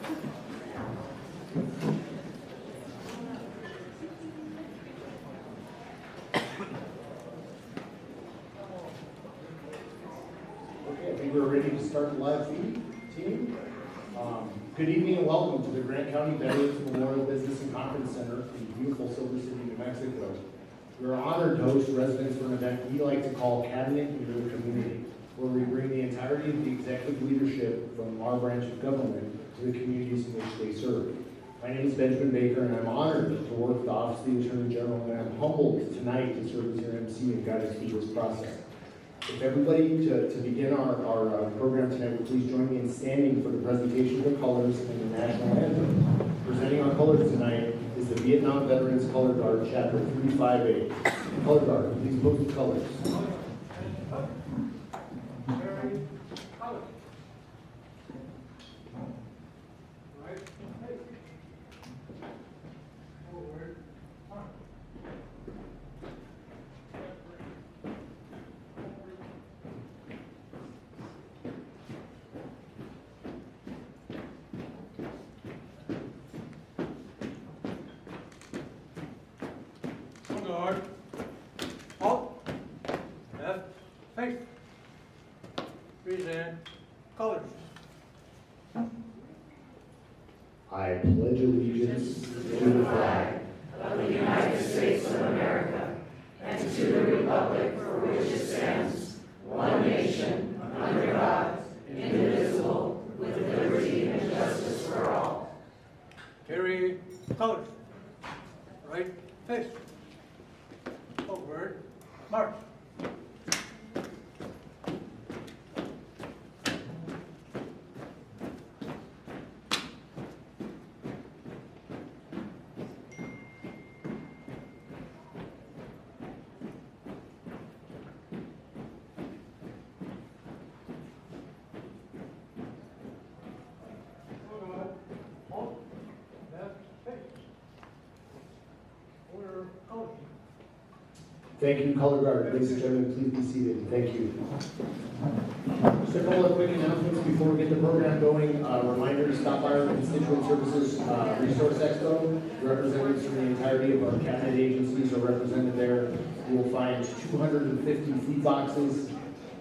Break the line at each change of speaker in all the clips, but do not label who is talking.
Okay, I think we're ready to start the live feed, team. Good evening and welcome to the Grant County Veterans Memorial Business and Conference Center in beautiful Silver City, New Mexico. We're honored to host residents for an event we like to call Cabinet in Your Community, where we bring the entirety of the executive leadership from our branch of government to the communities in which they serve. My name is Benjamin Baker, and I'm honored to work with the Office of the Attorney General, and I'm humbled tonight to serve as your MC and guide us through this process. If everybody, to begin our program tonight, would please join me in standing for the presentation of the colors and the national anthem. Presenting our colors tonight is the Vietnam Veterans Color Guard, Chapter 358. Color Guard, please pose the colors.
Guard. Halt. Left. Face. Present. Colors.
I pledge allegiance to the flag
of the United States of America and to the republic for which it stands, one nation, under God, indivisible, with liberty and justice for all.
Carry colors. Right face. Forward. March.
Thank you, Color Guard. Ladies and gentlemen, please be seated. Thank you. Just a couple of quick announcements before we get the program going. Reminder to stop by our Constituent Services Resource Expo. Representatives from the entirety of our cabinet agencies are represented there. You will find 250 food boxes,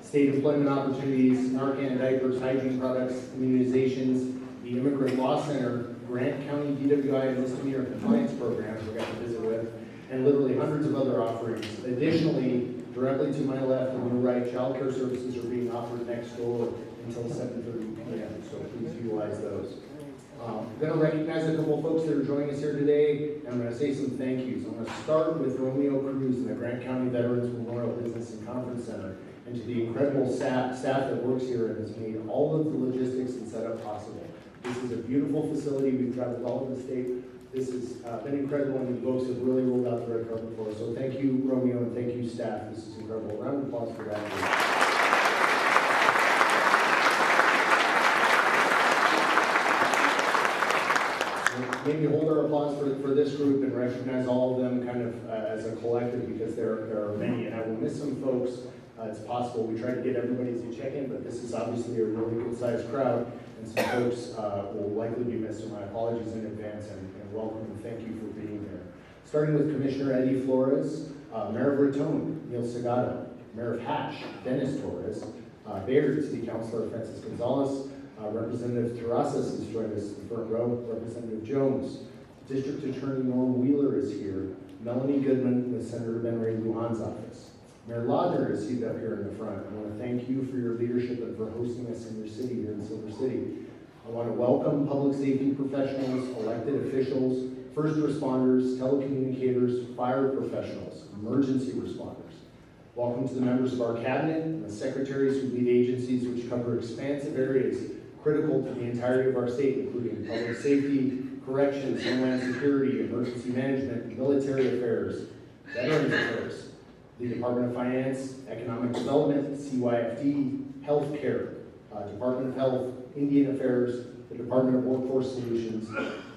state employment opportunities, Narcan and diapers, hygiene products, immunizations, the Immigrant Law Center, Grant County DWI and misdemeanor compliance programs we're going to visit with, and literally hundreds of other offerings. Additionally, directly to my left and your right, child care services are being offered next door until 7:30 p.m., so please utilize those. I'm going to recognize a couple of folks that are joining us here today, and I'm going to say some thank yous. I'm going to start with Romeo Cruz and the Grant County Veterans Memorial Business and Conference Center, and to the incredible staff that works here and has made all of the logistics and setup possible. This is a beautiful facility. We've traveled all over the state. This has been incredible, and you folks have really rolled out the red carpet for us. So thank you, Romeo, and thank you, staff. This is incredible. Round of applause for that. Maybe hold our applause for this group and recognize all of them kind of as a collective, because there are many, and I will miss some folks. It's possible. We try to get everybody as you check in, but this is obviously a really good-sized crowd, and some folks will likely be missed, so my apologies in advance, and welcome and thank you for being here. Starting with Commissioner Eddie Flores, Mayor of Raton, Neil Segato, Mayor of Hatch, Dennis Torres, Bayard City Councilor Francis Gonzalez, Representative Terrazas has joined us in the front row, Representative Jones, District Attorney Norm Wheeler is here, Melanie Goodman with Senator Ben Ray Lujan's office. Mayor Lagner is seated up here in the front. I want to thank you for your leadership and for hosting us in your city here in Silver City. I want to welcome public safety professionals, elected officials, first responders, telecommunicators, fire professionals, emergency responders. Welcome to the members of our cabinet and the secretaries who lead agencies which cover expansive areas critical to the entirety of our state, including public safety, corrections, homeland security, emergency management, military affairs, veterans affairs, the Department of Finance, Economic Development, CYFD, Healthcare, Department of Health, Indian Affairs, the Department of Workforce Solutions,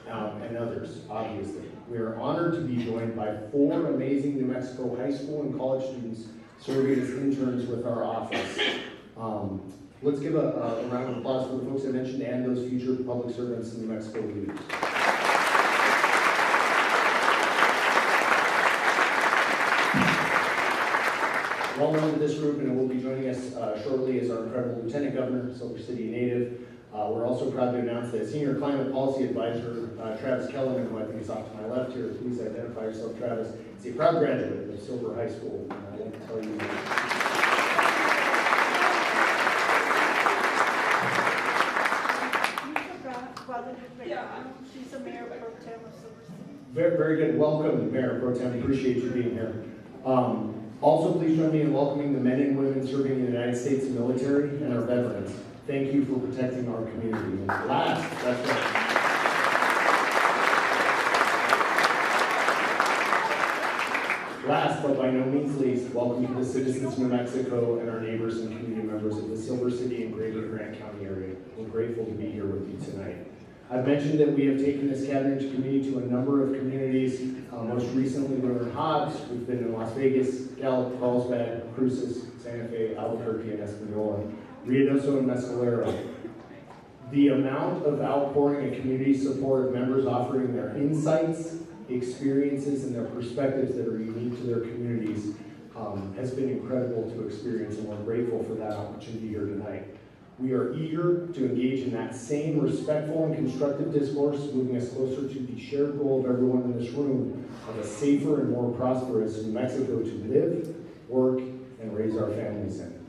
and others, obviously. We are honored to be joined by 4 amazing New Mexico high school and college students serving as interns with our office. Let's give a round of applause for the folks I mentioned and those future public servants and New Mexico leaders. Well known to this group and will be joining us shortly is our incredible Lieutenant Governor, Silver City native. We're also proud to announce that Senior Climate Policy Advisor Travis Kellerman, who I think is off to my left here, please identify yourself, Travis, is a proud graduate of Silver High School. And I want to tell you
She's a mayor pro tem of Silver City.
very, very good. Welcome, Mayor Pro Tem. Appreciate you being here. Also, please join me in welcoming the men and women serving in the United States military and our veterans. Thank you for protecting our community. And last, that's right. Last, but by no means least, welcome to the citizens of New Mexico and our neighbors and community members of the Silver City and Greater Grant County area. We're grateful to be here with you tonight. I've mentioned that we have taken this gathering community to a number of communities. Most recently, we were in Hobbs. We've been in Las Vegas, Gallup, Carlsbad, Cruces, Santa Fe, Albuquerque, and Espanola, Ruidoso, and Mescalero. The amount of outpouring and community support of members offering their insights, experiences, and their perspectives that are unique to their communities has been incredible to experience, and we're grateful for that opportunity here tonight. We are eager to engage in that same respectful and constructive discourse, moving us closer to the shared goal of everyone in this room of a safer and more prosperous New Mexico to live, work, and raise our families in.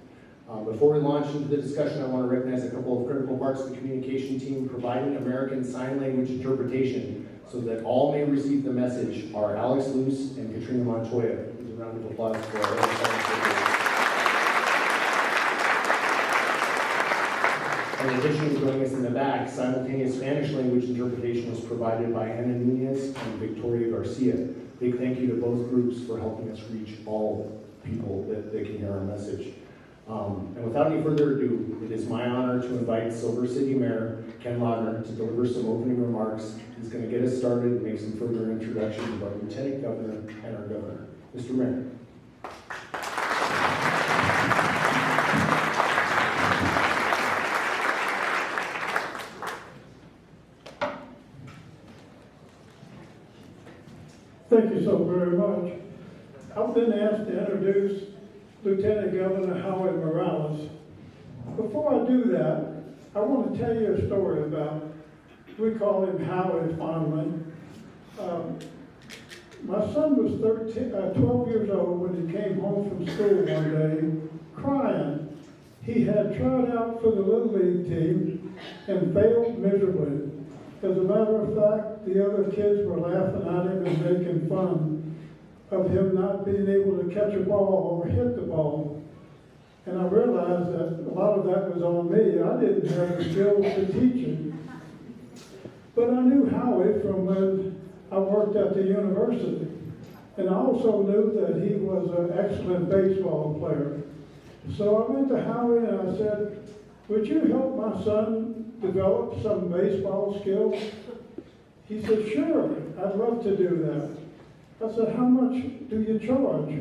Before we launch into the discussion, I want to recognize a couple of critical parts of the communication team providing American Sign Language interpretation so that all may receive the message are Alex Luce and Katrina Montoya. Please a round of applause for our interpreters. In addition, joining us in the back, simultaneous Spanish language interpretation was provided by Ana Nunez and Victoria Garcia. Big thank you to both groups for helping us reach all people that can hear our message. And without any further ado, it is my honor to invite Silver City Mayor Ken Lagner to deliver some opening remarks. He's going to get us started and make some further introductions of our Lieutenant Governor and our Governor. Mr. Mayor.
Thank you so very much. I've been asked to introduce Lieutenant Governor Howard Morales. Before I do that, I want to tell you a story about, we call him Howard fondly. My son was 12 years old when he came home from school one day crying. He had tried out for the Little League team and failed miserably. As a matter of fact, the other kids were laughing at him and making fun of him not being able to catch a ball or hit the ball. And I realized that a lot of that was on me. I didn't have the skills to teach him. But I knew Howie from when I worked at the university. And I also knew that he was an excellent baseball player. So I went to Howie and I said, would you help my son develop some baseball skills? He said, sure, I'd love to do that. I said, how much do you charge?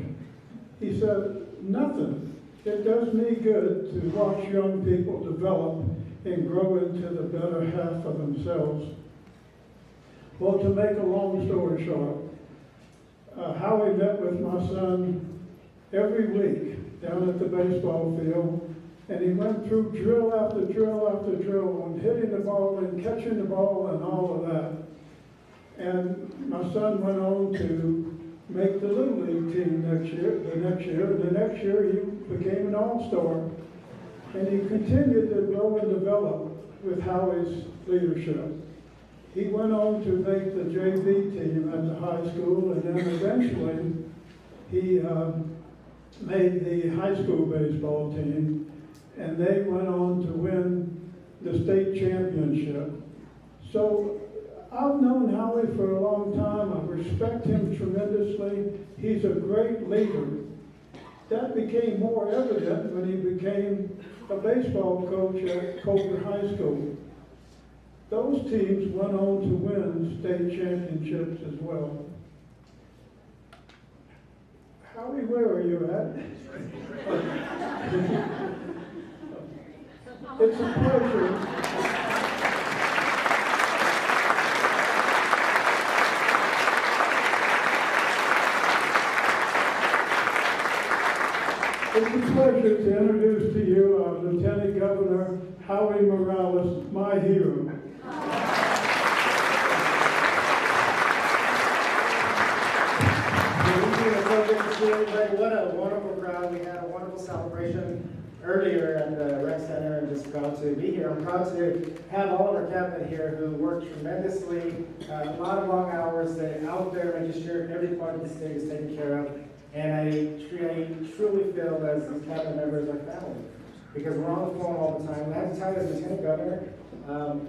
He said, nothing. It does me good to watch young people develop and grow into the better half of themselves. Well, to make a long story short, Howie met with my son every week down at the baseball field, and he went through drill after drill after drill on hitting the ball and catching the ball and all of that. And my son went on to make the Little League team the next year he became an all-star. And he continued to grow and develop with Howie's leadership. He went on to make the JV team at the high school, and then eventually he made the high school baseball team, and they went on to win the state championship. So I've known Howie for a long time. I respect him tremendously. He's a great leader. That became more evident when he became a baseball coach at Coker High School. Those teams went on to win state championships as well. Howie, where are you at? It's a pleasure. It's a pleasure to introduce to you Lieutenant Governor Howie Morales, my hero.
What a wonderful crowd. We had a wonderful celebration earlier at the rec center, and just proud to be here. I'm proud to have all of our cabinet here who worked tremendously, a lot of long hours. They're out there making sure every part of the state is taken care of. And I truly feel as these cabinet members are family, because we're on the phone all the time. And I have to tell you, as Lieutenant Governor,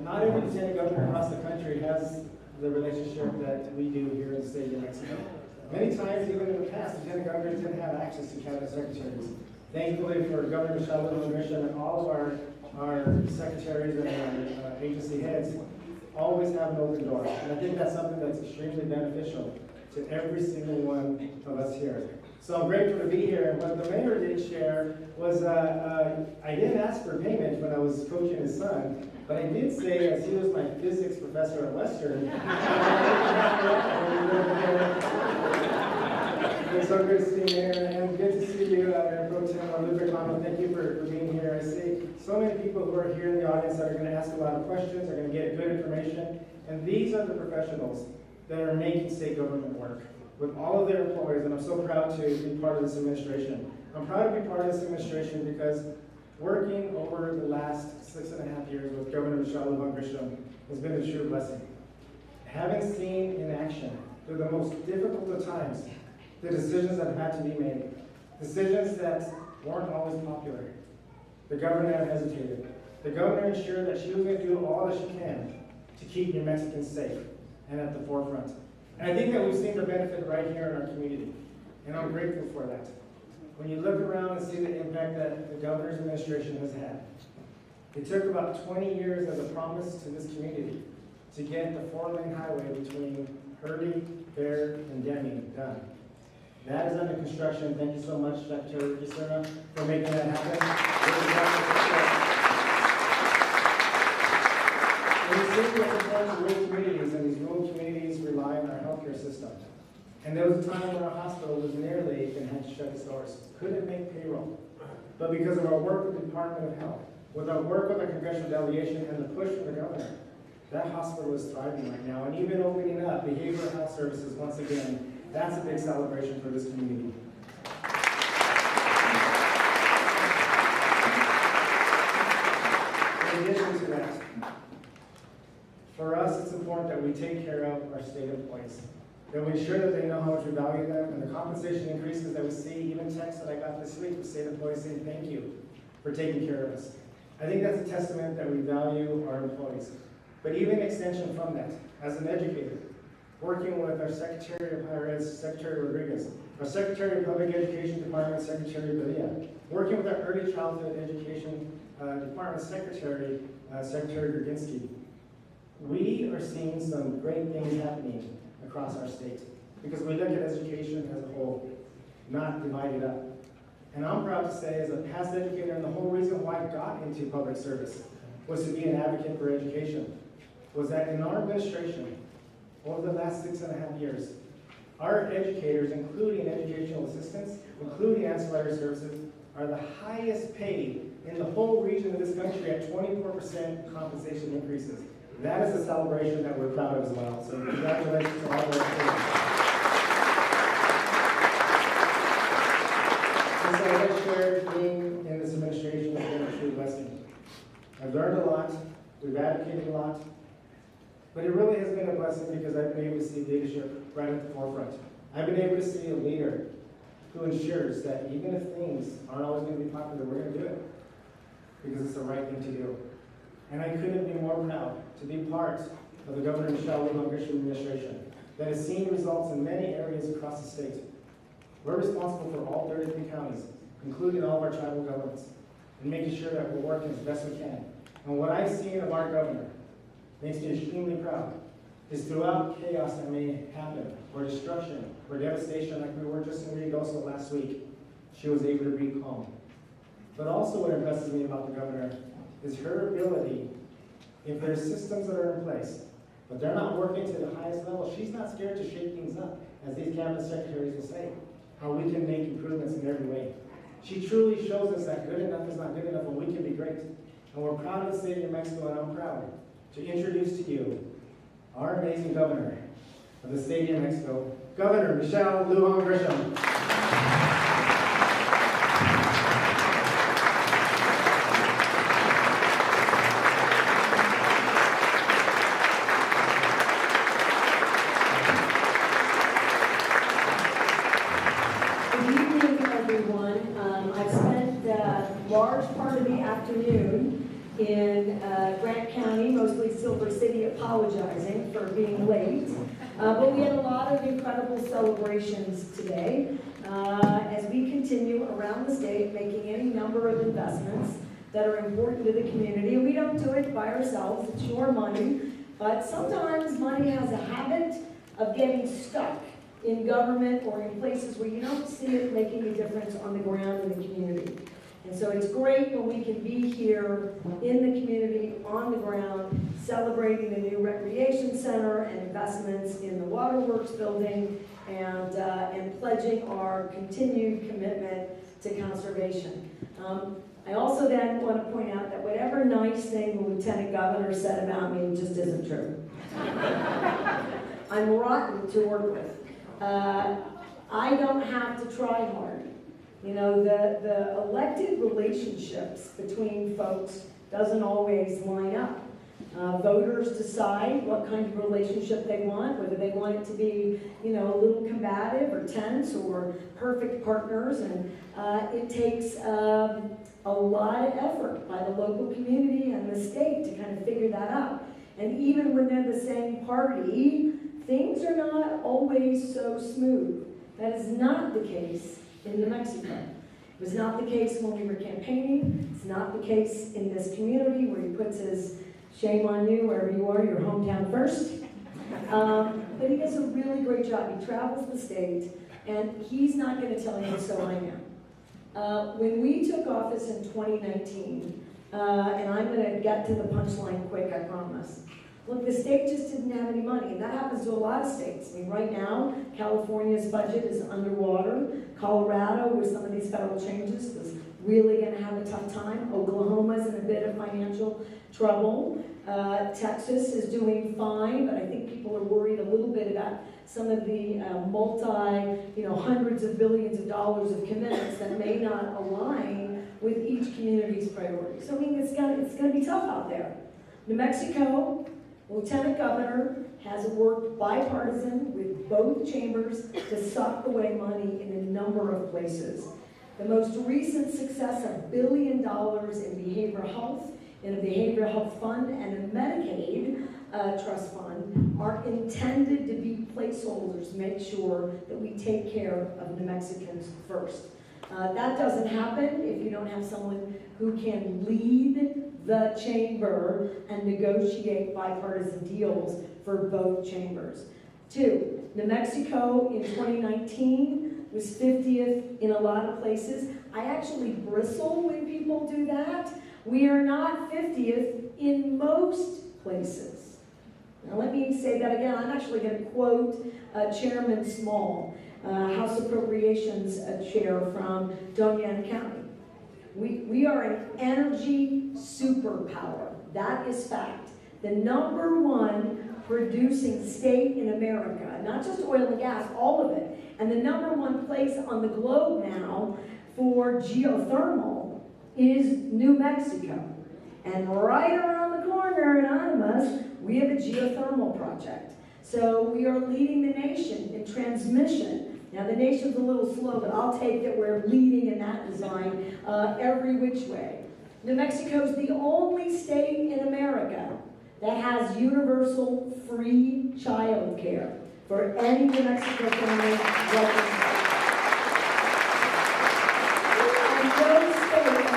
not every Lieutenant Governor across the country has the relationship that we do here in the state of New Mexico. Many times, even in the past, Lieutenant Governors didn't have access to cabinet secretaries. Thankfully for Governor Lujan Grisham and all of our secretaries and our agency heads, always have an open door. And I think that's something that's extremely beneficial to every single one of us here. So I'm grateful to be here. And what the mayor did share was, I didn't ask for payment when I was coaching his son, but I did say, as he was my physics professor at Western, it's so good to see you, and good to see you, Mayor Pro Tem Lujan. Thank you for being here. I see so many people who are here in the audience that are going to ask a lot of questions, are going to get good information, and these are the professionals that are making state government work with all of their employees, and I'm so proud to be part of this administration. I'm proud to be part of this administration because working over the last 6.5 years with Governor Lujan Grisham has been a true blessing. Having seen in action through the most difficult of times the decisions that have had to be made, decisions that weren't always popular. The governor never hesitated. The governor ensured that she was going to do all that she can to keep New Mexicans safe and at the forefront. And I think that we've seen the benefit right here in our community, and I'm grateful for that. When you look around and see the impact that the governor's administration has had, it took about 20 years as a promise to this community to get the 4-lane highway between Hurley, Bear, and Deming done. That is under construction. Thank you so much, Secretary Gisham, for making that happen. And we see what's important to rural communities, and these rural communities rely on our healthcare system. And there was a time when our hospital was nearly and had to shut its doors. Couldn't make payroll. But because of our work with the Department of Health, with our work with the congressional delegation, and the push from the governor, that hospital is thriving right now. And even opening up behavioral health services once again, that's a big celebration for this community. In addition to that, for us, it's important that we take care of our state employees, that we ensure that they know how much we value them, and the compensation increases that we see, even texts that I got this week with state employees saying thank you for taking care of us. I think that's a testament that we value our employees. But even extension from that, as an educator, working with our Secretary of Higher Ed, Secretary Rodriguez, our Secretary of Public Education Department, Secretary Padilla, working with our Early Childhood Education Department Secretary, Secretary Gerginski. We are seeing some great things happening across our state because we look at education as a whole, not divided up. And I'm proud to say, as a past educator, and the whole reason why I got into public service was to be an advocate for education, was that in our administration, over the last 6.5 years, our educators, including educational assistants, including ancillary services, are the highest paid in the whole region of this country at 24% compensation increases. That is a celebration that we're proud of as well. So congratulations to all of our educators. And so as I shared, being in this administration has been a true blessing. I've learned a lot, we've advocated a lot, but it really has been a blessing because I've been able to see leadership right at the forefront. I've been able to see a leader who ensures that even if things aren't always going to be popular, we're going to do it because it's the right thing to do. And I couldn't be more proud to be part of the Governor Lujan Grisham administration that has seen results in many areas across the state. We're responsible for all 33 counties, including all of our tribal governments, and making sure that we're working as best we can. And what I've seen of our governor makes me extremely proud is throughout chaos that may happen, or destruction, or devastation like we were just in Ruidoso last week, she was able to be calm. But also what impresses me about the governor is her ability, if there's systems that are in place, but they're not working to the highest level, she's not scared to shake things up, as these campus secretaries will say, how we can make improvements in every way. She truly shows us that good enough is not good enough, and we can be great. And we're proud of the state of New Mexico, and I'm proud to introduce to you our amazing governor of the state of New Mexico, Governor Lujan Grisham.
Good evening, everyone. I've spent a large part of the afternoon in Grant County, mostly Silver City, apologizing for being late. But we had a lot of incredible celebrations today as we continue around the state making any number of investments that are important to the community. And we don't do it by ourselves, it's your money. But sometimes money has a habit of getting stuck in government or in places where you don't see it making a difference on the ground in the community. And so it's great when we can be here in the community, on the ground, celebrating the new recreation center and investments in the waterworks building and pledging our continued commitment to conservation. I also then want to point out that whatever nice thing the Lieutenant Governor said about me just isn't true. I'm rotten to work with. I don't have to try hard. You know, the elected relationships between folks doesn't always line up. Voters decide what kind of relationship they want, whether they want it to be, you know, a little combative or tense or perfect partners, and it takes a lot of effort by the local community and the state to kind of figure that out. And even when they're the same party, things are not always so smooth. That is not the case in New Mexico. It was not the case when we were campaigning. It's not the case in this community where he puts his shame on you wherever you are, your hometown first. But he does a really great job. He travels the state, and he's not going to tell you, so I know. When we took office in 2019, and I'm going to get to the punchline quick, I promise. Look, the state just didn't have any money, and that happens to a lot of states. I mean, right now, California's budget is underwater. Colorado, with some of these federal changes, is really going to have a tough time. Oklahoma's in a bit of financial trouble. Texas is doing fine, but I think people are worried a little bit about some of the hundreds of billions of dollars of commitments that may not align with each community's priorities. So I mean, it's going to be tough out there. New Mexico, Lieutenant Governor has worked bipartisan with both chambers to sock away money in a number of places. The most recent success, $1 billion in behavioral health, in a behavioral health fund, and a Medicaid trust fund are intended to be placeholders to make sure that we take care of New Mexicans first. That doesn't happen if you don't have someone who can lead the chamber and negotiate bipartisan deals for both chambers. 2, New Mexico in 2019 was 50th in a lot of places. I actually bristle when people do that. We are not 50th in most places. Now let me say that again. I'm actually going to quote Chairman Small, House Appropriations Chair from Doña County. We are an energy superpower. That is fact. The #1 producing state in America, not just oil and gas, all of it, and the #1 place on the globe now for geothermal is New Mexico. And right around the corner in Animas, we have a geothermal project. So we are leading the nation in transmission. Now the nation's a little slow, but I'll take that we're leading in that design every which way. New Mexico's the only state in America that has universal free child care for any New Mexico family. And those states,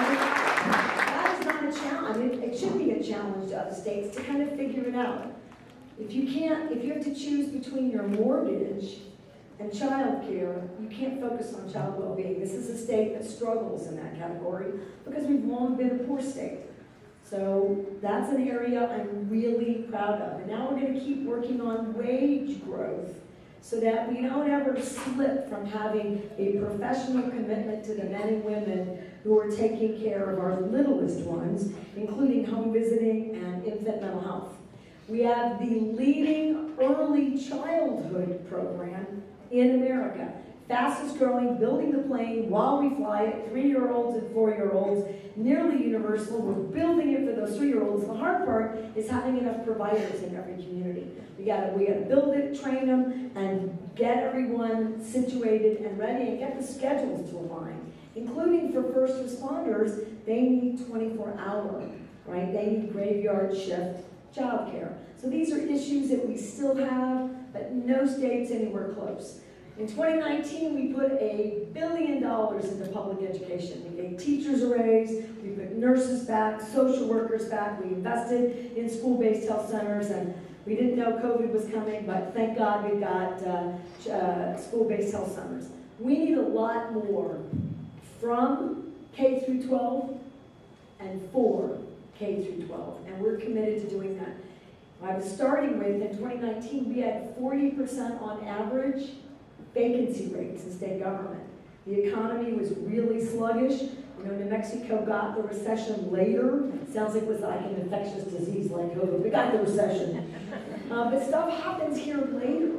that is not a challenge. I mean, it should be a challenge to other states to kind of figure it out. If you have to choose between your mortgage and child care, you can't focus on child well-being. This is a state that struggles in that category because we've long been a poor state. So that's an area I'm really proud of. And now we're going to keep working on wage growth so that we don't ever slip from having a professional commitment to the men and women who are taking care of our littlest ones, including home visiting and infant mental health. We have the leading early childhood program in America. Fastest growing, building the plane while we fly it, 3-year-olds and 4-year-olds, nearly universal. We're building it for those 3-year-olds. The hard part is having enough providers in every community. We gotta build it, train them, and get everyone situated and ready, and get the schedules to align. Including for first responders, they need 24-hour, right? They need graveyard shift childcare. So these are issues that we still have, but no state's anywhere close. In 2019, we put $1 billion into public education. We gave teachers a raise, we put nurses back, social workers back, we invested in school-based health centers, and we didn't know COVID was coming, but thank God we've got school-based health centers. We need a lot more from K through 12 and for K through 12, and we're committed to doing that. I was starting with, in 2019, we had 40% on average vacancy rates in state government. The economy was really sluggish. You know, New Mexico got the recession later. Sounds like it was like an infectious disease like COVID. We got the recession. But stuff happens here later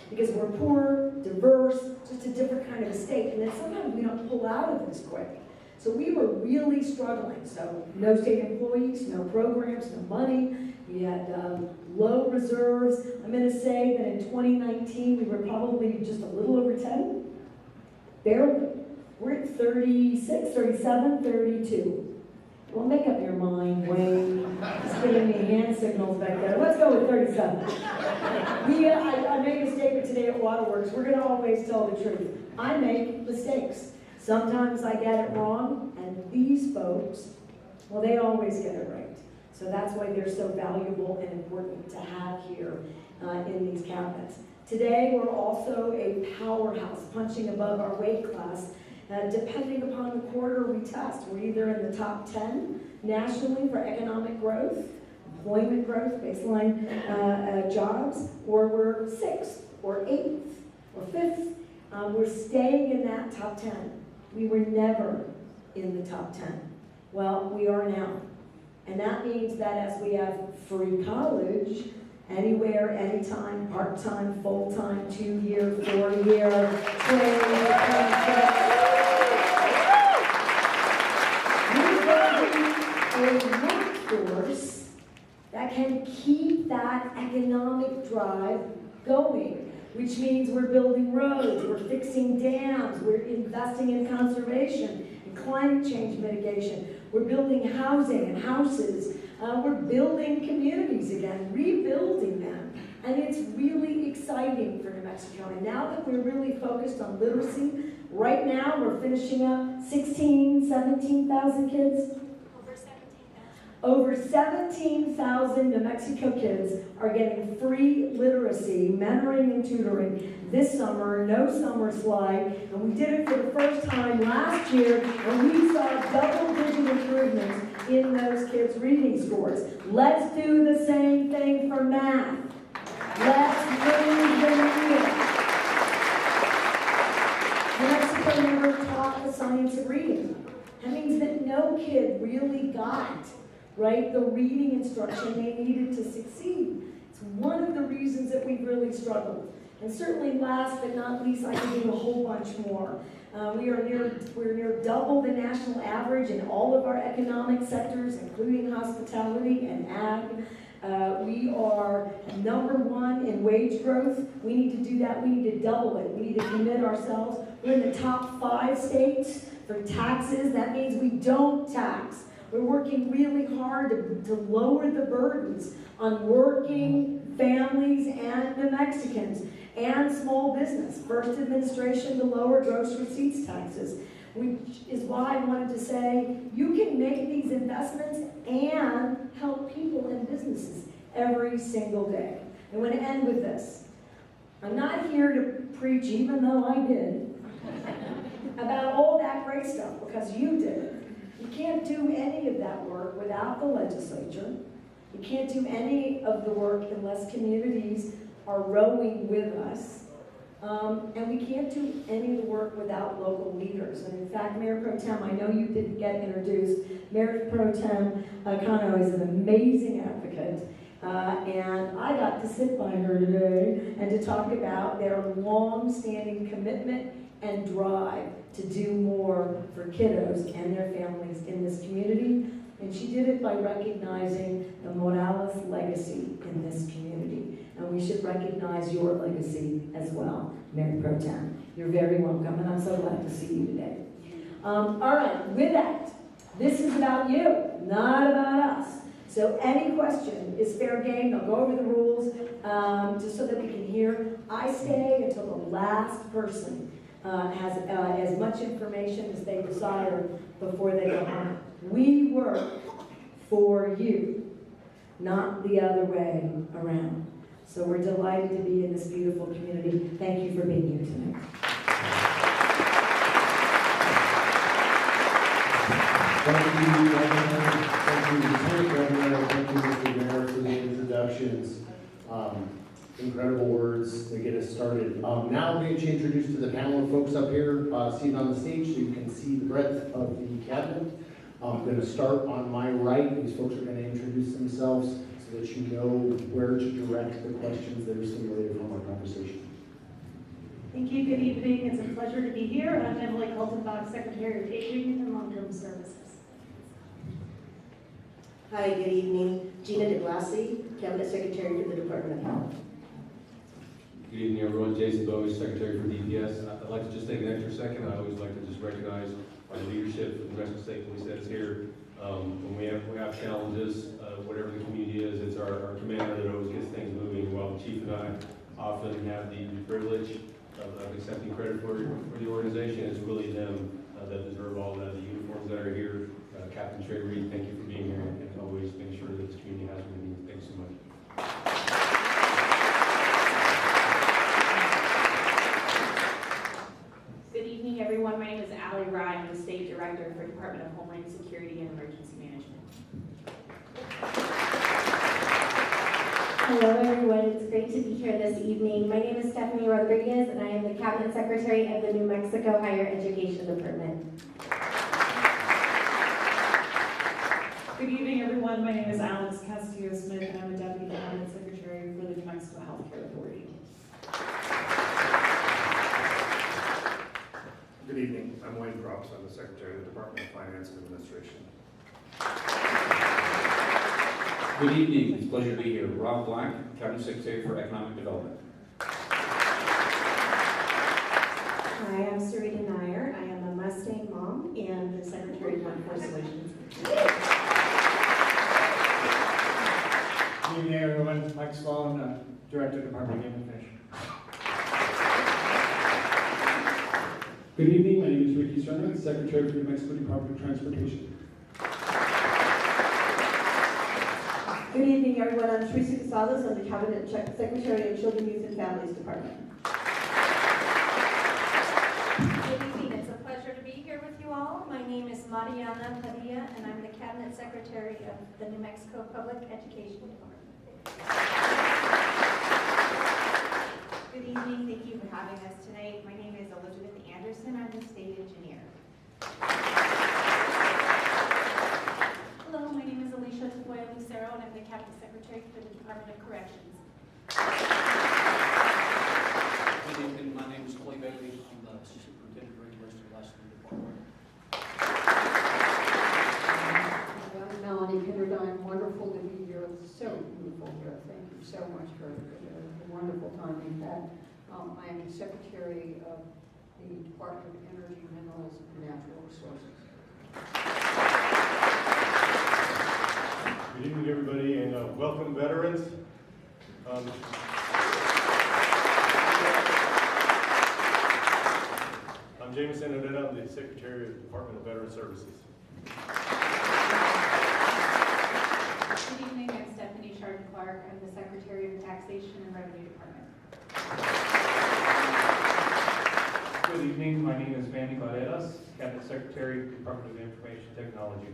because we're poor, diverse, just a different kind of a state. And then sometimes we don't pull out of this quick. So we were really struggling. So no state employees, no programs, no money. We had low reserves. I'm going to say that in 2019, we were probably just a little over 10. Barely. We're at 36, 37, 32. Well, make up your mind, Wayne. Just giving me hand signals back there. Let's go with 37. I made a statement today at Waterworks. We're going to always tell the truth. I make mistakes. Sometimes I get it wrong, and these folks, well, they always get it right. So that's why they're so valuable and important to have here in these cabinets. Today, we're also a powerhouse, punching above our weight class. Depending upon the quarter we test, we're either in the top 10 nationally for economic growth, employment growth, baseline jobs, or we're 6th, or 8th, or 5th. We're staying in that top 10. We were never in the top 10. Well, we are now. And that means that as we have free college, anywhere, anytime, part-time, full-time, 2-year, 4-year, 20-year contract, we're building a workforce that can keep that economic drive going, which means we're building roads, we're fixing dams, we're investing in conservation and climate change mitigation. We're building housing and houses. We're building communities again, rebuilding them. And it's really exciting for New Mexico. And now that we're really focused on literacy, right now we're finishing up 17,000 kids. Over 17,000 New Mexico kids are getting free literacy, mentoring and tutoring this summer, no summer slide. And we did it for the first time last year, and we saw double-digit improvements in those kids' reading scores. Let's do the same thing for math. Let's move the needle. New Mexico never taught the science of reading. That means that no kid really got the reading instruction they needed to succeed. It's one of the reasons that we've really struggled. And certainly last but not least, I could do a whole bunch more. We're near double the national average in all of our economic sectors, including hospitality and ag. We are #1 in wage growth. We need to do that. We need to double it. We need to commit ourselves. We're in the top 5 states for taxes. That means we don't tax. We're working really hard to lower the burdens on working families and New Mexicans and small business. First administration to lower gross receipts taxes, which is why I wanted to say you can make these investments and help people and businesses every single day. I want to end with this. I'm not here to preach, even though I did, about all that great stuff, because you did it. You can't do any of that work without the legislature. You can't do any of the work unless communities are rowing with us. And we can't do any of the work without local leaders. And in fact, Mayor Pro Tem, I know you didn't get introduced. Mayor Pro Tem Kano is an amazing advocate. And I got to sit by her today and to talk about their long-standing commitment and drive to do more for kiddos and their families in this community. And she did it by recognizing the Morales legacy in this community. And we should recognize your legacy as well, Mayor Pro Tem. You're very welcome, and I'm so glad to see you today. All right, with that, this is about you, not about us. So any question is fair game. I'll go over the rules just so that we can hear. I stay until the last person has as much information as they desire before they go home. We work for you, not the other way around. So we're delighted to be in this beautiful community. Thank you for being here tonight.
Thank you, Governor. Thank you, Lieutenant Governor. Thank you, Mr. Mayor, for the introductions. Incredible words to get us started. Now I'm going to introduce to the panel of folks up here seated on the stage so you can see the breadth of the cabinet. I'm going to start on my right. These folks are going to introduce themselves so that you know where to direct the questions that are stimulated from our conversation.
Thank you. Good evening. It's a pleasure to be here. I'm Emily Kaltenbach, Secretary of Aging and Long-Term Services.
Hi, good evening. Gina DeBlasi, Cabinet Secretary for the Department of Health.
Good evening, everyone. Jason Bowie, Secretary for DPS. I'd like to just take an extra second. I always like to just recognize our leadership for the rest of the state police that is here. When we have challenges, whatever the community is, it's our commander that always gets things moving, while the chief and I often have the privilege of accepting credit for the organization. It's really them that deserve all the uniforms that are here. Captain Trey Reed, thank you for being here and always making sure that this community has what it needs. Thanks so much.
Good evening, everyone. My name is Allie Rye. I'm the State Director for Department of Homeland Security and Emergency Management.
Hello, everyone. It's great to be here this evening. My name is Stephanie Rodriguez, and I am the Cabinet Secretary of the New Mexico Higher Education Department.
Good evening, everyone. My name is Alex Castillo-Smith, and I'm the Deputy Cabinet Secretary for the New Mexico Healthcare Authority.
Good evening. I'm Wayne Props. I'm the Secretary of the Department of Finance and Administration.
Good evening. It's a pleasure to be here. Rob Black, Cabinet Secretary for Economic Development.
Hi, I'm Sarita Nair. I am a Mustang mom and the Secretary of Workforce Solutions.
Good evening, everyone. Mike Sloan, Director, Department of Game and Fish.
Good evening. My name is Ricky Cernan, Secretary for the New Mexico Department of Transportation.
Good evening, everyone. I'm Teresa Casados. I'm the Cabinet Secretary of Children, Youth, and Families Department.
Good evening. It's a pleasure to be here with you all. My name is Mariana Padilla, and I'm the Cabinet Secretary of the New Mexico Public Education Department.
Good evening. Thank you for having us tonight. My name is Elizabeth Anderson. I'm the State Engineer.
Hello, my name is Alicia Tafoya Lucero, and I'm the Cabinet Secretary for the Department of Corrections.
Good evening. My name is Clay Bailey. I'm the Superintendent of Regulation Licensing Department.
I'm Melanie Kinderdine. Wonderful to be here. It's so beautiful here. Thank you so much for the wonderful time we've had. I am the Secretary of the Department of Energy, Minerals, and Natural Resources.
Good evening, everybody, and welcome, veterans. I'm Jameson Odetta. I'm the Secretary of the Department of Veteran Services.
Good evening. I'm Stephanie Chardon Clark. I'm the Secretary of the Taxation and Revenue Department.
Good evening, my name is Manny Barreras, Cabinet Secretary, Department of Information Technology.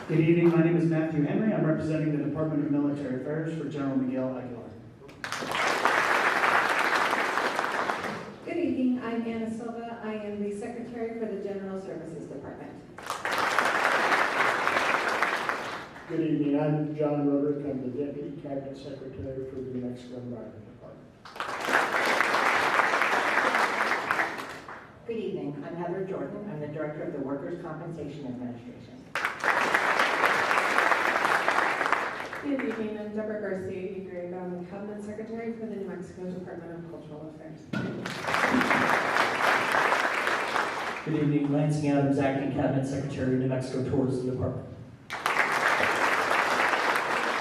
Good evening, my name is Matthew Henry. I'm representing the Department of Military Affairs for General Miguel Aguilar.
Good evening, I'm Anna Silva. I am the Secretary for the General Services Department.
Good evening, I'm John Roderick. I'm the Deputy Cabinet Secretary for the New Mexico Environment Department.
Good evening, I'm Heather Jordan. I'm the Director of the Workers' Compensation Administration.
Good evening, I'm Deborah Garcia. I'm the Cabinet Secretary for the New Mexico Department of Cultural Affairs.
Good evening, Lansing Adams, Acting Cabinet Secretary, New Mexico Tourism Department.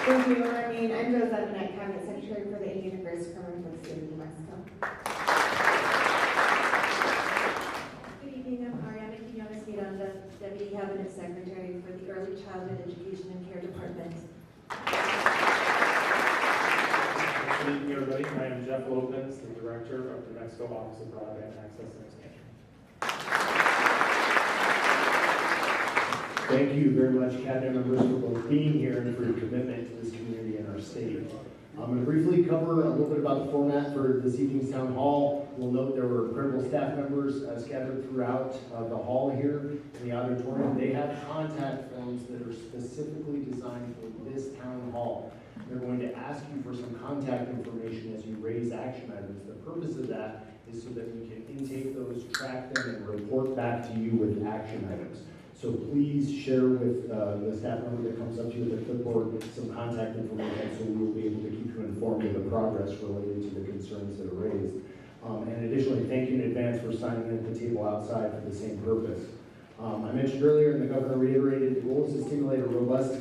Thank you, Arlene. I'm Rosetta Knight, Cabinet Secretary for the Indian Affairs Department for the State of New Mexico. Good evening, I'm Ariana Quinones Miranda, Deputy Cabinet Secretary for the Early Childhood Education and Care Department.
Good evening, everybody. I am Jeff Lopez, the Director of the New Mexico Office of Broadband Access and Expansion.
Thank you very much, Cabinet members, for both being here and for your commitment to this community and our state. I'm going to briefly cover a little bit about the format for this evening's town hall. You'll note there were incredible staff members scattered throughout the hall here in the auditorium. They have contact forms that are specifically designed for this town hall. They're going to ask you for some contact information as you raise action items. The purpose of that is so that we can intake those, track them, and report back to you with action items. So please share with the staff member that comes up to you with a clipboard some contact information so we will be able to keep you informed of the progress related to the concerns that are raised. And additionally, thank you in advance for signing in at the table outside for the same purpose. I mentioned earlier, and the governor reiterated, the goal is to stimulate a robust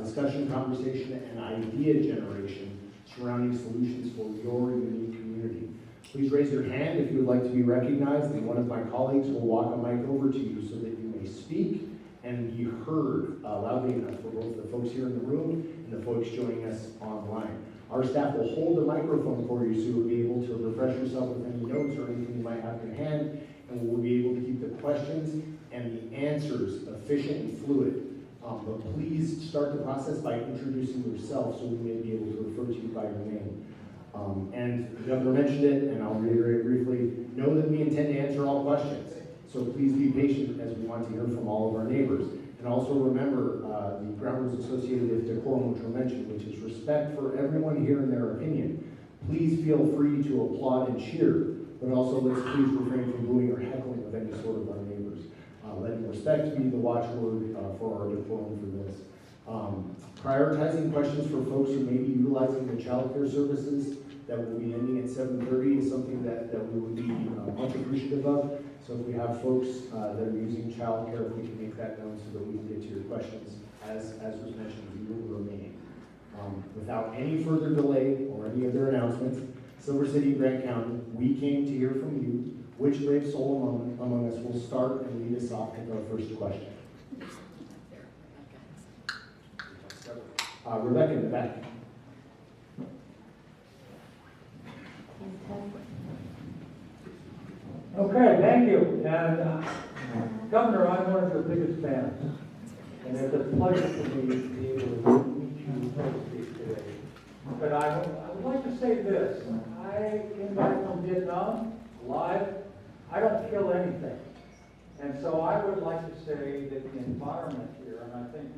discussion, conversation, and idea generation surrounding solutions for your unique community. Please raise your hand if you would like to be recognized, and one of my colleagues will walk a mic over to you so that you may speak and be heard loudly enough for both the folks here in the room and the folks joining us online. Our staff will hold the microphone for you so you'll be able to refresh yourself with any notes or anything you might have in hand, and we'll be able to keep the questions and the answers efficient and fluid. But please start the process by introducing yourself so we may be able to refer to you by your name. And the governor mentioned it, and I'll reiterate briefly, know that we intend to answer all questions. So please be patient as we want to hear from all of our neighbors. And also remember the ground rules associated with decorum, which were mentioned, which is respect for everyone here and their opinion. Please feel free to applaud and cheer, but also let's please refrain from booing or heckling of any sort of our neighbors. Letting respect be the watchword for our decorum for this. Prioritizing questions for folks who may be utilizing the child care services that will be ending at 7:30 is something that we would be much appreciative of. So if we have folks that are using child care, if we can make that known so that we can get to your questions, as was mentioned, we will remain. Without any further delay or any other announcements, Silver City and Grant County, we came to hear from you. Which brave soul among us will start and lead us off with our first question? Rebecca in the back.
Okay, thank you. And Governor, I'm one of your biggest fans. And it's a pleasure for me to be able to meet you personally today. But I would like to say this. I came back from Vietnam alive. I don't kill anything. And so I would like to say that the environment here, and I think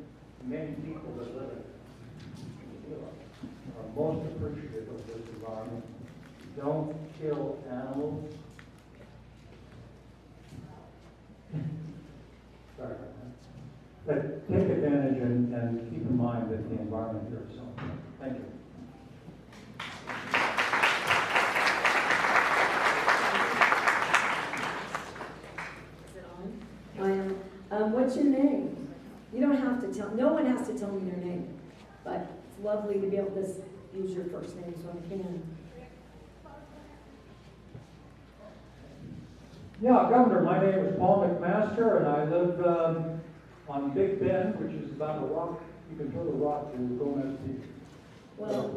many people that live in it are most appreciative of this environment. Don't kill animals. Sorry about that. But take advantage and keep in mind that the environment here is so important. Thank you.
What's your name? You don't have to tell, no one has to tell me your name, but it's lovely to be able to use your first name so I can.
Yeah, Governor, my name is Paul McMaster, and I live on Big Bend, which is about a rock. You can throw the rock to Gomez Peak.
Well,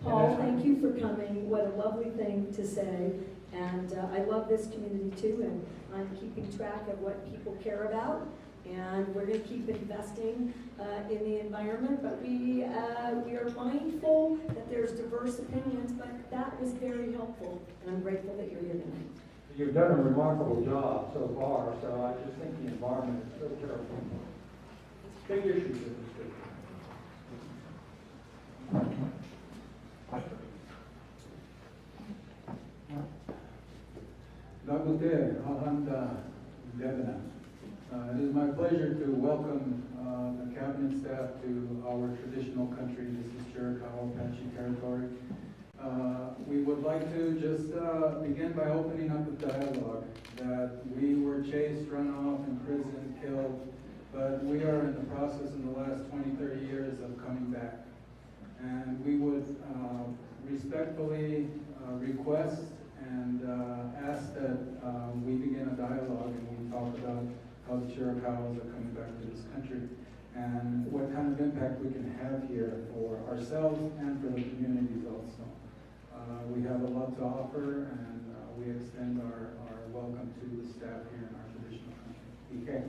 Paul, thank you for coming. What a lovely thing to say. And I love this community too, and I'm keeping track of what people care about. And we're going to keep investing in the environment, but we are mindful that there's diverse opinions, but that was very helpful, and I'm grateful that you're here tonight.
You've done a remarkable job so far, so I just think the environment is so terrible. Big issues in this state.
It is my pleasure to welcome the cabinet staff to our traditional country. This is Chiricahua Apache territory. We would like to just begin by opening up a dialogue that we were chased, run off, imprisoned, killed, but we are in the process in the last 20, 30 years of coming back. And we would respectfully request and ask that we begin a dialogue and we talk about how the Chiricahuas are coming back to this country and what kind of impact we can have here for ourselves and for the communities also. We have a lot to offer, and we extend our welcome to the staff here in our traditional country. Okay.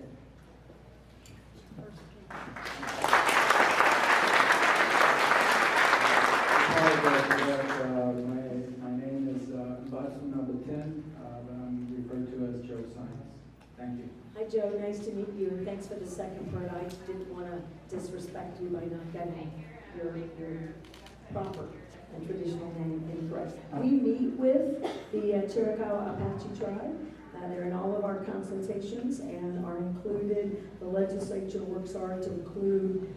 My name is Basu number 10, but I'm referred to as Joe Science. Thank you.
Hi, Joe. Nice to meet you, and thanks for the second part. I didn't want to disrespect you by not getting your proper and traditional name incorrect. We meet with the Chiricahua Apache tribe. They're in all of our consultations and are included. The legislature works hard to include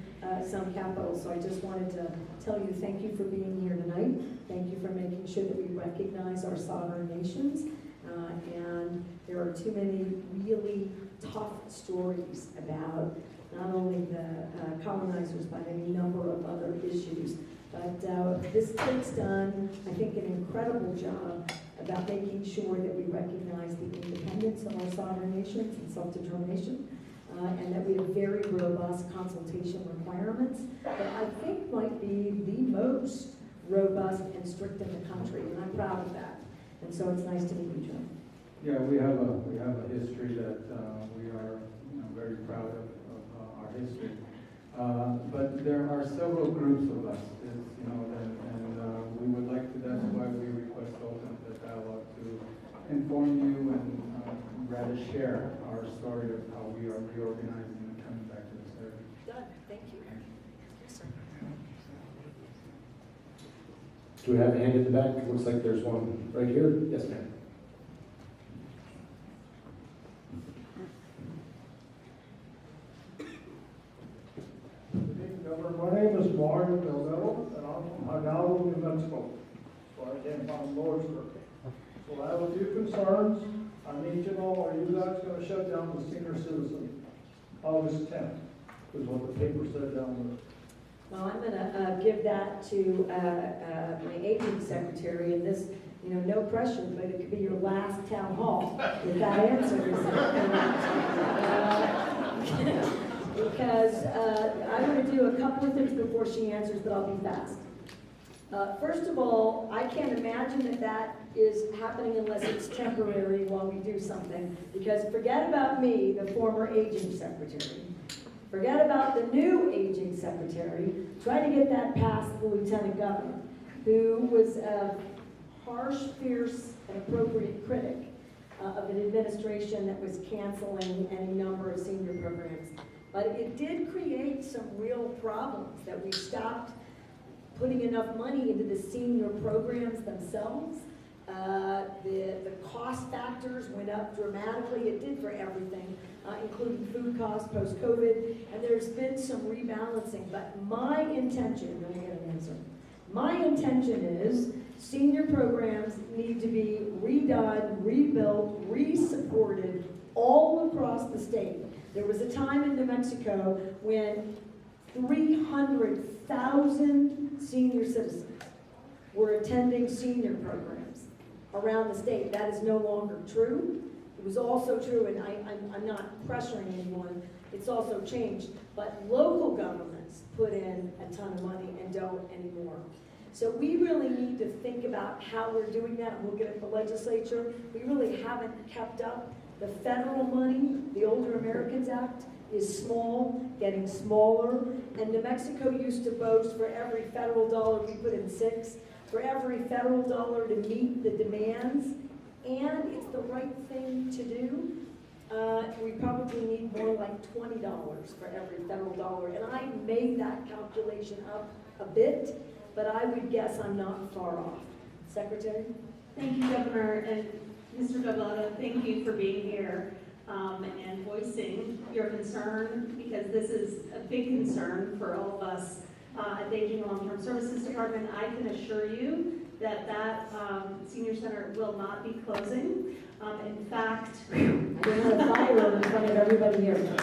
some capital. So I just wanted to tell you thank you for being here tonight. Thank you for making sure that we recognize our sovereign nations. And there are too many really tough stories about not only the colonizers, but any number of other issues. But this state's done, I think, an incredible job about making sure that we recognize the independence of our sovereign nations and self-determination, and that we have very robust consultation requirements that I think might be the most robust and strict in the country, and I'm proud of that. And so it's nice to meet you, Joe.
Yeah, we have a history that we are very proud of our history. But there are several groups of us, and we would like to, that's why we request to open up the dialogue to inform you and rather share our story of how we are reorganizing and coming back to this area.
Done. Thank you. Yes, sir.
Do we have a hand in the back? It looks like there's one right here. Yes, ma'am.
My name is Mario Delgado, and I'm from Hidalgo, New Mexico. So I came from Lordsburg. So I have a few concerns. I need to know, are you guys going to shut down the senior citizen August 10th? Is what the paper said down there.
Well, I'm going to give that to my aging secretary, and this, no pressure, but it could be your last town hall if that answer is because I'm going to do a couple of things before she answers, but I'll be fast. First of all, I can't imagine that is happening unless it's temporary while we do something, because forget about me, the former aging secretary. Forget about the new aging secretary. Try to get that past the lieutenant governor, who was a harsh, fierce, and appropriate critic of an administration that was canceling any number of senior programs. But it did create some real problems that we stopped putting enough money into the senior programs themselves. The cost factors went up dramatically. It did for everything, including food costs post-COVID. And there's been some rebalancing. But my intention, let me get an answer. My intention is senior programs need to be redone, rebuilt, re-supported all across the state. There was a time in New Mexico when 300,000 senior citizens were attending senior programs around the state. That is no longer true. It was also true, and I'm not pressuring anyone, it's also changed, but local governments put in a ton of money and don't anymore. So we really need to think about how we're doing that and look at the legislature. We really haven't kept up. The federal money, the Older Americans Act, is small, getting smaller, and New Mexico used to boast for every federal dollar we put in 6, for every federal dollar to meet the demands, and it's the right thing to do. We probably need more like $20 for every federal dollar, and I made that calculation up a bit, but I would guess I'm not far off. Secretary?
Thank you, Governor, and Mr. Delgado, thank you for being here and voicing your concern, because this is a big concern for all of us at the Aging and Long-Term Services Department. I can assure you that senior center will not be closing. In fact,
I don't have a fire in front of everybody here.
In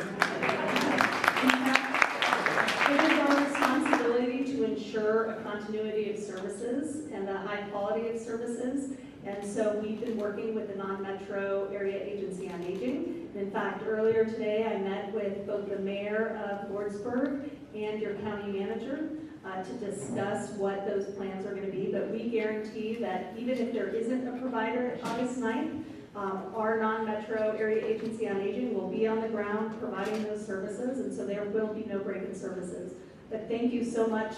fact, it is our responsibility to ensure a continuity of services and a high quality of services. And so we've been working with the non-metro area agency on aging. And in fact, earlier today, I met with both the mayor of Wardsburg and your county manager to discuss what those plans are going to be. But we guarantee that even if there isn't a provider August 9th, our non-metro area agency on aging will be on the ground providing those services, and so there will be no break in services. But thank you so much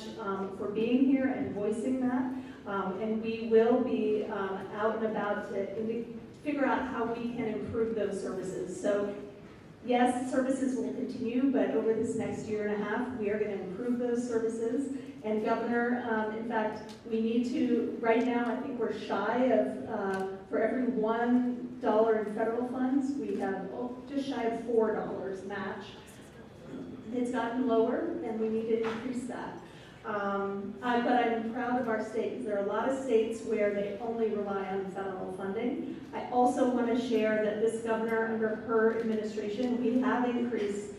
for being here and voicing that. And we will be out and about to figure out how we can improve those services. So yes, services will continue, but over this next year and a half, we are going to improve those services. And Governor, in fact, we need to, right now, I think we're shy of, for every $1 in federal funds, we have just shy of $4 match. It's gotten lower, and we need to increase that. But I'm proud of our state, because there are a lot of states where they only rely on federal funding. I also want to share that this governor, under her administration, we have increased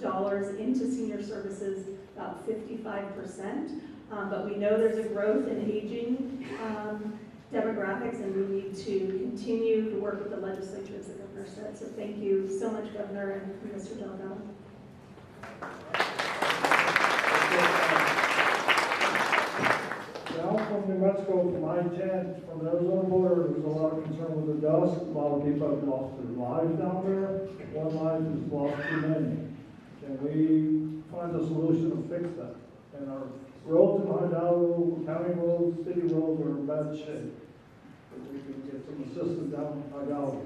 dollars into senior services about 55%. But we know there's a growth in aging demographics, and we need to continue to work with the legislature, as the governor said. So thank you so much, Governor, and Mr. Delgado.
Down from New Mexico, from I-10, from the Arizona border, there's a lot of concern with the dust. A lot of people have lost their lives down there. One life is lost too many. Can we find a solution to fix that? And our roads in Hidalgo, county roads, city roads are in bad shape. If we can get some assistance down in Hidalgo.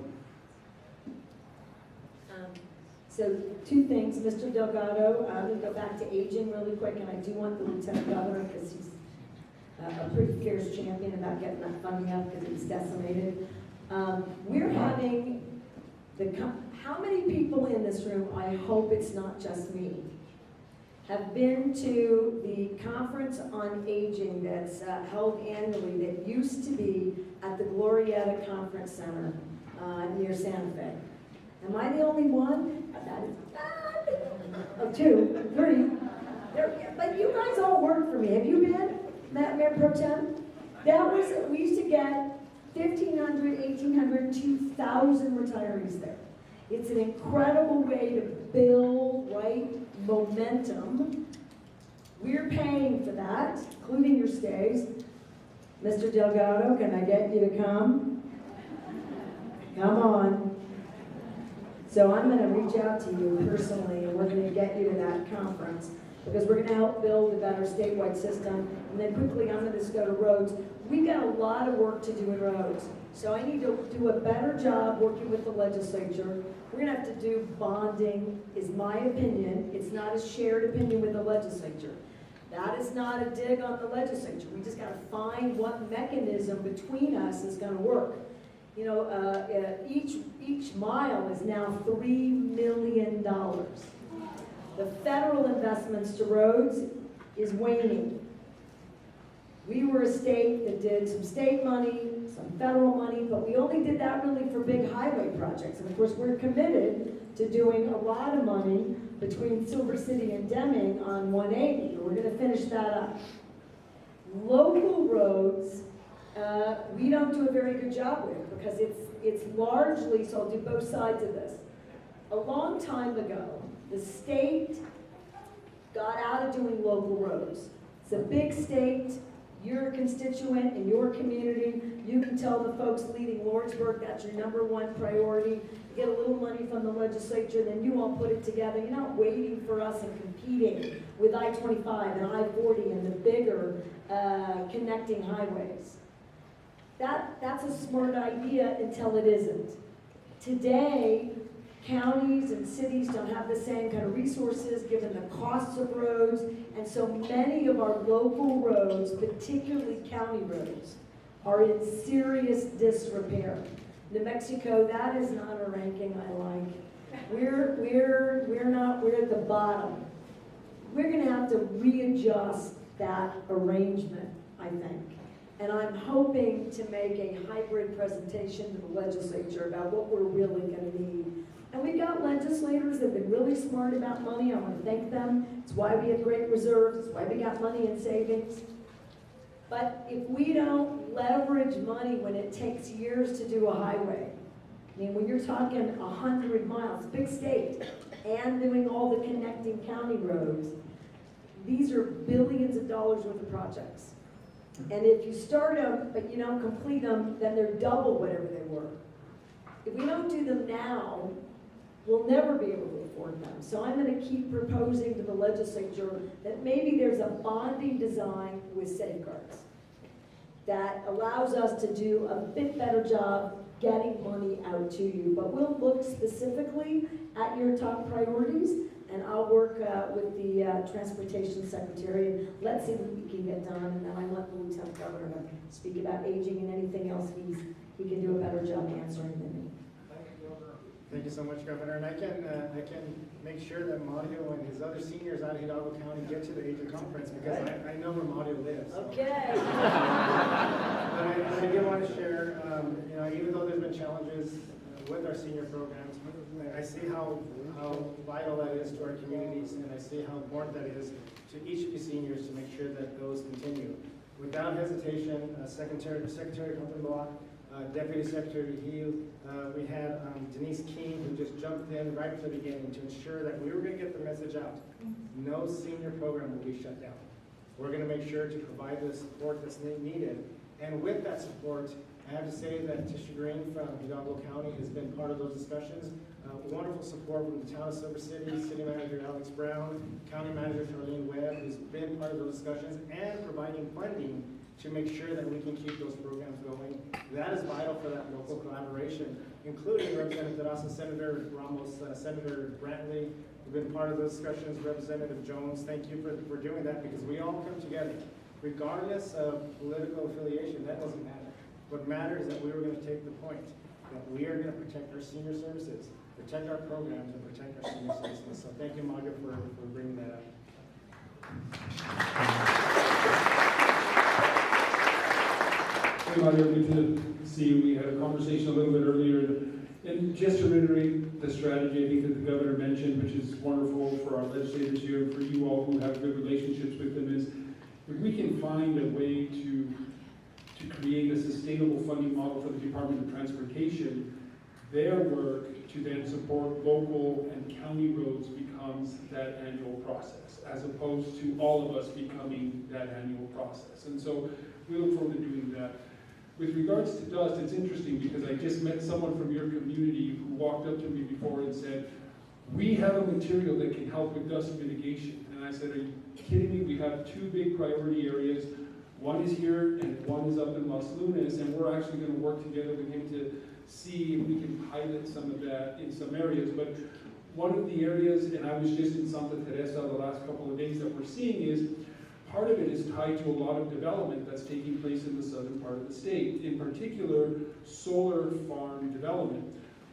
So 2 things, Mr. Delgado, I'm going to go back to aging really quick, and I do want the Lieutenant Governor, because he's a pretty fierce champion about getting that funding up because it's decimated. We're having how many people in this room, I hope it's not just me, have been to the conference on aging that's held annually that used to be at the Glorietta Conference Center near Santa Fe? Am I the only one? That is 2, 3. But you guys all work for me. Have you been, Mayor Pro Tem? We used to get 1,500, 1,800, 2,000 retirees there. It's an incredible way to build, momentum. We're paying for that, including your stays. Mr. Delgado, can I get you to come? Come on. So I'm going to reach out to you personally, and we're going to get you to that conference, because we're going to help build a better statewide system. And then quickly, I'm going to just go to roads. We've got a lot of work to do in roads. So I need to do a better job working with the legislature. We're going to have to do bonding, is my opinion. It's not a shared opinion with the legislature. That is not a dig on the legislature. We just got to find what mechanism between us is going to work. You know, each mile is now $3 million. The federal investments to roads is waning. We were a state that did some state money, some federal money, but we only did that really for big highway projects. And of course, we're committed to doing a lot of money between Silver City and Deming on 180. We're going to finish that up. Local roads, we don't do a very good job with, because it's largely, so I'll do both sides of this. A long time ago, the state got out of doing local roads. It's a big state. you're a constituent in your community, you can tell the folks leading Lawrenceburg that's your #1 priority. You get a little money from the legislature, then you all put it together. You're not waiting for us and competing with I-25 and I-40 and the bigger connecting highways. That's a smart idea until it isn't. Today, counties and cities don't have the same kind of resources given the costs of roads, and so many of our local roads, particularly county roads, are in serious disrepair. New Mexico, that is not a ranking I like. We're at the bottom. We're gonna have to readjust that arrangement, I think. And I'm hoping to make a hybrid presentation to the legislature about what we're really gonna need. And we've got legislators that have been really smart about money. I want to thank them. It's why we have great reserves. It's why we got money in savings. But if we don't leverage money when it takes years to do a highway, I mean, when you're talking 100 miles, big state, and doing all the connecting county roads, these are billions of dollars worth of projects. And if you start them, but you don't complete them, then they're double whatever they were. If we don't do them now, we'll never be able to afford them. So I'm going to keep proposing to the legislature that maybe there's a bonding design with safeguards that allows us to do a bit better job getting money out to you. But we'll look specifically at your top priorities, and I'll work with the Transportation Secretary, and let's see what we can get done. And then I want the Lieutenant Governor to speak about aging and anything else he can do a better job answering than me.
Thank you so much, Governor. And I can make sure that Mario and his other seniors out of Hidalgo County get to the Aging Conference, because I know where Mario lives. So.
Okay.
But I did want to share, even though there's been challenges with our senior programs, I see how vital that is to our communities, and I see how important that is to each of you seniors to make sure that those continue. Without hesitation, Secretary Humphrey-Block, Deputy Secretary Heal, we had Denise King, who just jumped in right at the beginning to ensure that we were going to get the message out. No senior program will be shut down. We're going to make sure to provide the support that's needed. And with that support, I have to say that Tisha Green from Hidalgo County has been part of those discussions. Wonderful support from the town of Silver City, City Manager Alex Brown, County Manager Charlene Webb, who's been part of those discussions, and providing funding to make sure that we can keep those programs going. That is vital for that local collaboration, including Representative Terraza, Senator Ramos, Senator Brantley, who've been part of those discussions, Representative Jones. Thank you for doing that, because we all come together. Regardless of political affiliation, that doesn't matter. What matters is that we were going to take the point that we are going to protect our senior services, protect our programs, and protect our senior citizens. So thank you, Mario, for bringing that up.
Hey, Mario, good to see you. We had a conversation a little bit earlier. And just to reiterate the strategy, I think that the governor mentioned, which is wonderful for our legislators here, for you all who have good relationships with them, is if we can find a way to create a sustainable funding model for the Department of Transportation, their work to then support local and county roads becomes that annual process, as opposed to all of us becoming that annual process. And so we look forward to doing that. With regards to dust, it's interesting because I just met someone from your community who walked up to me before and said, we have a material that can help with dust mitigation. And I said, are you kidding me? We have two big priority areas. One is here and one is up in Los Lunas, and we're actually going to work together with him to see if we can pilot some of that in some areas. But one of the areas, and I was just in Santa Teresa the last couple of days, that we're seeing is part of it is tied to a lot of development that's taking place in the southern part of the state, in particular solar farm development.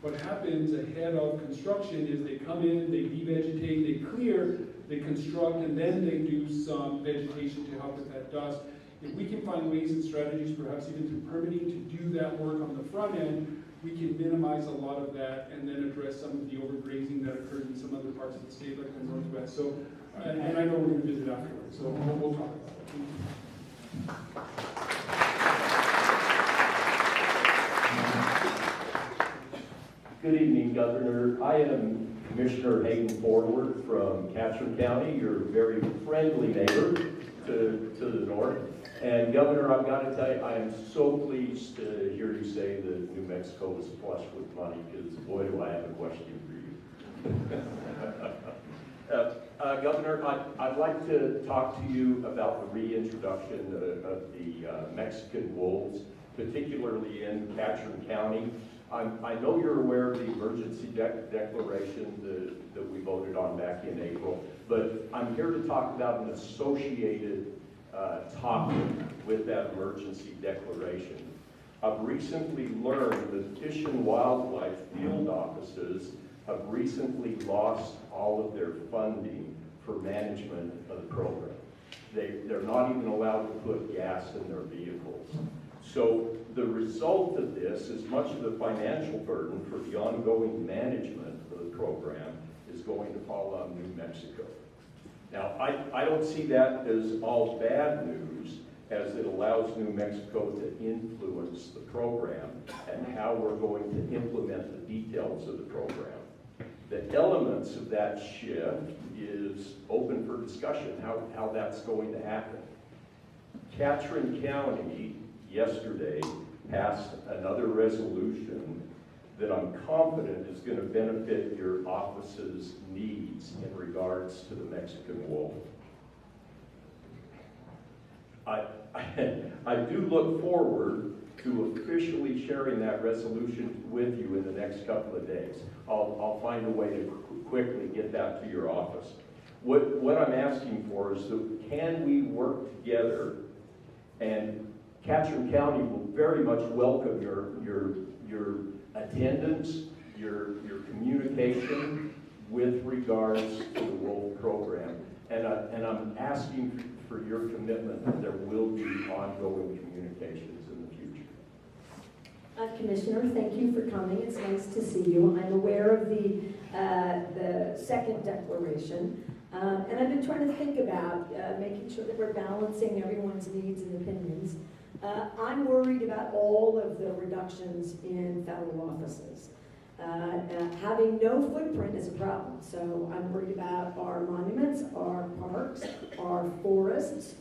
What happens ahead of construction is they come in, they devegetate, they clear, they construct, and then they do some vegetation to help with that dust. If we can find ways and strategies, perhaps even through permitting, to do that work on the front end, we can minimize a lot of that and then address some of the overgrazing that occurs in some other parts of the state, like the Northwest. So, and I know we're going to visit afterwards, so we'll talk about it.
Good evening, Governor. I am Commissioner Hayden Forward from Catron County, your very friendly neighbor to the north. And Governor, I've got to tell you, I am so pleased to hear you say that New Mexico is flush with money, because boy, do I have a question for you. Governor, I'd like to talk to you about the reintroduction of the Mexican wolves, particularly in Catron County. I know you're aware of the emergency declaration that we voted on back in April, but I'm here to talk about an associated topic with that emergency declaration. I've recently learned that Fish and Wildlife field offices have recently lost all of their funding for management of the program. They're not even allowed to put gas in their vehicles. So the result of this is much of the financial burden for the ongoing management of the program is going to fall on New Mexico. Now, I don't see that as all bad news, as it allows New Mexico to influence the program and how we're going to implement the details of the program. The elements of that shift is open for discussion, how that's going to happen. Catron County yesterday passed another resolution that I'm confident is going to benefit your office's needs in regards to the Mexican wolf. I do look forward to officially sharing that resolution with you in the next couple of days. I'll find a way to quickly get that to your office. What I'm asking for is that can we work together, and Catron County will very much welcome your attendance, your communication with regards to the wolf program. And I'm asking for your commitment that there will be ongoing communications in the future.
Commissioner, thank you for coming. It's nice to see you. I'm aware of the second declaration, and I've been trying to think about making sure that we're balancing everyone's needs and opinions. I'm worried about all of the reductions in federal offices. Having no footprint is a problem. So I'm worried about our monuments, our parks, our forests,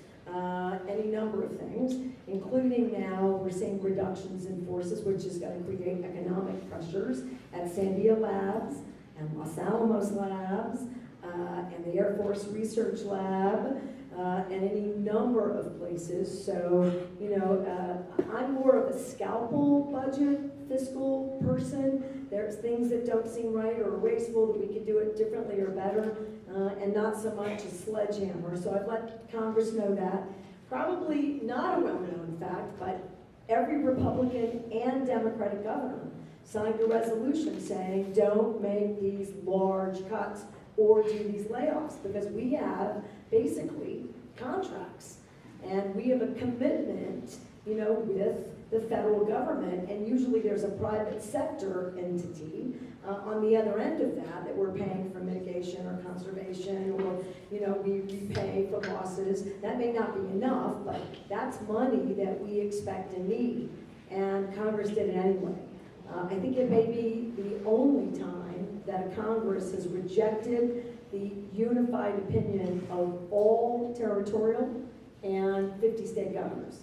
any number of things, including now we're seeing reductions in forces, which is going to create economic pressures at Sandia Labs and Los Alamos Labs and the Air Force Research Lab and any number of places. So, you know, I'm more of a scalpel budget fiscal person. There's things that don't seem right or wasteful that we could do it differently or better, and not so much a sledgehammer. So I've let Congress know that. Probably not a well-known fact, but every Republican and Democratic governor signed a resolution saying don't make these large cuts or do these layoffs, because we have basically contracts and we have a commitment, you know, with the federal government, and usually there's a private sector entity on the other end of that we're paying for mitigation or conservation, or, you know, we pay for losses. That may not be enough, but that's money that we expect and need, and Congress did it anyway. I think it may be the only time that a Congress has rejected the unified opinion of all territorial and 50 state governors.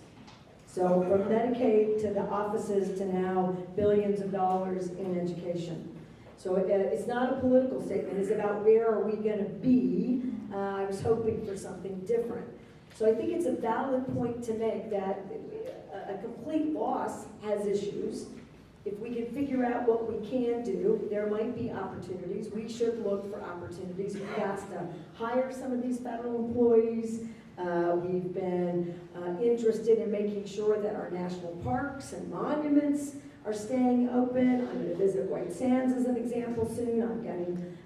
So from Medicaid to the offices to now billions of dollars in education. So it's not a political statement, it's about where are we going to be. I was hoping for something different. So I think it's a valid point to make that a complete loss has issues. If we can figure out what we can do, there might be opportunities. We should look for opportunities. We've got to hire some of these federal employees. We've been interested in making sure that our national parks and monuments are staying open. I'm going to visit White Sands as an example soon. I'm getting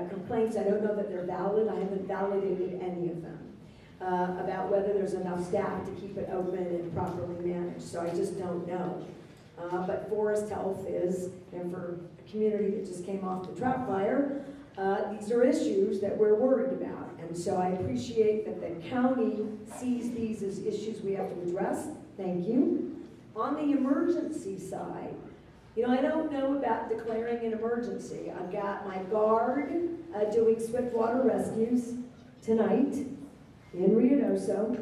complaints. I don't know that they're valid. I haven't validated any of them about whether there's enough staff to keep it open and properly managed. So I just don't know. But forest health is, and for a community that just came off the trout fire, these are issues that we're worried about. And so I appreciate that the county sees these as issues we have to address. Thank you. On the emergency side, you know, I don't know about declaring an emergency. I've got my guard doing swift water rescues tonight in Rio Doso,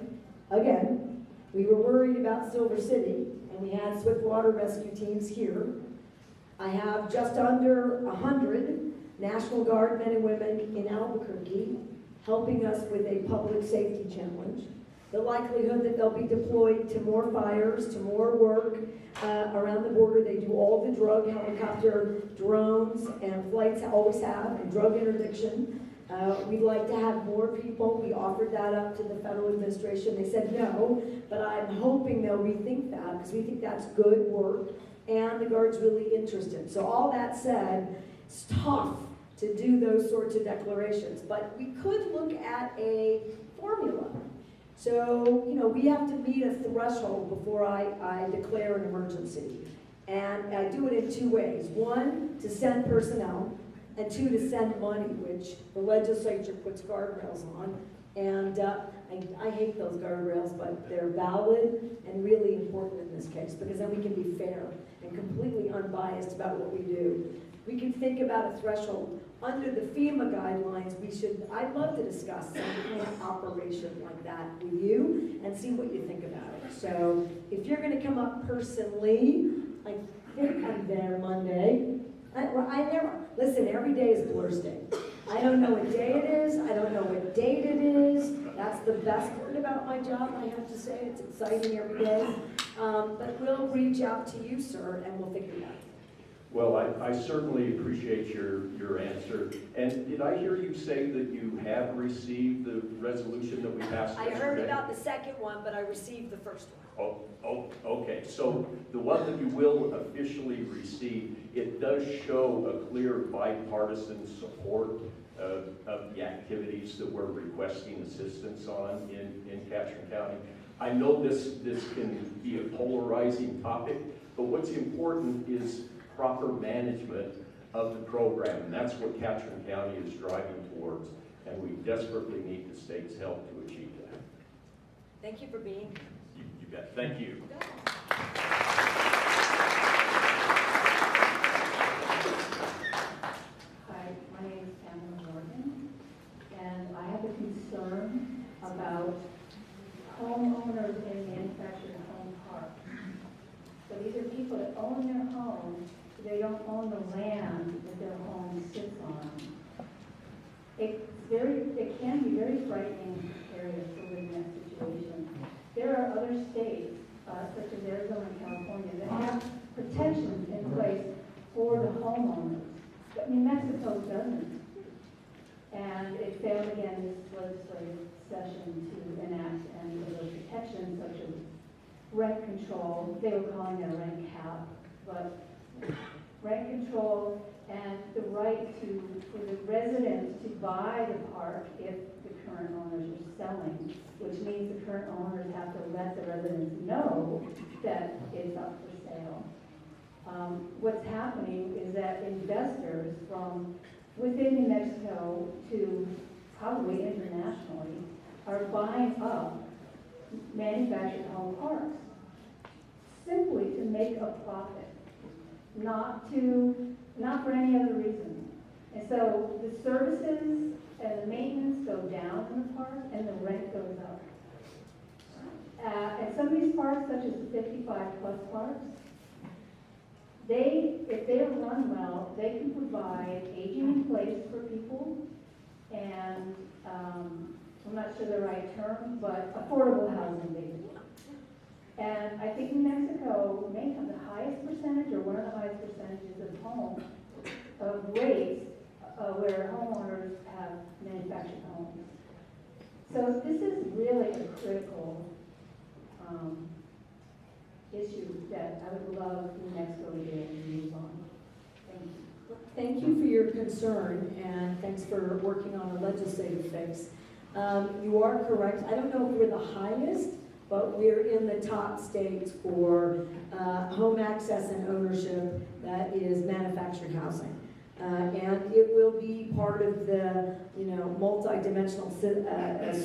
again. We were worried about Silver City, and we had swift water rescue teams here. I have just under 100 National Guard men and women in Albuquerque helping us with a public safety challenge. The likelihood that they'll be deployed to more fires, to more work around the border. They do all the drug, helicopter, drones, and flights always have, and drug interdiction. We'd like to have more people. We offered that up to the federal administration. They said no, but I'm hoping they'll rethink that because we think that's good work and the Guard's really interested. So all that said, it's tough to do those sorts of declarations, but we could look at a formula. So, you know, we have to meet a threshold before I declare an emergency. And I do it in two ways. One, to send personnel, and two, to send money, which the legislature puts guardrails on. And I hate those guardrails, but they're valid and really important in this case, because then we can be fair and completely unbiased about what we do. We can think about a threshold. Under the FEMA guidelines, I'd love to discuss some kind of operation like that with you and see what you think about it. So if you're gonna come up personally, I think I'm there Monday. Listen, every day is Blur's Day. I don't know what day it is, I don't know what date it is. That's the best part about my job, I have to say. It's exciting every day. But we'll reach out to you, sir, and we'll figure it out.
Well, I certainly appreciate your answer. And did I hear you say that you have received the resolution that we passed yesterday?
I heard about the second one, but I received the first one.
Oh, okay. So the one that you will officially receive, it does show a clear bipartisan support of the activities that we're requesting assistance on in Catron County. I know this can be a polarizing topic, but what's important is proper management of the program, and that's what Catron County is driving towards, and we desperately need the state's help to achieve that.
Thank you for being here.
You bet. Thank you.
Hi, my name is Pamela Morgan, and I have a concern about homeowners in manufactured home parks. So these are people that own their home, they don't own the land that their home sits on. It can be very frightening area to live in that situation. There are other states, such as Arizona and California, that have protections in place for the homeowners, but New Mexico doesn't. And it failed again this legislative session to enact any of those protections, such as rent control. They were calling it a rent cap, but rent control and the right for the residents to buy the park if the current owners are selling, which means the current owners have to let the residents know that it's up for sale. What's happening is that investors from within New Mexico to probably internationally are buying up manufactured home parks simply to make a profit, not for any other reason. And so the services and the maintenance go down in the park and the rent goes up. And some of these parks, such as the 55-plus parks, if they are run well, they can provide aging in place for people and, I'm not sure the right term, but affordable housing basically. And I think New Mexico may have the highest percentage or one of the highest percentages of rates where homeowners have manufactured homes. So this is really a critical issue that I would love New Mexico to get views on. Thank you.
Thank you for your concern, and thanks for working on a legislative fix. You are correct. I don't know if we're the highest, but we're in the top states for home access and ownership that is manufactured housing. And it will be part of the, multi-dimensional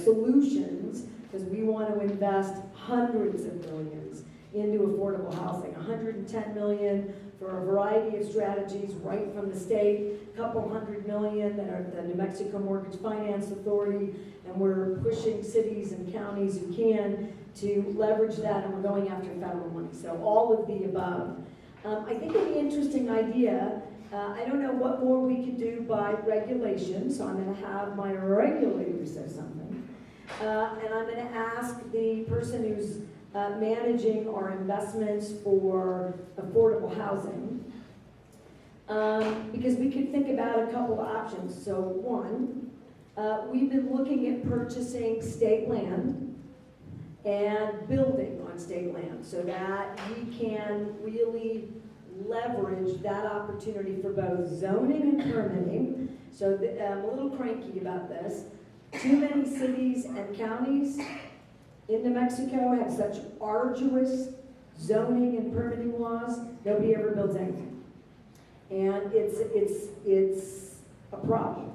solutions, because we want to invest hundreds of millions into affordable housing. 110 million for a variety of strategies right from the state, a couple $100 million that are the New Mexico Mortgage Finance Authority, and we're pushing cities and counties who can to leverage that, and we're going after federal money. So all of the above. I think an interesting idea, I don't know what more we could do by regulation, so I'm going to have my regulator say something. And I'm going to ask the person who's managing our investments for affordable housing, because we could think about a couple of options. So one, we've been looking at purchasing state land and building on state land so that we can really leverage that opportunity for both zoning and permitting. So I'm a little cranky about this. Too many cities and counties in New Mexico have such arduous zoning and permitting laws, nobody ever builds anything. And it's a problem.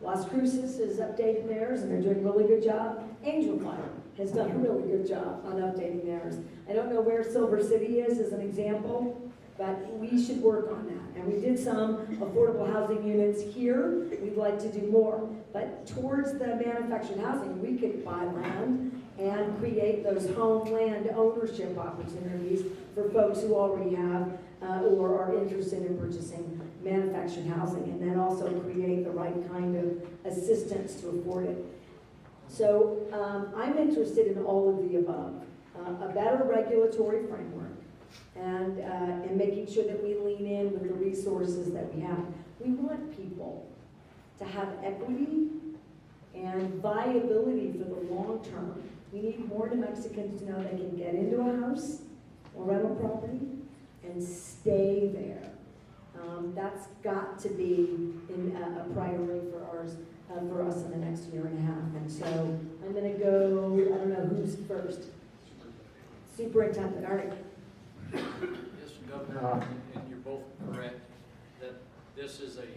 Las Cruces has updated theirs, and they're doing a really good job. Angel Fire has done a really good job on updating theirs. I don't know where Silver City is as an example, but we should work on that. And we did some affordable housing units here. We'd like to do more. But towards the manufactured housing, we could buy land and create those homeland ownership opportunities for folks who already have or are interested in purchasing manufactured housing, and then also create the right kind of assistance to afford it. So I'm interested in all of the above. A better regulatory framework, and making sure that we lean in with the resources that we have. We want people to have equity and viability for the long term. We need more New Mexicans to know they can get into a house or rental property and stay there. That's got to be a priority for us in the next year and a half. And so I'm going to go, I don't know who's first. Superintendent, all right.
Yes, Governor, and you're both correct that this is a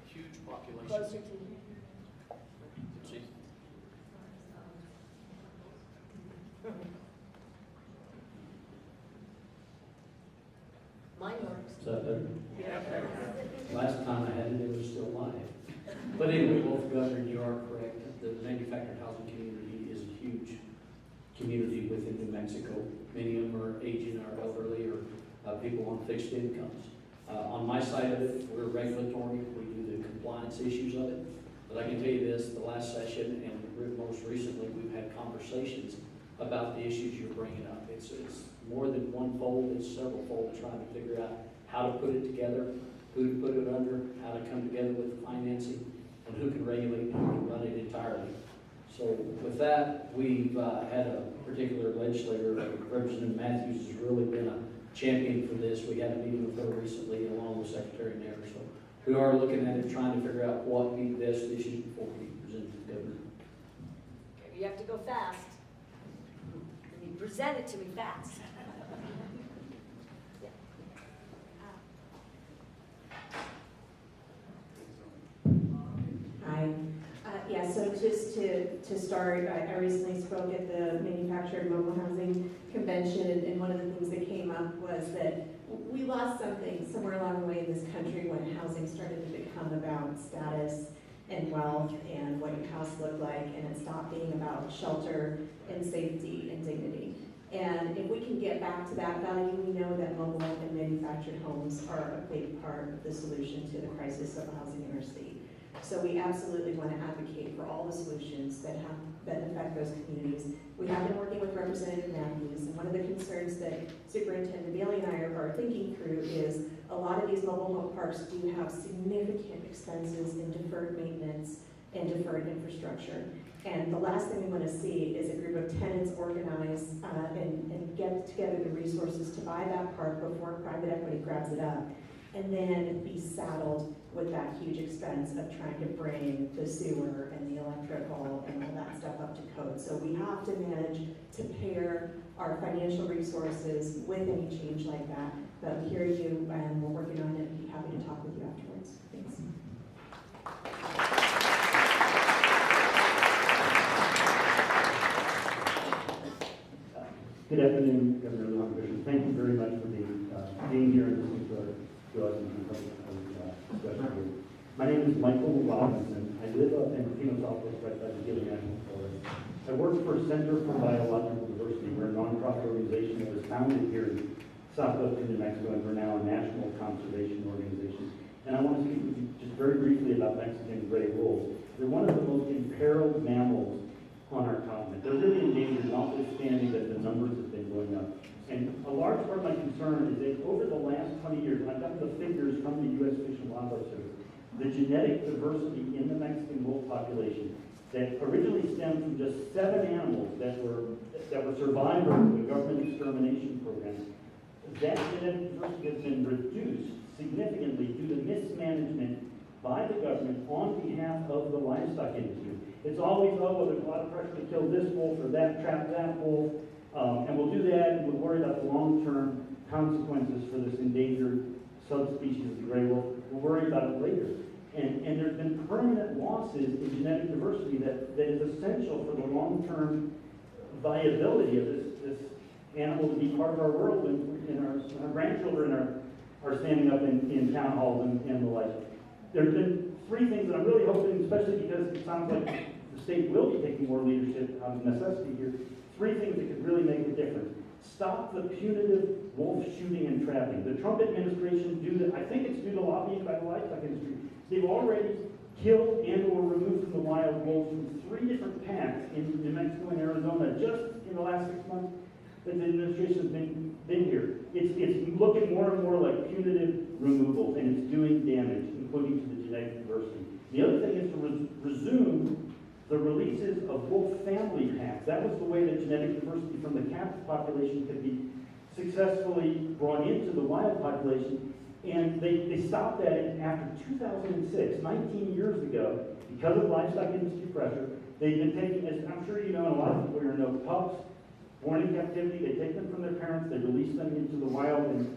huge population.
Closer to you.
See?
Mine works.
Is that better? Last time I had it, it was still live. But anyway, both Governor and you are correct. The manufactured housing community is a huge community within New Mexico. Many of them are aging, are elderly, or people on fixed incomes. On my side of it, we're regulatory. We do the compliance issues of it. But I can tell you this, the last session and most recently, we've had conversations about the issues you're bringing up. It's more than one fold, it's several fold, trying to figure out how to put it together, who to put it under, how to come together with the financing, and who can regulate and who can run it entirely. So with that, we've had a particular legislator, Representative Matthews, has really been a champion for this. We had a meeting with her recently along with Secretary Nair. So we are looking at it, trying to figure out what would be the best issues before we present to the governor.
You have to go fast. And you present it to me fast.
Hi. Yeah, so just to start, I recently spoke at the Manufactured Mobile Housing Convention, and one of the things that came up was that we lost something somewhere along the way in this country when housing started to become about status and wealth and what your house looked like, and it stopped being about shelter and safety and dignity. And if we can get back to that value, we know that mobile and manufactured homes are a big part of the solution to the crisis of housing in our state. So we absolutely want to advocate for all the solutions that affect those communities. We have been working with Representative Matthews, and one of the concerns that Superintendent Bailey and I are thinking through is a lot of these mobile home parks do have significant expenses in deferred maintenance and deferred infrastructure. And the last thing we want to see is a group of tenants organize and get together the resources to buy that park before private equity grabs it up, and then be saddled with that huge expense of trying to bring the sewer and the electrical and all that stuff up to code. So we have to manage to pair our financial resources with any change like that. But we hear you, and we're working on it. Be happy to talk with you afterwards. Thanks.
Good afternoon, Governor Lujan Grisham. Thank you very much for being here and listening to us and discussion here. My name is Michael Robinson. I live up in Pino, Southwest, right by the Gisham National Forest. I work for Center for Biological Diversity. We're a nonprofit organization that was founded here in southwestern New Mexico, and we're now a national conservation organization. And I want to speak with you just very briefly about Mexican gray wolves. They're one of the most imperiled mammals on our continent. They're really endangered, notwithstanding that the numbers have been going up. And a large part of my concern is that over the last 20 years, and I've got the figures from the U.S. Fish and Wildlife Service, the genetic diversity in the Mexican wolf population that originally stemmed from just 7 animals that were survivors of the government extermination program, that genetic diversity has been reduced significantly due to mismanagement by the government on behalf of the livestock industry. It's always, oh, well, there's a lot of pressure to kill this wolf or that, trap that wolf, and we'll do that, and we'll worry about the long-term consequences for this endangered subspecies of the gray wolf. We'll worry about it later. And there's been permanent losses in genetic diversity that is essential for the long-term viability of this animal to be part of our world when our grandchildren are standing up in town halls and the like. There's been 3 things that I'm really hoping, especially because it sounds like the state will be taking more leadership out of necessity here, 3 things that could really make a difference. Stop the punitive wolf shooting and trapping. The Trump administration, I think it's due to lobbying by the livestock industry, they've already killed and or removed from the wild wolves from 3 different packs in New Mexico and Arizona just in the last 6 months that the administration has been here. It's looking more and more like punitive removal, and it's doing damage, including to the genetic diversity. The other thing is to resume the releases of wolf family packs. That was the way that genetic diversity from the captive population could be successfully brought into the wild population. And they stopped that after 2006, 19 years ago, because of livestock industry pressure. They've been taking, as I'm sure you know, and a lot of people here know, pups born in captivity, they take them from their parents, they release them into the wild and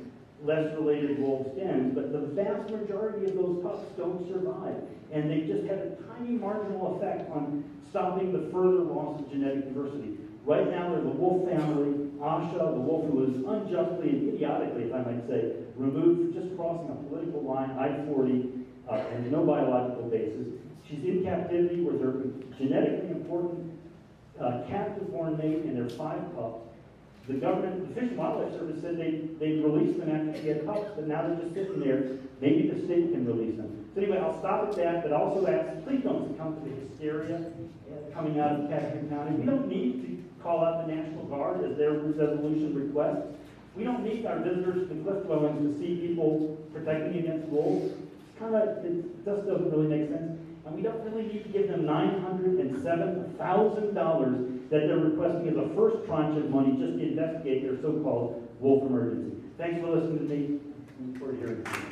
less related wolves' dens, but the vast majority of those pups don't survive. And they just had a tiny marginal effect on stopping the further loss of genetic diversity. Right now, there's a wolf family, Asha, the wolf who was unjustly and idiotically, if I might say, removed for just crossing a political line, I-40, and no biological basis. She's in captivity with her genetically important captive-born mate and their 5 pups. The government, the Fish and Wildlife Service said they'd release them after she had pups, but now they're just sitting there. Maybe the state can release them. So anyway, I'll stop at that, but also ask, please don't succumb to the hysteria coming out of Catherine County. We don't need to call out the National Guard as their resolution requests. We don't need our visitors to the cliff dwellings to see people protecting against wolves. It just doesn't really make sense. And we don't really need to give them $907,000 that they're requesting as a first tranche of money just to investigate their so-called wolf emergency. Thanks for listening to me. Look forward to hearing from you.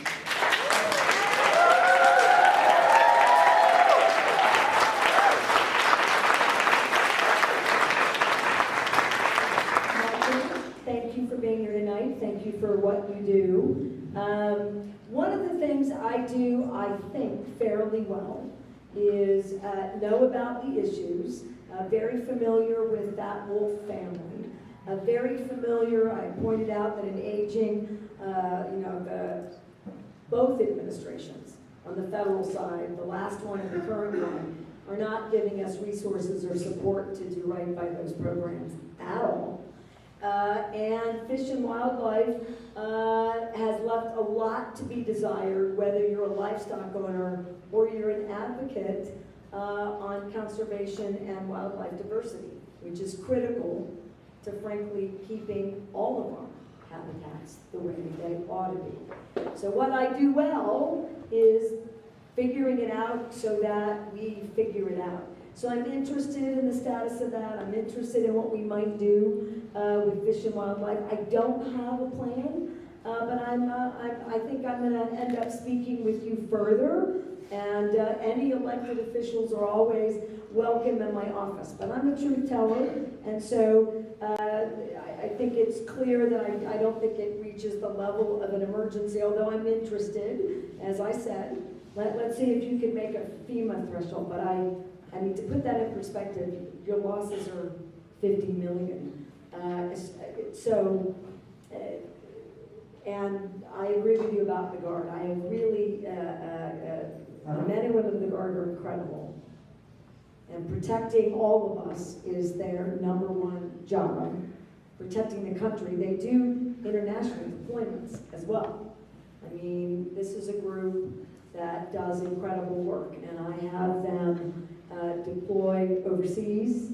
Thank you for being here tonight. Thank you for what you do. One of the things I do, I think, fairly well is know about the issues, very familiar with that wolf family, very familiar, I pointed out that in aging, both administrations on the federal side, the last one and the current one, are not giving us resources or support to do right by those programs at all. And Fish and Wildlife has left a lot to be desired, whether you're a livestock owner or you're an advocate on conservation and wildlife diversity, which is critical to, frankly, keeping all of our habitats the way they ought to be. So what I do well is figuring it out so that we figure it out. So I'm interested in the status of that. I'm interested in what we might do with Fish and Wildlife. I don't have a plan, but I think I'm going to end up speaking with you further. And any elected officials are always welcome in my office. But I'm a truth teller, and so I think it's clear that I don't think it reaches the level of an emergency, although I'm interested, as I said. Let's see if you can make a FEMA threshold, but I mean, to put that in perspective, your losses are 50 million. And I agree with you about the Guard. I have really, the men and women of the Guard are incredible. And protecting all of us is their number one job. Protecting the country. They do international deployments as well. I mean, this is a group that does incredible work, and I have them deploy overseas.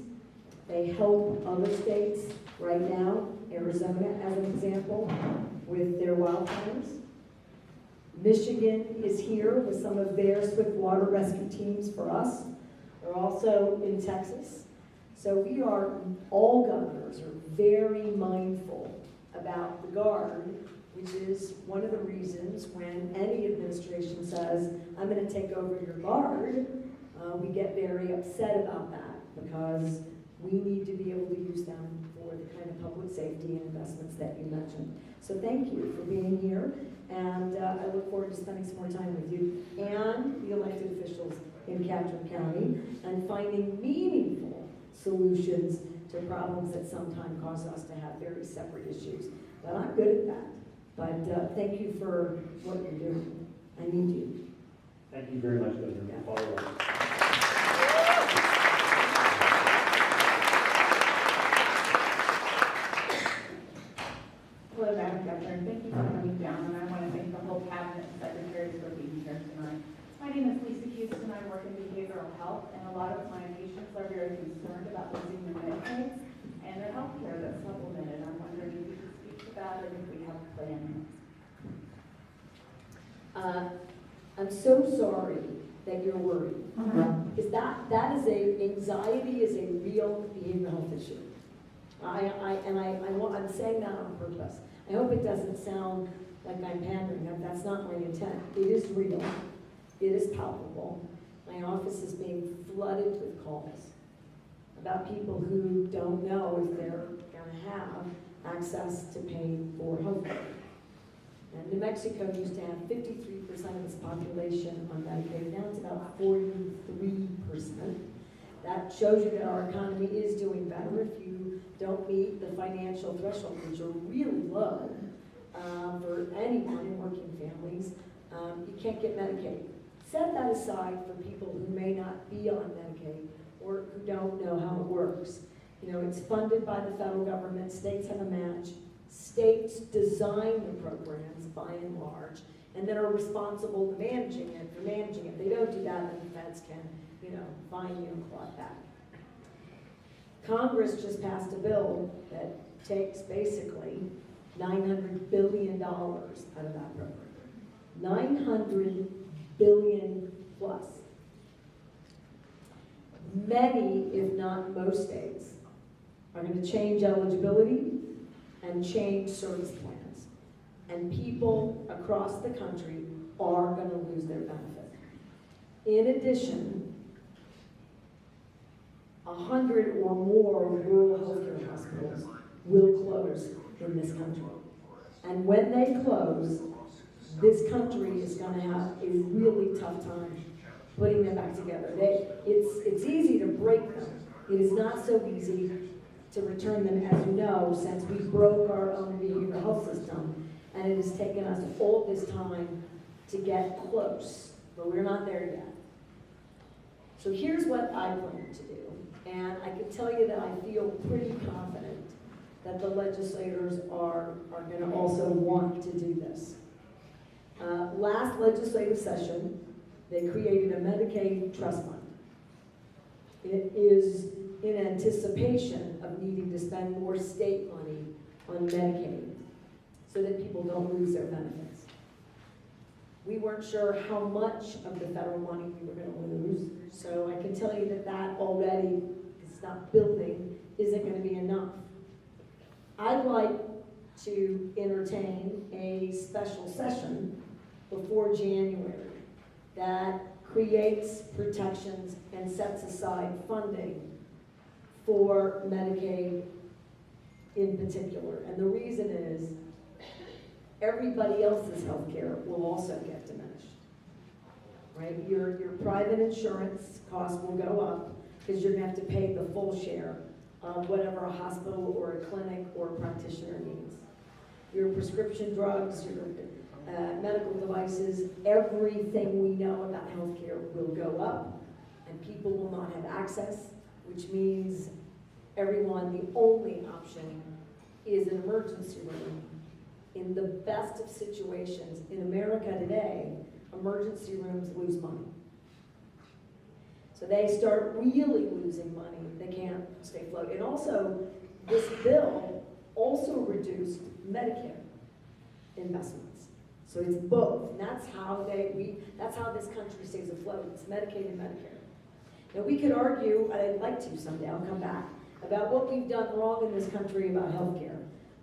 They help other states right now, Arizona as an example, with their wildfires. Michigan is here with some of their swift water rescue teams for us. They're also in Texas. So we are, all governors are very mindful about the Guard, which is one of the reasons when any administration says, I'm going to take over your Guard, we get very upset about that because we need to be able to use them for the kind of public safety and investments that you mentioned. So thank you for being here, and I look forward to spending some more time with you and the elected officials in Catron County and finding meaningful solutions to problems that sometimes cause us to have very separate issues. But I'm good at that. But thank you for what you're doing. I need you.
Thank you very much, Governor. Follow up.
Hello, Madam Governor. Thank you for coming down, and I want to thank the whole cabinet and secretaries for being here tonight. My name is Lisa Houston. I work in behavioral health, and a lot of my patients are very concerned about losing their Medicaid and their health care that's supplemented. I'm wondering if you could speak to that or if we have a plan.
I'm so sorry that you're worried. Because that is anxiety is a real behavioral health issue. I'm saying that on purpose. I hope it doesn't sound like I'm pandering. That's not my intent. It is real. It is palpable. My office is being flooded with calls about people who don't know if they're going to have access to pay for health care. And New Mexico used to have 53% of its population on Medicaid. Now it's about 43%. That shows you that our economy is doing better. If you don't meet the financial threshold, which are really low for anyone in working families, you can't get Medicaid. Set that aside for people who may not be on Medicaid or who don't know how it works. You know, it's funded by the federal government. States have a match. States design the programs by and large, and then are responsible for managing it. If they don't do that, then the feds can, fine you and claw it back. Congress just passed a bill that takes basically $900 billion out of that program. $900 billion plus. Many, if not most states, are going to change eligibility and change service plans. And people across the country are going to lose their benefit. In addition, 100 or more rural healthcare hospitals will close in this country. And when they close, this country is going to have a really tough time putting them back together. It's easy to break them. It is not so easy to return them, as you know, since we broke our own behavioral health system, and it has taken us all this time to get close, but we're not there yet. So here's what I plan to do, and I can tell you that I feel pretty confident that the legislators are going to also want to do this. Last legislative session, they created a Medicaid trust fund. It is in anticipation of needing to spend more state money on Medicaid so that people don't lose their benefits. We weren't sure how much of the federal money we were going to lose, so I can tell you that already, it's not building, isn't going to be enough. I'd like to entertain a special session before January that creates protections and sets aside funding for Medicaid in particular. And the reason is everybody else's health care will also get diminished, right? Your private insurance costs will go up because you're going to have to pay the full share of whatever a hospital or a clinic or a practitioner needs. Your prescription drugs, your medical devices, everything we know about healthcare will go up, and people will not have access, which means everyone, the only option is an emergency room. In the best of situations, in America today, emergency rooms lose money. So they start really losing money. They can't stay afloat. And also, this bill also reduced Medicare investments. So it's both. And that's how that's how this country stays afloat. It's Medicaid and Medicare. Now we could argue, and I'd like to someday, I'll come back, about what we've done wrong in this country about health care.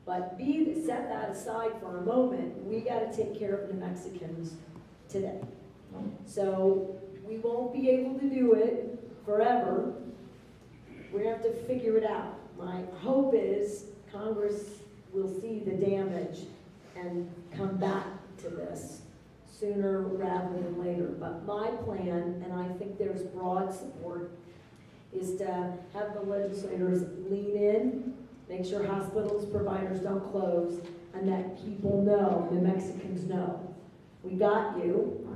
But set that aside for a moment, we gotta take care of the Mexicans today. So we won't be able to do it forever. We're gonna have to figure it out. My hope is Congress will see the damage and come back to this sooner rather than later. But my plan, and I think there's broad support, is to have the legislators lean in, make sure hospitals, providers don't close, and that people know, the Mexicans know, we got you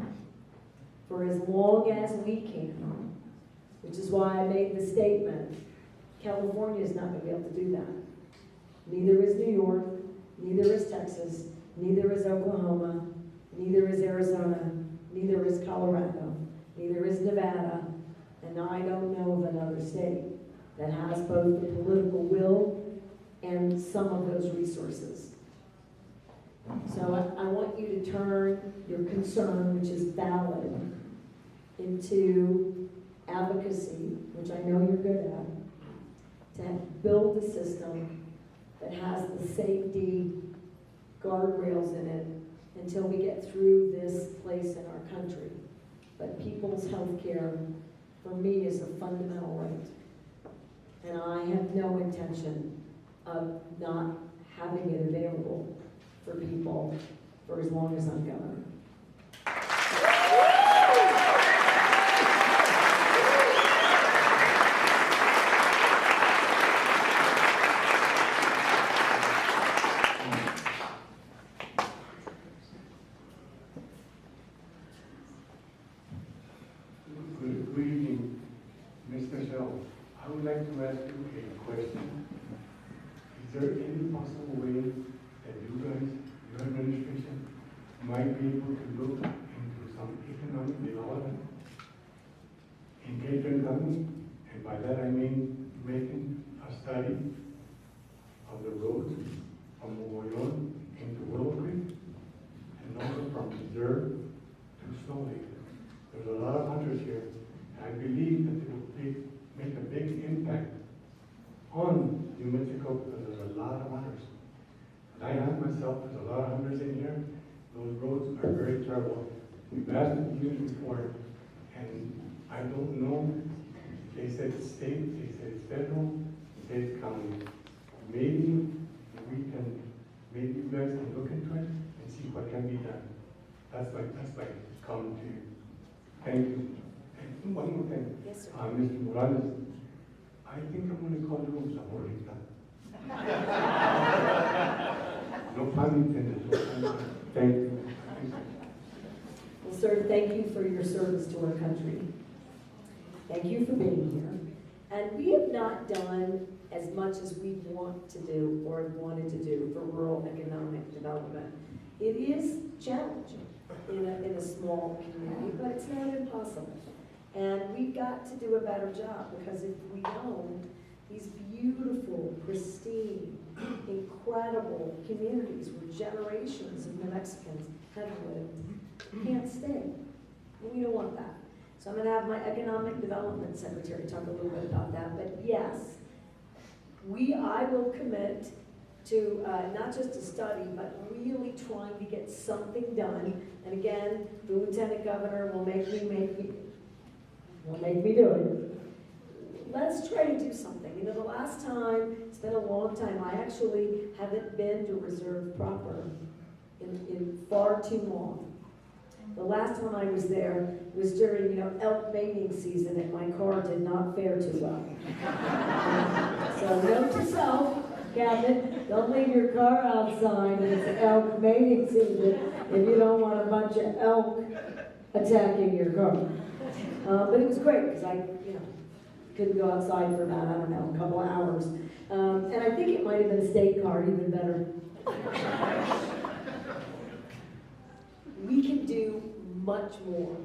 for as long as we can, which is why I made the statement, California is not going to be able to do that. Neither is New York, neither is Texas, neither is Oklahoma, neither is Arizona, neither is Colorado, neither is Nevada, and I don't know of another state that has both the political will and some of those resources. So I want you to turn your concern, which is valid, into advocacy, which I know you're good at, to build a system that has the safety guardrails in it until we get through this place in our country. But people's health care, for me, is a fundamental right. And I have no intention of not having it available for people for as long as I'm governor.
Good evening, Mr. Shell. I would like to ask you a question. Is there any possible way that you guys, your administration, might be able to look into some economic development in Gaitron County? And by that I mean making a study of the roads from Mogollon into Willow Creek and also from Reserve to Snow Lake. There's a lot of hunters here. I believe that it will make a big impact on New Mexico because there's a lot of hunters. And I hunt myself, there's a lot of hunters in here. Those roads are very terrible. We've asked you before, and I don't know. They said it's state, they said it's federal, they said it's county. Maybe maybe you guys can look into it and see what can be done. That's my comment to you. Thank you. And one more thing.
Yes, sir.
Mr. Morales, I think I'm going to call you Saborita. No pun intended. No pun intended. Thank you.
Well, sir, thank you for your service to our country. Thank you for being here. And we have not done as much as we want to do or wanted to do for rural economic development. It is challenging in a small community, but it's not impossible. And we've got to do a better job because if we don't, these beautiful, pristine, incredible communities where generations of New Mexicans have lived can't stay. And we don't want that. So I'm going to have my economic development secretary talk a little bit about that. But yes, I will commit to not just a study, but really trying to get something done. And again, the lieutenant governor will make me do it. Let's try to do something. You know, the last time, it's been a long time, I actually haven't been to Reserve proper in far too long. The last one I was there was during, elk mating season, and my car did not fare too well. So note to self, Cabinet, don't leave your car outside when it's elk mating season if you don't want a bunch of elk attacking your car. But it was great, because I, couldn't go outside for about, I don't know, a couple of hours. And I think it might have been a state car, even better. We can do much more.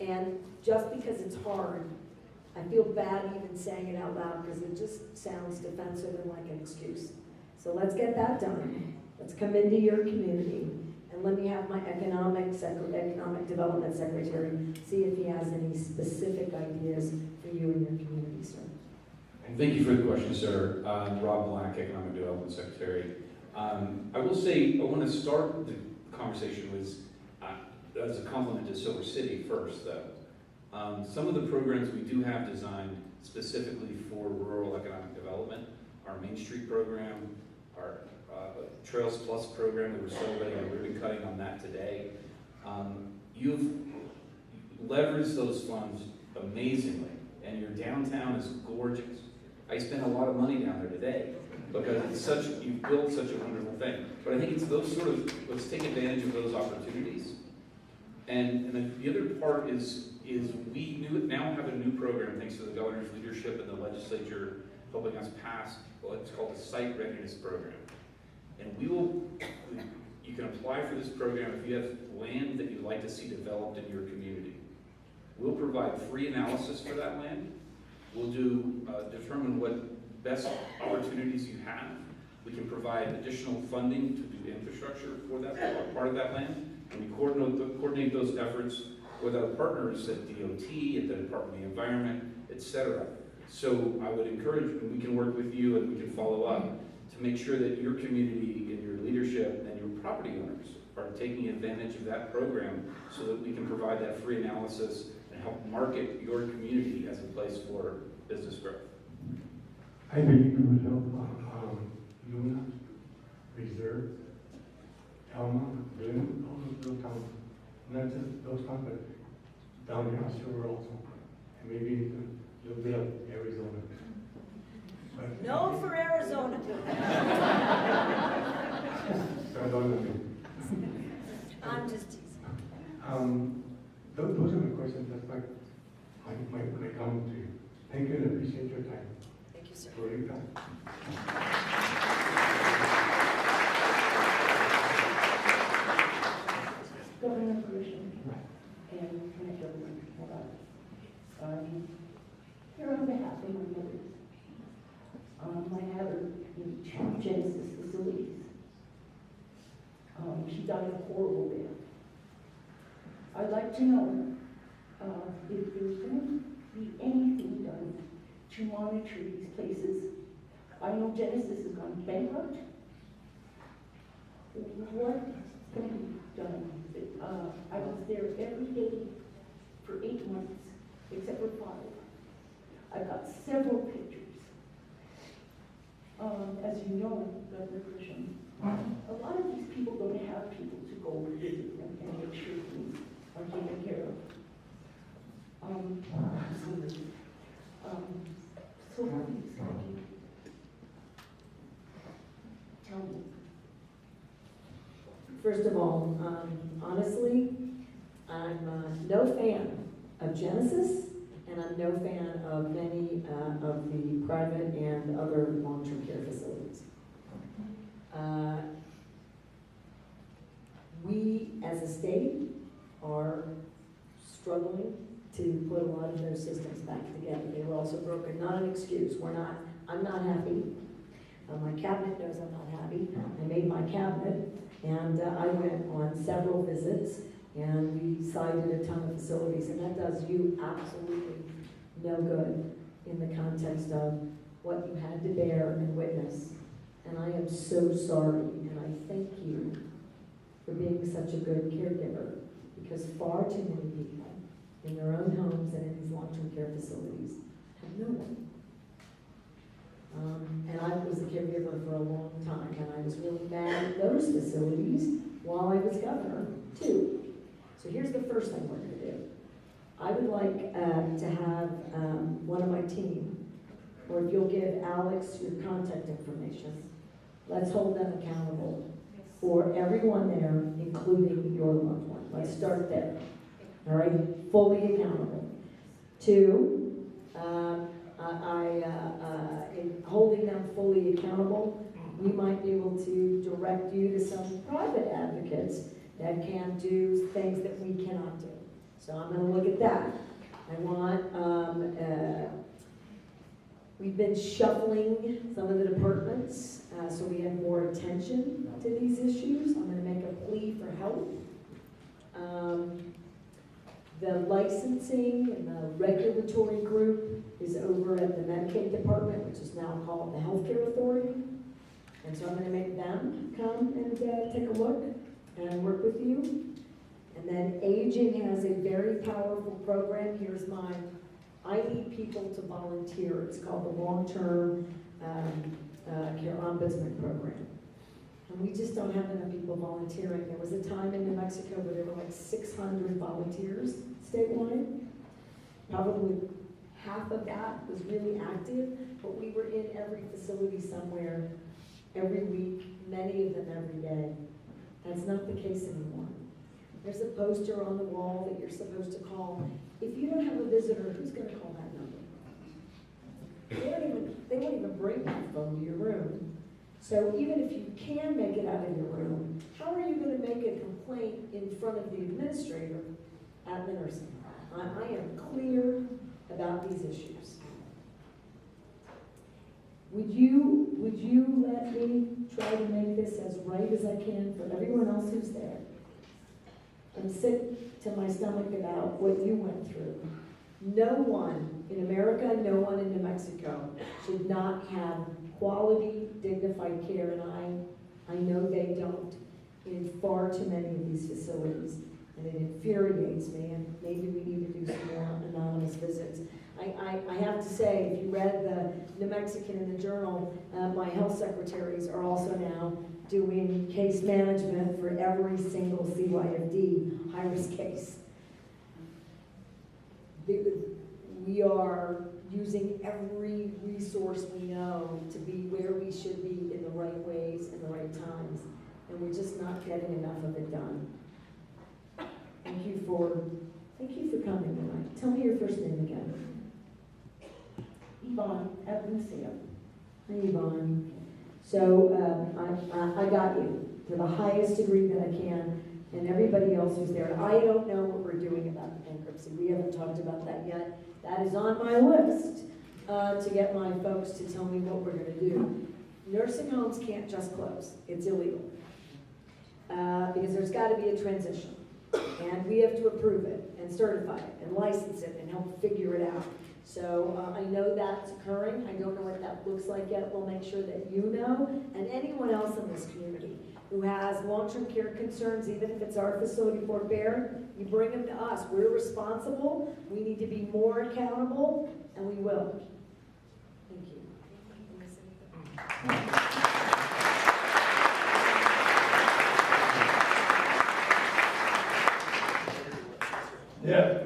And just because it's hard, I feel bad even saying it out loud because it just sounds defensive and like an excuse. So let's get that done. Let's come into your community and let me have my economic development secretary see if he has any specific ideas for you and your community, sir.
Thank you for the question, sir. Rob Black, Economic Development Secretary. I will say, I want to start the conversation with, as a compliment to Silver City first, though. Some of the programs we do have designed specifically for rural economic development, our Main Street program, our Trails Plus program, we were celebrating a ribbon cutting on that today. You've leveraged those funds amazingly, and your downtown is gorgeous. I spent a lot of money down there today because it's you've built such a wonderful thing. But I think it's those let's take advantage of those opportunities. And the other part is we now have a new program, thanks to the governor's leadership and the legislature helping us pass what's called the Site Readiness Program. And you can apply for this program if you have land that you'd like to see developed in your community. We'll provide free analysis for that land. We'll determine what best opportunities you have. We can provide additional funding to do infrastructure for that part of that land. And we coordinate those efforts with our partners at DOT, at the Department of the Environment, etc. So I would encourage, and we can work with you and we can follow up to make sure that your community and your leadership and your property owners are taking advantage of that program so that we can provide that free analysis and help market your community as a place for business growth.
I believe it would help Luna, Reserve, Elma, Glen, all those little towns. Not just those towns, but down here on Silver also. And maybe a little bit of Arizona. But
No for Arizona. I'm just teasing.
Those are my questions. That's my comment to you. Thank you and appreciate your time.
Thank you, sir.
For your time.
Governor Grisham and Commissioner here on behalf of my mothers. I have her in 2 Genesis facilities. She died a horrible death. I'd like to know if there's going to be anything done to monitor these places. I know Genesis has gone bankrupt. What can be done? I was there every day for 8 months, except for 5. I've got several pictures. As you know, Governor Grisham, a lot of these people don't have people to go visit them and make sure things are taken care of. So please, can you tell me?
First of all, honestly, I'm no fan of Genesis, and I'm no fan of many of the private and other long-term care facilities. We, as a state, are struggling to put a lot of those systems back together. They were also broken, not an excuse. I'm not happy. My cabinet knows I'm not happy. I made my cabinet, and I went on several visits, and we cited a ton of facilities, and that does you absolutely no good in the context of what you had to bear and witness. And I am so sorry, and I thank you for being such a good caregiver, because far too many people in their own homes and in these long-term care facilities have no one. And I was a caregiver for a long time, and I was really mad at those facilities while I was governor, too. So here's the first thing we're going to do. I would like to have one of my team, or if you'll give Alex your contact information, let's hold them accountable for everyone there, including your loved one. Let's start there. All right, fully accountable. 2, in holding them fully accountable, we might be able to direct you to some private advocates that can do things that we cannot do. So I'm going to look at that. I want, we've been shuffling some of the departments so we have more attention to these issues. I'm going to make a plea for help. The licensing and the regulatory group is over at the Medicaid department, which is now called the Healthcare Authority. And so I'm going to make them come and take a look and work with you. And then aging has a very powerful program. Here's mine. I need people to volunteer. It's called the Long-Term Care Ombudsman Program. And we just don't have enough people volunteering. There was a time in New Mexico where there were like 600 volunteers statewide. Probably half of that was really active, but we were in every facility somewhere, every week, many of them every day. That's not the case anymore. There's a poster on the wall that you're supposed to call. If you don't have a visitor, who's going to call that number? They won't even bring that phone to your room. So even if you can make it out of your room, how are you going to make a complaint in front of the administrator at the nursing home? I am clear about these issues. Would you let me try to make this as right as I can for everyone else who's there? I'm sick to my stomach about what you went through. No one in America, no one in New Mexico should not have quality, dignified care, and I know they don't in far too many of these facilities, and it infuriates me, and maybe we need to do some more anonymous visits. I have to say, if you read the New Mexican in the Journal, my health secretaries are also now doing case management for every single CYFD high-risk case. We are using every resource we know to be where we should be in the right ways and the right times, and we're just not getting enough of it done. Thank you for coming tonight. Tell me your first name again.
Yvonne at Lucia.
Hi, Yvonne. So I got you to the highest degree that I can, and everybody else who's there. I don't know what we're doing about the bankruptcy. We haven't talked about that yet. That is on my list to get my folks to tell me what we're going to do. Nursing homes can't just close. It's illegal. Because there's got to be a transition. And we have to approve it and certify it and license it and help figure it out. So I know that's occurring. I don't know what that looks like yet. We'll make sure that you know, and anyone else in this community who has long-term care concerns, even if it's our facility, Fort Bear, you bring them to us. We're responsible. We need to be more accountable, and we will. Thank you.
Yes,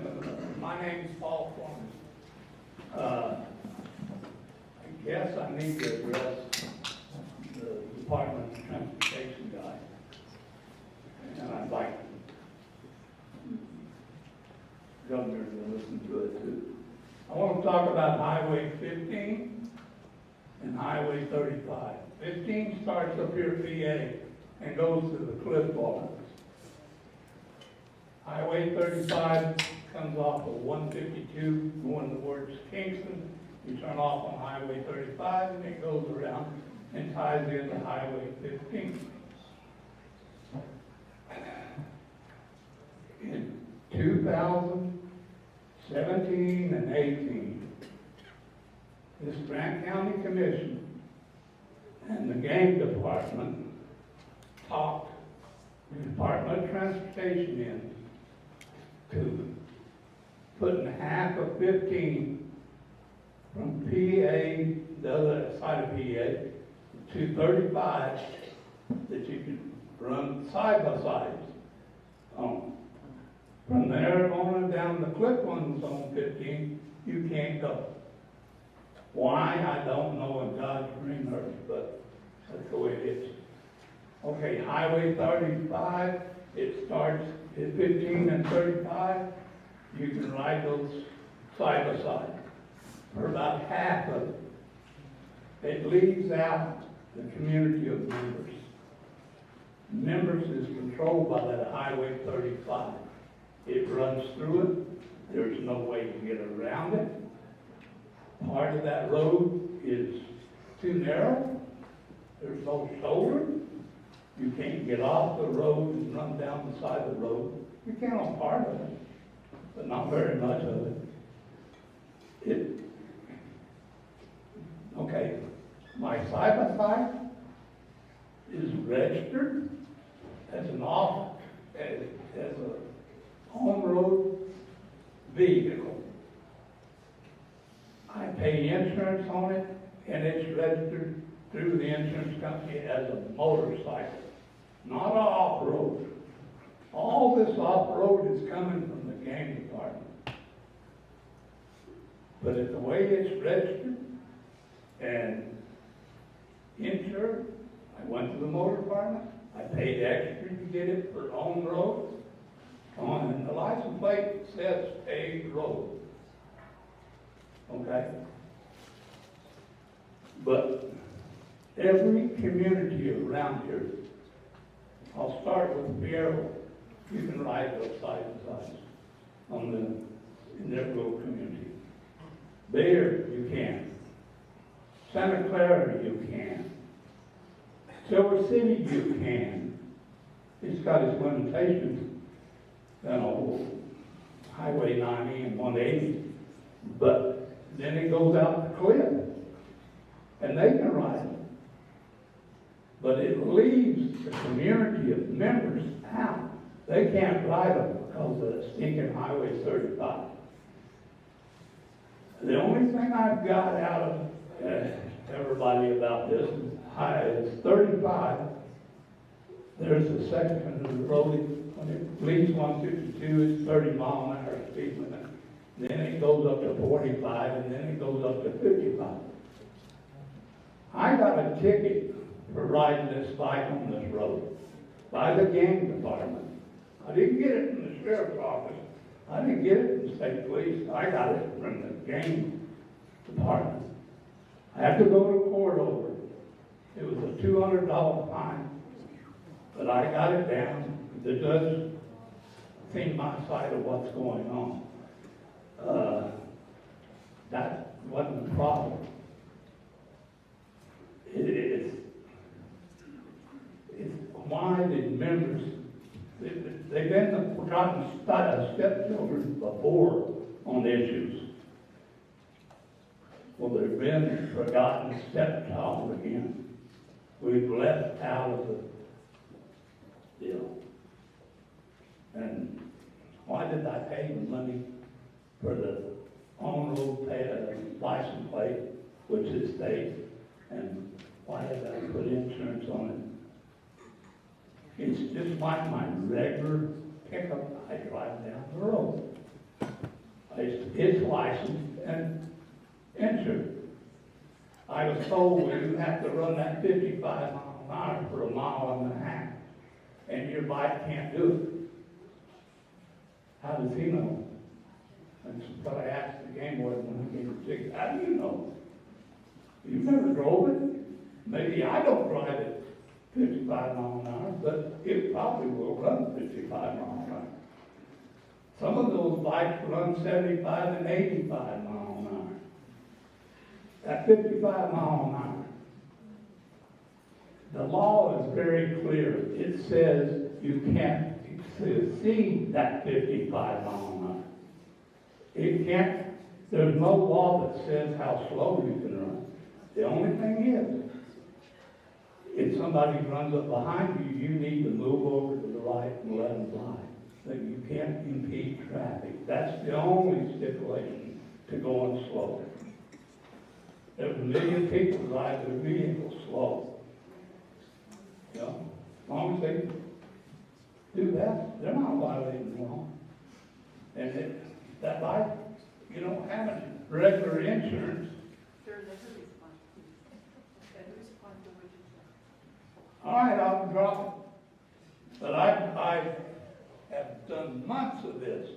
my name is Paul Foreman. I guess I need to address the Department of Transportation guy. And I'd like the governor to listen to it too. I want to talk about Highway 15 and Highway 35. 15 starts up here at PA and goes to the Cliff Bars. Highway 35 comes off of 152 going towards Kingston. You turn off on Highway 35 and it goes around and ties into Highway 15. In 2017 and 18, this Grant County Commission and the game department talked the Department of Transportation in to putting half of 15 from PA, the other side of PA, to 35 that you can run side by side on. From there on down the clip ones on 15, you can't go. Why, I don't know in God's green earth, but that's the way it is. Okay, Highway 35 It starts at 15 and 35. You can ride those side by side for about half of it. It leaves out the community of members. Members is controlled by that Highway 35. It runs through it. There's no way to get around it. Part of that road is too narrow. There's no shoulder. You can't get off the road and run down the side of the road. You can on part of it, but not very much of it. Okay, my side-by-side is registered as an as a on-road vehicle. I pay insurance on it, and it's registered through the insurance company as a motorcycle, not an off-road. All this off-road is coming from the game department. But it's the way it's registered and insured, I went to the motor department, I paid extra to get it for on-road. And the license plate says paved road. Okay? But every community around here, I'll start with Fierro. You can ride those side by side in their little community. There you can. Santa Clara you can. Silver City you can. It's got its limitations. Highway 90 and 180. But then it goes out the cliff. And they can ride it. But it leaves the community of members out. They can't ride them because of the stinking Highway 35. The only thing I've got out of everybody about this is 35. There's a section of the road, when it leaves 152, it's 30 mile an hour speed limit. Then it goes up to 45, and then it goes up to 55. I got a ticket for riding this bike on this road by the gang department. I didn't get it from the sheriff's office. I didn't get it from the state police. I got it from the gang department. I had to go to court over it. It was a $200 fine, but I got it down. The judge seen my side of what's going on. That wasn't the problem. It's why did members, they've been forgotten stepchildren before on issues. Well, they've been forgotten stepchild again. We've left out of the deal. And why did I pay the money for the on-road license plate, which is state, and why did I put insurance on it? It's just like my regular pickup I drive down the road. It's licensed and insured. I was told you have to run that 55 mile an hour for a mile and a half, and your bike can't do it. How does he know? That's what I asked the game warden when he gave the ticket. How do you know? You've never drove it. Maybe I don't drive it 55 mile an hour, but it probably will run 55 mile an hour. Some of those bikes run 75 and 85 mile an hour. At 55 mile an hour. The law is very clear. It says you can't exceed that 55 mile an hour. It can't, there's no law that says how slow you can run. The only thing is, if somebody runs up behind you, you need to move over to the right and let them fly. That you can't impede traffic. That's the only stipulation to going slow. There's a million people ride their vehicles slow. You know, as long as they do that, they're not violating the law. And that bike, you don't have any regular insurance. All right, I'll drop it. But I months of this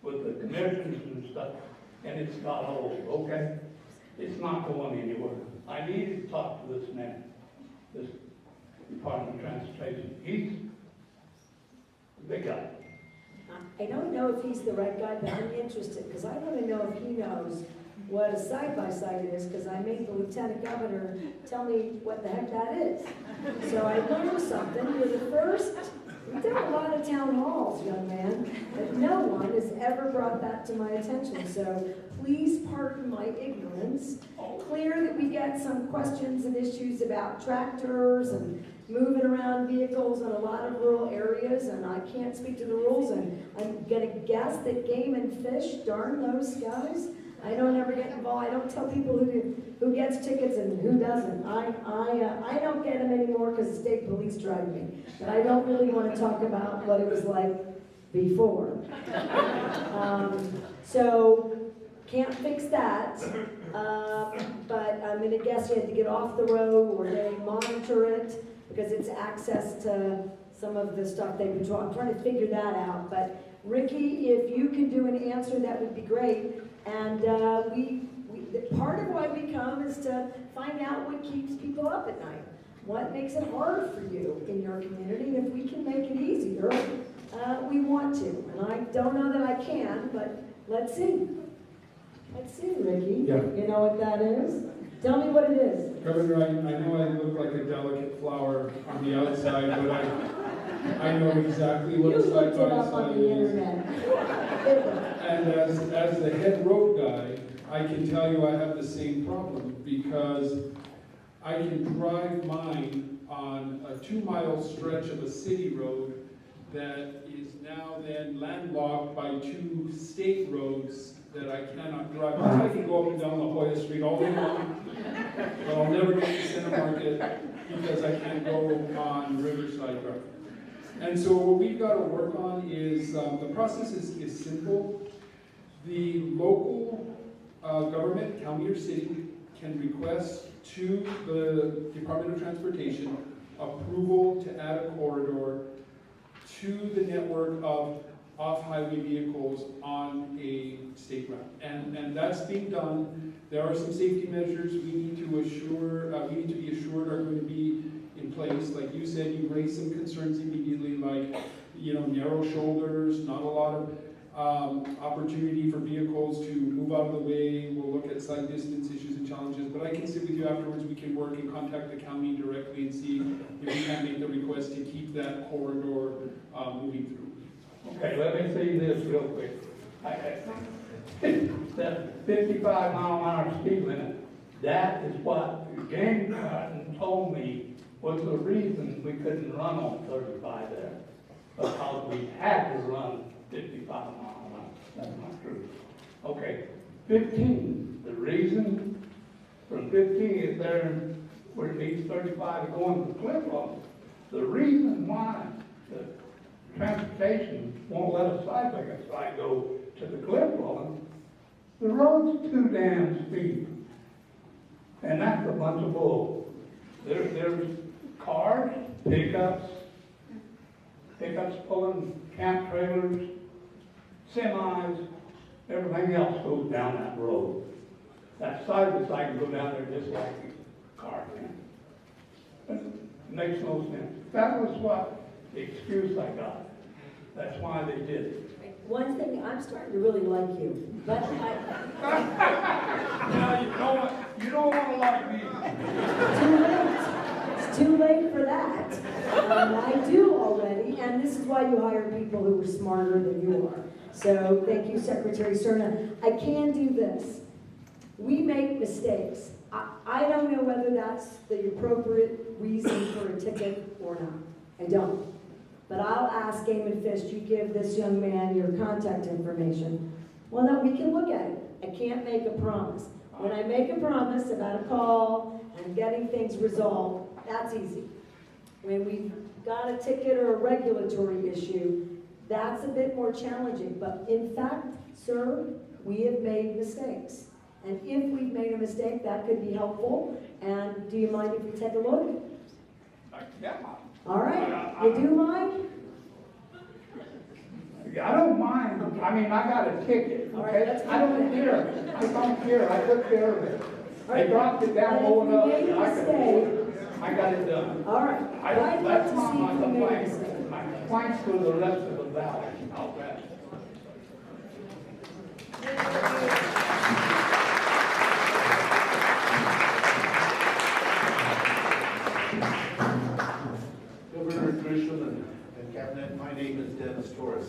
with the commissioners and stuff, and it's got old, okay? It's not going anywhere. I need to talk to this man, this Department of Transportation. He's the big guy.
I don't know if he's the right guy, but I'm interested, because I want to know if he knows what a side-by-side is, because I made the lieutenant governor tell me what the heck that is. So I learned something. You're the first. We've done a lot of town halls, young man, but no one has ever brought that to my attention. So please pardon my ignorance. Clear that we get some questions and issues about tractors and moving around vehicles in a lot of rural areas, and I can't speak to the rules, and I'm gonna guess that Game and Fish, darn those guys. I don't ever get involved. I don't tell people who gets tickets and who doesn't. I don't get them anymore because the state police drive me. But I don't really want to talk about what it was like before. So can't fix that. But I'm going to guess you had to get off the road or they monitor it because it's access to some of the stuff they patrol. I'm trying to figure that out. But Ricky, if you can do an answer, that would be great. And part of why we come is to find out what keeps people up at night. What makes it hard for you in your community? And if we can make it easier, we want to. And I don't know that I can, but let's see. Let's see, Ricky.
Yeah.
You know what that is? Tell me what it is.
Governor, I know I look like a delicate flower on the outside, but I know exactly what a side-by-side is. And as the head road guy, I can tell you I have the same problem because I can drive mine on a 2-mile stretch of a city road that is now then landlocked by 2 state roads that I cannot drive. I can go up and down La Jolla Street all day long, but I'll never get to Center Market because I can't go on Riverside Drive. And so what we've got to work on is, the process is simple. The local government, county or city, can request to the Department of Transportation approval to add a corridor to the network of off-highway vehicles on a state route. And that's being done. There are some safety measures we need to be assured are going to be in place. Like you said, you raised some concerns immediately, like, narrow shoulders, not a lot of opportunity for vehicles to move out of the way. We'll look at site distance issues and challenges, but I can sit with you afterwards. We can work and contact the county directly and see if we can make the request to keep that corridor moving through.
Okay, let me see this real quick. That 55-mile-an-hour speed limit, that is what the game warden told me was the reason we couldn't run on 35 there. Because we had to run 55 miles an hour. That's not true. Okay, 15. The reason from 15 is there where it leads 35 to going to the cliff road. The reason why the transportation won't let us side-by-side go to the cliff road, the road's too damn steep. And that's a bunch of bull. There's cars, pickups pulling camp trailers, semis, everything else goes down that road. That side-by-side can go down there just like a car can. It makes no sense. That was what the excuse I got. That's why they did it.
One thing, I'm starting to really like you, but
Now you don't want to like me.
It's too late for that. I do already, and this is why you hire people who are smarter than you are. So thank you, Secretary Serna. I can do this. We make mistakes. I don't know whether that's the appropriate reason for a ticket or not. I don't. But I'll ask Game and Fish, you give this young man your contact information. Well, no, we can look at it. I can't make a promise. When I make a promise about a call and getting things resolved, that's easy. When we've got a ticket or a regulatory issue, that's a bit more challenging. But in fact, sir, we have made mistakes. And if we've made a mistake, that could be helpful. And do you mind if we take a look?
Yeah.
All right, you do mind?
I don't mind I mean, I got a ticket,
All right,
okay?
let's
I don't care. I don't care. I took care of it. I dropped it down low enough that I could afford it. I got it done.
All right.
I
I'd
don't,
like
that's
to
not
see
my
if the mayor
complaint.
say.
My complaint's to the rest of the valley. How's that?
Governor Grisham and Cabinet, my name is Dennis Torres.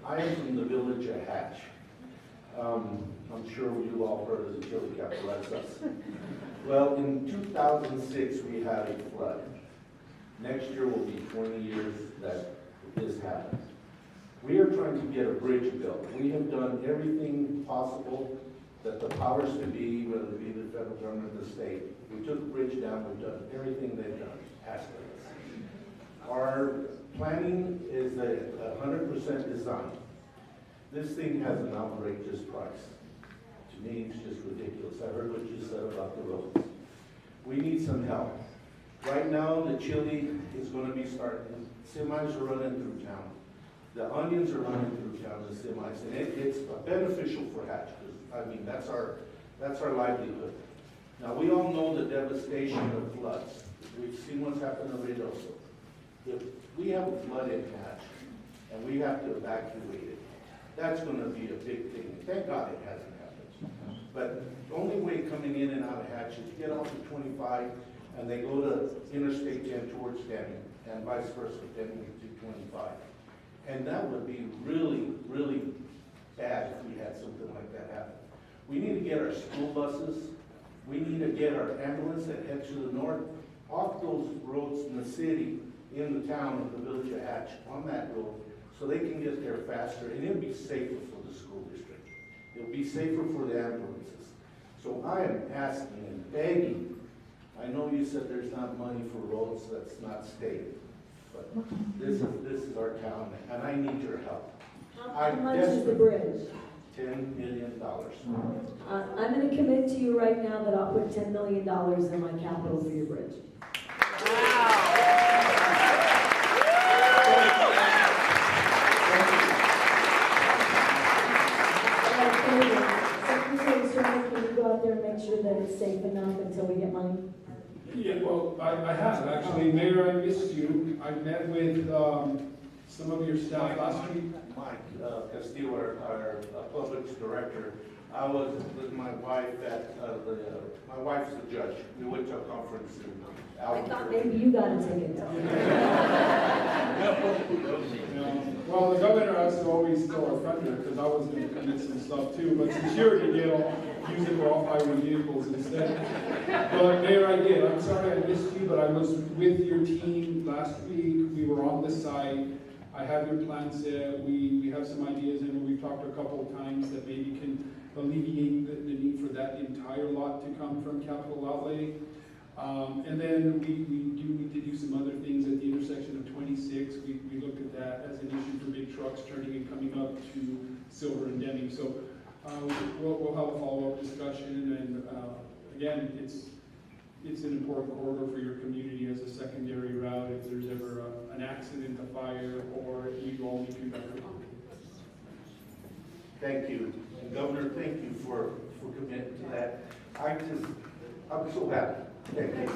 I am from the village of Hatch. I'm sure you've all heard of the chili capital, that's us. Well, in 2006, we had a flood. Next year will be 20 years that this happened. We are trying to get a bridge built. We have done everything possible that the powers to be, whether it be the federal government or the state. We took the bridge down, we've done everything they've done, asked of us. Our planning is a 100% design. This thing has an outrageous price. To me, it's just ridiculous. I heard what you said about the roads. We need some help. Right now, the chili is going to be starting. Semis are running through town. The onions are running through town, the semis, and it's beneficial for Hatch, because, I mean, that's our livelihood. Now, we all know the devastation of floods. We've seen what's happened to Reynosa. If we have a flood in Hatch, and we have to evacuate it, that's going to be a big thing. Thank God it hasn't happened. But the only way coming in and out of Hatch is to get off of 25, and they go to Interstate 10 towards Denny, and vice versa, Denny to 25. And that would be really, really bad if we had something like that happen. We need to get our school buses, we need to get our ambulance that heads to the north off those roads in the city, in the town of the village of Hatch, on that road, so they can get there faster, and it'll be safer for the school district. It'll be safer for the ambulances. So I am asking and begging, I know you said there's not money for roads, that's not stated, but this is our town, and I need your help.
How much is the bridge?
$10 million.
I'm going to commit to you right now that I'll put $10 million in my capital for your bridge. Secretary Sterling, can you go out there and make sure that it's safe enough until we get money?
Yeah, well, I have, actually. Mayor, I missed you. I met with some of your staff last week.
Mike Castillo, our public director, I was with my wife at my wife's a judge. We went to a conference in
I thought maybe you got a ticket.
Well, the governor has to always throw our thunder, because I was going to commit some stuff too, but since you're going to use it for off-highway vehicles instead. But Mayor, I did. I'm sorry I missed you, but I was with your team last week. We were on the site. I have your plan set. We have some ideas, and we've talked a couple of times that maybe can alleviate the need for that entire lot to come from capital outlay. And then we do need to do some other things at the intersection of 26. We looked at that as an issue for big trucks turning and coming up to Silver and Deming. So we'll have a follow-up discussion. And again, it's an important corridor for your community as a secondary route if there's ever an accident, a fire, or you all need to evacuate.
Thank you. And Governor, thank you for committing to that. I'm so happy. Thank you.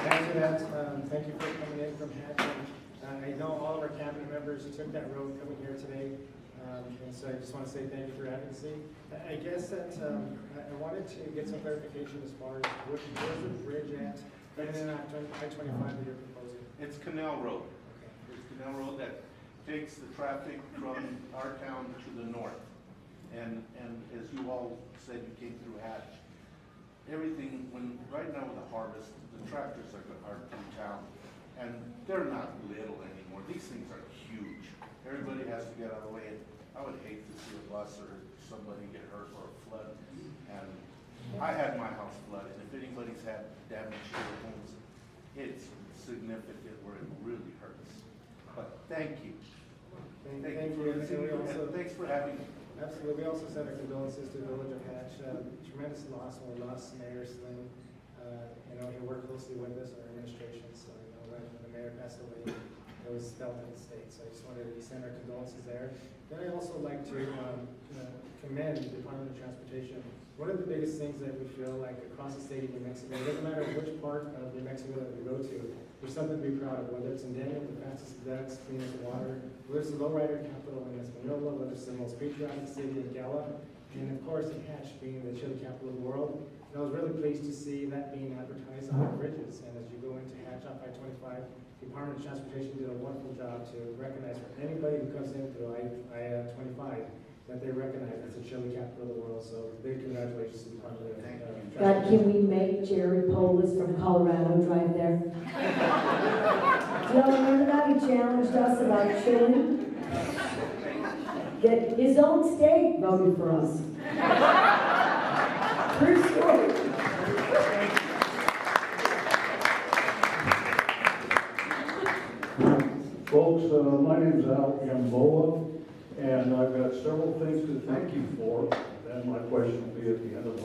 After that, thank you for coming in from Hatch. I know all of our cabinet members took that road coming here today, and so I just want to say thank you for your advocacy. I guess that I wanted to get some clarification as far as where's the bridge at, right in I-25 that you're proposing?
It's Canal Road.
Okay.
It's Canal Road that takes the traffic from our town to the north. And as you all said, you came through Hatch. Everything, right now with the harvest, the tractors are through town. And they're not little anymore. These things are huge. Everybody has to get out of the way. I would hate to see a bus or somebody get hurt or a flood. And I had my house flooded. If anybody's had damage to their homes, it's significant where it really hurts. But thank you.
Thank you.
Thanks for having me.
Absolutely. We also send our condolences to the village of Hatch. Tremendous loss when we lost Mayor Slim. He worked closely with us, our administration, so when the mayor passed away, it was felt in the state. So I just wanted to send our condolences there. Then I also like to commend the Department of Transportation. One of the biggest things that we feel like across the state of New Mexico, it doesn't matter which part of New Mexico that we go to, there's something to be proud of, whether it's endemic, the fastest decks, cleanest water, whether it's the lowrider capital in Espanola, whether it's the most patriotic city in Gallup, and of course, the Hatch being the chili capital of the world. And I was really pleased to see that being advertised on the bridges. And as you go into Hatch off I-25, the Department of Transportation did a wonderful job to recognize for anybody who comes in through I-25 that they recognize it's the chili capital of the world. So big congratulations to the Department of Transportation.
God, can we make Jerry Polis from Colorado drive there? Do y'all remember that? He challenged us about chili. That his own state voted for us. True story.
Folks, my name's Al Gamboa, and I've got several things to thank you for, and my question will be at the end of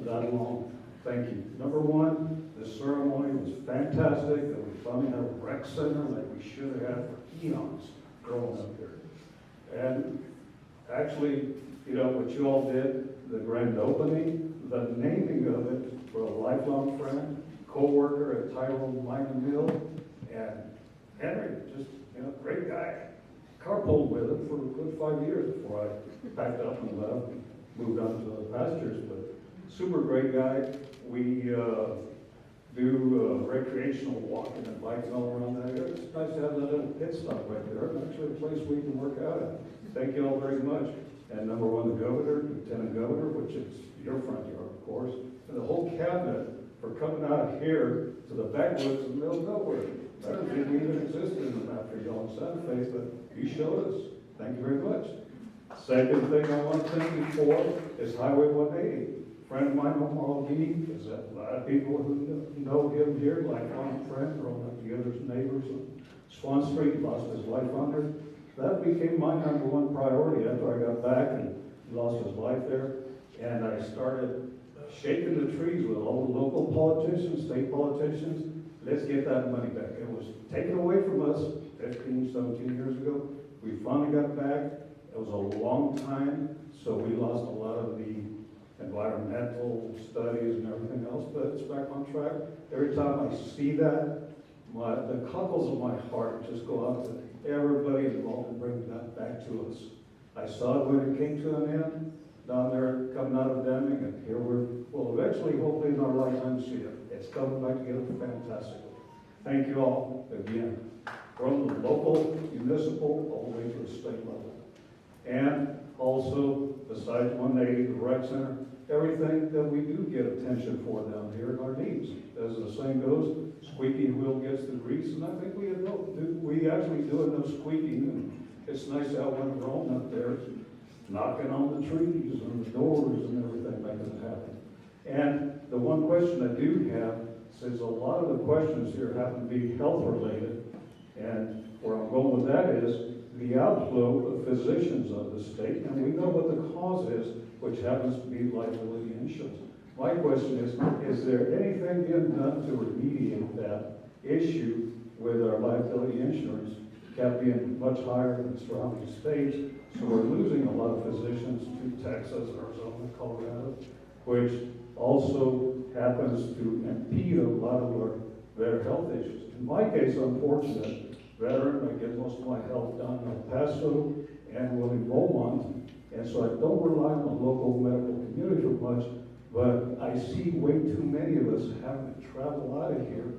that long. Thank you. Number one, the ceremony was fantastic, and we finally had a rec center like we should have had for eons growing up here. And actually, what you all did, the grand opening, the naming of it for a lifelong friend, co-worker at Tyrone Mining Mill, and Henry, just, great guy. Carpooled with him for a good 5 years before I packed up and left and moved on to the pastures, but super great guy. We do recreational walking and biking all around that area. It's nice to have that little pit stop right there, and actually a place we can work out at. Thank you all very much. And number one, the governor, lieutenant governor, which is your front yard, of course, and the whole cabinet for coming out of here to the backwoods in the middle of nowhere. I don't think we even existed in the map for y'all in Santa Fe, but you showed us. Thank you very much. Second thing I want to thank you for is Highway 180. A friend of mine, Omar Lee, is that a lot of people who know him here, like one friend, growing up together as neighbors on Swan Street, lost his life on there. That became my number one priority after I got back and he lost his life there. And I started shaking the trees with all the local politicians, state politicians. Let's get that money back. It was taken away from us 15, 17 years ago. We finally got it back. It was a long time, so we lost a lot of the environmental studies and everything else, but it's back on track. Every time I see that, the cockles of my heart just go out to everybody involved in bringing that back to us. I saw it when it came to an end, down there coming out of Deming, and here we'll eventually, hopefully in our lifetime, see it. It's coming back together fantastically. Thank you all again, from the local, municipal, all the way to the state level. And also, besides 180, the rec center, everything that we do get attention for down here in our needs. As the saying goes, squeaky wheel gets the grease, and I think we actually do enough squeaking, and it's nice to have one grown up there knocking on the trees and the doors and everything, making it happen. And the one question I do have, since a lot of the questions here happen to be health related, and where I'm going with that is the outflow of physicians of the state, and we know what the cause is, which happens to be liability insurance. My question is there anything being done to remediate that issue with our liability insurance cap being much higher than the surrounding states? So we're losing a lot of physicians to Texas, Arizona, Colorado, which also happens to impede a lot of their health issues. In my case, I'm fortunate, veteran, I get most of my health done in El Paso and William Beaumont, and so I don't rely on the local medical community for much, but I see way too many of us having to travel out of here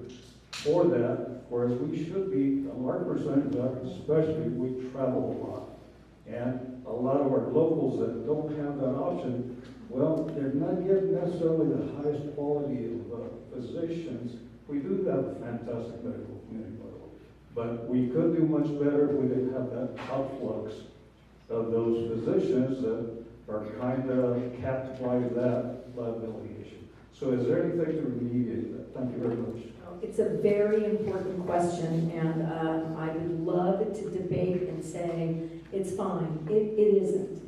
for that, whereas we should be, a large percentage of us especially, we travel a lot. And a lot of our locals that don't have that option, well, they're not getting necessarily the highest quality of physicians. We do have a fantastic medical community, by the way, but we could do much better if we didn't have that outflux of those physicians that are kind of capped by that liability issue. So is there anything to remediate that? Thank you very much.
It's a very important question, and I would love to debate and say it's fine. It isn't.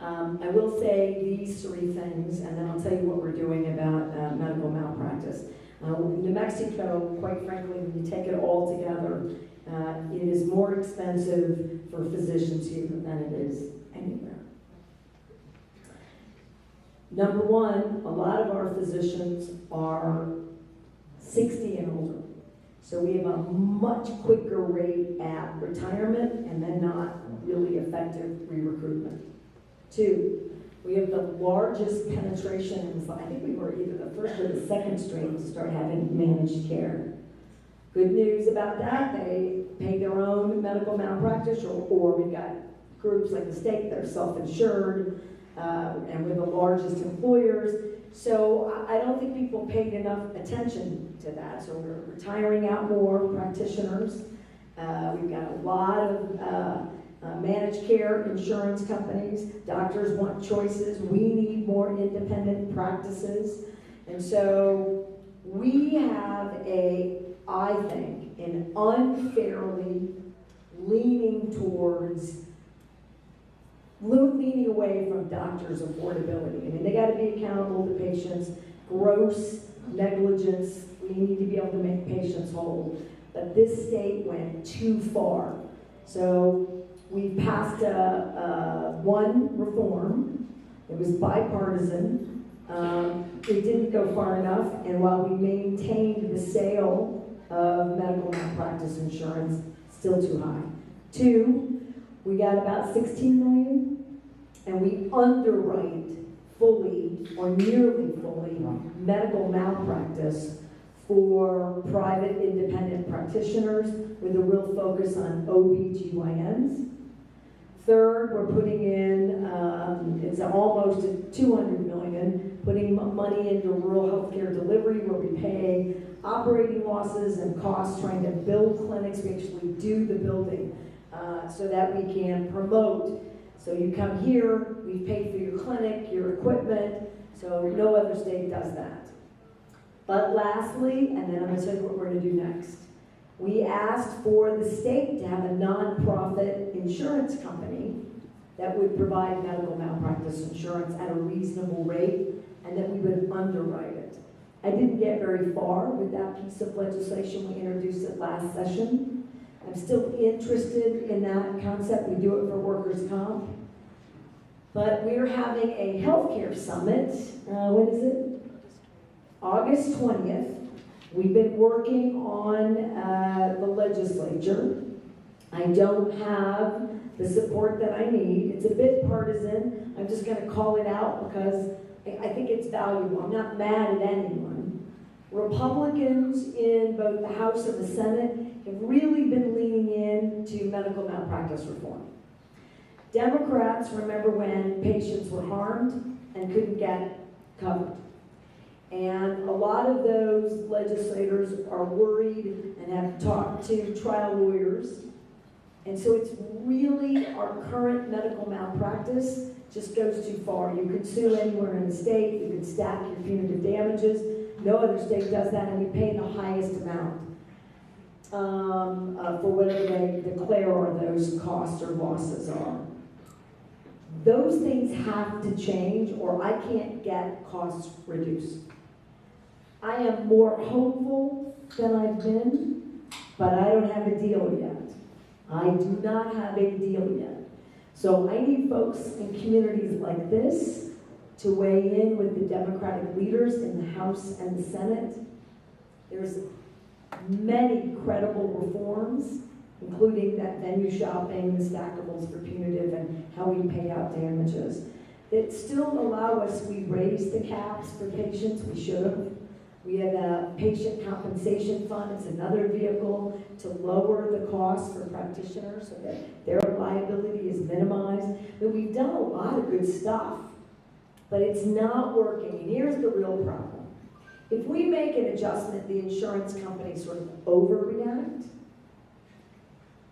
I will say these three things, and then I'll tell you what we're doing about medical malpractice. New Mexico, quite frankly, when you take it all together, it is more expensive for physicians here than it is anywhere. Number one, a lot of our physicians are 60 and older. So we have a much quicker rate at retirement and then not really effective re-recruitment. Two, we have the largest penetration, I think we were either the first or the second stream to start having managed care. Good news about that, they pay their own medical malpractice, or we've got groups like the state that are self-insured, and we're the largest employers. So I don't think people paid enough attention to that. So we're retiring out more practitioners. We've got a lot of managed care insurance companies. Doctors want choices. We need more independent practices. And so we have I think, an unfairly leaning away from doctors' affordability. I mean, they got to be accountable to patients. Gross negligence, we need to be able to make patients whole. But this state went too far. So we passed one reform. It was bipartisan. It didn't go far enough, and while we maintained the sale of medical malpractice insurance, still too high. Two, we got about 16 million, and we underwrite fully or nearly fully medical malpractice for private independent practitioners with a real focus on OB/GYNs. Third, we're putting in, it's almost at 200 million, putting money into rural healthcare delivery where we pay operating losses and costs trying to build clinics. We actually do the building so that we can promote. So you come here, we pay for your clinic, your equipment, so no other state does that. But lastly, and then I'm going to tell you what we're going to do next. We asked for the state to have a nonprofit insurance company that would provide medical malpractice insurance at a reasonable rate and that we would underwrite it. I didn't get very far with that piece of legislation. We introduced it last session. I'm still interested in that concept. We do it for workers' comp. But we're having a healthcare summit. When is it? August 20th. We've been working on the legislature. I don't have the support that I need. It's a bit partisan. I'm just going to call it out because I think it's valuable. I'm not mad at anyone. Republicans in both the House and the Senate have really been leaning into medical malpractice reform. Democrats remember when patients were harmed and couldn't get covered. And a lot of those legislators are worried and have talked to trial lawyers. And so it's really our current medical malpractice just goes too far. You could sue anywhere in the state. You could stack your punitive damages. No other state does that, and we pay the highest amount for whatever they declare or those costs or losses are. Those things have to change, or I can't get costs reduced. I am more hopeful than I've been, but I don't have a deal yet. I do not have a deal yet. So I need folks in communities like this to weigh in with the Democratic leaders in the House and the Senate. There's many credible reforms, including that venue shopping, the stackables for punitive, and how we pay out damages, that still allow us, we raised the caps for patients, we should have. We have a patient compensation fund. It's another vehicle to lower the cost for practitioners so that their liability is minimized. But we've done a lot of good stuff, but it's not working. And here's the real problem. If we make an adjustment, the insurance companies sort of overreact,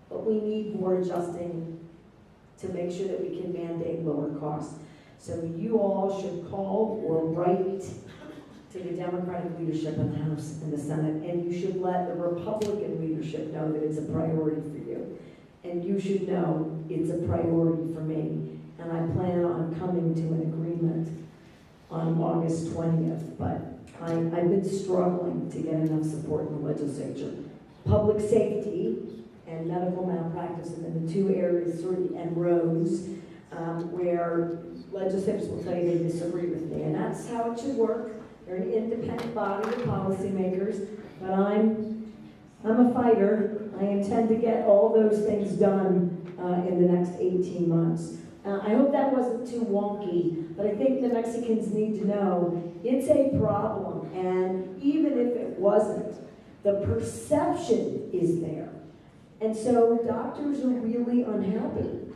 but we need more adjusting to make sure that we can mandate lower costs. So you all should call or write to the Democratic leadership in the House and the Senate, and you should let the Republican leadership know that it's a priority for you. And you should know it's a priority for me. and I plan on coming to an agreement on August 20th, but I've been struggling to get enough support in the legislature. Public safety and medical malpractice have been the two areas sort of and rows where legislators will tell you they disagree with me, and that's how it should work. They're an independent body of policymakers, but I'm a fighter. I intend to get all those things done in the next 18 months. I hope that wasn't too wonky, but I think the Mexicans need to know it's a problem, and even if it wasn't, the perception is there. And so doctors are really unhappy,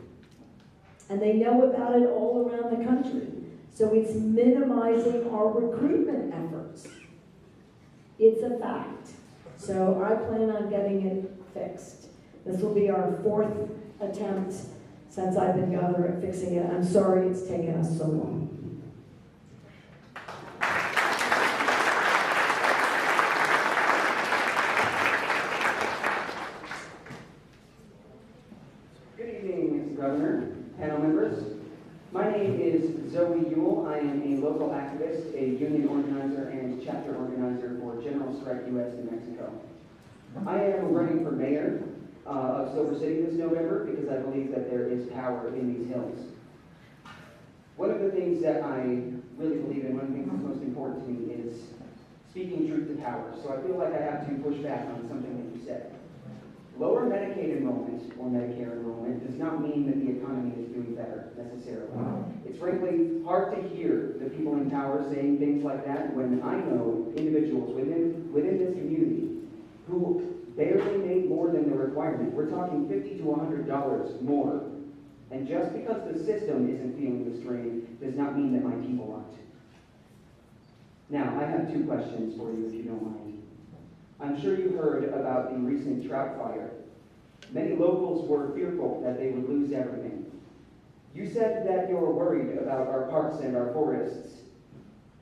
and they know about it all around the country. So it's minimizing our recruitment efforts. It's a fact. So I plan on getting it fixed. This will be our 4th attempt since I've been governor at fixing it. I'm sorry it's taken us so long.
Good evening, Mr. Governor, panel members. My name is Zoe Ewell. I am a local activist, a union organizer, and chapter organizer for General Strike US New Mexico. I am running for mayor of Silver City this November because I believe that there is power in these hills. One of the things that I really believe in, one of the things that's most important to me is speaking truth to power. So I feel like I have to push back on something that you said. Lower Medicaid enrollment or Medicare enrollment does not mean that the economy is doing better necessarily. It's frankly hard to hear the people in power saying things like that when I know individuals within this community who barely make more than the requirement. We're talking $50 to $100 more. And just because the system isn't feeling the strain does not mean that my people aren't. Now, I have 2 questions for you if you don't mind. I'm sure you heard about the recent trout fire. Many locals were fearful that they would lose everything. You said that you're worried about our parks and our forests.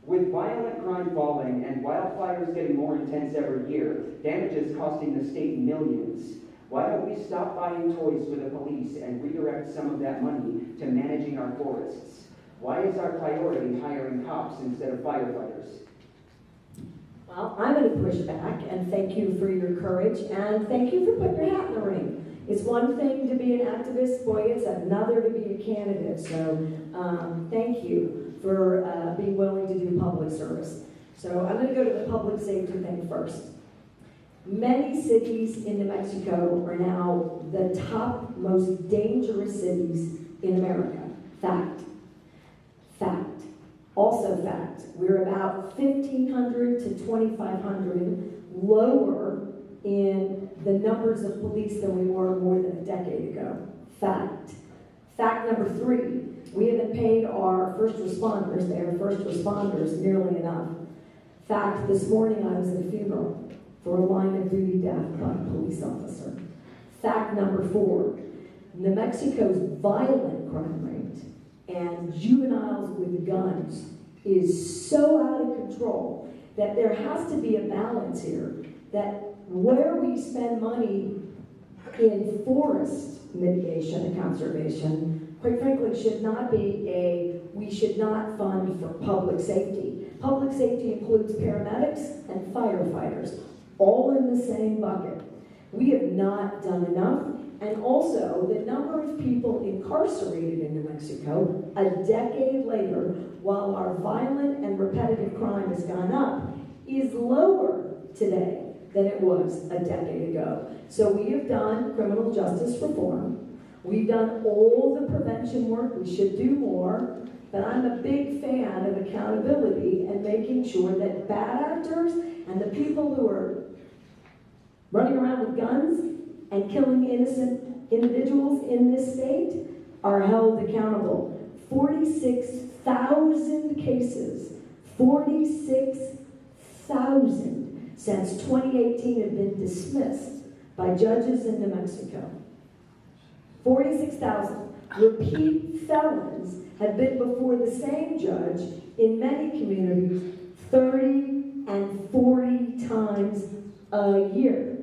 With violent crime falling and wildfires getting more intense every year, damages costing the state millions, why don't we stop buying toys for the police and redirect some of that money to managing our forests? Why is our priority hiring cops instead of firefighters?
Well, I'm going to push back, and thank you for your courage, and thank you for putting your hat in the ring. It's one thing to be an activist, boy, it's another to be a candidate, so thank you for being willing to do public service. So I'm going to go to the public safety thing first. Many cities in New Mexico are now the top most dangerous cities in America. Fact. Fact. Also fact. We're about 1,500 to 2,500 lower in the numbers of police than we were more than a decade ago. Fact. Fact number 3. We haven't paid our first responders, they are first responders, nearly enough. Fact, this morning I was at a funeral for a line of duty death by a police officer. Fact number 4, New Mexico's violent crime rate and juveniles with guns is so out of control that there has to be a balance here, that where we spend money in forest mitigation and conservation, quite frankly, should not be we should not fund for public safety. Public safety includes paramedics and firefighters, all in the same bucket. We have not done enough, and also the number of people incarcerated in New Mexico a decade later, while our violent and repetitive crime has gone up, is lower today than it was a decade ago. So we have done criminal justice reform. We've done all the prevention work. We should do more, but I'm a big fan of accountability and making sure that bad actors and the people who are running around with guns and killing innocent individuals in this state are held accountable. 46,000 cases, 46,000 since 2018 have been dismissed by judges in New Mexico. 46,000 repeat felons have been before the same judge in many communities 30 and 40 times a year.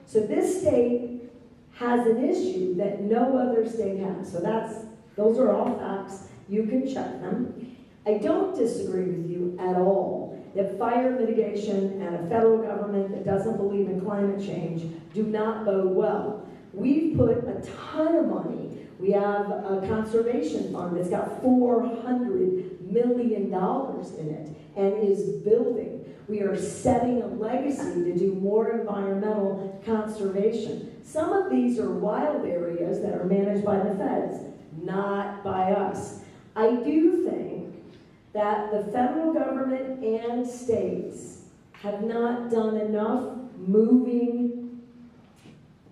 So this state has an issue that no other state has. So that's Those are all facts. You can check them. I don't disagree with you at all that fire mitigation and a federal government that doesn't believe in climate change do not bode well. We've put a ton of money. We have a conservation fund that's got $400 million in it and is building. We are setting a legacy to do more environmental conservation. Some of these are wild areas that are managed by the feds, not by us. I do think that the federal government and states have not done enough moving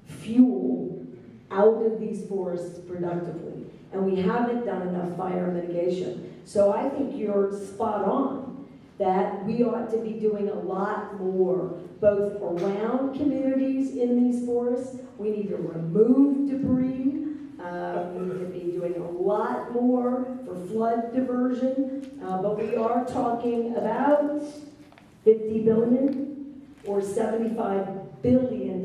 fuel out of these forests productively. And we haven't done enough fire mitigation. So I think you're spot on that we ought to be doing a lot more, both around communities in these forests. We need to remove debris. We need to be doing a lot more for flood diversion. But we are talking about $50 billion or $75 billion.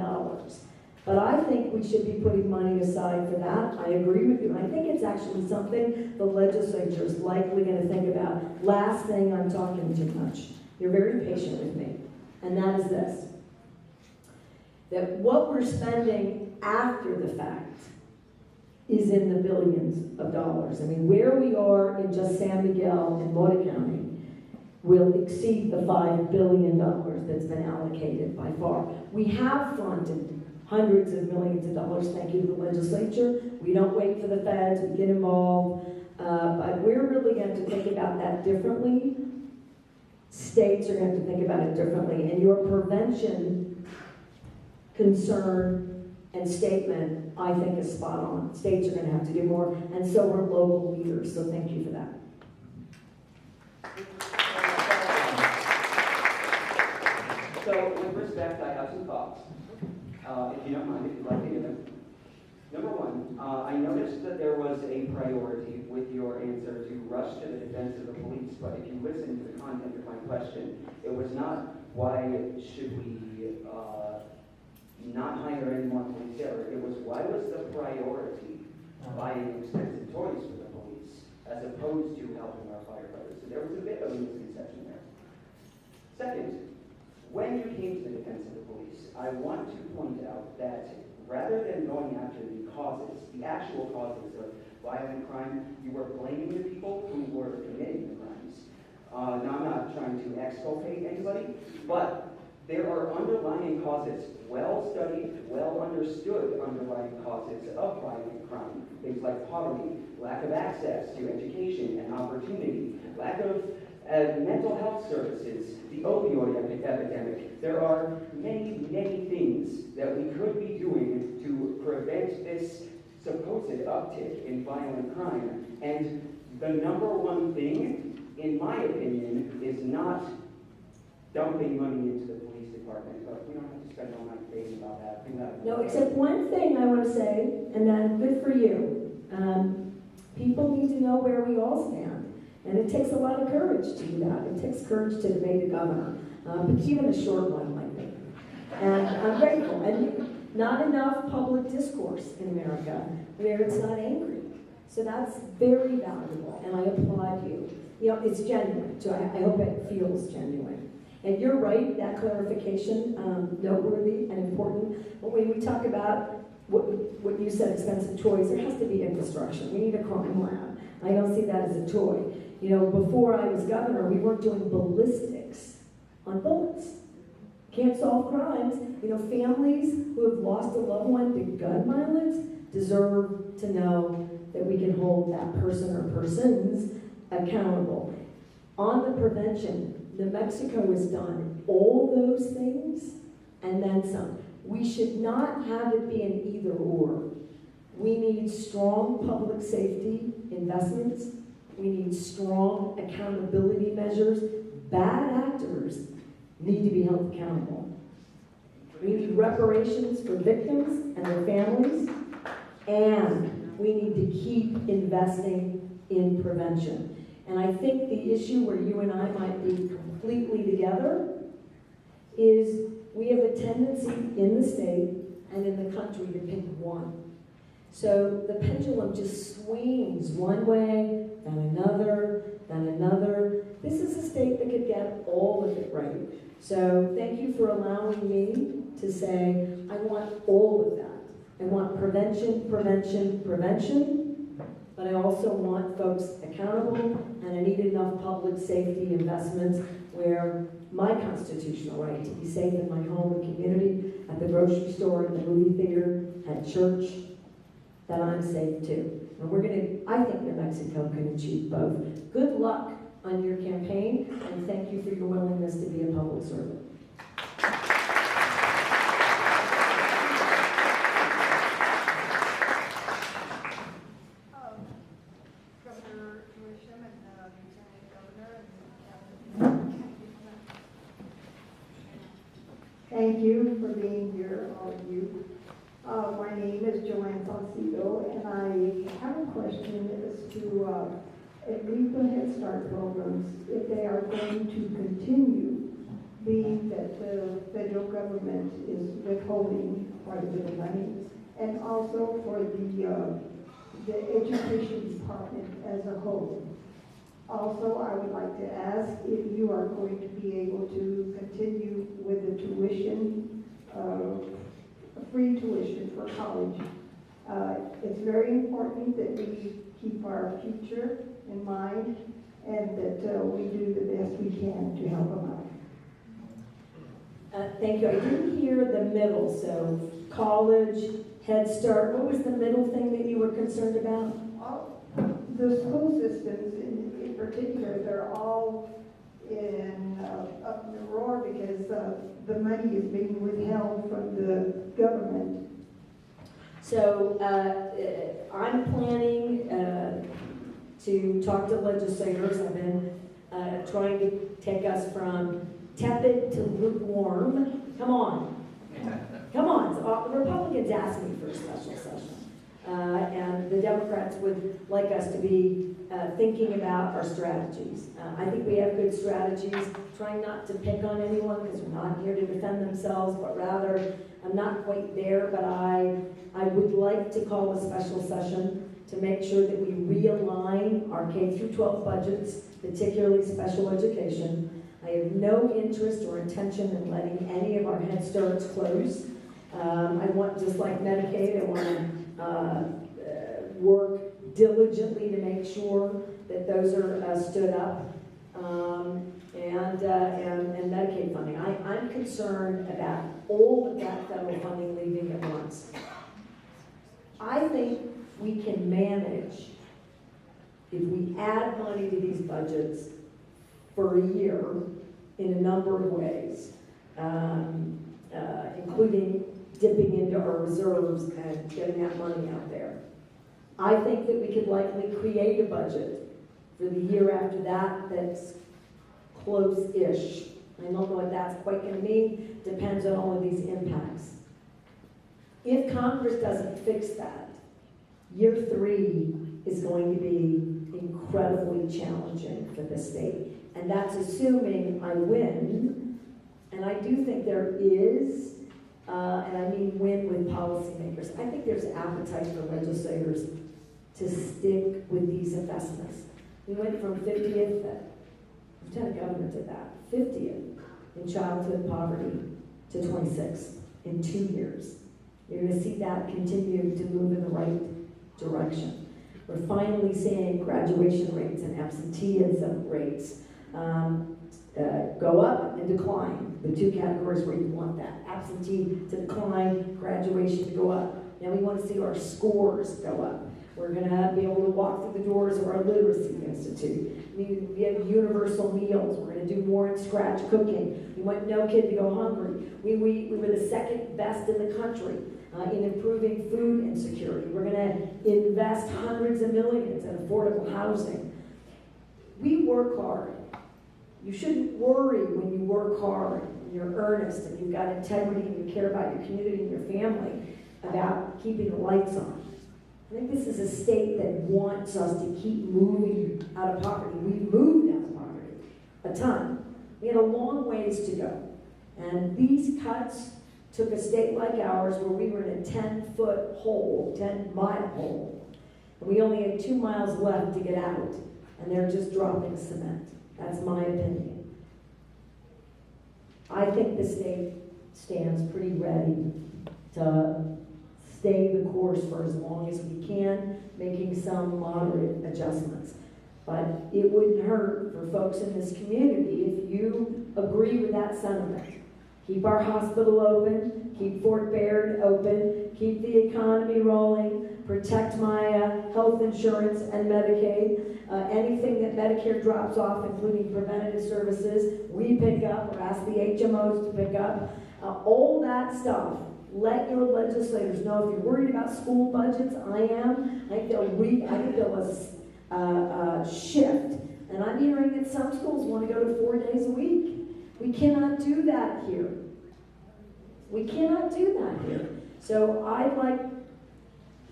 But I think we should be putting money aside for that. I agree with you. I think it's actually something the legislature is likely going to think about. Last thing, I'm talking too much. You're very patient with me. And that is this. That what we're spending after the fact is in the billions of dollars. I mean, where we are in just San Miguel and Mota County will exceed the $5 billion that's been allocated by far. We have fronted hundreds of millions of dollars, thank you to the legislature. We don't wait for the feds, we get involved. But we're really going to think about that differently. States are going to think about it differently. And your prevention concern and statement, I think, is spot on. States are going to have to do more, and so are local leaders, so thank you for that.
So, with respect, I have some thoughts. If you don't mind, if you'd like to hear them. Number one, I noticed that there was a priority with your answer to rush to the defense of the police, but if you listen to the content of my question, it was not why should we not hire any more police ever. It was why was the priority buying expensive toys for the police as opposed to helping our firefighters. So there was a bit of a misconception there. Second, when you came to the defense of the police, I want to point out that rather than going after the causes, the actual causes of violent crime, you were blaming the people who were committing the crimes. Now, I'm not trying to exculpate anybody, but there are underlying causes, well-studied, well-understood underlying causes of violent crime. Things like poverty, lack of access to education and opportunity, lack of mental health services, the opioid epidemic. There are many, many things that we could be doing to prevent this supposed uptick in violent crime. And the number one thing, in my opinion, is not dumping money into the police department. But we don't have to spend all night debating about that.
No, except one thing I want to say, and then good for you. People need to know where we all stand. And it takes a lot of courage to do that. It takes courage to debate the governor, but even a short one like me. And I'm grateful. And not enough public discourse in America where it's not angry. So that's very valuable, and I applaud you. You know, it's genuine, so I hope it feels genuine. And you're right, that clarification, noteworthy and important. But when we talk about what you said, expensive toys, there has to be infrastructure. We need a crime lab. I don't see that as a toy. You know, before I was governor, we weren't doing ballistics on bullets. Can't solve crimes. You know, families who have lost a loved one to gun violence deserve to know that we can hold that person or persons accountable. On the prevention, New Mexico has done all those things and then some. We should not have it be an either or. We need strong public safety investments. We need strong accountability measures. Bad actors need to be held accountable. We need reparations for victims and their families, and we need to keep investing in prevention. And I think the issue where you and I might be completely together is we have a tendency in the state and in the country to pick one. So the pendulum just swings one way, then another, then another. This is a state that could get all of it right. So thank you for allowing me to say, I want all of that. I want prevention, prevention, prevention, but I also want folks accountable, and I need enough public safety investments where my constitutional right to be safe in my home and community, at the grocery store, in the movie theater, at church, that I'm safe too. And I think New Mexico can achieve both. Good luck on your campaign, and thank you for your willingness to be a public servant.
Governor Gisham and Lieutenant Governor and Thank you for being here, all of you. My name is Joanne Saucedo, and I have a question as to at least the Head Start programs, if they are going to continue, being that the federal government is withholding quite a bit of money, and also for the education department as a whole. Also, I would like to ask if you are going to be able to continue with the tuition, free tuition for college. It's very important that we keep our future in mind and that we do the best we can to help them out.
Thank you. I didn't hear the middle, so college, Head Start. What was the middle thing that you were concerned about?
The school systems in particular, they're all up in the roar because the money is being withheld from the government.
So I'm planning to talk to legislators. I've been trying to take us from tepid to lukewarm. Come on. Come on. So, the Republicans asked me for a special session. And the Democrats would like us to be thinking about our strategies. I think we have good strategies, trying not to pick on anyone because we're not here to defend themselves, but rather, I'm not quite there, but I would like to call a special session to make sure that we realign our K through 12 budgets, particularly special education. I have no interest or intention in letting any of our Head Starts close. I want, just like Medicaid, I want to work diligently to make sure that those are stood up, and Medicaid funding. I'm concerned about all of that federal funding leaving at once. I think we can manage, if we add money to these budgets for a year in a number of ways, including dipping into our reserves and getting that money out there. I think that we could likely create a budget for the year after that that's close-ish. I don't know what that's quite going to mean. Depends on all of these impacts. If Congress doesn't fix that, year 3 is going to be incredibly challenging for the state. And that's assuming I win. And I do think there is, and I mean win with policymakers. I think there's appetite for legislators to stick with these investments. We went from 50th, Lieutenant Governor did that, 50th in childhood poverty to 26th in 2 years. You're going to see that continue to move in the right direction. We're finally seeing graduation rates and absenteeism rates go up and decline, the 2 categories where you want that. Absentee to decline, graduation to go up. Now we want to see our scores go up. We're going to be able to walk through the doors of our literacy institute. We have universal meals. We're going to do more in scratch cooking. We want no kid to go hungry. We were the second best in the country in improving food insecurity. We're going to invest hundreds of millions in affordable housing. We work hard. You shouldn't worry when you work hard and you're earnest and you've got integrity and you care about your community and your family about keeping the lights on. I think this is a state that wants us to keep moving out of poverty. We've moved out of poverty a ton. We had a long ways to go. And these cuts took a state like ours where we were in a 10-foot hole, 10-mile hole, and we only had 2 miles left to get out, and they're just dropping cement. That's my opinion. I think the state stands pretty ready to stay the course for as long as we can, making some moderate adjustments. But it wouldn't hurt for folks in this community if you agree with that sentiment. Keep our hospital open, keep Fort Baird open, keep the economy rolling, protect my health insurance and Medicaid. Anything that Medicare drops off, including preventative services, we pick up or ask the HMOs to pick up. All that stuff. Let your legislators know if you're worried about school budgets. I am. I think there'll a shift. And I'm hearing that some schools want to go to 4 days a week. We cannot do that here. We cannot do that here. So I'd like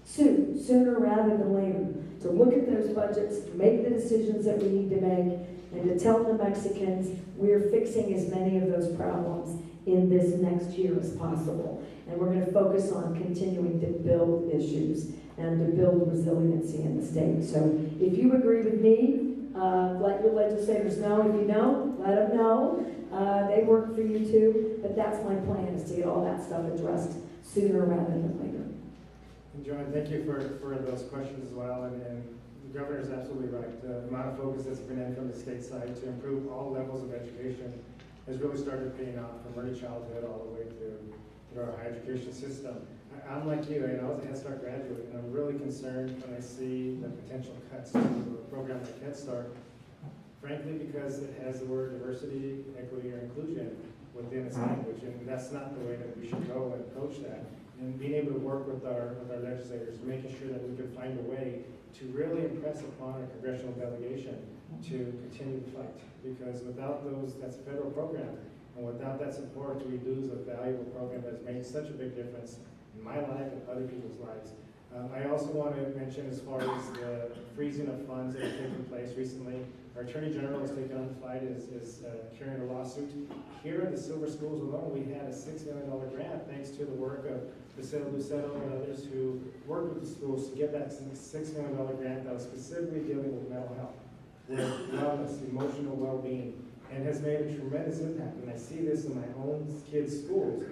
sooner rather than later, to look at those budgets, to make the decisions that we need to make, and to tell the Mexicans we're fixing as many of those problems in this next year as possible. And we're going to focus on continuing to build issues and to build resiliency in the state. So if you agree with me, let your legislators know. If you don't, let them know. They work for you too. But that's my plan, is to get all that stuff addressed sooner rather than later.
And Joanne, thank you for those questions as well. And the governor is absolutely right. The amount of focus that's been in from the state side to improve all levels of education has really started paying off from early childhood all the way through our higher education system. I'm like you, I was a Head Start graduate, and I'm really concerned when I see the potential cuts to a program like Head Start, frankly, because it has the word diversity, equity, or inclusion within its language, and that's not the way that we should go and approach that. And being able to work with our legislators, making sure that we can find a way to really impress upon our congressional delegation to continue the fight. Because without those, that's a federal program, and without that support, we lose a valuable program that's made such a big difference in my life and other people's lives. I also want to mention, as far as the freezing of funds that have taken place recently, our Attorney General has taken on the fight, is carrying a lawsuit. Here at the Silver Schools alone, we had a $6 million grant thanks to the work of Lucero and others who worked with the schools to get that $6 million grant that was specifically dealing with mental health, with wellness, emotional well-being, and has made a tremendous impact. And I see this in my own kids' schools,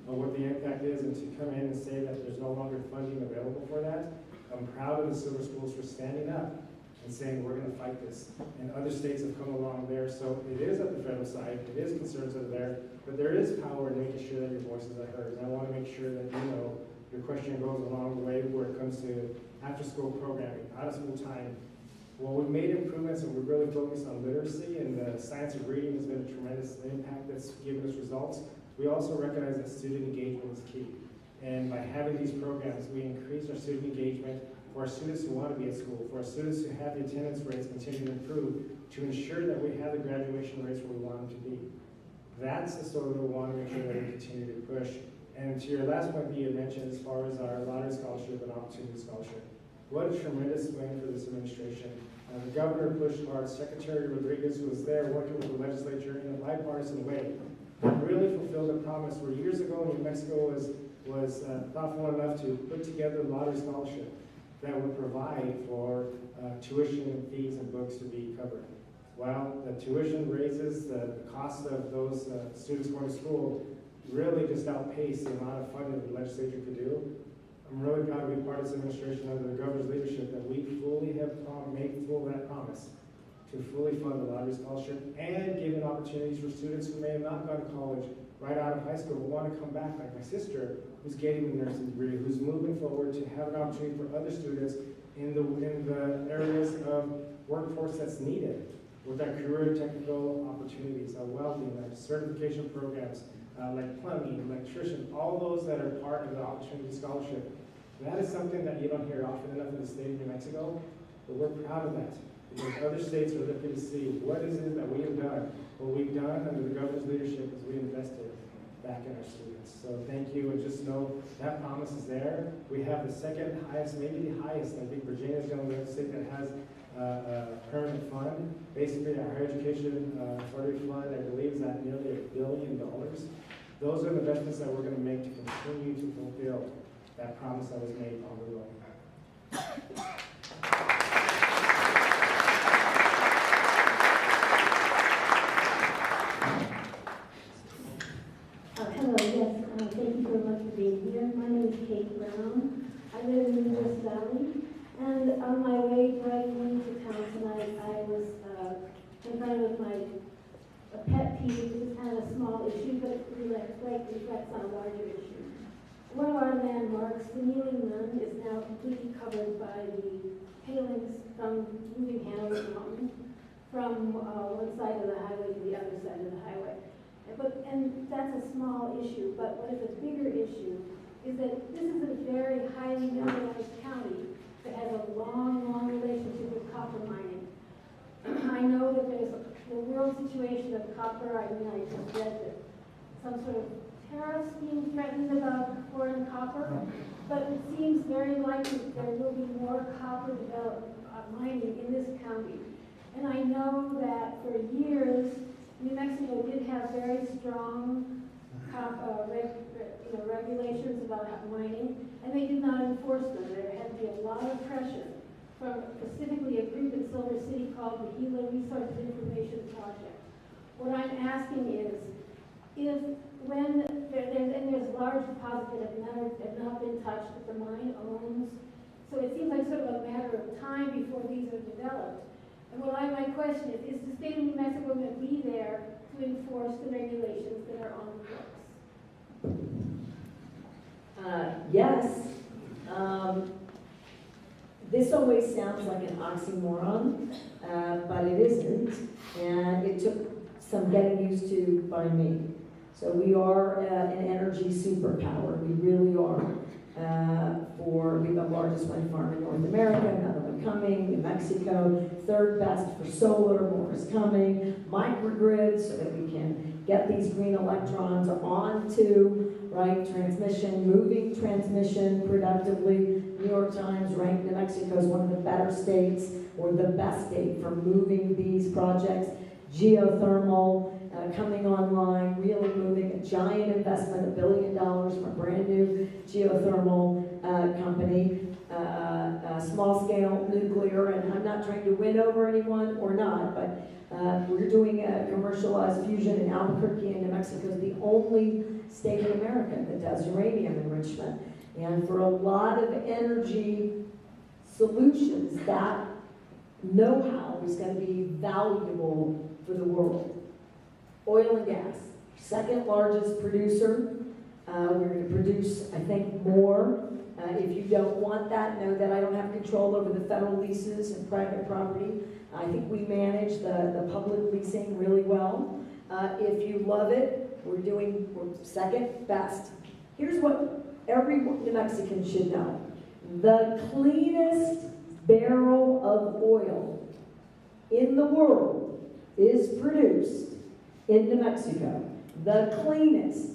what the impact is, and to come in and say that there's no longer funding available for that. I'm proud of the Silver Schools for standing up and saying we're going to fight this. And other states have come along there, so it is at the federal side, it is concerns that are there, but there is power in making sure that your voices are heard. And I want to make sure that you know your question goes along the way where it comes to after-school programming, out-of-school time. Well, we've made improvements, and we're really focused on literacy, and the science of reading has been a tremendous impact that's given us results. We also recognize that student engagement is key. And by having these programs, we increase our student engagement for our students who want to be at school, for our students who have the attendance rates continue to improve, to ensure that we have the graduation rates where we want them to be. That's the sort of we want to make sure that we continue to push. And to your last point that you mentioned, as far as our lottery scholarship and opportunity scholarship, what a tremendous win for this administration. The governor pushed hard. Secretary Rodriguez, who was there working with the legislature in a bipartisan way, really fulfilled a promise where years ago New Mexico was thoughtful enough to put together a lottery scholarship that would provide for tuition and fees and books to be covered. Well, the tuition raises, the cost of those students going to school really just outpaced the amount of funding the legislature could do. I'm really proud to be part of this administration under the governor's leadership that we fully have made full of that promise to fully fund the lottery scholarship and giving opportunities for students who may have not gone to college right out of high school but want to come back, like my sister, who's getting a nursing degree, who's moving forward to have an opportunity for other students in the areas of workforce that's needed with our career technical opportunities, our welding, our certification programs, like plumbing, electrician, all those that are part of the opportunity scholarship. That is something that you don't hear often enough in the state of New Mexico, but we're proud of that. Because other states are looking to see what is it that we have done. What we've done under the governor's leadership is we invested back in our students. So thank you, and just know that promise is there. We have the second highest, maybe the highest. I think Virginia is the only state that has a permanent fund. Basically, our higher education authority fund, I believe, is at nearly $1 billion. Those are the investments that we're gonna make to continue to fulfill that promise that was made on the road.
Hello, yes, thank you very much for being here. My name is Kate Brown. I live in the North Valley, and on my way driving into town tonight, I was confronted with my pet peeve. This is kind of a small issue, but it reflects on a larger issue. One of our landmarks, the Kneeling Nun, is now completely covered by the palings from moving Hanover Mountain from one side of the highway to the other side of the highway. And that's a small issue, but what is a bigger issue is that this is a very highly mineralized county that has a long, long relationship with copper mining. I know that there's the world situation of copper. I mean, I just read that some sort of tariffs being threatened about foreign copper, but it seems very likely that there will be more copper mining in this county. And I know that for years, New Mexico did have very strong regulations about mining, and they did not enforce them. There had to be a lot of pressure from specifically a group in Silver City called the Gila Resources Information Project. What I'm asking is, if when there's large deposits that have not been touched that the mine owns, so it seems like sort of a matter of time before these are developed. And my question is the state of New Mexico going to be there to enforce the regulations that are on the books?
Yes. This always sounds like an oxymoron, but it isn't. And it took some getting used to by me. So we are an energy superpower. We really are. We have the largest wind farm in North America, another one coming, New Mexico, third best for solar, more is coming, microgrids so that we can get these green electrons onto, right, transmission, moving transmission productively. New York Times ranked New Mexico as one of the better states, or the best state for moving these projects. Geothermal, coming online, really moving, a giant investment, $1 billion from a brand new geothermal company, small scale nuclear, and I'm not trying to win over anyone or not, but we're doing a commercialized fusion in Albuquerque, and New Mexico is the only state in America that does uranium enrichment. And for a lot of energy solutions, that know-how is going to be valuable for the world. Oil and gas, second largest producer. We're going to produce, I think, more. If you don't want that, know that I don't have control over the federal leases and private property. I think we manage the public leasing really well. If you love it, we're second best. Here's what every New Mexican should know. The cleanest barrel of oil in the world is produced in New Mexico. The cleanest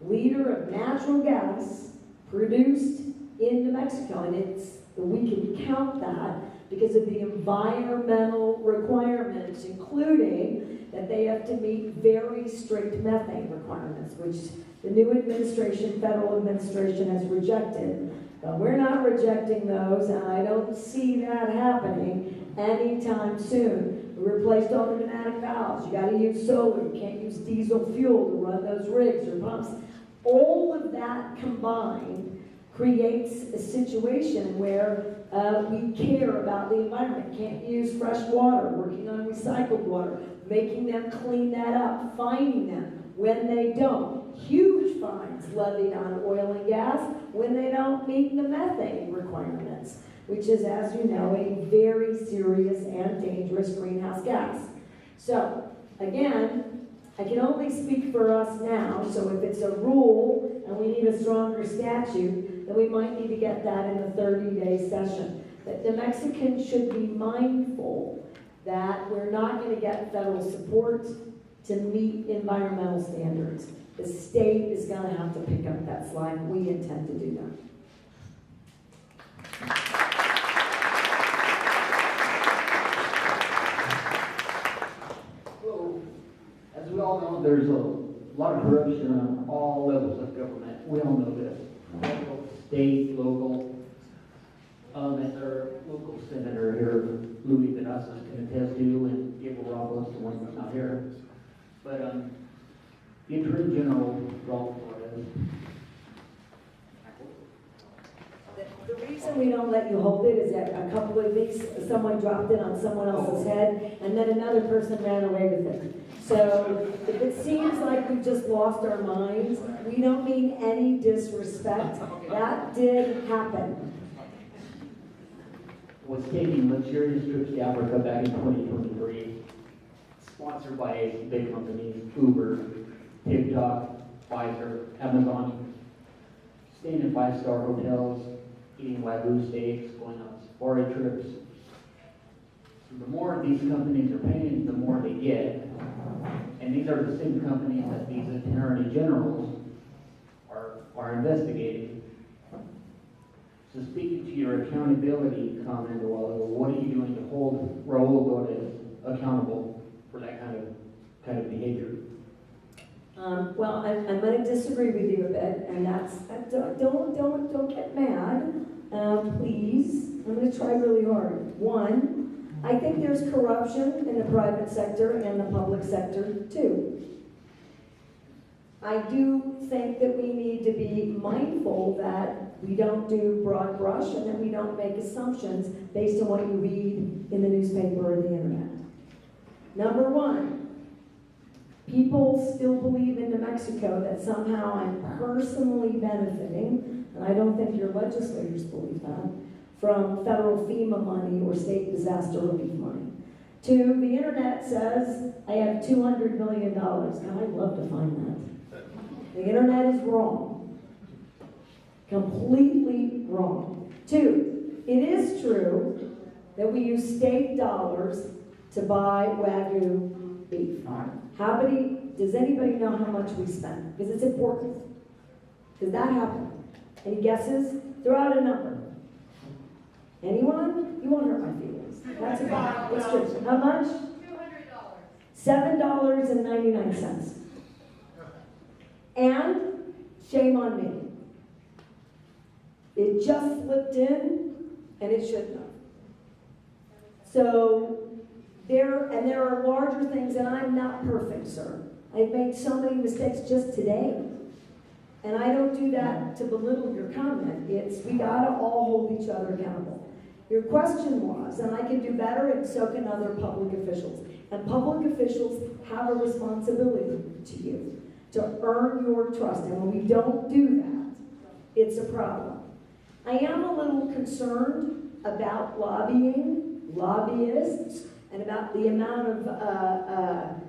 liter of natural gas produced in New Mexico. And we can count that because of the environmental requirements, including that they have to meet very strict methane requirements, which the new administration, federal administration, has rejected. But we're not rejecting those, and I don't see that happening anytime soon. We replaced all the pneumatic valves. You got to use solar. You can't use diesel fuel to run those rigs or pumps. All of that combined creates a situation where we care about the environment. Can't use fresh water, working on recycled water, making them clean that up, fining them when they don't. Huge fines levied on oil and gas when they don't meet the methane requirements, which is, as you know, a very serious and dangerous greenhouse gas. So, again, I can only speak for us now, so if it's a rule and we need a stronger statute, then we might need to get that in a 30-day session. But the Mexicans should be mindful that we're not going to get federal support to meet environmental standards. The state is going to have to pick up that slack. We intend to do that.
Well, as we all know, there's a
a lot of corruption on all levels of government. We all know this. Federal, state, local. And our local senator here, Louis Benasas, can attest to, and Gabriel Robles, the one that's not here. But the Attorney General, Rob Flores.
The reason we don't let you hold it is that a couple of these, someone dropped it on someone else's head, and then another person ran away with it. So if it seems like we've just lost our minds, we don't mean any disrespect. That did happen.
Was taking luxurious trips to Africa back in 2023, sponsored by big companies, Uber, TikTok, Pfizer, Amazon, staying in 5-star hotels, eating Wagyu steaks, going on safari trips. So the more these companies are paying, the more they get. And these are the same companies that these attorney generals are investigating. So speaking to your accountability comment a while ago, what are you doing to hold Raul Torres accountable for that kind of behavior?
Well, I'm going to disagree with you a bit, and don't get mad, please. I'm going to try really hard. One, I think there's corruption in the private sector and the public sector too. I do think that we need to be mindful that we don't do broad brush and that we don't make assumptions based on what you read in the newspaper or the internet. Number one, people still believe in New Mexico that somehow I'm personally benefiting, and I don't think your legislators believe that, from federal FEMA money or state disaster relief money. Two, the internet says I have $200 million. Now, I'd love to find that. The internet is wrong. Completely wrong. Two, it is true that we use state dollars to buy Wagyu beef. Does anybody know how much we spend? Because it's important. Because that happened. Any guesses? Throw out a number. Anyone? You won't hurt my feelings. That's about it. It's true. How much? $7. $7.99. And shame on me. It just slipped in, and it shouldn't have. So there are larger things, and I'm not perfect, sir. I've made so many mistakes just today. And I don't do that to belittle your comment. It's we gotta all hold each other accountable. Your question was, and I can do better, and so can other public officials. And public officials have a responsibility to you to earn your trust. And when we don't do that, it's a problem. I am a little concerned about lobbying, lobbyists, and about the amount of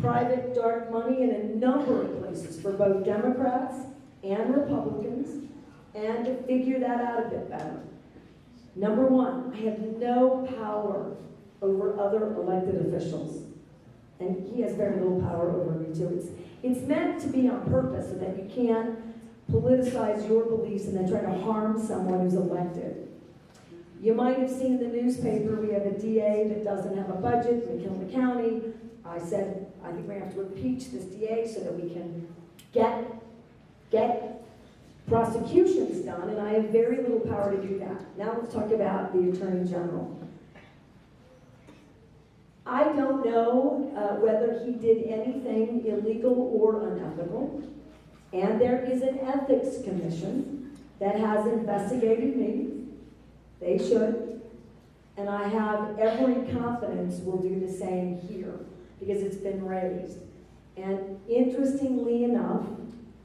private dark money in a number of places for both Democrats and Republicans, and to figure that out a bit better. Number one, I have no power over other elected officials. And he has very little power over me too. It's meant to be on purpose so that you can't politicize your beliefs and then try to harm someone who's elected. You might have seen in the newspaper, we have a DA that doesn't have a budget in McKinley County. I said, I think we have to impeach this DA so that we can get prosecutions done, and I have very little power to do that. Now let's talk about the Attorney General. I don't know whether he did anything illegal or unethical, and there is an ethics commission that has investigated me. They should, and I have every confidence we'll do the same here, because it's been raised. And interestingly enough,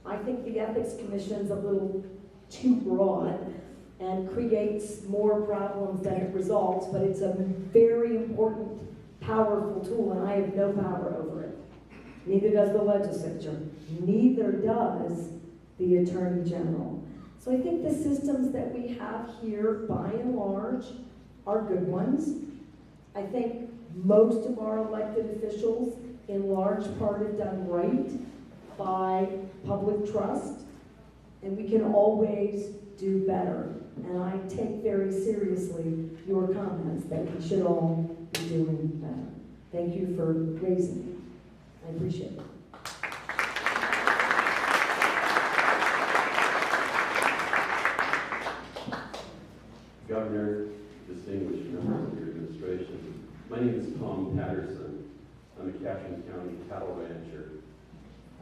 I think the Ethics Commission's a little too broad and creates more problems than it resolves, but it's a very important, powerful tool, and I have no power over it. Neither does the legislature. Neither does the Attorney General. So I think the systems that we have here, by and large, are good ones. I think most of our elected officials, in large part, have done right by public trust, and we can always do better. And I take very seriously your comments that we should all be doing better. Thank you for raising it. I appreciate it.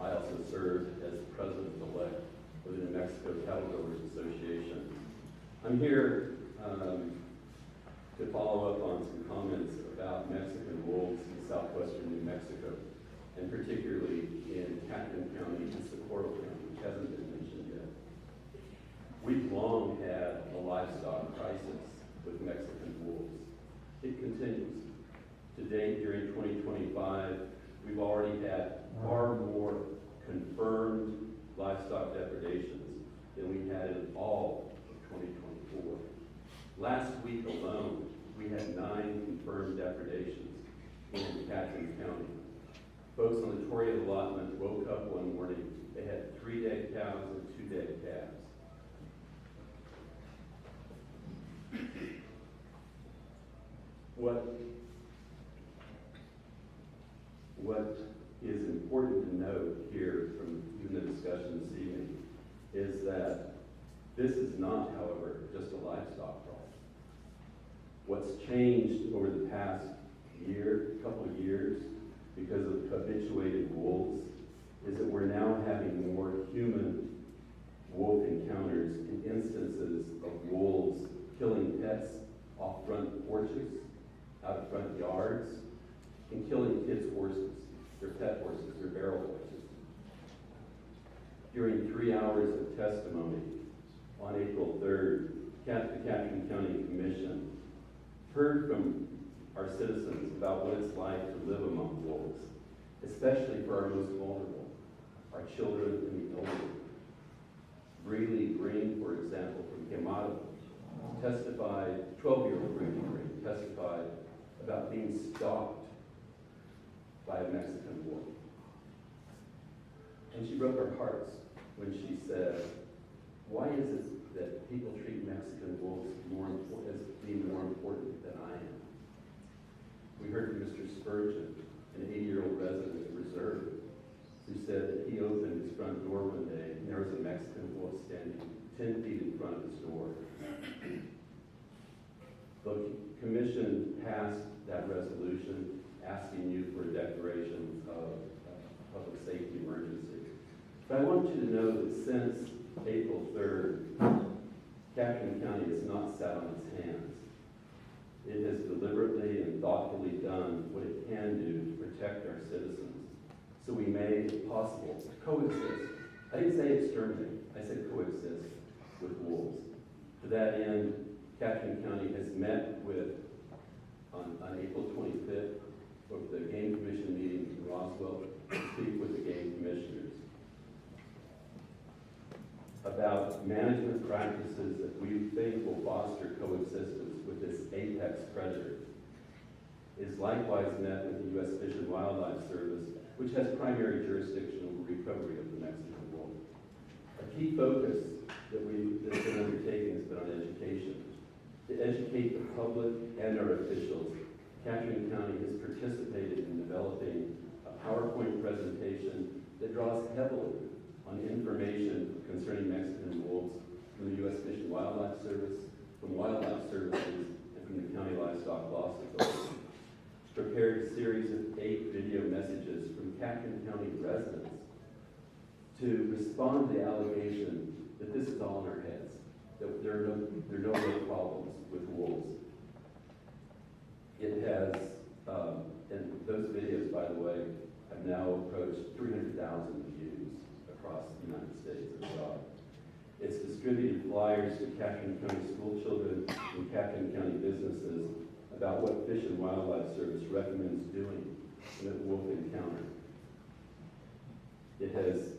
I also serve as president-elect of the New Mexico Cattle Growers Association. I'm here to follow up on some comments about Mexican wolves in southwestern New Mexico, and particularly in Catron County and Socorro County, which hasn't been mentioned yet. We've long had a livestock crisis with Mexican wolves. It continues. To date, during 2025, we've already had far more confirmed livestock depredations than we had in all of 2024. Last week alone, we had 9 confirmed depredations in Catron County. Folks on the Torrey allotment woke up one morning, they had 3 dead cows and 2 dead calves. What is important to note here from even the discussion this evening is that this is not, however, just a livestock problem. What's changed over the past couple of years, because of habituated wolves, is that we're now having more human wolf encounters and instances of wolves killing pets off front porches, out of front yards, and killing kids' horses, their pet horses, their barrel horses. During 3 hours of testimony on April 3rd, the Catron County Commission heard from our citizens about what it's like to live among wolves, especially for our most vulnerable, our children and the elderly. Breeley Green, for example, from Quemado, testified, 12-year-old Breeley Green, testified about being stalked by a Mexican wolf. And she broke our hearts when she said, why is it that people treat Mexican wolves as being more important than I am? We heard from Mr. Spurgeon, an 80-year-old resident of Reserve, who said that he opened his front door one day and there was a Mexican wolf standing 10 feet in front of his door. The commission passed that resolution asking you for a declaration of public safety emergency. But I want you to know that since April 3rd, Catron County has not sat on its hands. It has deliberately and thoughtfully done what it can do to protect our citizens, so we may, if possible, coexist. I didn't say exterminate, I said coexist with wolves. To that end, Catron County has met with, on April 25th, of the Game Commission meeting in Roswell, to speak with the game commissioners about management practices that we think will foster coexistence with this apex predator. Is likewise met with the U.S. Fish and Wildlife Service, which has primary jurisdiction over recovery of the Mexican wolf. A key focus that's been undertaken has been on education. To educate the public and our officials, Catron County has participated in developing a PowerPoint presentation that draws heavily on information concerning Mexican wolves from the U.S. Fish and Wildlife Service, from Wildlife Services, and from the County Livestock Loss Authority. Prepared a series of 8 video messages from Catron County residents to respond to the allegation that this is all in our heads, that there are no real problems with wolves. It has, and those videos, by the way, have now approached 300,000 views across the United States abroad. It's distributed flyers to Catron County school children and Catron County businesses about what Fish and Wildlife Service recommends doing in a wolf encounter. It has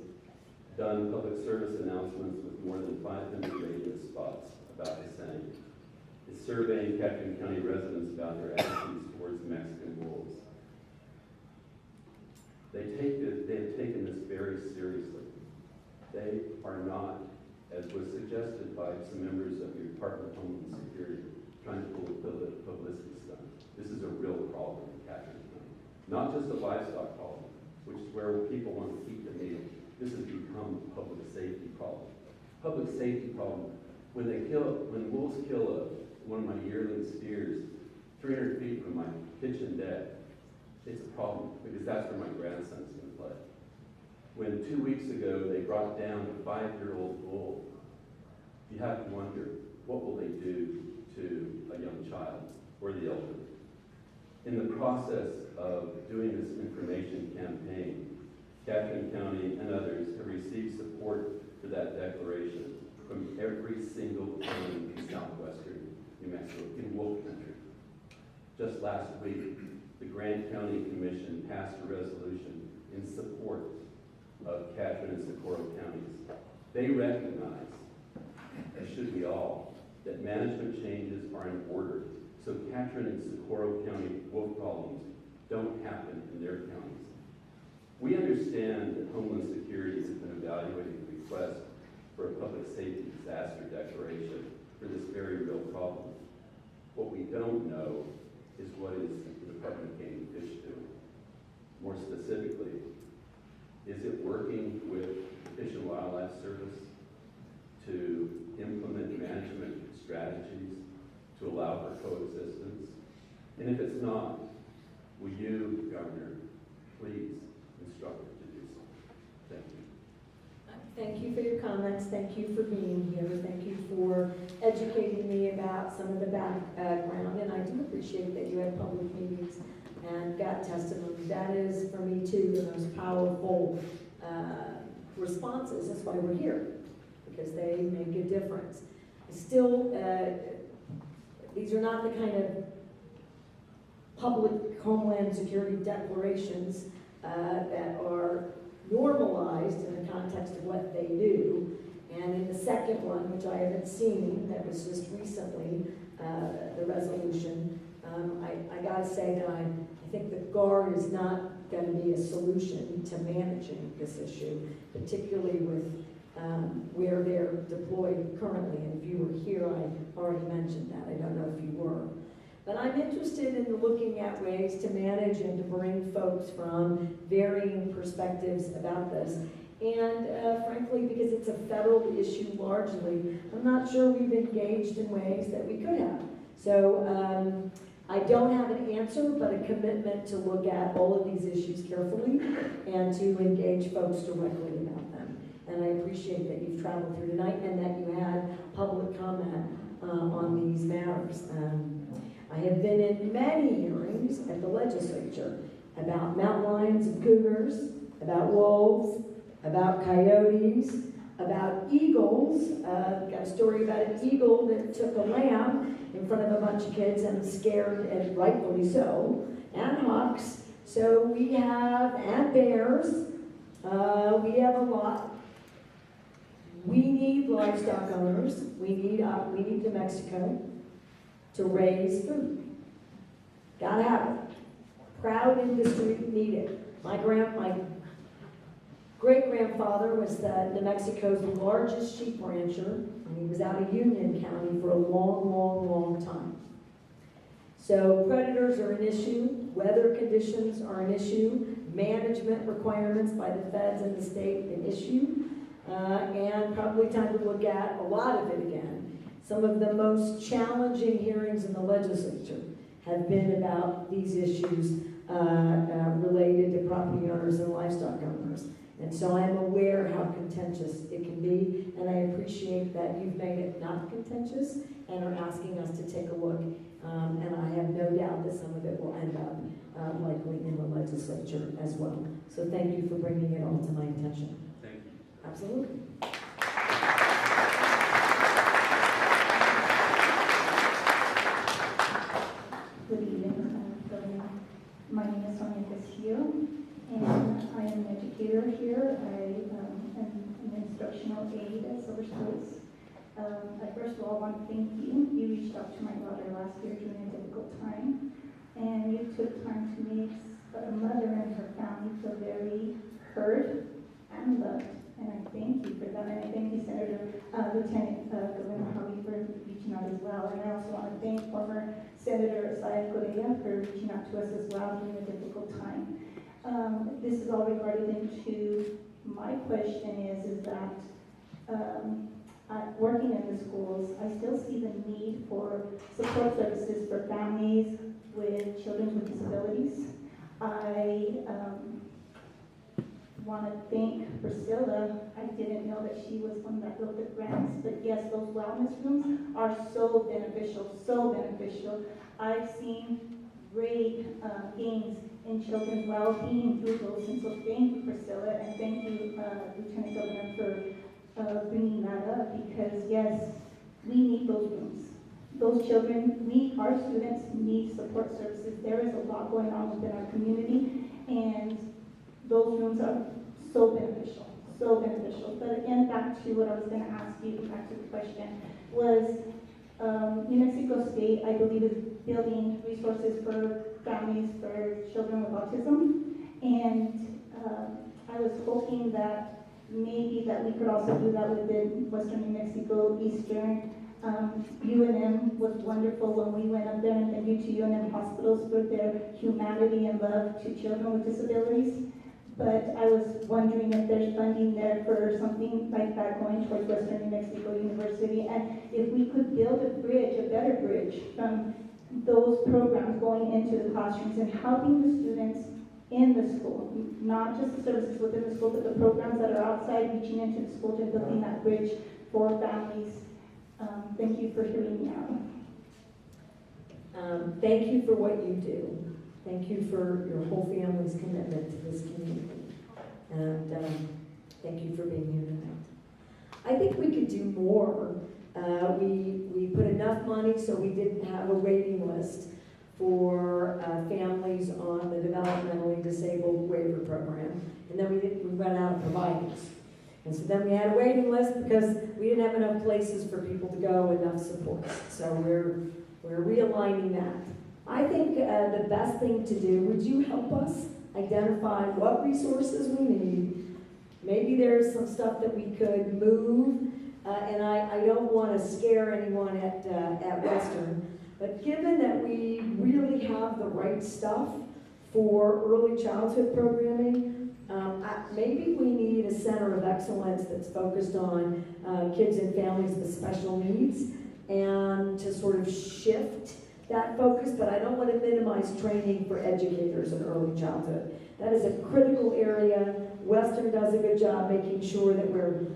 done public service announcements with more than 500 radio spots about the same. It's surveying Catron County residents about their attitudes towards Mexican wolves. They have taken this very seriously. They are not, as was suggested by some members of your Department of Homeland Security, trying to pull a publicity stunt. This is a real problem in Catron County. Not just a livestock problem, which is where people want to keep the meat. This has become a public safety problem. Public safety problem. When wolves kill one of my yearling steers 300 feet from my kitchen deck, it's a problem because that's where my grandson's going to play. when 2 weeks ago they brought down a 5-year-old bull, you have to wonder, what will they do to a young child or the elderly? In the process of doing this information campaign, Catherine County and others have received support for that declaration from every single county in southwestern New Mexico, in wolf country. Just last week, the Grant County Commission passed a resolution in support of Catherine and Socorro counties. They recognize, as should we all, that management changes are in order so Catherine and Socorro County wolf problems don't happen in their counties. We understand that Homeland Security has been evaluating the request for a public safety disaster declaration for this very real problem. What we don't know is what is the Department of Game and Fish doing. More specifically, is it working with the Fish and Wildlife Service to implement management strategies to allow for coexistence? And if it's not, will you, Governor, please instruct her to do so? Thank you.
Thank you for your comments. Thank you for being here. Thank you for educating me about some of the background. And I do appreciate that you had public meetings and got testimony. That is, for me too, the most powerful responses. That's why we're here, because they make a difference. Still, these are not the kind of public Homeland Security declarations that are normalized in the context of what they do. And in the second one, which I haven't seen, that was just recently, the resolution, I gotta say that I think the Guard is not gonna be a solution to managing this issue, particularly with where they're deployed currently. And if you were here, I already mentioned that. I don't know if you were. But I'm interested in looking at ways to manage and to bring folks from varying perspectives about this. And frankly, because it's a federal issue largely, I'm not sure we've engaged in ways that we could have. So I don't have an answer, but a commitment to look at all of these issues carefully and to engage folks directly about them. And I appreciate that you've traveled here tonight and that you had public comment on these matters. I have been in many hearings at the legislature about mountain lions and cougars, about wolves, about coyotes, about eagles. Got a story about an eagle that took a lamb in front of a bunch of kids and scared, and rightfully so, and hawks. So we have, and bears, we have a lot. We need livestock owners. We need New Mexico to raise food. Gotta have it. Proud industry, need it. My great-grandfather was New Mexico's largest sheep rancher, and he was out of Union County for a long, long, long time. So predators are an issue, weather conditions are an issue, management requirements by the feds and the state an issue, and probably time to look at a lot of it again. Some of the most challenging hearings in the legislature have been about these issues related to property owners and livestock owners. And so I'm aware how contentious it can be, and I appreciate that you've made it not contentious and are asking us to take a look. And I have no doubt that some of it will end up likely in the legislature as well. So thank you for bringing it all to my attention.
Thank you.
Absolutely.
Good evening. My name is Sonia Castillo, and I am an educator here. I am an instructional aide at Silver Schools. I first of all want to thank you. You reached out to my daughter last year during a difficult time, and you took time to make a mother and her family feel very heard and loved. And I thank you for that. And I thank you, Senator Lieutenant Governor Howey, for reaching out as well. And I also want to thank former Senator Saez Correa for reaching out to us as well during a difficult time. This is all regarding into my question is that working in the schools, I still see the need for support services for families with children with disabilities. want to thank Priscilla. I didn't know that she was one that built the grants, but yes, those wellness rooms are so beneficial, so beneficial. I've seen great gains in children's well-being through those, and so thank you, Priscilla, and thank you, Lieutenant Governor, for bringing that up, because yes, we need those rooms. Those children, our students need support services. There is a lot going on within our community, and those rooms are so beneficial, so beneficial. But again, back to what I was going to ask you, back to the question, was New Mexico State, I believe, is building resources for families for children with autism, and I was hoping that maybe that we could also do that within Western New Mexico, Eastern. UNM was wonderful when we went up there, and thank you to UNM hospitals for their humanity and love to children with disabilities. But I was wondering if there's funding there for something like that going towards Western New Mexico University, and if we could build a bridge, a better bridge from those programs going into the classrooms and helping the students in the school, not just the services within the school, but the programs that are outside, reaching into the school and building that bridge for families. Thank you for hearing me out.
Thank you for what you do. Thank you for your whole family's commitment to this community. And thank you for being here tonight. I think we could do more. We put enough money so we didn't have a waiting list for families on the developmentally disabled waiver program. And then we ran out of providers. And so then we had a waiting list because we didn't have enough places for people to go, enough support. So we're realigning that. I think the best thing to do, would you help us identify what resources we need? Maybe there's some stuff that we could move, and I don't want to scare anyone at Western, but given that we really have the right stuff for early childhood programming, maybe we need a center of excellence that's focused on kids and families with special needs, and to sort of shift that focus, but I don't want to minimize training for educators in early childhood. That is a critical area. Western does a good job making sure that we're,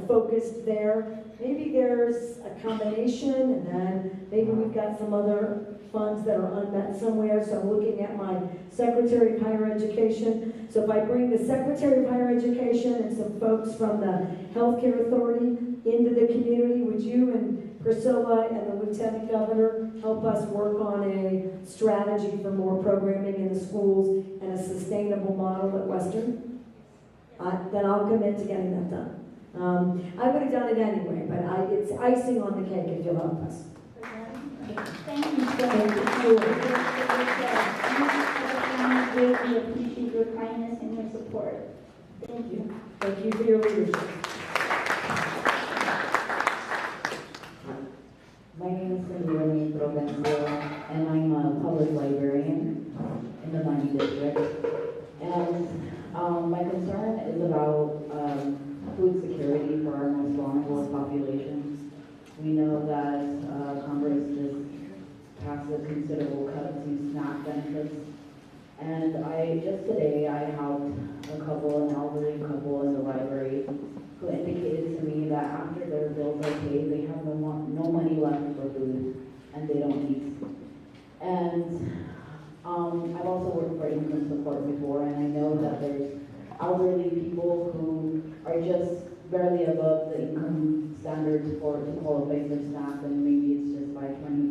focused there. Maybe there's a combination, and then maybe we've got some other funds that are unmet somewhere. So I'm looking at my Secretary of Higher Education. So if I bring the Secretary of Higher Education and some folks from the Healthcare Authority into the community, would you and Priscilla and the Lieutenant Governor help us work on a strategy for more programming in the schools and a sustainable model at Western? Then I'll commit to getting that done. I would have done it anyway, but it's icing on the cake if you'll help us.
Thank you so much. We appreciate your kindness and your support. Thank you.
Thank you for your leadership.
My name is Cindy Provencio, and I'm a public librarian in the Miami District. And my concern is about food security for our most vulnerable populations. We know that Congress just passed a considerable cut to SNAP benefits. And just today, I helped an elderly couple in the library who indicated to me that after their bills are paid, they have no money left for food, and they don't eat. And I've also worked for income support before, and I know that there's elderly people who are just barely above the income standards to qualify for SNAP, and maybe it's just by $20,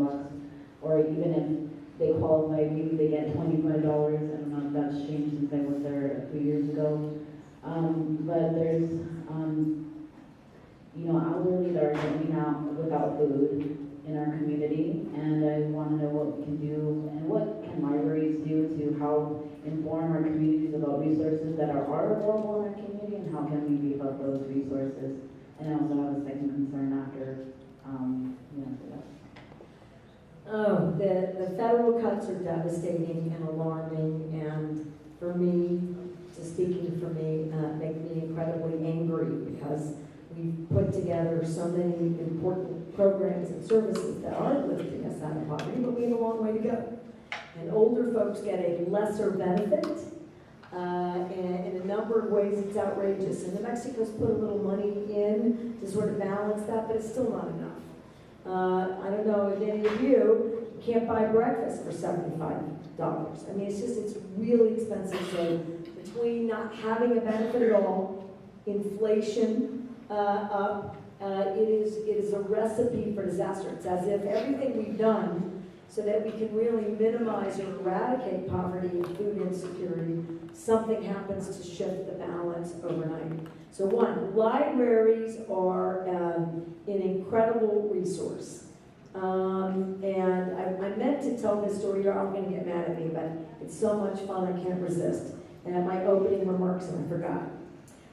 or even if they qualify, maybe they get $25. I don't know if that's changed since I was there a few years ago. But there's, elderly that are going out without food in our community, and I want to know what we can do and what can libraries do to help inform our communities about resources that are available in our community, and how can we beef up those resources. And I also have a second concern after that.
Oh, the federal cuts are devastating and alarming, and for me, just speaking for me, make me incredibly angry, because we've put together so many important programs and services that aren't lifting us out of poverty, but we have a long way to go. And older folks get a lesser benefit And in a number of ways, it's outrageous. And New Mexico's put a little money in to sort of balance that, but it's still not enough. I don't know if any of you can't buy breakfast for $75. I mean, it's really expensive. So between not having a benefit at all, inflation up, it is a recipe for disaster. It's as if everything we've done so that we can really minimize or eradicate poverty and food insecurity, something happens to shift the balance overnight. So one, libraries are an incredible resource. And I meant to tell this story, you're all gonna get mad at me, but it's so much fun I can't resist. And my opening remarks, and I forgot.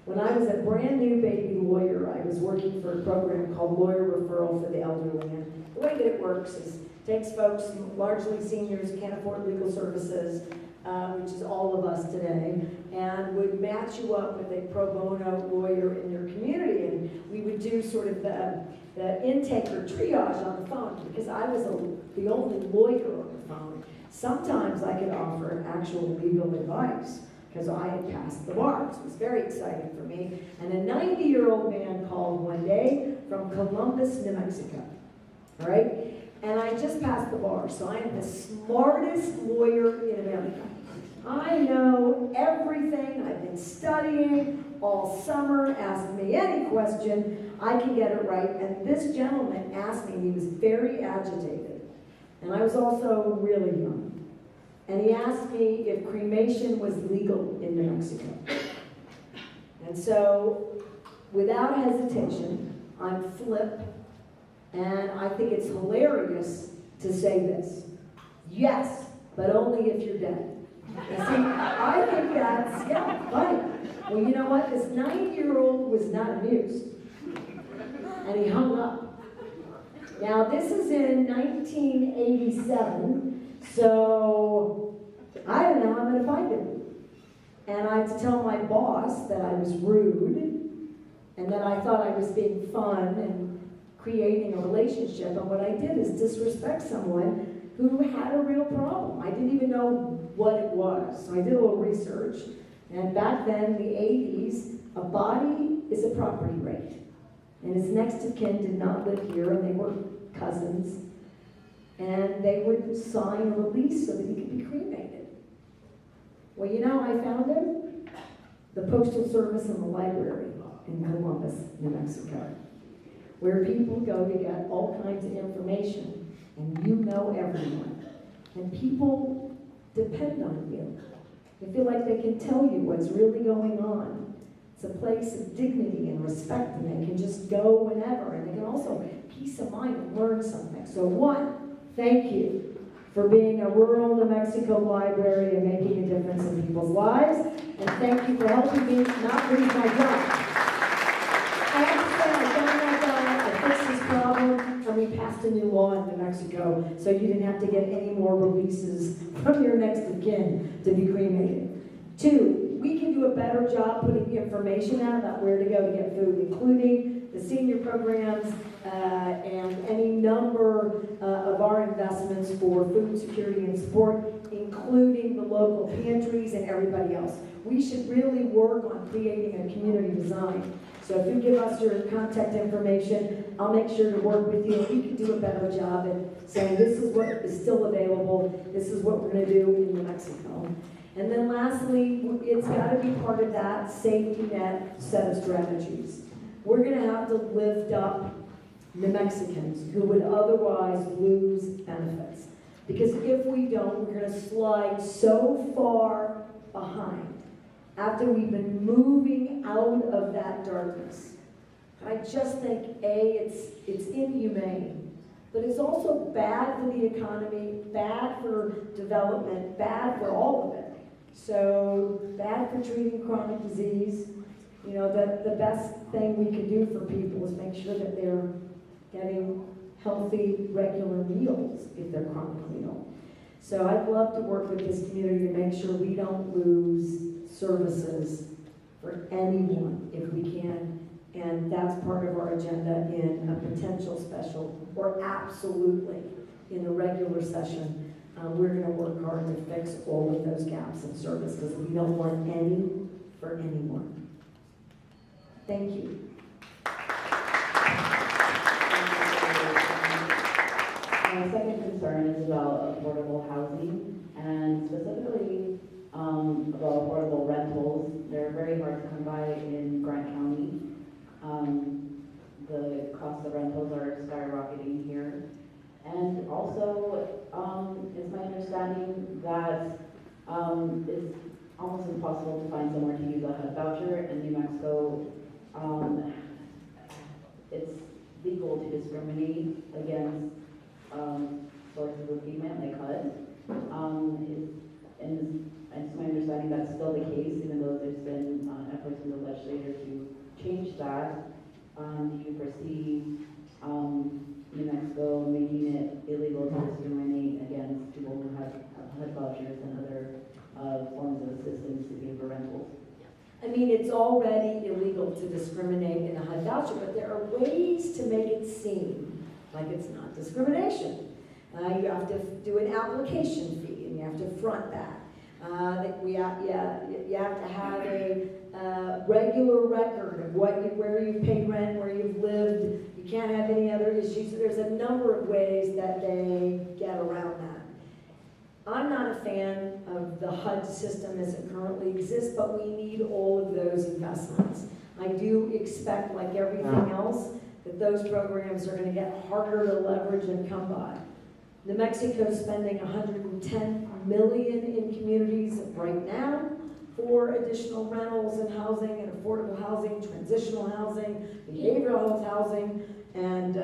When I was a brand new baby lawyer, I was working for a program called Lawyer Referral for the Elderly. And the way that it works is takes folks, largely seniors, who can't afford legal services, which is all of us today, and would match you up with a pro bono lawyer in your community. And we would do sort of the intake or triage on the phone, because I was the only lawyer on the phone. Sometimes I could offer actual legal advice, because I had passed the bar. So it was very exciting for me. And a 90-year-old man called one day from Columbus, New Mexico. All right? And I just passed the bar, so I'm the smartest lawyer in America. I know everything. I've been studying all summer. Ask me any question, I can get it right. And this gentleman asked me, he was very agitated. And I was also really young. And he asked me if cremation was legal in New Mexico. And so, without hesitation, I'm flip. And I think it's hilarious to say this. Yes, but only if you're dead. And see, I think that's, yeah, funny. Well, you know what? This 90-year-old was not amused. And he hung up. Now, this is in 1987, so I don't know how I'm going to find him. And I had to tell my boss that I was rude, and that I thought I was being fun and creating a relationship, and what I did is disrespect someone who had a real problem. I didn't even know what it was, so I did a little research, and back then, in the 80s, a body is a property right, and his next of kin did not live here, and they were cousins, and they would sign a release so that he could be cremated. Well, you know how I found him? The Postal Service and the library in Columbus, New Mexico, where people go to get all kinds of information, and you know everyone. And people depend on you. They feel like they can tell you what's really going on. It's a place of dignity and respect, and they can just go whenever, and they can also peace of mind and learn something. So one, thank you for being a rural New Mexico library and making a difference in people's lives, and thank you for helping me not lose my job. I have to say, I found that guy, I fixed his problem, and we passed a new law in New Mexico, so you didn't have to get any more releases from your next of kin to be cremated. Two, we can do a better job putting information out about where to go to get food, including the senior programs and any number of our investments for food security and support, including the local pantries and everybody else. We should really work on creating a community design. So if you give us your contact information, I'll make sure to work with you. We can do a better job at saying this is what is still available, this is what we're going to do in New Mexico. And then lastly, it's got to be part of that safety net set of strategies. We're going to have to lift up New Mexicans who would otherwise lose benefits. Because if we don't, we're going to slide so far behind after we've been moving out of that darkness. I just think, it's inhumane, but it's also bad for the economy, bad for development, bad for all of it. So, bad for treating chronic disease. You know, the best thing we can do for people is make sure that they're getting healthy, regular meals if they're chronically ill. So I'd love to work with this community to make sure we don't lose services for anyone if we can. And that's part of our agenda in a potential special, or absolutely in a regular session we're gonna work hard to fix all of those gaps in service, because we don't want any for anyone. Thank you.
My second concern is about affordable housing, and specifically about affordable rentals. They're very hard to come by in Grant County. The cost of rentals are skyrocketing here. And also, it's my understanding that it's almost impossible to find somewhere to use a HUD voucher in New Mexico. It's legal to discriminate against sources of payment like HUD. And it's my understanding that's still the case, even though there's been efforts in the legislature to change that. Do you foresee New Mexico making it illegal to discriminate against people who have HUD vouchers and other forms of assistance to pay for rentals?
I mean, it's already illegal to discriminate in a HUD voucher, but there are ways to make it seem like it's not discrimination. You have to do an application fee, and you have to front that. You have to have a regular record of where you've paid rent, where you've lived. You can't have any other issues. There's a number of ways that they get around that. I'm not a fan of the HUD system as it currently exists, but we need all of those investments. I do expect, like everything else, that those programs are going to get harder to leverage and come by. New Mexico is spending $110 million in communities right now for additional rentals and housing and affordable housing, transitional housing, behavioral health housing, and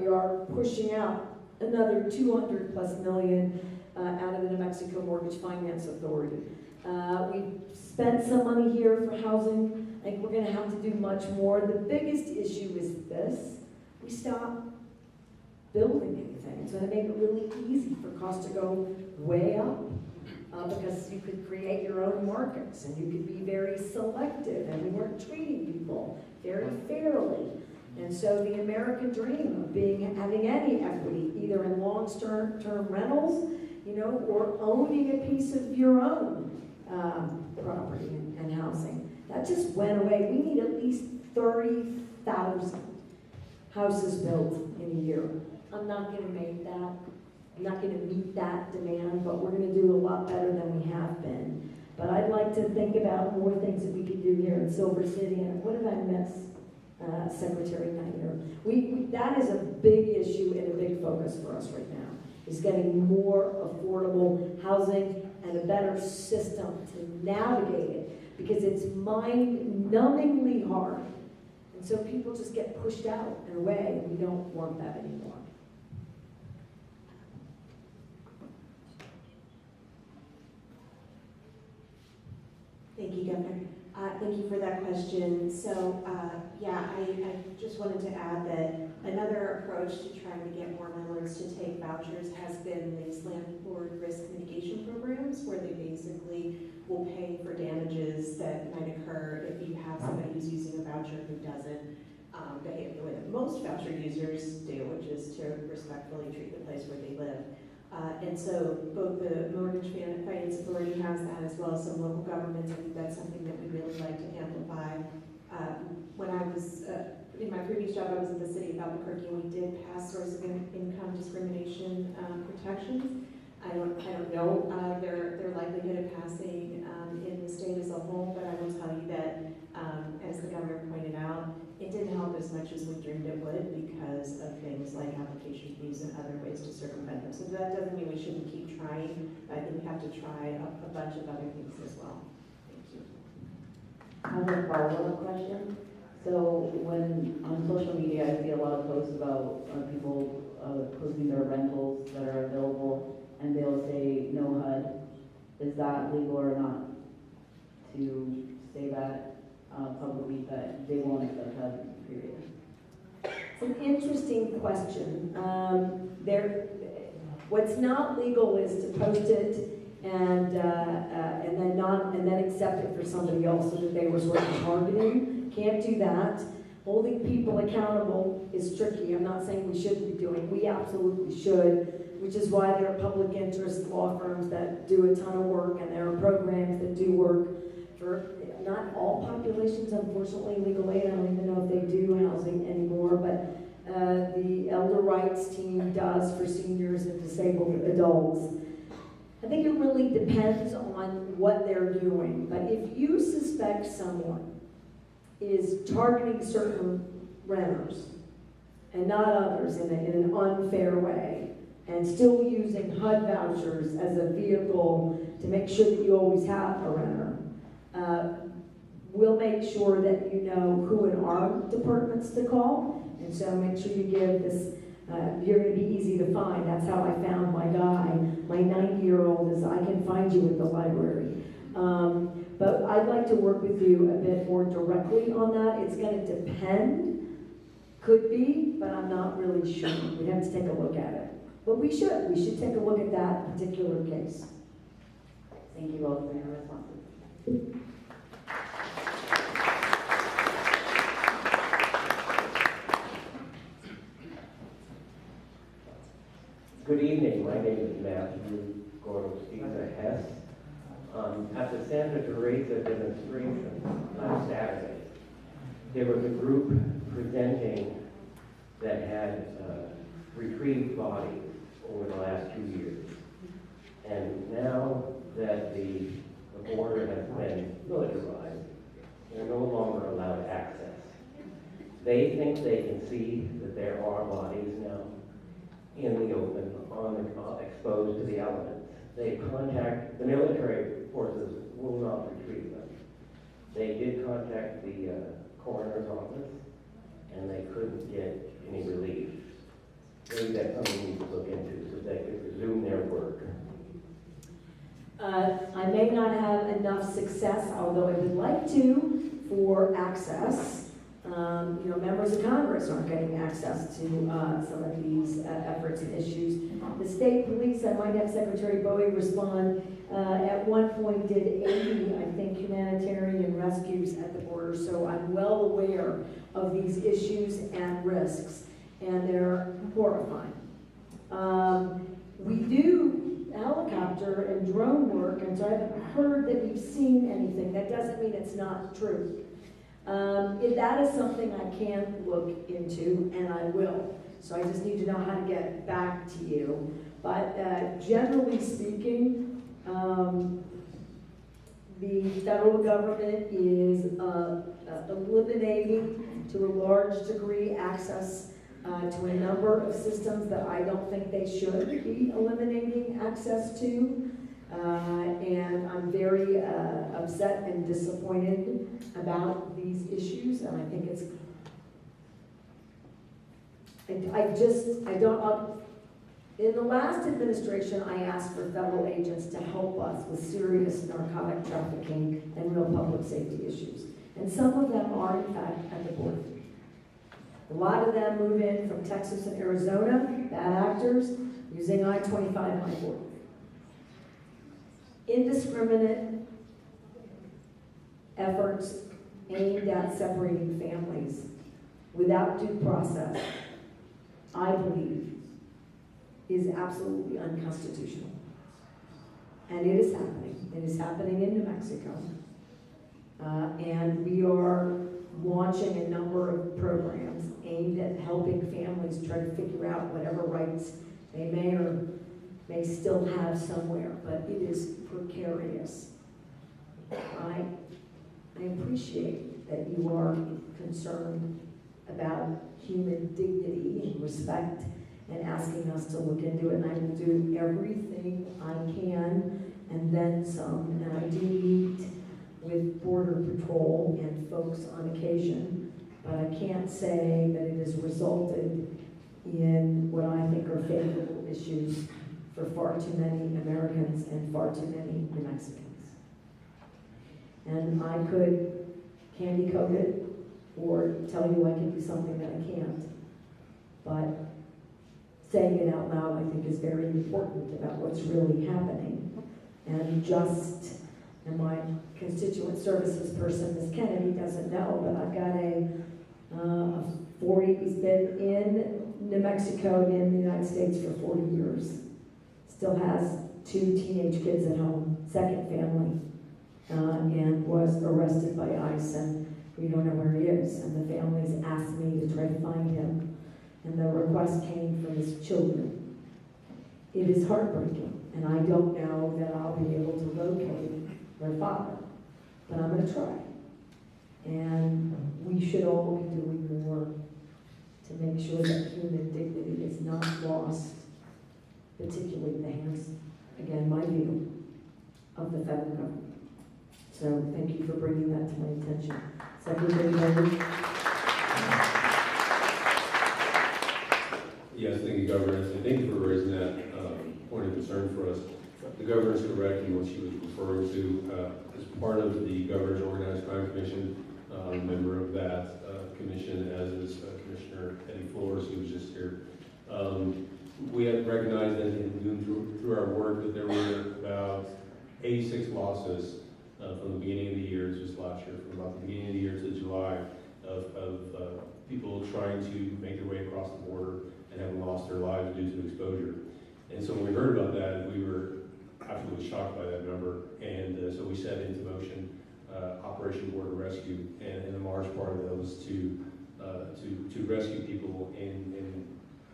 we are pushing out another $200+ million out of the New Mexico Mortgage Finance Authority. We've spent some money here for housing. I think we're going to have to do much more. The biggest issue is this: we stopped building anything. So it made it really easy for costs to go way up because you could create your own markets and you could be very selective, and we weren't treating people very fairly. And so the American dream of having any equity, either in long-term rentals, or owning a piece of your own property and housing, that just went away. We need at least 30,000 houses built in a year. I'm not going to make that. I'm not going to meet that demand, but we're going to do a lot better than we have been. But I'd like to think about more things that we could do here in Silver City. And what did I miss, Secretary Lagner? That is a big issue and a big focus for us right now, is getting more affordable housing and a better system to navigate it, because it's mind-numbingly hard. And so people just get pushed out and away, and we don't want that anymore.
Thank you, Governor. Thank you for that question. So, I just wanted to add that another approach to trying to get more landlords to take vouchers has been these landlord risk mitigation programs, where they basically will pay for damages that might occur if you have somebody who's using a voucher who doesn't behave the way that most voucher users do, which is to respectfully treat the place where they live. And so both the Mortgage Finance Authority has that, as well as some local governments. I think that's something that we'd really like to amplify. When I was in my previous job, I was in the city of Albuquerque, and we did pass source of income discrimination protections. I don't know their likelihood of passing in the state as a whole, but I will tell you that, as the governor pointed out, it didn't help as much as we dreamed it would, because of things like application fees and other ways to circumvent them. So that doesn't mean we shouldn't keep trying. I think we have to try a bunch of other things as well. Thank you.
I have a follow-up question. So when on social media I see a lot of posts about people posting their rentals that are available, and they'll say no HUD. Is that legal or not to say that publicly, that they won't accept HUD, period?
It's an interesting question. What's not legal is to post it and then accept it for somebody else, so that they were sort of targeting. Can't do that. Holding people accountable is tricky. I'm not saying we shouldn't be doing. We absolutely should. which is why there are public interest law firms that do a ton of work, and there are programs that do work for not all populations, unfortunately. Legal aid, I don't even know if they do housing anymore, but the elder rights team does for seniors and disabled adults. I think it really depends on what they're doing, but if you suspect someone is targeting certain renters and not others in an unfair way, and still using HUD vouchers as a vehicle to make sure that you always have a renter, we'll make sure that you know who in our departments to call, and so make sure you give this, you're going to be easy to find. That's how I found my guy. My 90-year-old is, I can find you at the library. But I'd like to work with you a bit more directly on that. It's going to depend, could be, but I'm not really sure. We'd have to take a look at it. But we should take a look at that particular case.
Thank you both for your responses.
Good evening. My name is Matthew Gordo-Hess. At the Santa Teresa demonstration last Saturday, there was a group presenting that had retrieved bodies over the last 2 years. And now that the border has been militarized, they're no longer allowed access. They think they can see that there are bodies now in the open, exposed to the elements. They contact, the military forces will not retrieve them. They did contact the coroner's office, and they couldn't get any relief. Maybe that's something we need to look into so they could resume their work.
I may not have enough success, although I would like to, for access. Members of Congress aren't getting access to some of these efforts and issues. The state police, I might have Secretary Bowie respond, at one point did 80, I think, humanitarian rescues at the border, so I'm well aware of these issues and risks, and they're horrifying. We do helicopter and drone work, and so I haven't heard that we've seen anything. That doesn't mean it's not true. If that is something I can look into, and I will. So I just need to know how to get back to you. But generally speaking, the federal government is eliminating, to a large degree, access to a number of systems that I don't think they should be eliminating access to. And I'm very upset and disappointed about these issues, and I think it's, in the last administration, I asked for federal agents to help us with serious narcotic trafficking and real public safety issues. And some of them are, in fact, at the border. A lot of them move in from Texas and Arizona, bad actors, using I-25 and I-40. Indiscriminate efforts aimed at separating families without due process, I believe, is absolutely unconstitutional. And it is happening. It is happening in New Mexico. And we are launching a number of programs aimed at helping families try to figure out whatever rights they may or may still have somewhere, but it is precarious. I appreciate that you are concerned about human dignity and respect and asking us to look into it, and I will do everything I can and then some. And I do meet with Border Patrol and folks on occasion, but I can't say that it has resulted in what I think are favorable issues for far too many Americans and far too many New Mexicans. And I could candy coat it or tell you I can do something that I can't. But saying it out loud, I think, is very important about what's really happening. And and my constituent services person, Ms. Kennedy, doesn't know, but I've got he's been in New Mexico and in the United States for 40 years. still has 2 teenage kids at home, second family, and was arrested by ICE, and we don't know where he is. And the family's asked me to try to find him, and the request came from his children. It is heartbreaking, and I don't know that I'll be able to locate their father, but I'm going to try. And we should all be doing more to make sure that human dignity is not lost, particularly in the hands, again, my view, of the federal government. So thank you for bringing that to my attention. Secretary Bennett.
Yes, thank you, Governor, and thank you for raising that point of concern for us. The Governor is correct in what she was referring to. As part of the Governor's Organized Crime Commission, member of that commission, as is Commissioner Eddie Flores, who was just here. We have recognized and through our work that there were about 86 losses from the beginning of the year, this was last year, from about the beginning of the year to July, of people trying to make their way across the border and having lost their lives due to exposure. And so when we heard about that, we were absolutely shocked by that number, and so we set into motion Operation Border Rescue, and the large part of that was to rescue people in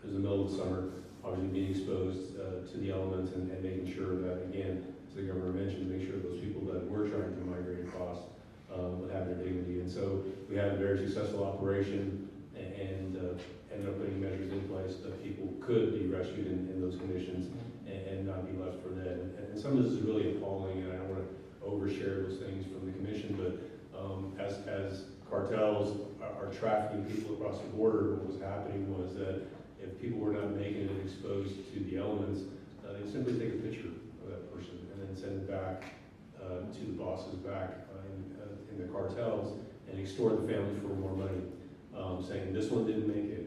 it was the middle of the summer, obviously being exposed to the elements, and making sure that, again, as the Governor mentioned, make sure those people that were trying to migrate across would have their dignity. And so we had a very successful operation, and ended up putting measures in place that people could be rescued in those conditions and not be left for dead. And some of this is really appalling, and I don't want to overshare those things from the commission, but as cartels are trafficking people across the border, what was happening was that if people were not making it exposed to the elements, they simply take a picture of that person and then send it back to the bosses back in the cartels and extort the family for more money, saying this one didn't make it,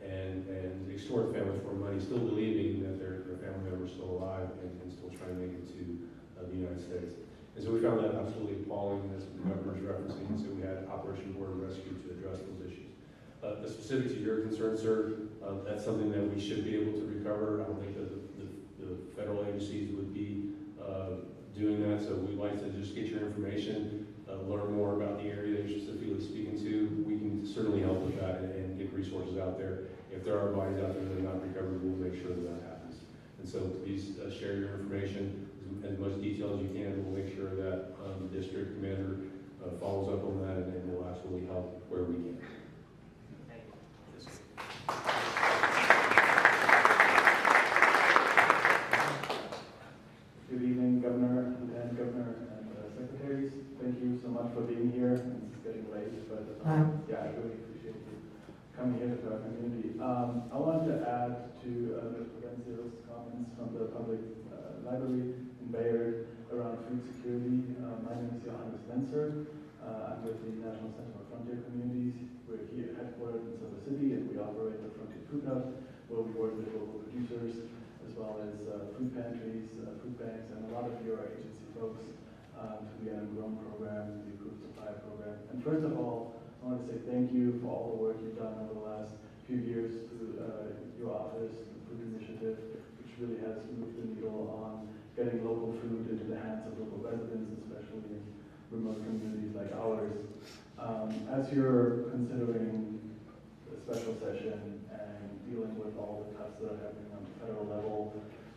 and extort the family for money, still believing that their family member is still alive and still trying to make it to the United States. And so we found that absolutely appalling, as the Governor's referencing, and so we had Operation Border Rescue to address those issues. The specific to your concern, sir, that's something that we should be able to recover. I don't think that the federal agencies would be doing that, so we'd like to just get your information, learn more about the area that you're specifically speaking to. We can certainly help with that and get resources out there. If there are bodies out there that are not recovered, we'll make sure that happens. And so please share your information as much detail as you can. We'll make sure that the district commander follows up on that, and will absolutely help where we can.
Good evening, Governor, Lieutenant Governor, and secretaries. Thank you so much for being here. It's getting late, but yeah, I really appreciate you coming here to our community. I wanted to add to Ms. Provencio's comments from the public library in Bayard around food security. My name is Johannes Lenzer. I'm with the National Center for Frontier Communities. We're here headquartered in Silver City, and we operate the Frontier Food Hub, where we work with local producers, as well as food pantries, food banks, and a lot of your agency folks through the Grown program, the Approved Supply program. And first of all, I want to say thank you for all the work you've done over the last few years through your office, the Food Initiative, which really has moved the needle on getting local food into the hands of local residents, especially in remote communities like ours. As you're considering a special session and dealing with all the cuts that are happening on the federal level,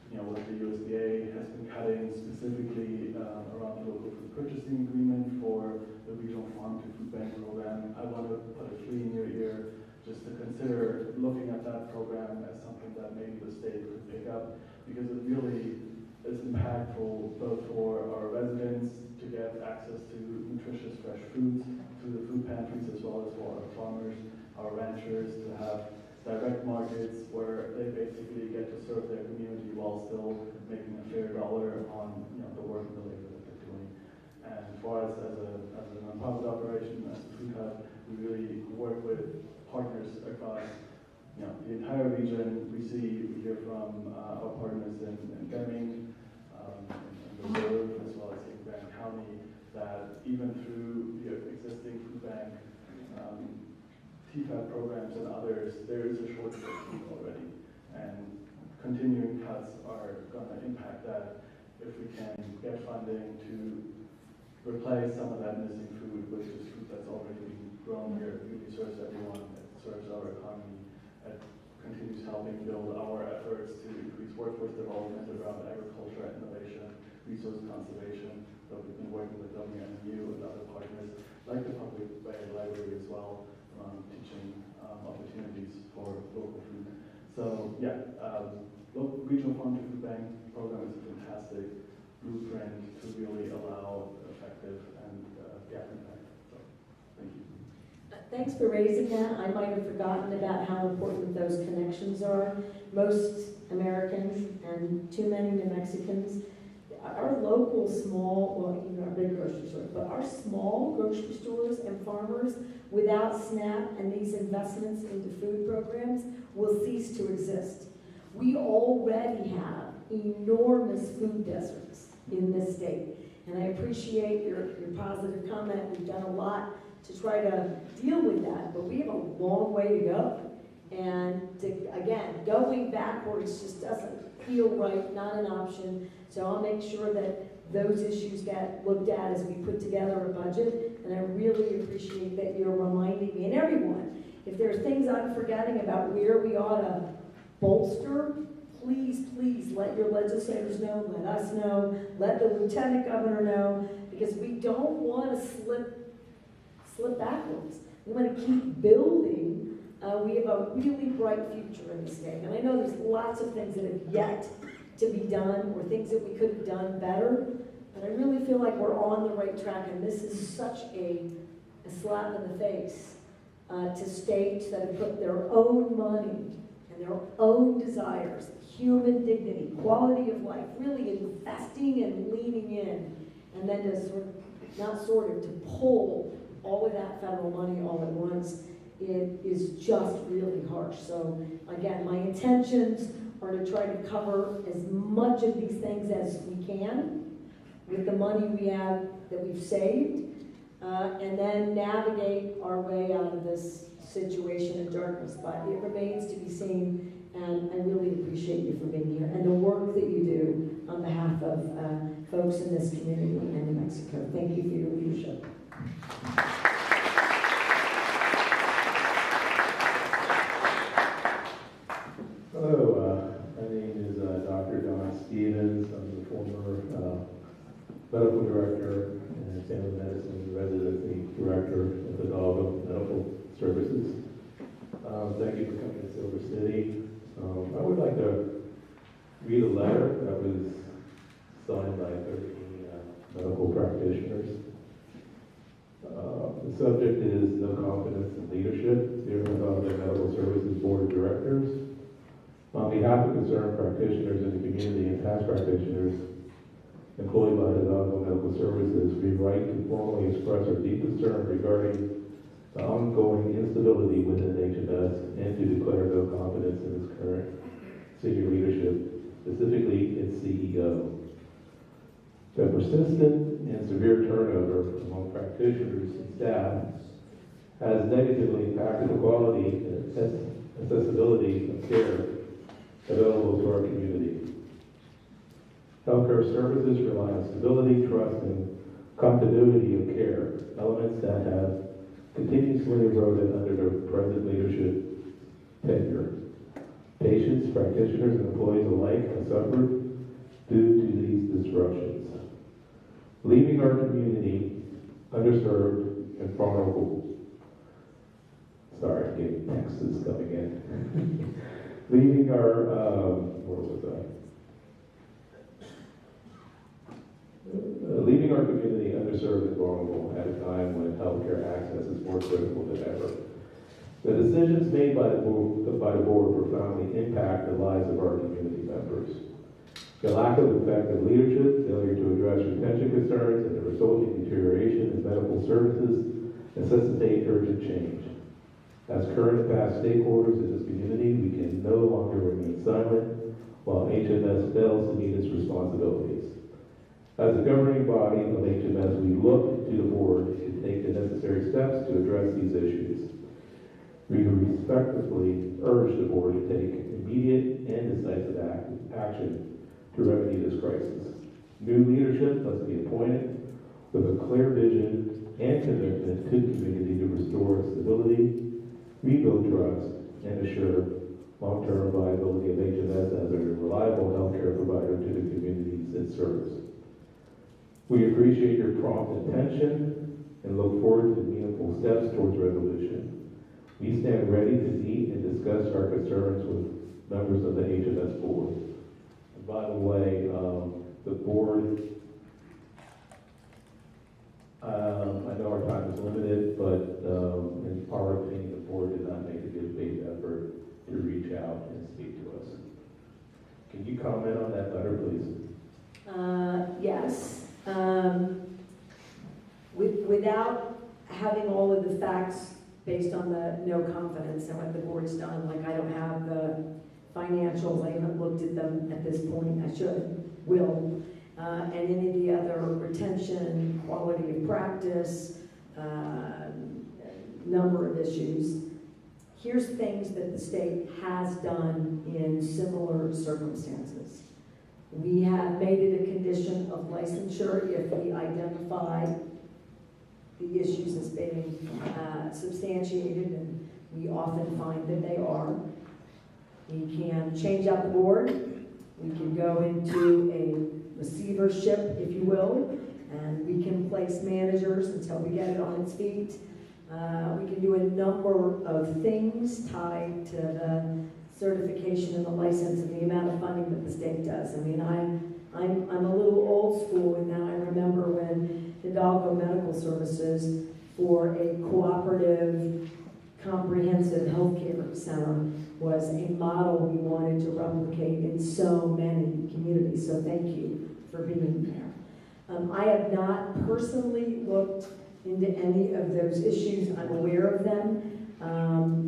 you know, what the USDA has been cutting specifically around the local food purchasing agreement for the regional farm to food bank program, I want to put a plea in your ear just to consider looking at that program as something that maybe the state could pick up, because it really is impactful both for our residents to get access to nutritious fresh foods through the food pantries, as well as for our farmers, our ranchers, to have direct markets where they basically get to serve their community while still making a fair dollar on, you know, the work and the labor that they're doing. And for us as a nonprofit operation, as a food hub, we really work with partners across, you know, the entire region. We hear from our partners in Deming, in Reserve, as well as in Grand County, that even through the existing food bank TFAP programs and others, there is a shortage of food already. And continuing cuts are going to impact that. If we can get funding to replace some of that missing food with just food that's already being grown here, it really serves everyone, it serves our economy, it continues helping build our efforts to increase workforce development around agriculture, innovation, resource conservation, that we've been working with WNU and other partners, like the Public Library as well, teaching opportunities for local food. So yeah, local regional farm to food bank program is a fantastic blueprint to really allow effective and impact. So thank you.
Thanks for raising that. I might have forgotten about how important those connections are. Most Americans and too many New Mexicans, our local small, well, even our big grocery stores, but our small grocery stores and farmers without SNAP and these investments into food programs will cease to exist. We already have enormous food deserts in this state. And I appreciate your positive comment. We've done a lot to try to deal with that, but we have a long way to go. And again, going backwards just doesn't feel right, not an option. So I'll make sure that those issues get looked at as we put together a budget. And I really appreciate that you're reminding me, and everyone, if there's things I'm forgetting about where we ought to bolster, please, please let your legislators know, let us know, let the lieutenant governor know, because we don't want to slip backwards. We want to keep building. We have a really bright future in the state. And I know there's lots of things that have yet to be done or things that we could have done better, but I really feel like we're on the right track, and this is such a slap in the face to states that have put their own money and their own desires, human dignity, quality of life, really investing and leaning in, and then to to pull all of that federal money all at once. It is just really harsh. So again, my intentions are to try to cover as much of these things as we can with the money we have that we've saved, and then navigate our way out of this situation in darkness. But it remains to be seen, and I really appreciate you for being here and the work that you do on behalf of folks in this community and New Mexico. Thank you for your leadership.
Hello, my name is Dr. Don Stevens. I'm the former medical director and family medicine residency director at the Hidalgo Medical Services. Thank you for coming to Silver City. I would like to read a letter that was signed by 13 medical practitioners. The subject is no confidence in leadership, dear Hidalgo Medical Services Board of Directors. On behalf of concerned practitioners in the community and past practitioners employed by Hidalgo Medical Services, we write to formally express our deep concern regarding the ongoing instability within HMS and to declare no confidence in its current senior leadership, specifically its CEO. The persistent and severe turnover among practitioners and staff has negatively impacted the quality and accessibility of care available to our community. Healthcare services rely on stability, trust, and continuity of care, elements that have continuously eroded under the present leadership tenure. Patients, practitioners, and employees alike have suffered due to these disruptions, leaving our community underserved and vulnerable. Sorry, I'm getting texts coming in. Leaving our, where was I? Leaving our community underserved and vulnerable at a time when healthcare access is more critical than ever. The decisions made by the board profoundly impact the lives of our community members. The lack of effective leadership, failure to address retention concerns, and the resulting deterioration in medical services necessitate urgent change. As current and past stakeholders in this community, we can no longer remain silent while HMS fails to meet its responsibilities. As a governing body of HMS, we look to the board to take the necessary steps to address these issues. We respectfully urge the board to take immediate and decisive action to remedy this crisis. New leadership must be appointed with a clear vision and commitment to the community to restore stability, rebuild trust, and assure long-term viability of HMS as a reliable healthcare provider to the communities it serves. We appreciate your prompt attention and look forward to meaningful steps towards resolution. We stand ready to meet and discuss our concerns with members of the HMS board. And by the way, the board, I know our time is limited, but in our opinion, the board did not make a good faith effort to reach out and speak to us. Can you comment on that letter, please?
Yes. Without having all of the facts based on the no confidence and what the board's done, like I don't have the financials, I haven't looked at them at this point, I will. And any of the other retention, quality of practice, number of issues. Here's things that the state has done in similar circumstances. We have made it a condition of licensure if we identify the issues as being substantiated, and we often find that they are. We can change out the board. We can go into a receivership, if you will, and we can place managers until we get it on its feet. We can do a number of things tied to the certification and the license and the amount of funding that the state does. I mean, I'm a little old school, and now I remember when Hidalgo Medical Services, for a cooperative, comprehensive healthcare center, was a model we wanted to replicate in so many communities. So thank you for being there. I have not personally looked into any of those issues. I'm aware of them.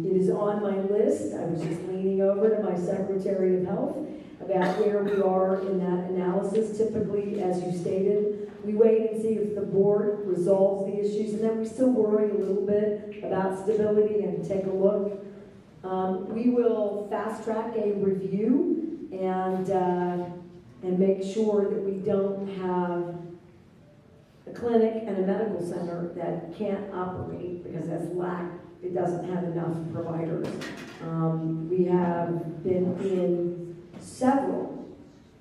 It is on my list. I was just leaning over to my Secretary of Health about where we are in that analysis. Typically, as you stated, we wait and see if the board resolves the issues, and then we still worry a little bit about stability and take a look. We will fast track a review and make sure that we don't have a clinic and a medical center that can't operate because it doesn't have enough providers. We have been in several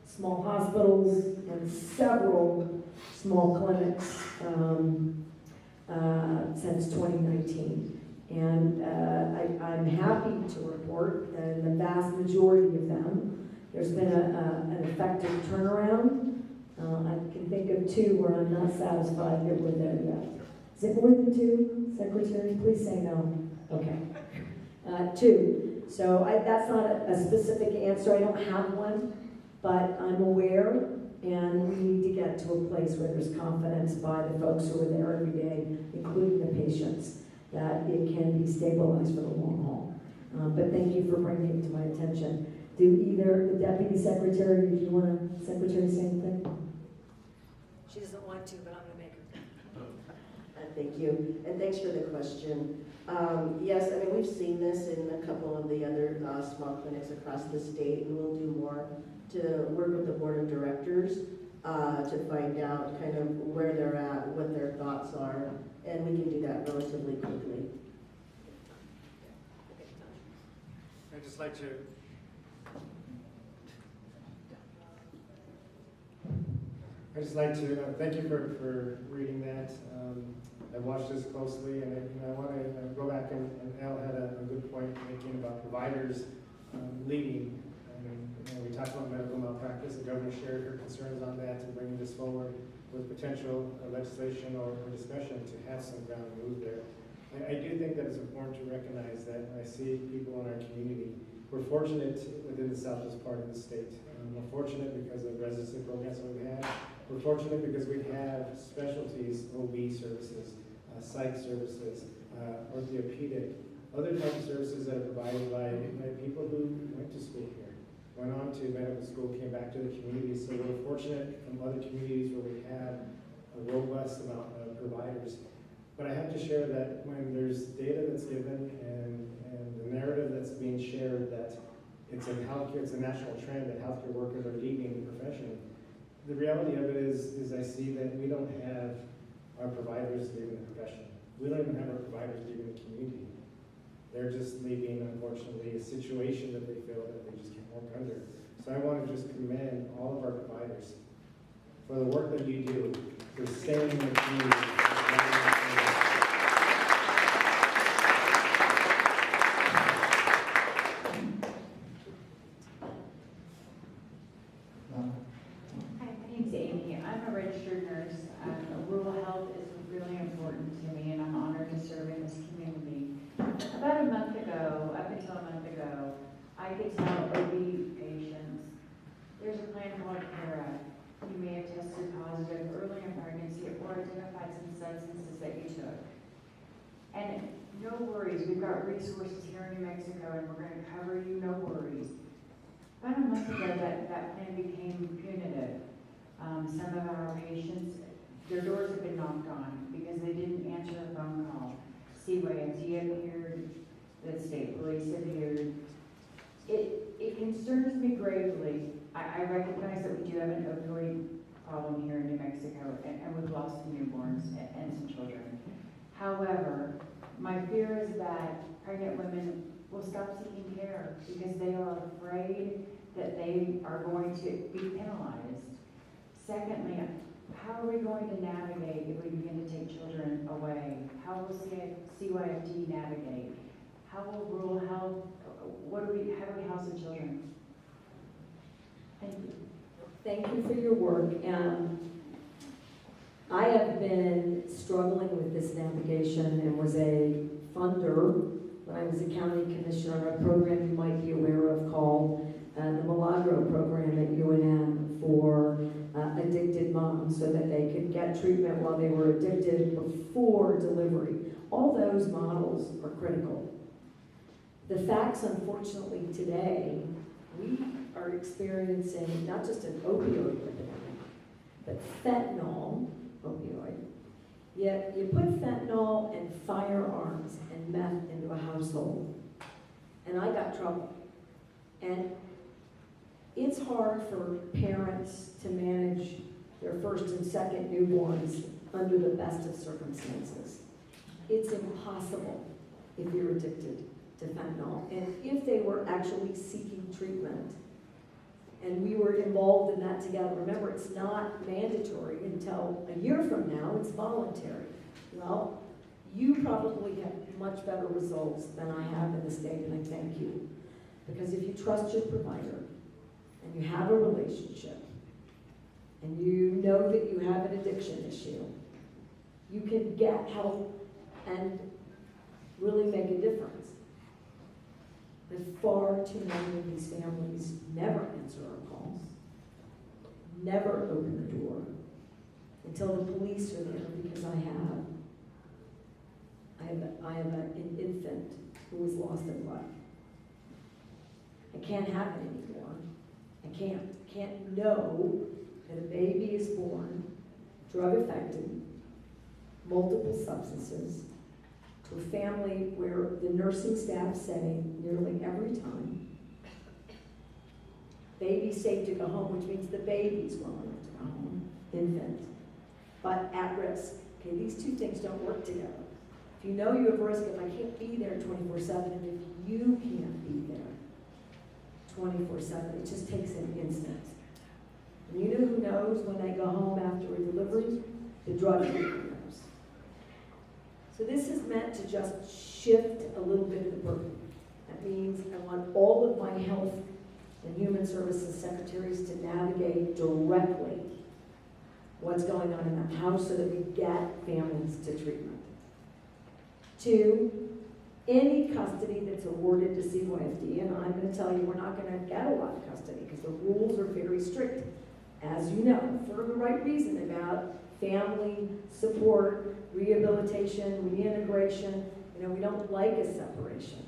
small hospitals and several small clinics since 2019. And I'm happy to report that in the vast majority of them, there's been an effective turnaround. I can think of two where I'm not satisfied that we're there yet. Is it more than two, Secretary? Please say no. Okay. Two. So that's not a specific answer. I don't have one, but I'm aware, and we need to get to a place where there's confidence by the folks who are there every day, including the patients, that it can be stabilized for the long haul. But thank you for bringing it to my attention. Do either the Deputy Secretary, if you want to, Secretary, say anything?
She doesn't want to, but I'm going to make her.
Thank you, and thanks for the question. Yes, I mean, we've seen this in a couple of the other small clinics across the state, and we'll do more to work with the board of directors to find out kind of where they're at, what their thoughts are, and we can do that relatively quickly.
I'd just like to thank you for reading that. I watched this closely, and I want to go back and Al had a good point making about providers leading. We talked about medical malpractice. The governor shared her concerns on that and bringing this forward with potential legislation or discussion to have some ground moved there. I do think that it's important to recognize that I see people in our community. We're fortunate within the southwest part of the state. We're fortunate because of residency programs that we have. We're fortunate because we have specialties, OB services, psych services, orthopedic, other types of services that are provided by people who went to school here, went on to medical school, came back to the community. So we're fortunate from other communities where we have a robust amount of providers. But I have to share that when there's data that's given and the it's in healthcare, it's a national trend that healthcare workers are leaving the profession. The reality of it is I see that we don't have our providers leaving the profession. We don't even have our providers leaving the community. They're just leaving, unfortunately, a situation that they feel that they just can't work under. So I want to just commend all of our providers for the work that you do, for staying in the community.
Hi, my name's Amy. I'm a registered nurse. Rural health is really important to me, and I'm honored to serve in this community. About a month ago, up until a month ago, I could tell OB patients, there's a plan called CARE. You may have tested positive early in pregnancy or identified some substances that you took. And no worries, we've got resources here in New Mexico, and we're going to cover you, no worries. About a month ago, that plan became punitive. Some of our patients, their doors have been knocked on because they didn't answer a phone call. CYFD appeared, the state police appeared. It concerns me gravely. I recognize that we do have an opioid problem here in New Mexico, and we've lost some newborns and some children. However, my fear is that pregnant women will stop seeking care because they are afraid that they are going to be penalized. Secondly, how are we going to navigate if we begin to take children away? How will CYFD navigate? How will rural health, how do we house the children? Thank you.
Thank you for your work. I have been struggling with this navigation and was a funder when I was a county commissioner of a program you might be aware of called the Milagro program at UNM for addicted moms so that they could get treatment while they were addicted before delivery. All those models are critical. The facts, unfortunately, today, we are experiencing not just an opioid epidemic, but fentanyl opioid. Yet you put fentanyl and firearms and meth into a household, and I got trouble. And it's hard for parents to manage their first and second newborns under the best of circumstances. It's impossible if you're addicted to fentanyl. And if they were actually seeking treatment, and we were involved in that together, remember, it's not mandatory until a year from now, it's voluntary. Well, you probably have much better results than I have in the state, and I thank you. Because if you trust your provider, and you have a relationship, and you know that you have an addiction issue, you can get help and really make a difference. But far too many of these families never answer our calls, never open the door until the police are there, because I have an infant who was lost in life. I can't have it anymore. I can't know that a baby is born drug affected, multiple substances, to a family where the nursing staff say nearly every time, baby safe to go home, which means the baby's well enough to go home, infant, but at risk. Okay, these two things don't work together. If you know you have risk, if I can't be there 24/7, and if you can't be there 24/7, it just takes an instant. And you know who knows when they go home after a delivery? The drug dealer knows. So this is meant to just shift a little bit of the burden. That means I want all of my health and human services secretaries to navigate directly what's going on in that house so that we get families to treatment. 2, any custody that's awarded to CYFD, and I'm going to tell you we're not going to get a lot of custody because the rules are very strict, as you know, for the right reason about family support, rehabilitation, reintegration. You know, we don't like a separation.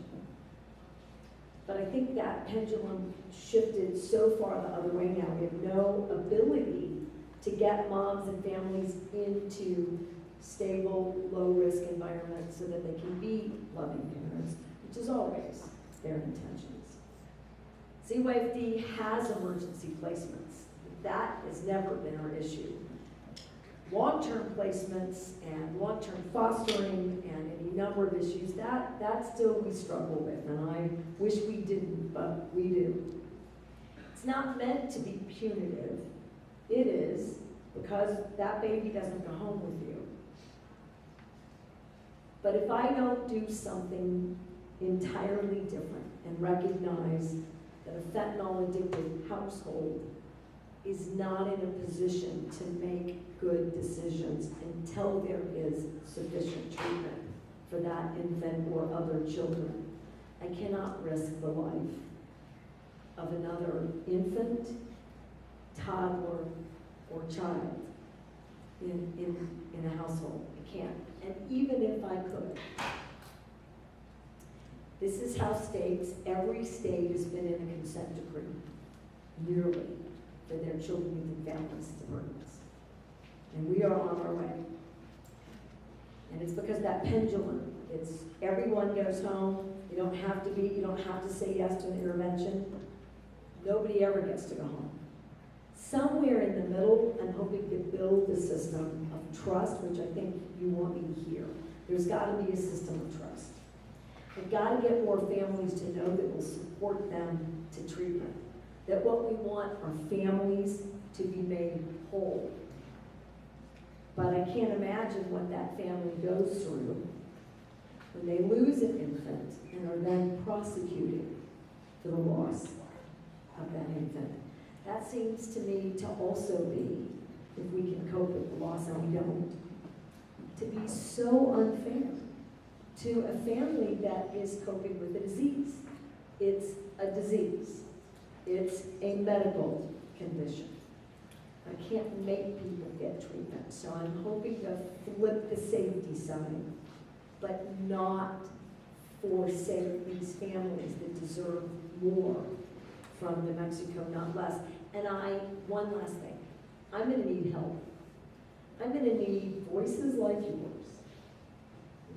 But I think that pendulum shifted so far the other way now. We have no ability to get moms and families into stable, low-risk environments so that they can be loving parents, which is always their intentions. CYFD has emergency placements. That has never been our issue. Long-term placements and long-term fostering and any number of issues, that still we struggle with, and I wish we didn't, but we do. It's not meant to be punitive. It is because that baby doesn't go home with you. But if I don't do something entirely different and recognize that a fentanyl-addicted household is not in a position to make good decisions until there is sufficient treatment for that infant or other children, I cannot risk the life of another infant, toddler, or child in a household. I can't. And even if I could, this is how states, every state has been in a consent decree, nearly, for their children, youth, and families to bring this. And we are on our way. And it's because that pendulum, it's everyone goes home, you don't have to say yes to an intervention. Nobody ever gets to go home. Somewhere in the middle, I'm hoping to build a system of trust, which I think you want me to hear. There's got to be a system of trust. We've got to get more families to know that we'll support them to treatment. That what we want are families to be made whole. But I can't imagine what that family goes through when they lose an infant and are then prosecuted for the loss of that infant. That seems to me to also be, if we can cope with the loss and we don't, to be so unfair to a family that is coping with a disease. It's a disease. It's a medical condition. I can't make people get treatment, so I'm hoping to flip the safety side, but not forsake these families that deserve more from New Mexico, not less. And one last thing, I'm gonna need help. I'm gonna need voices like yours.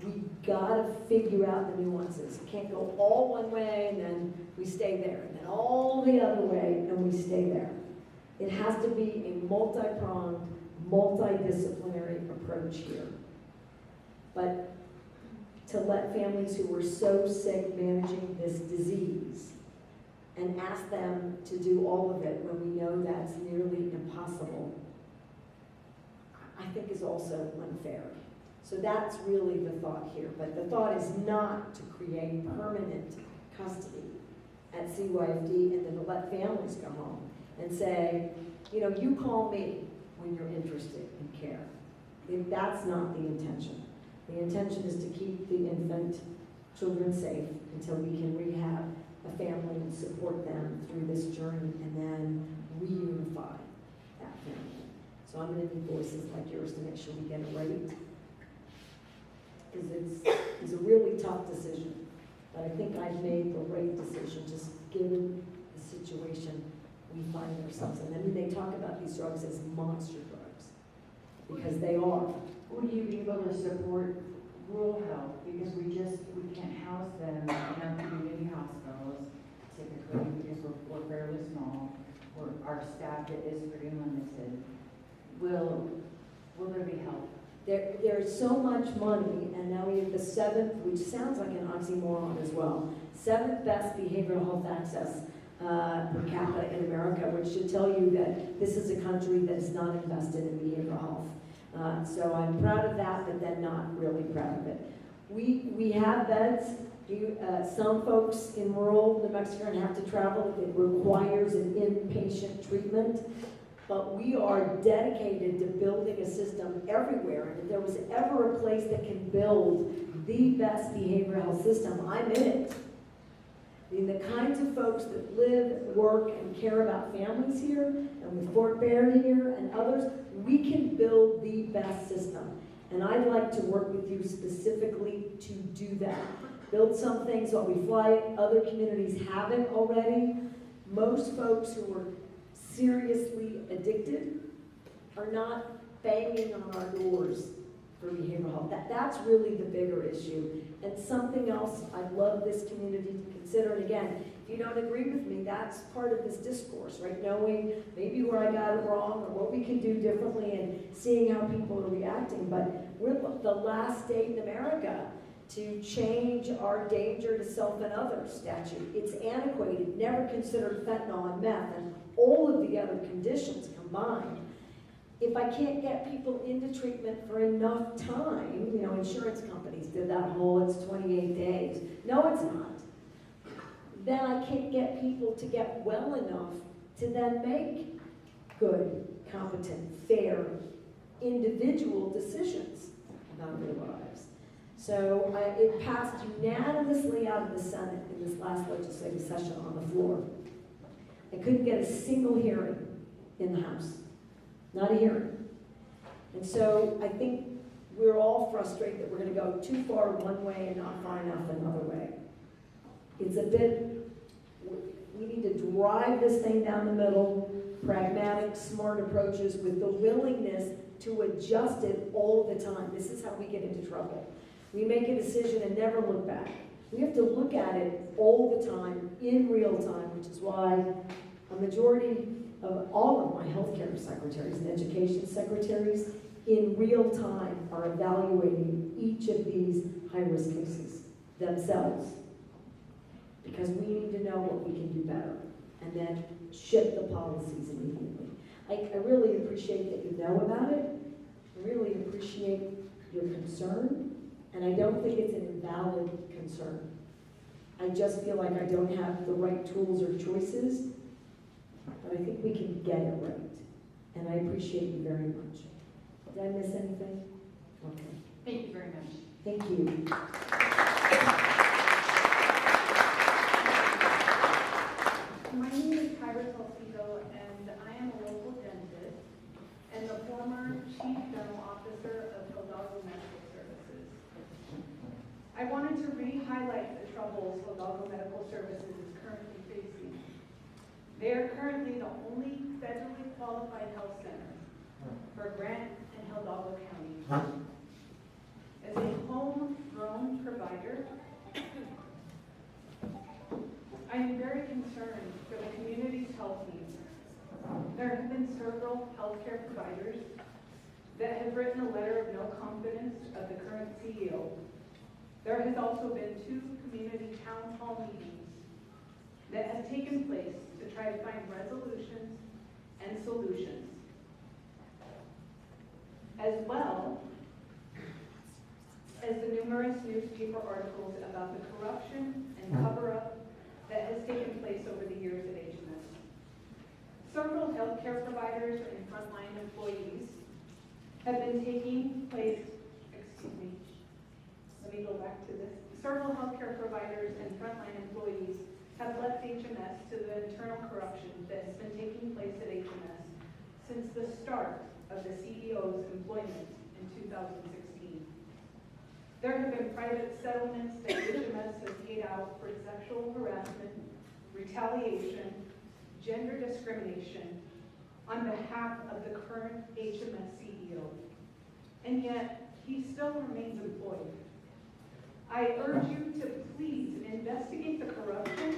We gotta figure out the nuances. Can't go all one way and then we stay there, and then all the other way and we stay there. It has to be a multi-pronged, multidisciplinary approach here. But to let families who were so sick managing this disease and ask them to do all of it when we know that's nearly impossible, I think is also unfair. So that's really the thought here. But the thought is not to create permanent custody at CYFD and then to let families go home and say, you call me when you're interested in care. That's not the intention. The intention is to keep the infant children safe until we can rehab a family and support them through this journey and then reunify that family. So I'm going to need voices like yours to make sure we get it right. Because it's a really tough decision. But I think I've made the right decision, just given the situation we find ourselves in. I mean, they talk about these drugs as monster drugs, because they are.
Would you be able to support rural health? Because we can't house them in our community hospitals typically because we're fairly small. Our staff is pretty limited. Will there be help?
There's so much money, and now we have the 7th, which sounds like an oxymoron as well, 7th best behavioral health access per capita in America, which should tell you that this is a country that is not invested in behavioral health. So I'm proud of that, but then not really proud of it. We have beds. Some folks in rural New Mexico are going to have to travel. It requires an inpatient treatment. But we are dedicated to building a system everywhere. And if there was ever a place that can build the best behavioral health system, I'm in it. I mean, the kinds of folks that live, work, and care about families here, and with Fort Bear here and others, we can build the best system. And I'd like to work with you specifically to do that. Build some things while we fly. Other communities have it already. Most folks who are seriously addicted are not banging on our doors for behavioral health. That's really the bigger issue. And something else I'd love this community to consider, and again, if you don't agree with me, that's part of this discourse, right? Knowing maybe where I got it wrong or what we can do differently and seeing how people are reacting. But we're the last state in America to change our danger to self and others statute. It's antiquated, never considered fentanyl and meth and all of the other conditions combined. If I can't get people into treatment for enough time, you know, insurance companies did that whole, it's 28 days. No, it's not. Then I can't get people to get well enough to then make good, competent, fair, individual decisions about their lives. So it passed unanimously out of the Senate in this last legislative session on the floor. I couldn't get a single hearing in the House. Not a hearing. And so I think we're all frustrated that we're going to go too far one way and not far enough another way. It's a bit, we need to drive this thing down the middle, pragmatic, smart approaches with the willingness to adjust it all the time. This is how we get into trouble. We make a decision and never look back. We have to look at it all the time, in real time, which is why a majority of all of my healthcare secretaries and education secretaries in real time are evaluating each of these high-risk cases themselves. Because we need to know what we can do better and then shift the policies immediately. I really appreciate that you know about it. I really appreciate your concern. And I don't think it's an invalid concern. I just feel like I don't have the right tools or choices, but I think we can get it right. And I appreciate you very much. Did I miss anything? Okay.
Thank you very much.
Thank you.
My name is Kyra Salcido, and I am a local dentist and the former Chief Dental Officer of Hidalgo Medical Services. I wanted to re-highlight the troubles Hidalgo Medical Services is currently facing. They are currently the only federally qualified health center for Grant and Hidalgo County. As a homegrown provider, I am very concerned for the community's health needs. There have been several healthcare providers that have written a letter of no confidence of the current CEO. There has also been 2 community town hall meetings that have taken place to try to find resolutions and solutions. As well as the numerous newspaper articles about the corruption and cover-up that has taken place over the years at HMS. Several healthcare providers and frontline employees have been taking place, let me go back to this. Several healthcare providers and frontline employees have left HMS to the internal corruption that has been taking place at HMS since the start of the CEO's employment in 2016. There have been private settlements that HMS has paid out for sexual harassment, retaliation, gender discrimination on behalf of the current HMS CEO. And yet, he still remains employed. I urge you to please investigate the corruption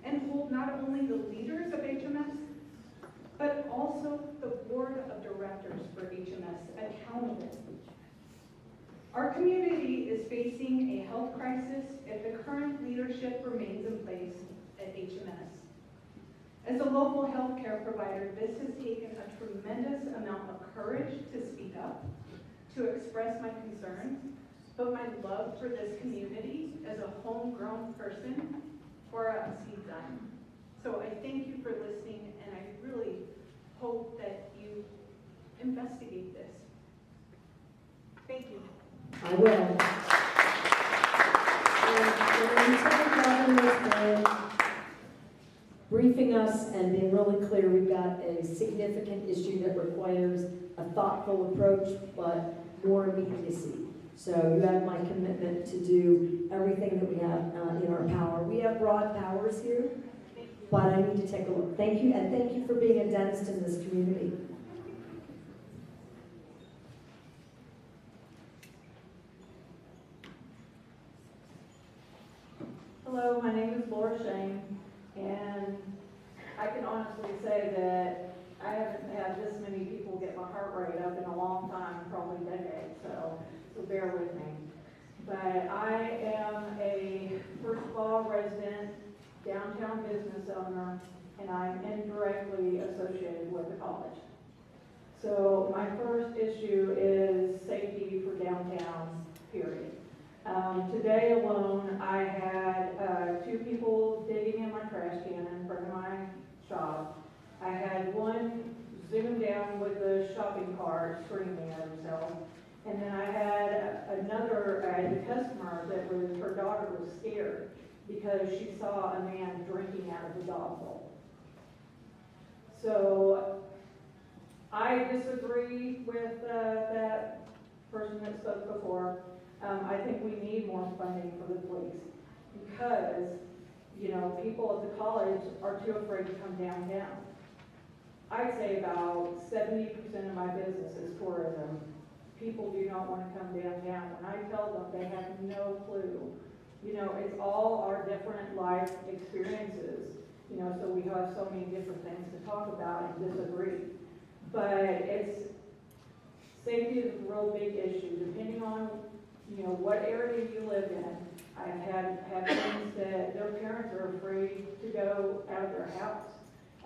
and hold not only the leaders of HMS, but also the board of directors for HMS accountable. Our community is facing a health crisis if the current leadership remains in place at HMS. As a local healthcare provider, this has taken a tremendous amount of courage to speak up, to express my concerns, but my love for this community as a homegrown person far exceeds that. So I thank you for listening, and I really hope that you investigate this. Thank you.
I will. And the Lieutenant Governor has been briefing us and being really clear. We've got a significant issue that requires a thoughtful approach, but more immediacy. So you have my commitment to do everything that we have in our power. We have broad powers here, but I need to take a look. Thank you, and thank you for being a dentist in this community.
Hello, my name is Laura Shane, and I can honestly say that I haven't had this many people get my heart rate up in a long time, probably decades, so bear with me. But I am a First of all resident, downtown business owner, and I'm indirectly associated with the college. So my first issue is safety for downtown, period. Today alone, I had 2 people digging in my trash can in front of my shop. I had one zoom down with a shopping cart screaming at himself. And then I had a customer that was, her daughter was scared because she saw a man drinking out of the dog bowl. So I disagree with that person that spoke before. I think we need more funding for the police because, you know, people at the college are too afraid to come downtown. I'd say about 70% of my business is tourism. People do not want to come downtown. When I tell them, they have no clue. You know, it's all our different life experiences. You know, so we have so many different things to talk about and disagree. But safety is a real big issue, depending on, you know, what area you live in. I've had friends that their parents are afraid to go out of their house.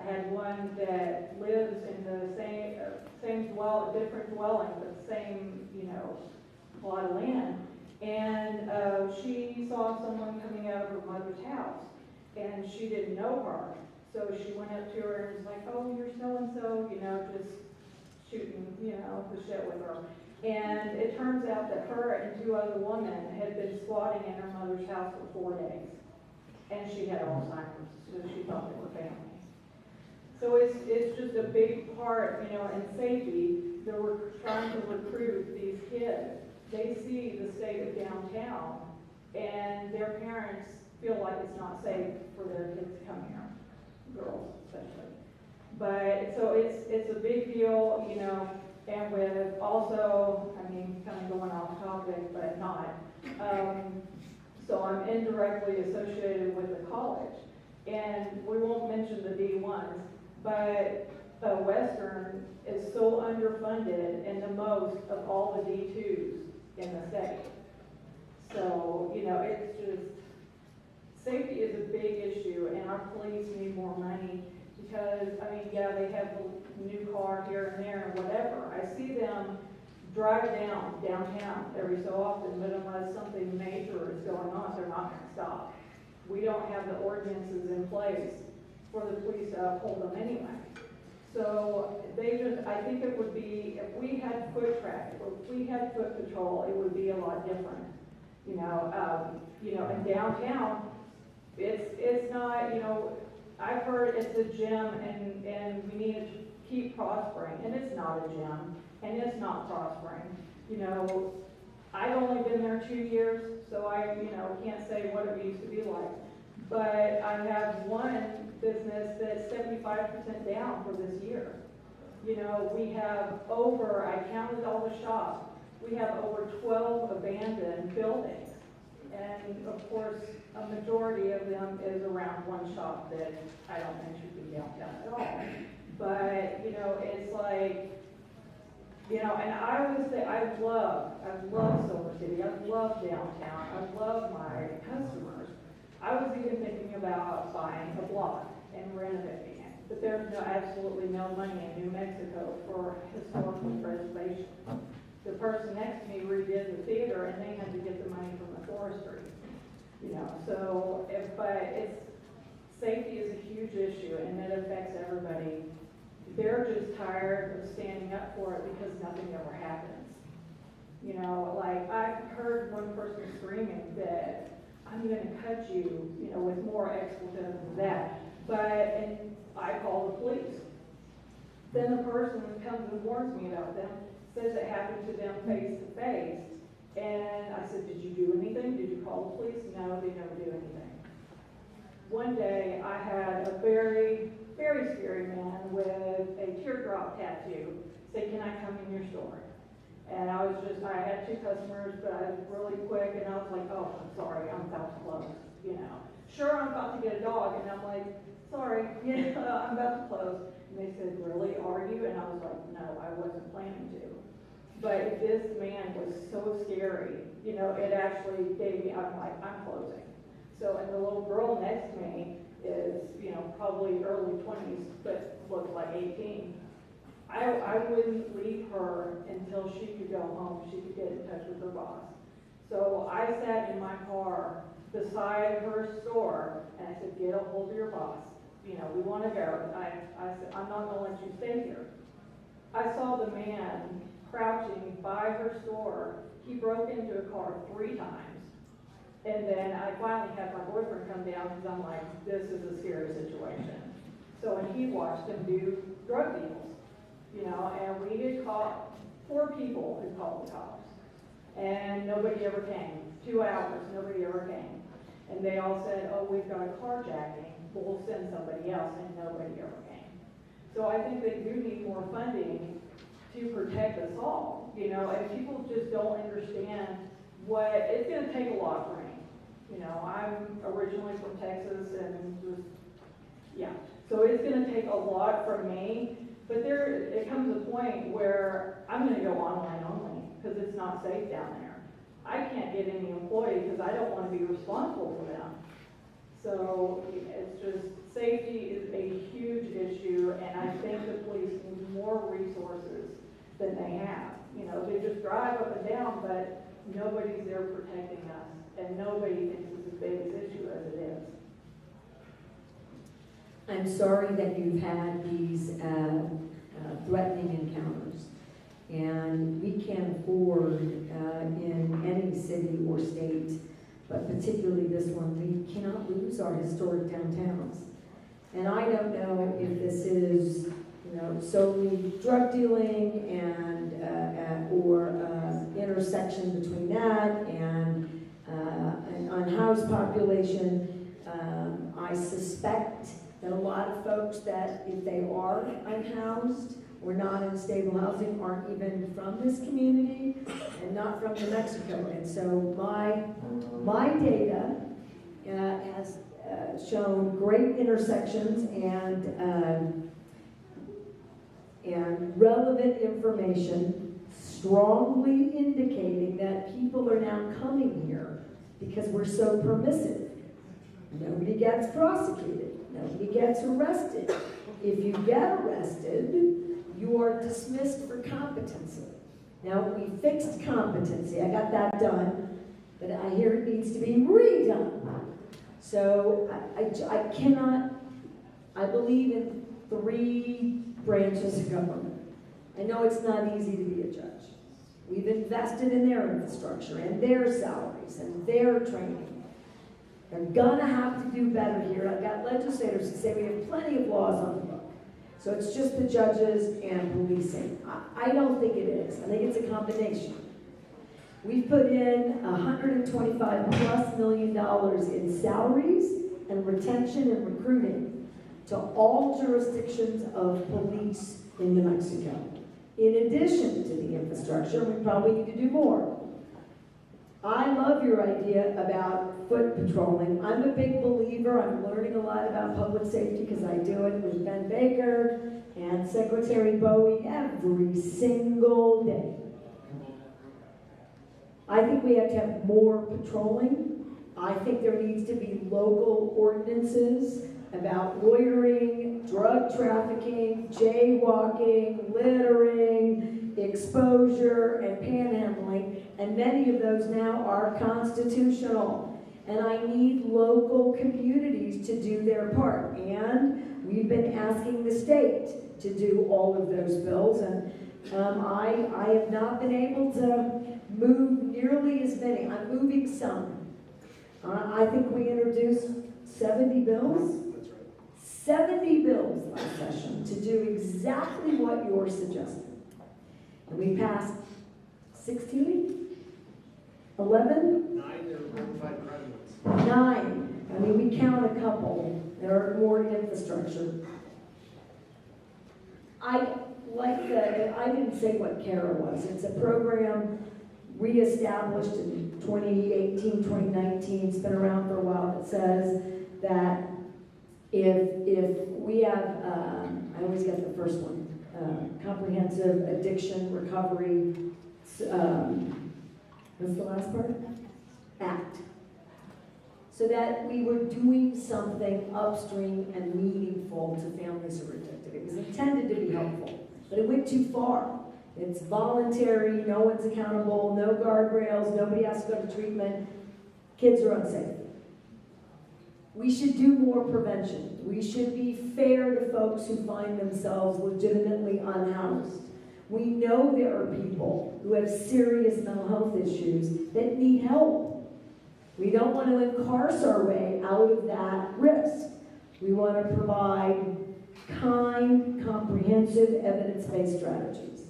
I had one that lives in the different dwelling, but same, you know, plot of land. And she saw someone coming out of her mother's house, and she didn't know her. So she went up to her and was like, "Oh, you're so-and-so," you know, just shooting, you know, the shit with her. And it turns out that her and 2 other women had been squatting in her mother's house for 4 days. And she had Alzheimer's, so she thought they were family. So it's just a big part, you know, in safety. They're trying to recruit these kids. They see the state of downtown, and their parents feel like it's not safe for their kids to come here, girls especially. But so it's a big deal, you know. And with also, I mean, kind of going off topic, but not. So I'm indirectly associated with the college. And we won't mention the D1s, but Western is so underfunded and the most of all the D2s in the state. So, you know, it's just, safety is a big issue, and our police need more money because, I mean, yeah, they have a new car here and there and whatever. I see them drive downtown every so often, but unless something major is going on, they're not going to stop. We don't have the ordinances in place for the police to uphold them anyway. So I think it would be, if we had foot traffic, or if we had foot patrol, it would be a lot different. You know, in downtown, it's not, you know, I've heard it's a gym and we need to keep prospering, and it's not a gym, and it's not prospering. You know, I've only been there 2 years, so I, you know, can't say what it used to be like. But I have one business that's 75% down for this year. You know, we have I counted all the shops, we have over 12 abandoned buildings. And of course, a majority of them is around one shop that I don't think should be downtown at all. But, you know, it's like, you know, and I love Silver City, I love downtown, I love my customers. I was even thinking about buying a block and renovating it, but there's absolutely no money in New Mexico for historical preservation. The person next to me redid the theater, and they had to get the money from the forestry. You know, so safety is a huge issue, and it affects everybody. They're just tired of standing up for it because nothing ever happens. You know, like I've heard one person screaming that I'm going to cut you, you know, with more expletives than that. And I call the police. Then the person comes and warns me about them, says it happened to them face to face. And I said, did you do anything? Did you call the police? No, they never do anything. One day I had a very, very scary man with a teardrop tattoo say, can I come in your store? And I had 2 customers, but I was really quick, and I was like, oh, I'm sorry, I'm about to close, you know. sure, I'm about to get a dog. And I'm like, sorry, I'm about to close. And they said, really, are you? And I was like, no, I wasn't planning to. But this man was so scary, it actually gave me, I'm like, I'm closing. So, and the little girl next to me is, probably early 20s, but looks like 18. I wouldn't leave her until she could go home, she could get in touch with her boss. So I sat in my car beside her store, and I said, get a hold of your boss. We want to go. I said, I'm not going to let you stay here. I saw the man crouching by her store. He broke into a car 3 times. And then I finally had my boyfriend come down because I'm like, this is a scary situation. So, and he watched him do drug deals, and we had caught 4 people who called the cops. And nobody ever came. 2 hours, nobody ever came. And they all said, oh, we've got a carjacking, we'll send somebody else, and nobody ever came. So I think they do need more funding to protect us all, and people just don't understand what, it's gonna take a lot for me. I'm originally from Texas and just, so it's gonna take a lot from me, but it comes a point where I'm gonna go online only, because it's not safe down there. I can't get any employee because I don't want to be responsible for them. So it's just, safety is a huge issue, and I think the police need more resources than they have. They just drive up and down, but nobody's there protecting us, and nobody thinks it's as big an issue as it is.
I'm sorry that you've had these threatening encounters. And we can't afford in any city or state, but particularly this one, we cannot lose our historic downtowns. And I don't know if this is, solely drug dealing and or intersection between that and an unhoused population. I suspect that a lot of folks that if they are unhoused or not in stable housing aren't even from this community and not from New Mexico. And so my data has shown great intersections and relevant information strongly indicating that people are now coming here because we're so permissive. Nobody gets prosecuted. Nobody gets arrested. If you get arrested, you are dismissed for competency. Now, we fixed competency. I got that done, but I hear it needs to be redone. So I cannot, I believe in 3 branches of government. I know it's not easy to be a judge. We've invested in their infrastructure and their salaries and their training. They're gonna have to do better here. I've got legislators who say we have plenty of laws on the book. So it's just the judges and policing. I don't think it is. I think it's a combination. We've put in $125+ million in salaries and retention and recruiting to all jurisdictions of police in New Mexico. In addition to the infrastructure, we probably need to do more. I love your idea about foot patrolling. I'm a big believer. I'm learning a lot about public safety because I do it with Ben Baker and Secretary Bowie every single day. I think we have to have more patrolling. I think there needs to be local ordinances about loitering, drug trafficking, jaywalking, littering, exposure, and panhandling, and many of those now are constitutional. And I need local communities to do their part. And we've been asking the state to do all of those bills, and I have not been able to move nearly as many. I'm moving some. I think we introduced 70 bills. 70 bills last session to do exactly what you're suggesting. And we passed 16? 11?
9, there were 5 graduates.
9. I mean, we count a couple. There are more infrastructure. I didn't say what CARA was. It's a program reestablished in 2018, 2019. It's been around for a while. It says that if we have, I always get the first one, comprehensive addiction recovery, what's the last part? Act. So that we were doing something upstream and meaningful to families who are addicted. It was intended to be helpful, but it went too far. It's voluntary, no one's accountable, no guardrails, nobody has to go to treatment. Kids are unsafe. We should do more prevention. We should be fair to folks who find themselves legitimately unhoused. We know there are people who have serious mental health issues that need help. We don't want to incarcerate our way out of that risk. We want to provide kind, comprehensive, evidence-based strategies.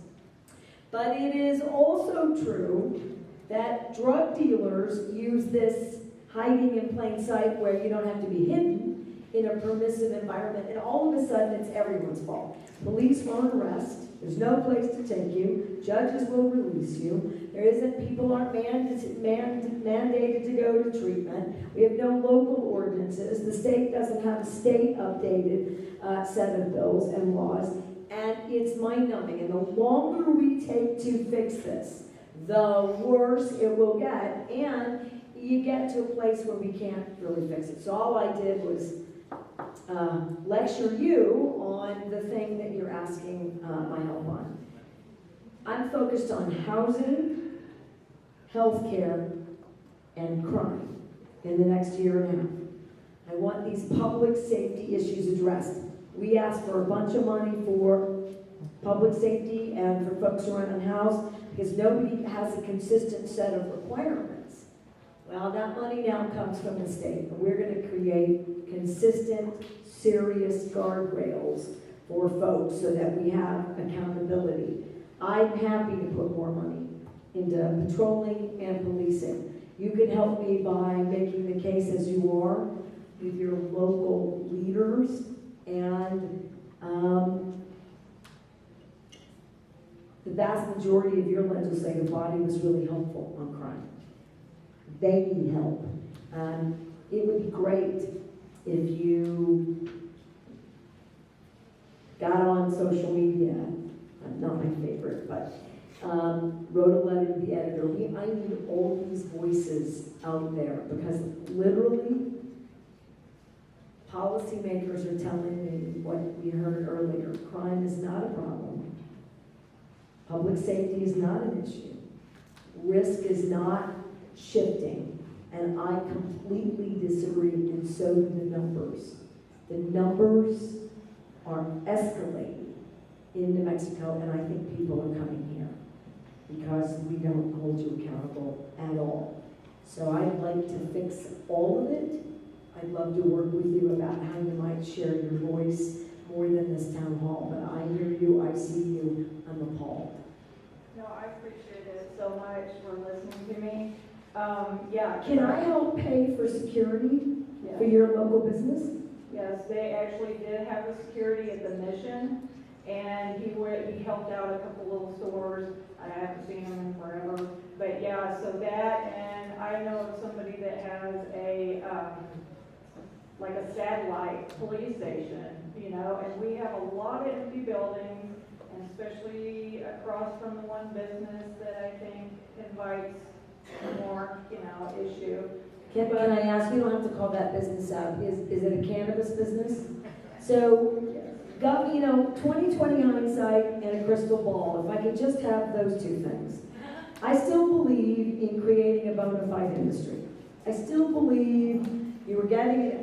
But it is also true that drug dealers use this hiding in plain sight where you don't have to be hidden in a permissive environment, and all of a sudden it's everyone's fault. Police won't arrest, there's no place to take you, judges will release you, people aren't mandated to go to treatment, we have no local ordinances, the state doesn't have a state updated set of bills and laws, and it's mind-numbing. And the longer we take to fix this, the worse it will get, and you get to a place where we can't really fix it. So all I did was lecture you on the thing that you're asking my help on. I'm focused on housing, healthcare, and crime in the next year and a half. I want these public safety issues addressed. We asked for a bunch of money for public safety and for folks who are unhoused because nobody has a consistent set of requirements. Well, that money now comes from the state, and we're going to create consistent, serious guardrails for folks so that we have accountability. I'm happy to put more money into patrolling and policing. You can help me by making the case as you are with your local leaders, and the vast majority of your legislative body was really helpful on crime. They need help. It would be great if you got on social media, not my favorite, but wrote a letter to the editor. I need all these voices out there because literally policymakers are telling me what we heard earlier. Crime is not a problem. Public safety is not an issue. Risk is not shifting. And I completely disagree, and so do the numbers. The numbers are escalating in New Mexico, and I think people are coming here because we don't hold you accountable at all. So I'd like to fix all of it. I'd love to work with you about how you might share your voice more than this town hall, but I hear you, I see you, I'm appalled.
No, I appreciate it so much for listening to me. Yeah.
Can I help pay for security
Yes.
for your local business?
Yes, they actually did have a security at the Mission, and he helped out a couple little stores. I haven't seen him in forever, but yeah, so that, and I know of somebody that has a, like a satellite police station, you know, and we have a lot of empty buildings, and especially across from the one business that I think invites more, you know, issue.
Can I ask, you don't have to call that business out, is it a cannabis business? So, 20/20 hindsight and a crystal ball, if I could just have those two things. I still believe in creating a bona fide industry. I still believe you were getting it.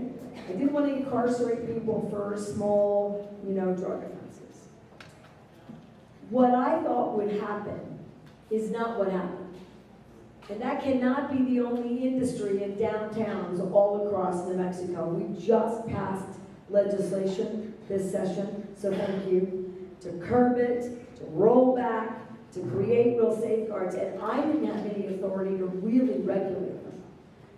I didn't want to incarcerate people for small, drug offenses. What I thought would happen is not what happened. And that cannot be the only industry in downtowns all across New Mexico. We just passed legislation this session, so thank you, to curb it, to roll back, to create real safeguards, and I didn't have any authority to really regulate them.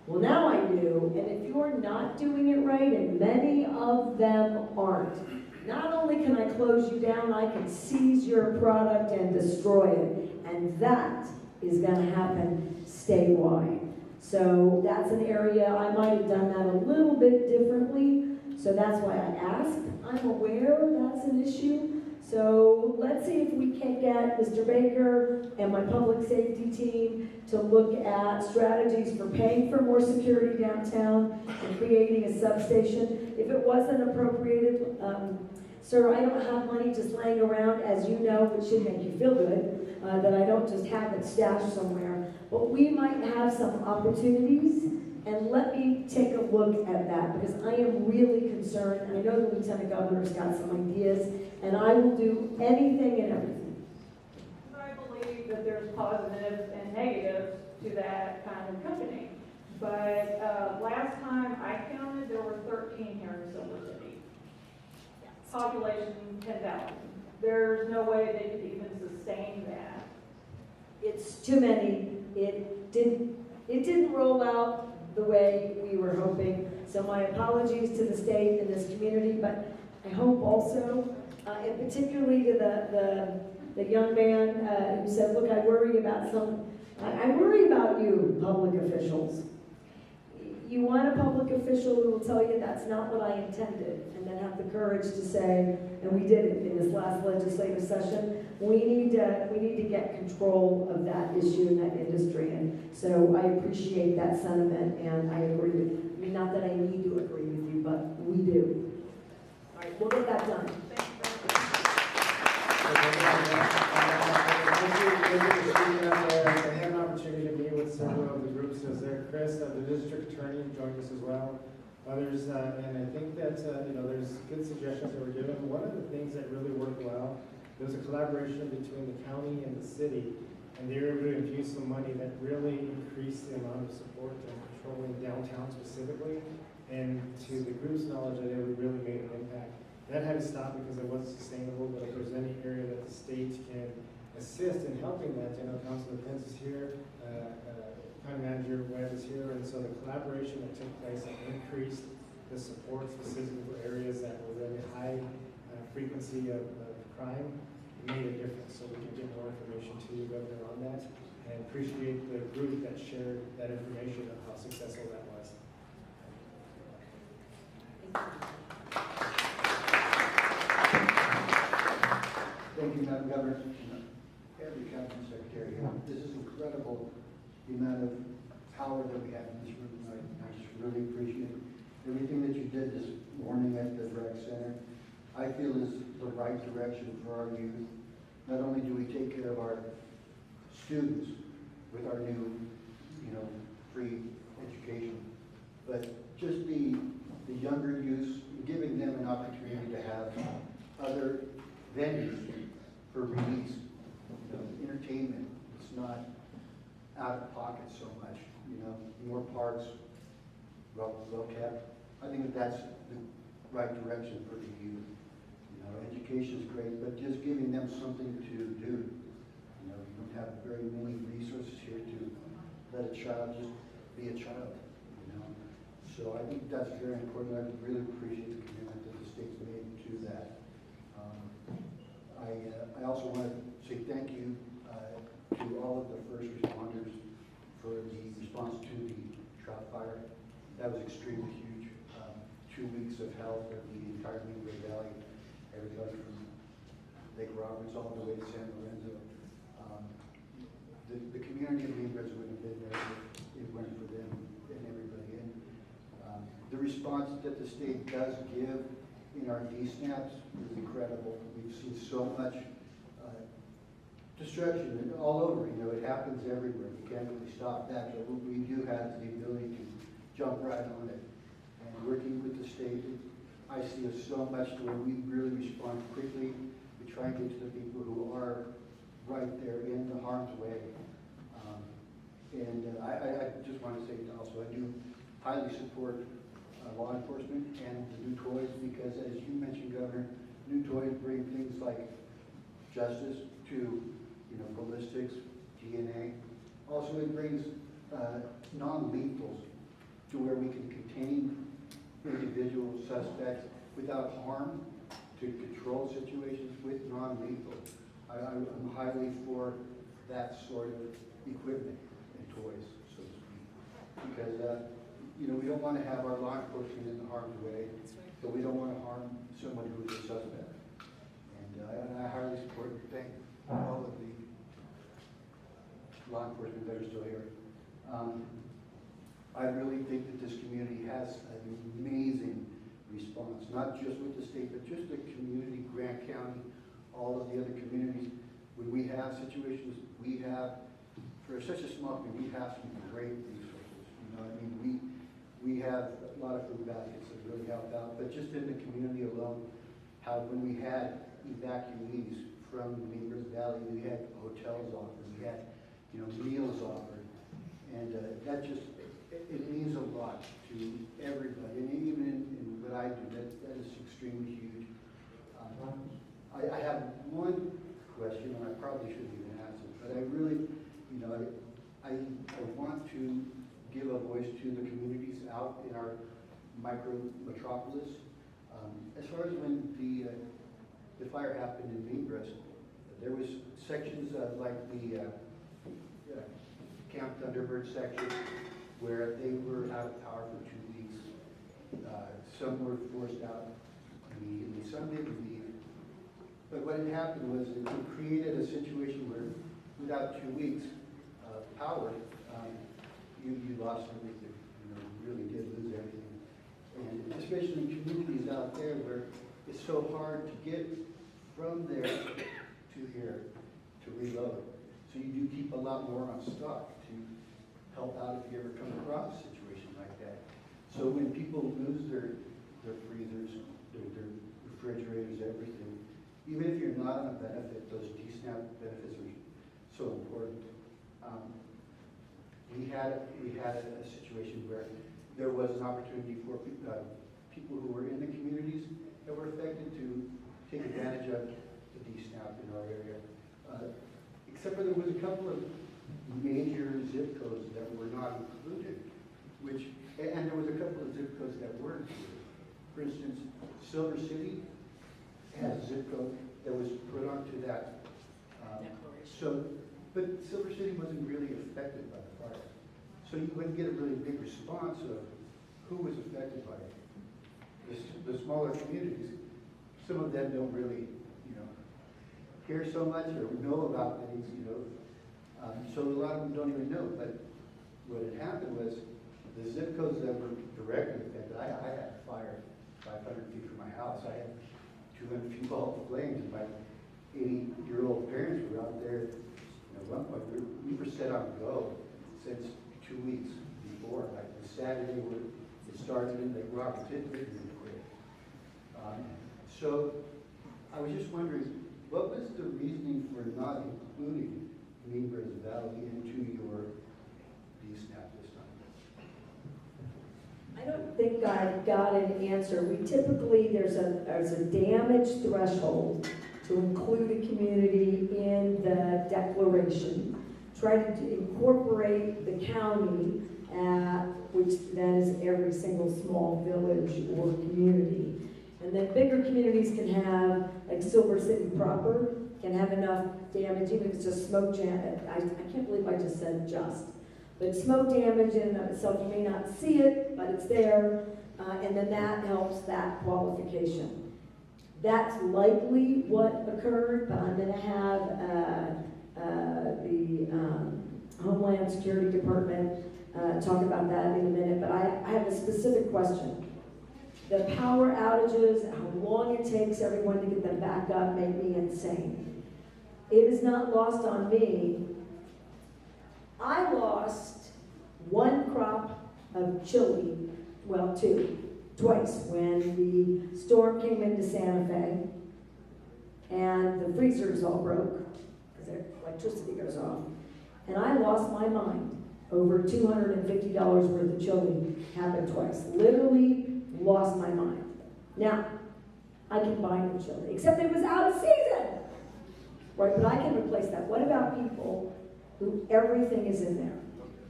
Well, now I do, and if you're not doing it right, and many of them aren't, not only can I close you down, I can seize your product and destroy it, and that is going to happen statewide. So that's an area, I might have done that a little bit differently, so that's why I asked. I'm aware that's an issue, so let's see if we can get Mr. Baker and my public safety team to look at strategies for paying for more security downtown and creating a substation. If it wasn't appropriated, sir, I don't have money just laying around, as you know, which should make you feel good, that I don't just have it stashed somewhere. But we might have some opportunities, and let me take a look at that, because I am really concerned, and I know the Lieutenant Governor's got some ideas, and I will do anything and everything.
I believe that there's positives and negatives to that kind of company. But last time I counted, there were 13 here in Silver City. Population 10,000. There's no way they could even sustain that.
It's too many. It didn't roll out the way we were hoping. So my apologies to the state and this community, but I hope also, and particularly to the young man who said, look, I worry about you, public officials. You want a public official who will tell you that's not what I intended, and then have the courage to say, and we did it in this last legislative session, we need to get control of that issue in that industry. And so I appreciate that sentiment, and I agree with you. I mean, not that I need to agree with you, but we do. All right, we'll get that done.
I had an opportunity to meet with several of the groups as there. Chris, the district attorney, joined us as well. Others, and I think that there's good suggestions that were given. One of the things that really worked well, there was a collaboration between the county and the city, and they were able to infuse some money that really increased the amount of support and controlling downtown specifically. And to the group's knowledge, that it really made an impact. That had to stop because it wasn't sustainable, but if there's any area that the state can assist in helping that, I know Councilor Pence is here, County Manager Webb is here, and so the collaboration that took place and increased the support specifically for areas that were really high frequency of crime made a difference. So we can get more information to you, Governor, on that, and appreciate the group that shared that information of how successful that was.
Thank you, Madam Governor. Every Council Secretary, this is incredible, the amount of power that we have in this room tonight. I just really appreciate everything that you did this morning at the rec center. I feel is the right direction for our youth. Not only do we take care of our students with our new, free education, but just the younger youth, giving them an opportunity to have other venues for release, entertainment. It's not out of pocket so much, more parks, well kept. I think that's the right direction for the youth. Education is great, but just giving them something to do. You don't have very many resources here to let a child just be a child. So I think that's very important. I really appreciate the commitment that the state's made to that. I also want to say thank you to all of the first responders for the response to the trout fire. That was extremely huge. 2 weeks of help in the entire Midway Valley, everybody from Lake Roberts all the way to San Lorenzo. The community of Libras would have been there if it weren't for them and everybody. And the response that the state does give in our DSNAPs is incredible. We've seen so much destruction all over. It happens everywhere. We can't really stop that, but we do have the ability to jump right on it. And working with the state, I see us so much to where we really respond quickly. We try and get to the people who are right there in the harm's way. I just want to say also, I do highly support law enforcement and the new toys, because as you mentioned, Governor, new toys bring things like justice to, ballistics, DNA. Also, it brings non-lethals to where we can contain individual suspects without harm, to control situations with non-lethal. I'm highly for that sort of equipment and toys, so to speak. because, we don't want to have our law enforcement in harm's way, so we don't want to harm someone who is a suspect. And I highly support and thank all of the law enforcement that are still here. I really think that this community has an amazing response, not just with the state, but just the community, Grant County, all of the other communities. When we have situations, for such a small community, we have some great resources. We have a lot of food baskets that really help out, but just in the community alone, how when we had evacuees from Neighbors Valley, we had hotels offered, we had, meals offered, and that just, it means a lot to everybody, and even in what I do, that is extremely huge. I have one question, and I probably shouldn't even ask it, but I really, I want to give a voice to the communities out in our micro metropolis. As far as when the fire happened in Neighbors, there was sections like the Camp Thunderbird section where they were out of power for 2 weeks. Some were forced out immediately, some didn't leave. But what had happened was it created a situation where without 2 weeks of power, you lost everything. You really did lose everything. And especially in communities out there where it's so hard to get from there to here to reload. So you do keep a lot more on stock to help out if you ever come across a situation like that. So when people lose their freezers, their refrigerators, everything, even if you're not on a benefit, those DSNAP benefits are so important. We had a situation where there was an opportunity for people who were in the communities that were affected to take advantage of the DSNAP in our area. Except for there was a couple of major zip codes that were not included, and there was a couple of zip codes that were included. For instance, Silver City has a zip code that was put onto that. But Silver City wasn't really affected by the fire. So you wouldn't get a really big response of who was affected by it. The smaller communities, some of them don't really, hear so much or know about things, so a lot of them don't even know. But what had happened was the zip codes that were directly affected, I had fire 500 feet from my house. I had 200 feet of flames, and my 80-year-old parents were out there. At one point, we were set on go since 2 weeks before. Like the Saturday, it started in Lake Rock. It didn't really quick. So I was just wondering, what was the reasoning for not including Neighbors Valley into your DSNAP this time?
I don't think I got an answer. We typically, there's a damage threshold to include a community in the declaration. Try to incorporate the county, which then is every single small village or community. And then bigger communities can have, like Silver City proper, can have enough damage, even if it's just smoke damage. I can't believe I just said just. But smoke damage in and of itself, you may not see it, but it's there, and then that helps that qualification. That's likely what occurred, but I'm going to have the Homeland Security Department talk about that in a minute, but I have a specific question. The power outages, how long it takes everyone to get them back up, make me insane. It is not lost on me. I lost one crop of chili, well, twice, when the storm came into Santa Fe and the freezers all broke because their electricity goes off. And I lost my mind over $250 worth of chili happened twice. Literally lost my mind. Now, I can buy new chili, except it was out of season. Right, but I can replace that. What about people who everything is in there?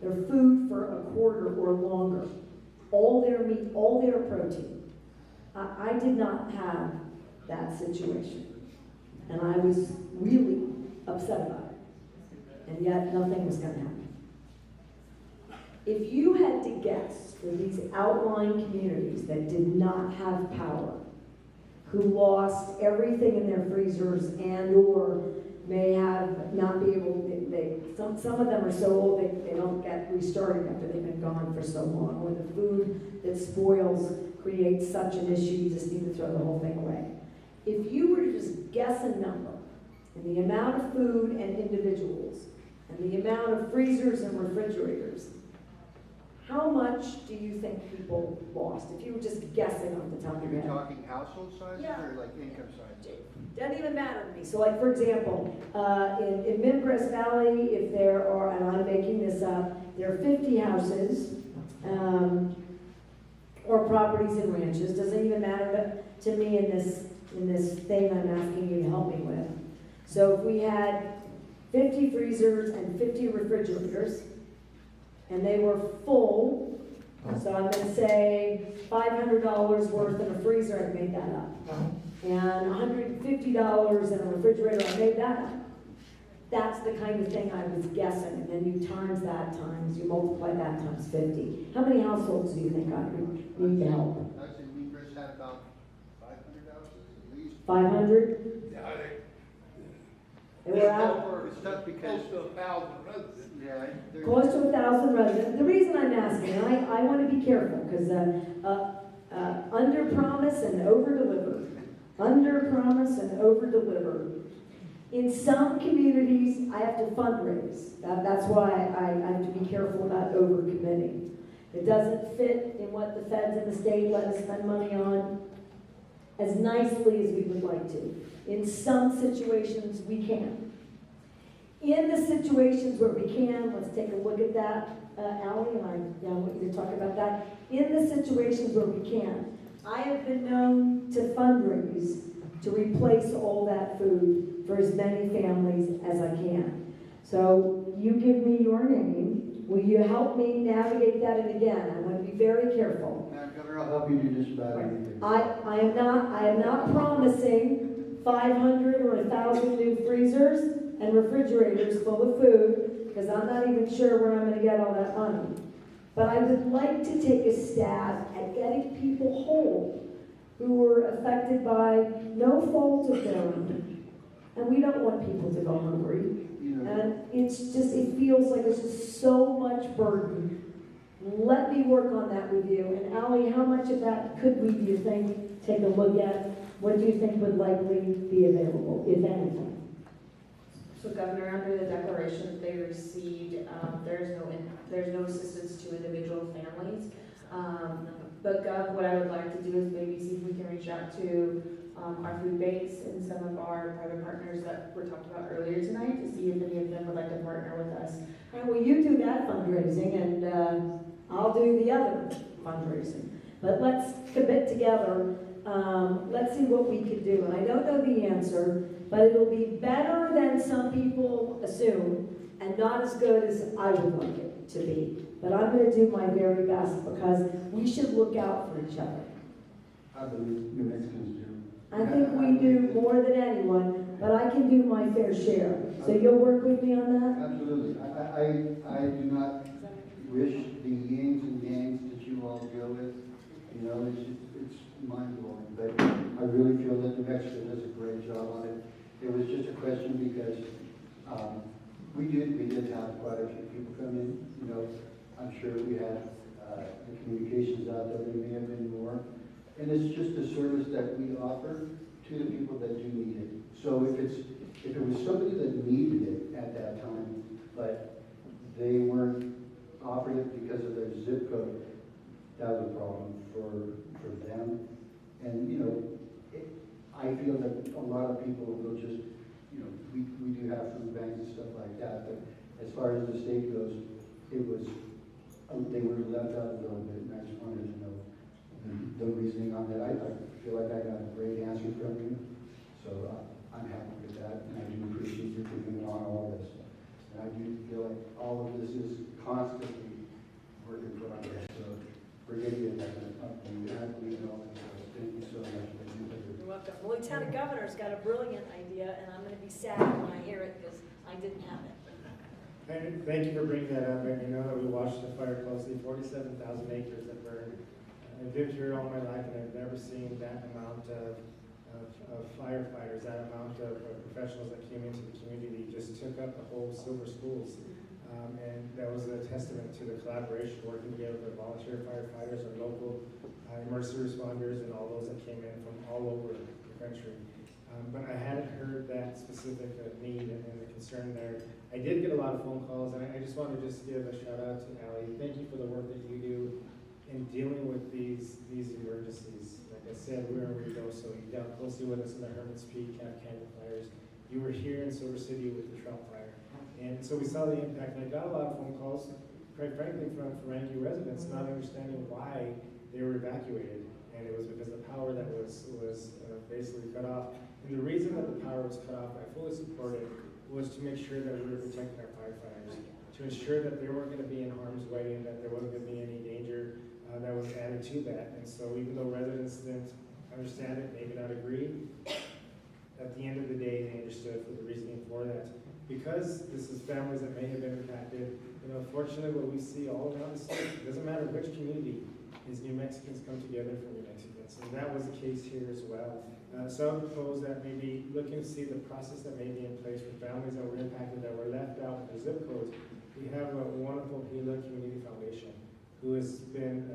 Their food for a quarter or longer. All their meat, all their protein. I did not have that situation. And I was really upset about it. And yet, nothing was going to happen. If you had to guess for these outlying communities that did not have power, who lost everything in their freezers and or may have not be able, some of them are so old they don't get restarted after they've been gone for so long, or the food that spoils creates such an issue you just need to throw the whole thing away. If you were to just guess a number in the amount of food and individuals and the amount of freezers and refrigerators, how much do you think people lost? If you were just guessing off the top of your
You're
head.
talking household sizes
Yeah.
or like income sizes?
Doesn't even matter to me. So like, for example, in Midwest Valley, if there are, and I'm making this up, there are 50 houses, or properties and ranches, doesn't even matter to me in this thing I'm asking you to help me with. So if we had 50 freezers and 50 refrigerators, and they were full, so I'm gonna say $500 worth in a freezer, I made that up. And $150 in a refrigerator, I made that up. That's the kind of thing I was guessing, and then you times that times, you multiply that times 50. How many households do you think I would need to help?
I say we first had about 500 houses at least.
500?
Yeah,
And we're out.
It's tough because. Close to 1,000 residents. Yeah.
Close to 1,000 residents. The reason I'm asking, I want to be careful, because under promise and over deliver. Under promise and over deliver. In some communities, I have to fundraise. That's why I have to be careful about over committing. It doesn't fit in what the feds and the state let us spend money on as nicely as we would like to. In some situations, we can. In the situations where we can, let's take a look at that, Allie, and I want you to talk about that. In the situations where we can, I have been known to fundraise to replace all that food for as many families as I can. So you give me your name. Will you help me navigate that? And again, I want to be very careful.
Madam Governor, I'll help you do just about anything.
I am not promising 500 or 1,000 new freezers and refrigerators full of food, because I'm not even sure where I'm going to get all that money. But I would like to take a stab at getting people whole who were affected by no fault of their own. And we don't want people to go hungry. And it's just, it feels like it's just so much burden. Let me work on that with you. And Allie, how much of that could we, do you think, take a look at? What do you think would likely be available, if anything?
So Governor, under the declaration that they received, there's no assistance to individual families. But Gov, what I would like to do is maybe see if we can reach out to our food banks and some of our private partners that were talked about earlier tonight to see if any of them would like to partner with us.
And well, you do that fundraising, and I'll do the other fundraising. But let's commit together. Let's see what we can do. And I don't know the answer, but it'll be better than some people assume, and not as good as I would like it to be. But I'm going to do my very best, because we should look out for each other.
I believe New Mexicans do.
I think we do more than anyone, but I can do my fair share. So you'll work with me on that?
Absolutely. I do not wish the yins and yangs that you all deal with. You know, it's mind-blowing. But I really feel that New Mexico does a great job on it. It was just a question because we did have quite a few people come in. You know, I'm sure we had the communications out there. There may have been more. And it's just a service that we offer to the people that do need it. So if it was somebody that needed it at that time, but they weren't offered it because of their zip code, that was a problem for them. And you know, I feel that a lot of people will just, you know, we do have food banks and stuff like that, but as far as the state goes, it was, they were left out a little bit, and I just wanted to know the reasoning on that. I feel like I got a great answer from you, so I'm happy with that, and I do appreciate you taking on all this. And I do feel like all of this is constantly working for us, so we're getting it up, and I believe in all of this. Thank you so much.
You're welcome. The Lieutenant Governor's got a brilliant idea, and I'm going to be sad when I hear it because I didn't have it.
And thank you for bringing that up, and I know that we watched the fire closely, 47,000 acres that burned. I've lived here all my life, and I've never seen that amount of firefighters, that amount of professionals that came into the community, just took up the whole Silver Schools. And that was a testament to the collaboration, working together with our volunteer firefighters, our local emergency responders, and all those that came in from all over the country. But I hadn't heard that specific need and the concern there. I did get a lot of phone calls, and I just want to just give a shout out to Allie. Thank you for the work that you do in dealing with these emergencies. Like I said, we were in Ruidoso. You dealt closely with us in the Hermit's Peak, Camp Canyon fires. You were here in Silver City with the Trout Fire. And so we saw the impact, and I got a lot of phone calls, quite frankly, from Ferengi residents not understanding why they were evacuated. And it was because the power that was basically cut off. And the reason that the power was cut off, I fully support it, was to make sure that we were protecting our firefighters, to ensure that they weren't going to be in harm's way and that there wasn't going to be any danger that was added to that. And so even though residents didn't understand it, maybe not agree, at the end of the day, they understood for the reasoning for that. Because this is families that may have been impacted, fortunately what we see all around the state, it doesn't matter which community, is New Mexicans come together for New Mexicans. And that was the case here as well. So I propose that maybe looking to see the process that may be in place for families that were impacted, that were left out with their zip codes. We have a wonderful Gila Community Foundation who has been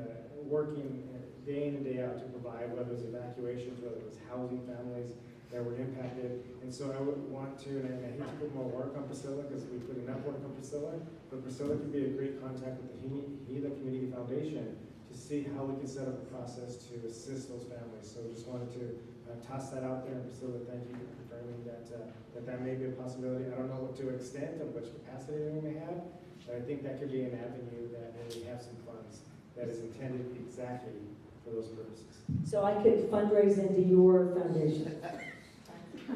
working day in and day out to provide, whether it was evacuations, whether it was housing families that were impacted. And so I would want to, and I hate to put more work on Priscilla because we put enough work on Priscilla, but Priscilla could be a great contact with the Gila Community Foundation to see how we can set up a process to assist those families. So just wanted to toss that out there, and Priscilla, thank you for confirming that may be a possibility. I don't know what to extent of which capacity we may have, but I think that could be an avenue that we have some funds that is intended exactly for those purposes.
So I could fundraise into your foundation.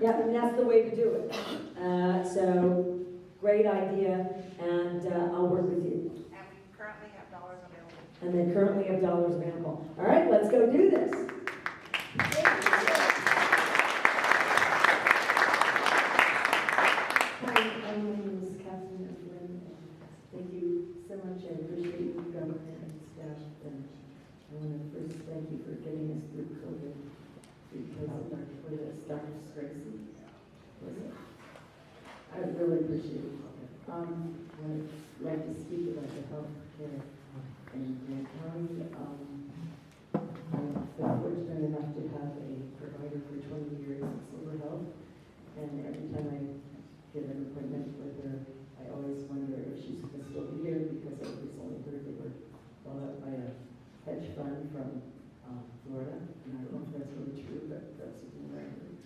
Yeah, and that's the way to do it. So great idea, and I'll work with you.
And we currently have dollars available.
And they currently have dollars available. All right, let's go do this.
Hi, my name is Catherine Evelyn. Thank you so much. I appreciate you, government and staff. And I want to first thank you for getting us through COVID because of Dr. Tracy. I really appreciate it. I'd like to speak about the health care in Grant County. I've been fortunate enough to have a provider for 20 years at Silver Health, and every time I get an appointment with her, I always wonder if she's going to still be here because I recently heard they were bought up by a hedge fund from Florida, and I don't know if that's really true, but that's what I heard.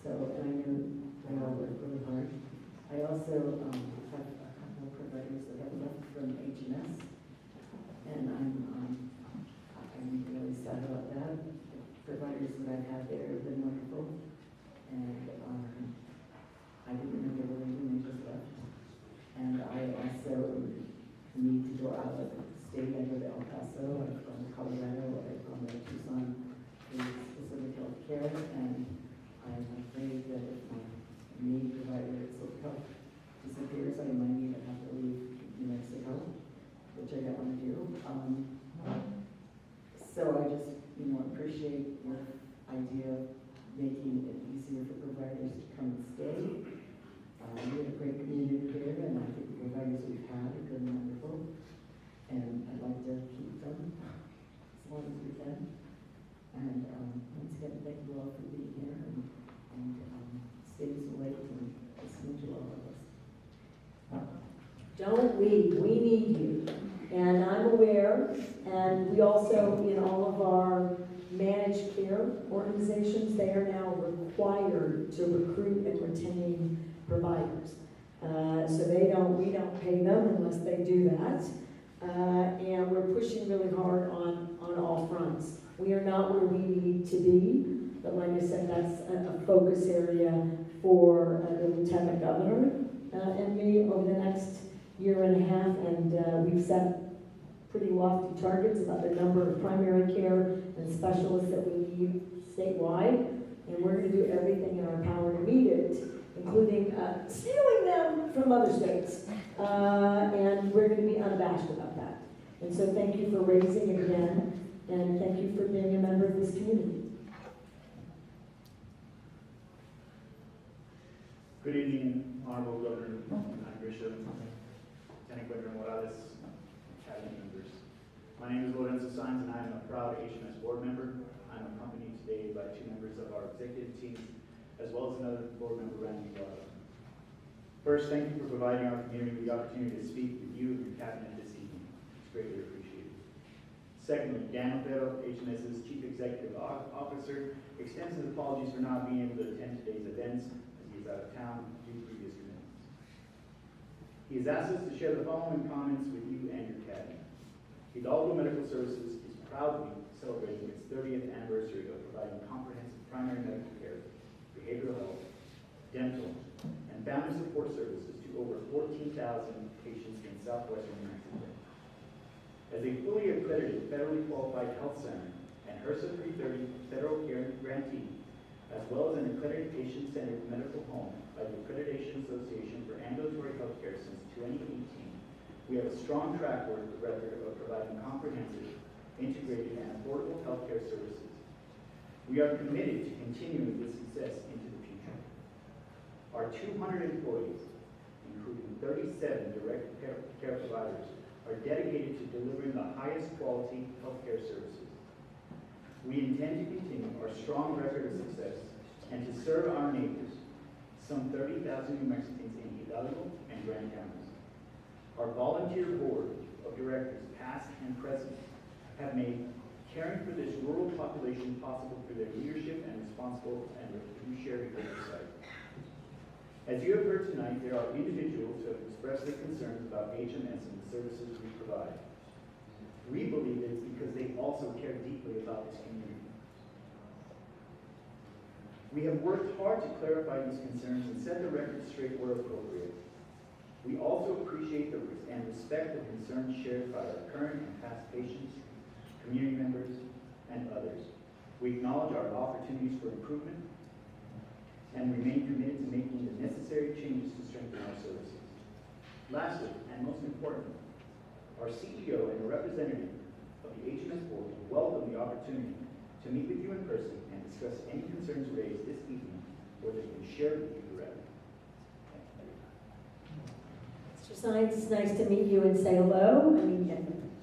So, and I know they all work really hard. I also have a couple of providers that have left from HMS, and I'm really sad about that. The providers that I've had there have been wonderful, and I didn't know they were leaving, they just left. And I also need to go out of state. I go to El Paso, I've gone to Colorado, I've gone to Tucson for specific health care, and I'm afraid that if my main provider at Silver Health disappears, I might even have to leave New Mexico, which I don't want to do. So I just, appreciate your idea of making it easier for providers to come and stay. We have a great community here, and I think the providers we've had have been wonderful, and I'd like to keep them as long as we can. And once again, thank you all for being here and staying so late and listening to all of us.
Don't we? We need you. And I'm aware, and we also, in all of our managed care organizations, they are now required to recruit and retain providers. So we don't pay them unless they do that. And we're pushing really hard on all fronts. We are not where we need to be, but like I said, that's a focus area for the Lieutenant Governor and me over the next year and a half, and we've set pretty lofty targets about the number of primary care and specialists that we need statewide, and we're going to do everything in our power to meet it. including stealing them from other states. And we're going to be unabashed about that. And so thank you for raising it again, and thank you for being a member of this community.
Good evening, Honorable Governor Lujan Grisham, Lieutenant Governor Morales, cabinet members. My name is Lorenzo Saenz, and I am a proud HMS board member. I'm accompanied today by 2 members of our executive team, as well as another board member, Randy Guardo. First, thank you for providing our community with the opportunity to speak with you and your cabinet this evening. It's greatly appreciated. Secondly, Dan Otero, HMS's Chief Executive Officer, extends his apologies for not being able to attend today's events, as he is out of town due to previous commitments. He has asked us to share the following comments with you and your cabinet. Hidalgo Medical Services is proudly celebrating its 30th anniversary of providing comprehensive primary medical care, behavioral health, dental, and family support services to over 14,000 patients in southwestern New Mexico. As a fully accredited, federally qualified health center and HRSA 330 federal care grantee, as well as an accredited patient-centered medical home by the Accreditation Association for Ambulatory Healthcare since 2018, we have a strong track record of providing comprehensive, integrated, and affordable healthcare services. We are committed to continuing this success into the future. Our 200 employees, including 37 direct care providers, are dedicated to delivering the highest quality healthcare services. We intend to continue our strong record of success and to serve our neighbors, some 30,000 New Mexicans in Hidalgo and Grand counties. Our volunteer board of directors, past and present, have made caring for this rural population possible through their leadership and responsible and fiduciary oversight. As you have heard tonight, there are individuals who have expressed their concerns about HMS and the services we provide. We believe it's because they also care deeply about this community. We have worked hard to clarify these concerns and set the record straight where appropriate. We also appreciate and respect the concerns shared by our current and past patients, community members, and others. We acknowledge our opportunities for improvement and remain committed to making the necessary changes to strengthen our services. Lastly, and most importantly, our CEO and a representative of the HMS board welcome the opportunity to meet with you in person and discuss any concerns raised this evening, or that can share with you directly.
Mr. Saenz, it's nice to meet you and say hello. I mean,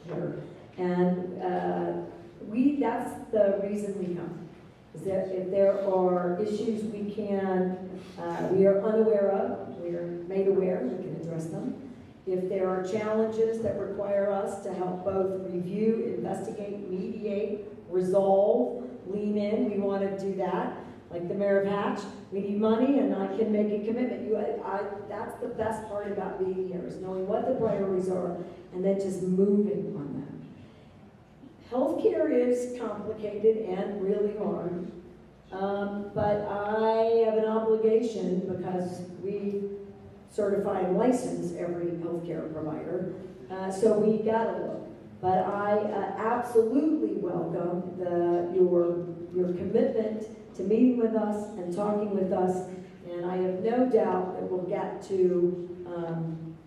here. And that's the reason we come. Is that if there are issues we are unaware of, we are made aware, we can address them. If there are challenges that require us to help both review, investigate, mediate, resolve, lean in, we want to do that. Like the mayor of Hatch, we need money and I can make a commitment. That's the best part about being here, is knowing what the priorities are and then just moving on them. Healthcare is complicated and really hard, but I have an obligation, because we certify and license every healthcare provider, so we gotta look. But I absolutely welcome your commitment to meeting with us and talking with us, and I have no doubt that we'll get to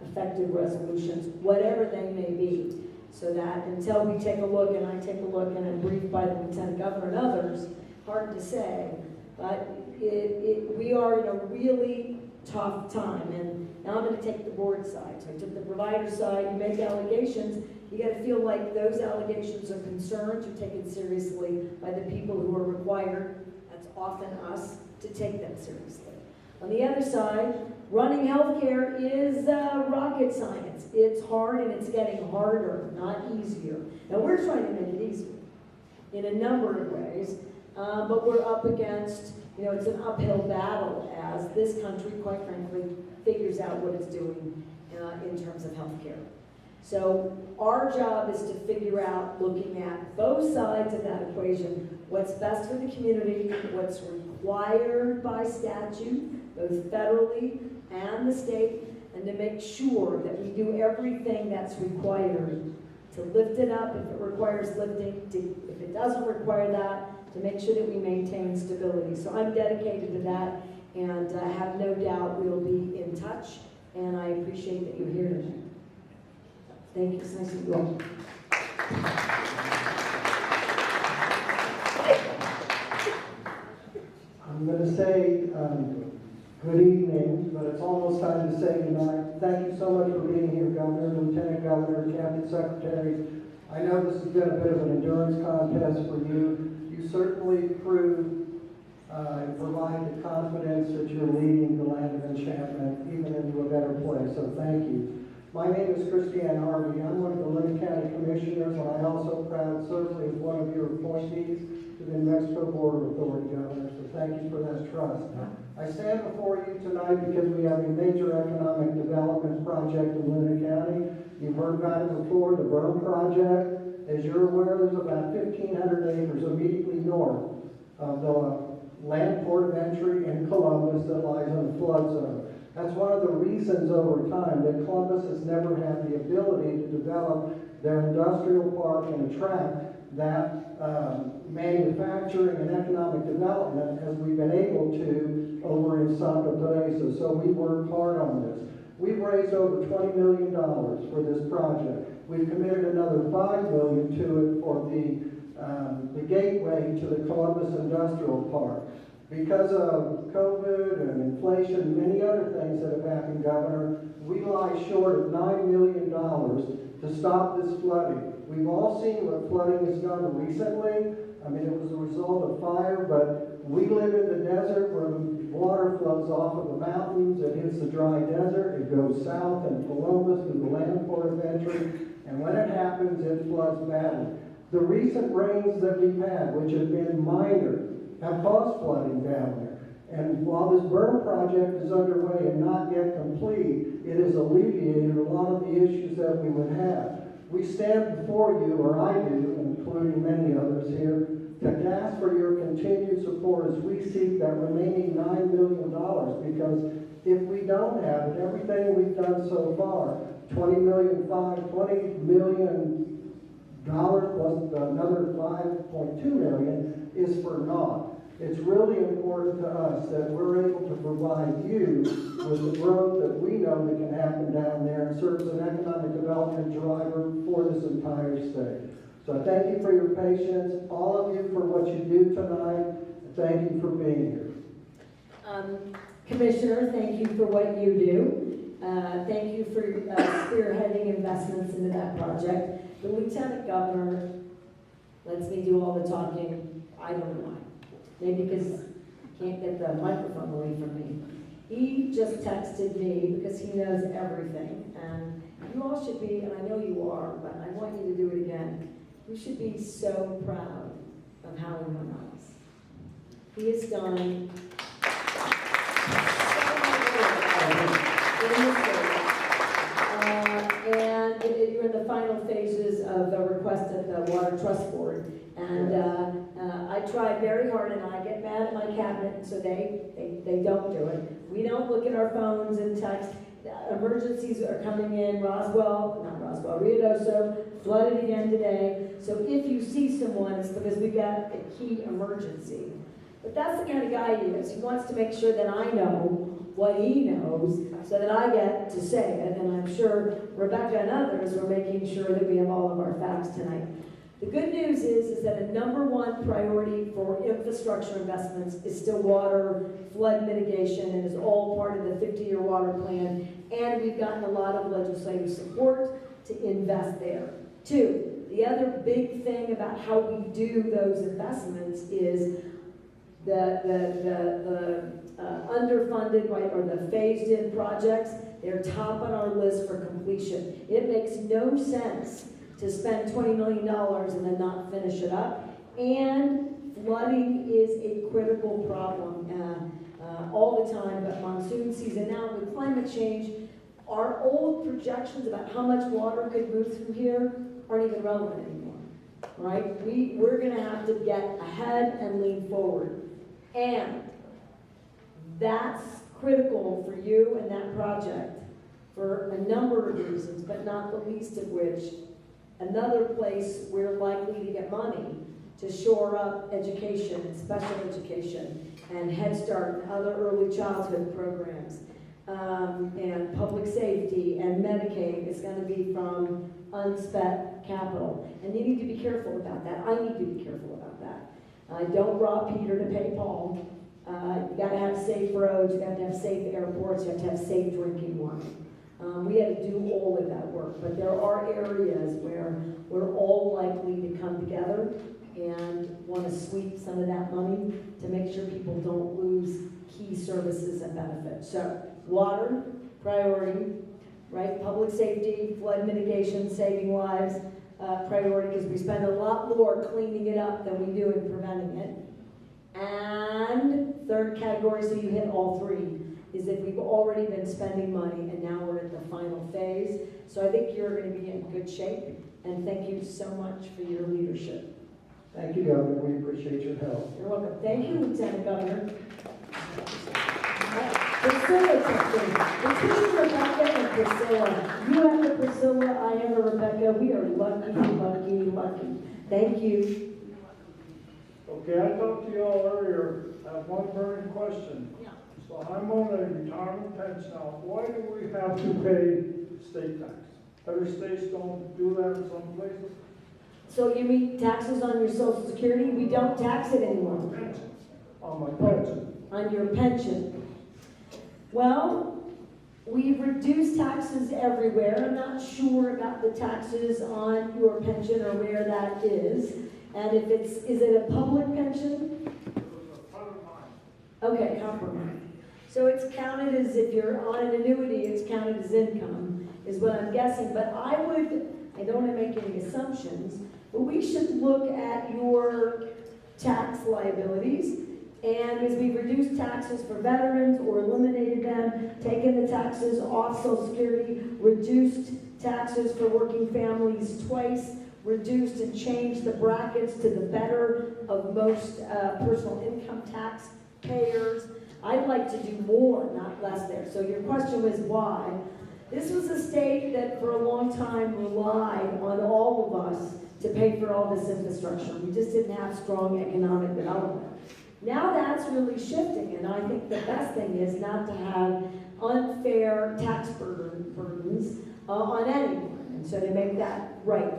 effective resolutions, whatever they may be, so that until we take a look, and I take a look, and I'm briefed by the Lieutenant Governor and others, hard to say, but we are in a really tough time, and now I'm going to take the board side. So I took the provider side. You make allegations, you got to feel like those allegations are concerns are taken seriously by the people who are required, that's often us, to take them seriously. On the other side, running healthcare is rocket science. It's hard and it's getting harder, not easier. Now we're trying to make it easier in a number of ways, but we're up against, it's an uphill battle as this country, quite frankly, figures out what it's doing in terms of healthcare. So our job is to figure out, looking at both sides of that equation, what's best for the community, what's required by statute, both federally and the state, and to make sure that we do everything that's required to lift it up if it requires lifting, if it doesn't require that, to make sure that we maintain stability. So I'm dedicated to that, and have no doubt we'll be in touch, and I appreciate that you're here tonight. Thank you. It's nice to meet you all.
I'm going to say good evening, but it's almost time to say goodnight. Thank you so much for being here, Governor, Lieutenant Governor, Cabinet Secretary. I know this has been a bit of an endurance contest for you. You certainly proved and provide the confidence that you're leading the land of enchantment even into a better place, so thank you. My name is Christiane Harvey. I'm one of the Lynn County Commissioners, and I'm also proud certainly as one of your appointees to the New Mexico Border Authority, Governor, so thank you for that trust. I stand before you tonight because we have a major economic development project in Lynn County. You've heard about it before, the berm project. As you're aware, there's about 1,500 acres immediately north of the land port of entry in Columbus that lies in a flood zone. That's one of the reasons over time that Columbus has never had the ability to develop their industrial park and attract that manufacturing and economic development as we've been able to over in Santa Teresa. So we worked hard on this. We've raised over $20 million for this project. We've committed another $5 million to it for the gateway to the Columbus Industrial Park. Because of COVID and inflation and many other things that have happened, Governor, we lie short of $9 million to stop this flooding. We've all seen what flooding has done recently. I mean, it was a result of fire, but we live in the desert where the water flows off of the mountains. It hits the dry desert. It goes south in Columbus through the land port of entry, and when it happens, it floods badly. The recent rains that we've had, which have been minor, have caused flooding down there. And while this berm project is underway and not yet complete, it has alleviated a lot of the issues that we would have. We stand before you, or I do, including many others here, to ask for your continued support as we seek that remaining $9 million, because if we don't have it, everything we've done so far, $20 million plus another $5.2 million is for naught. It's really important to us that we're able to provide you with the growth that we know that can happen down there and serve as an economic development driver for this entire state. So I thank you for your patience, all of you for what you do tonight, and thank you for being here.
Commissioner, thank you for what you do. Thank you for spearheading investments into that project. The Lieutenant Governor lets me do all the talking. I don't know why. Maybe because I can't get the microphone away from me. He just texted me because he knows everything. And you all should be, and I know you are, but I want you to do it again. You should be so proud of Howie Morales. He has done and you're in the final phases of the request at the Water Trust Board. And I tried very hard, and I get mad at my cabinet, and so they don't do it. We don't look at our phones and text. Emergencies are coming in. Ruidoso flooded again today. So if you see someone, it's because we got a key emergency. But that's the kind of guy he is. He wants to make sure that I know what he knows so that I get to say it. And I'm sure Rebecca and others were making sure that we have all of our facts tonight. The good news is that a #1 priority for infrastructure investments is still water flood mitigation, and is all part of the 50-year water plan. And we've gotten a lot of legislative support to invest there. 2, the other big thing about how we do those investments is the underfunded, right, or the phased-in projects. They're top on our list for completion. It makes no sense to spend $20 million and then not finish it up. And flooding is a critical problem all the time, but monsoon season now with climate change, our old projections about how much water could move through here aren't even relevant anymore, right? We're gonna have to get ahead and lean forward. And that's critical for you and that project for a number of reasons, but not the least of which, another place we're likely to get money to shore up education and special education and Head Start and other early childhood programs, and public safety and Medicaid is going to be from unspent capital. And you need to be careful about that. I need to be careful about that. Don't rob Peter to pay Paul. You got to have safe roads, you have to have safe airports, you have to have safe drinking water. We had to do all of that work, but there are areas where we're all likely to come together and want to sweep some of that money to make sure people don't lose key services and benefits. So, water, priority, right? Public safety, flood mitigation, saving lives, priority, because we spend a lot more cleaning it up than we do in preventing it. And third category, so you hit all three, is that we've already been spending money and now we're at the final phase. So I think you're going to be in good shape, and thank you so much for your leadership.
Thank you, Governor. We appreciate your help.
You're welcome. Thank you, Lieutenant Governor. Priscilla, between Rebecca and Priscilla, you have a Priscilla, I have a Rebecca. We are lucky, lucky, lucky. Thank you.
Okay, I talked to you all earlier. I have one burning question.
Yeah.
So I'm on a retirement pension now. Why do we have to pay state tax? Other states don't do that in some places?
So you mean taxes on your Social Security? We don't tax it anymore.
Pension. On my pension.
On your pension. Well, we've reduced taxes everywhere. I'm not sure about the taxes on your pension or where that is. And if is it a public pension? Okay, compromise. So it's counted as, if you're on an annuity, it's counted as income, is what I'm guessing. But I don't want to make any assumptions, but we should look at your tax liabilities. And as we've reduced taxes for veterans or eliminated them, taken the taxes off Social Security, reduced taxes for working families twice, reduced and changed the brackets to the better of most personal income tax payers. I'd like to do more, not less there. So your question was why? This was a state that for a long time relied on all of us to pay for all this infrastructure. We just didn't have strong economic development. Now that's really shifting, and I think the best thing is not to have unfair tax burdens on anyone, and so to make that right.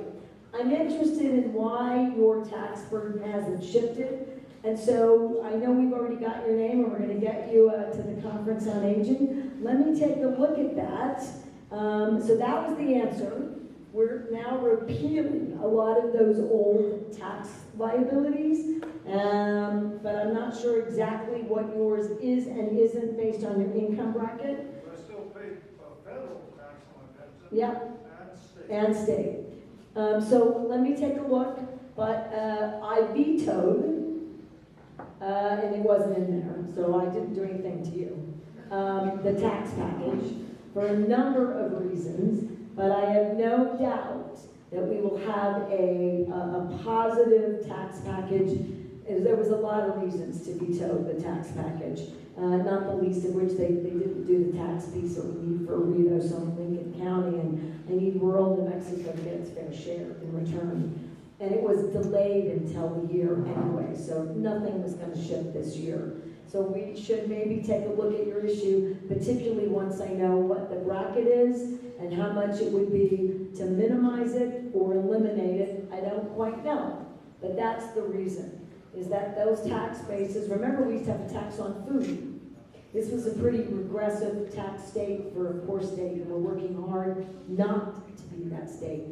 I'm interested in why your tax burden hasn't shifted, and so I know we've already got your name, and we're going to get you to the Conference on Aging. Let me take a look at that. So that was the answer. We're now repealing a lot of those old tax liabilities, but I'm not sure exactly what yours is and isn't based on your income bracket.
I still pay federal tax on my pension.
Yep.
And state.
And state. So let me take a look, but I vetoed, and it wasn't in there, so I didn't do anything to you, the tax package for a number of reasons, but I have no doubt that we will have a positive tax package. There was a lot of reasons to veto the tax package, not the least of which they didn't do the tax piece that we need for Ritos on Lincoln County, and I need rural New Mexico to get its fair share in return. And it was delayed until the year anyway, so nothing was going to shift this year. So we should maybe take a look at your issue, particularly once I know what the bracket is and how much it would be to minimize it or eliminate it. I don't quite know, but that's the reason, is that those tax bases, remember we used to have a tax on food. This was a pretty regressive tax state for a poor state, and we're working hard not to be that state.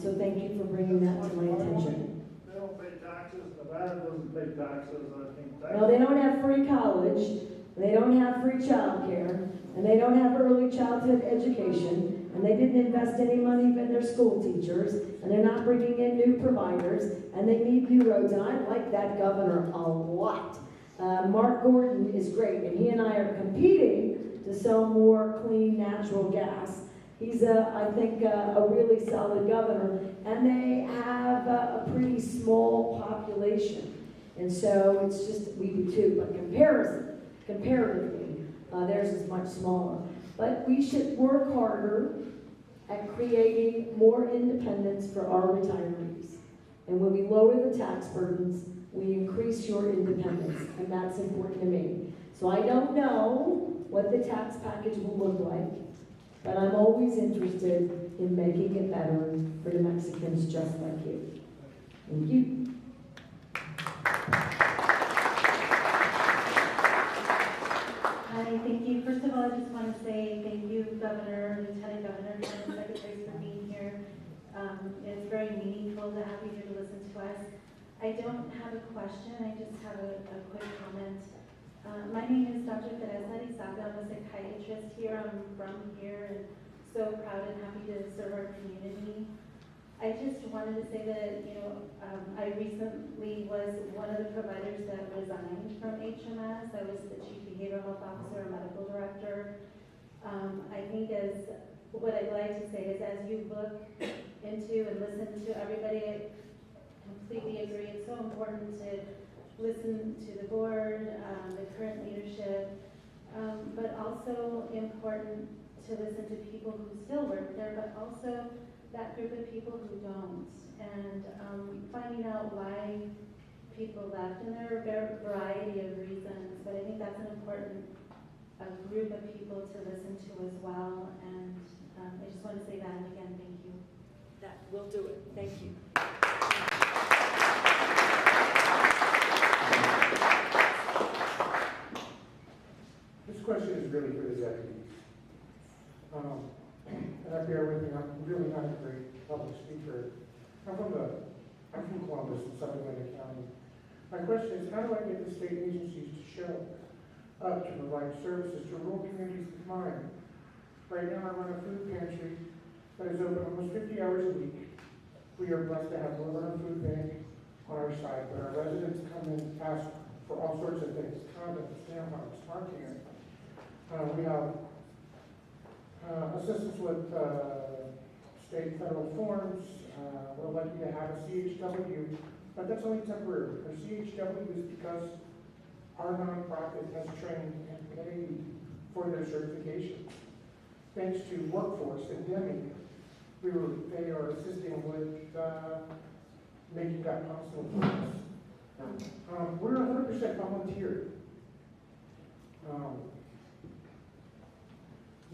So thank you for bringing that to my attention.
They don't pay taxes. Nevada doesn't pay taxes. I think taxes.
No, they don't have free college, they don't have free child care, and they don't have early childhood education, and they didn't invest any money in their school teachers, and they're not bringing in new providers, and they need new roads, and I like that governor a lot. Mark Gordon is great, and he and I are competing to sell more clean natural gas. He's, I think, a really solid governor, and they have a pretty small population. And so it's just, we do too, but comparatively, theirs is much smaller. But we should work harder at creating more independence for our retirees. And when we lower the tax burdens, we increase your independence, and that's important to me. So I don't know what the tax package will look like, but I'm always interested in making it better for the Mexicans just like you. Thank you.
Hi, thank you. First of all, I just want to say thank you, Governor, Lieutenant Governor, and Secretaries for being here. It's very meaningful to have you here to listen to us. I don't have a question, I just have a quick comment. My name is Dr. Teresa Arizaga. I'm a psychiatrist here. I'm from here and so proud and happy to serve our community. I just wanted to say that, I recently was one of the providers that resigned from HMS. I was the Chief Behavioral Health Officer and Medical Director. I think what I'd like to say is as you look into and listen to everybody, I completely agree. It's so important to listen to the board, the current leadership, but also important to listen to people who still work there, but also that group of people who don't, and finding out why people left, and there are a variety of reasons, but I think that's an important group of people to listen to as well, and I just want to say that, and again, thank you.
That will do it. Thank you.
This question is really for the deputies. And bear with me, I'm really not a great public speaker. I'm from Columbus in Southern Atlantic County. My question is, how do I get the state agencies to show up to provide services to rural communities like mine? Right now I run a food pantry that is open almost 50 hours a week. We are blessed to have a little food bank on our side, but our residents come in and ask for all sorts of things, condoms, tampons, Narcan. We have assistance with state federal forms. We're lucky to have a CHW, but that's only temporary. Our CHW is because our nonprofit has trained and paid for their certification. Thanks to Workforce and Demi, they are assisting with making that possible for us. We're 100% volunteer.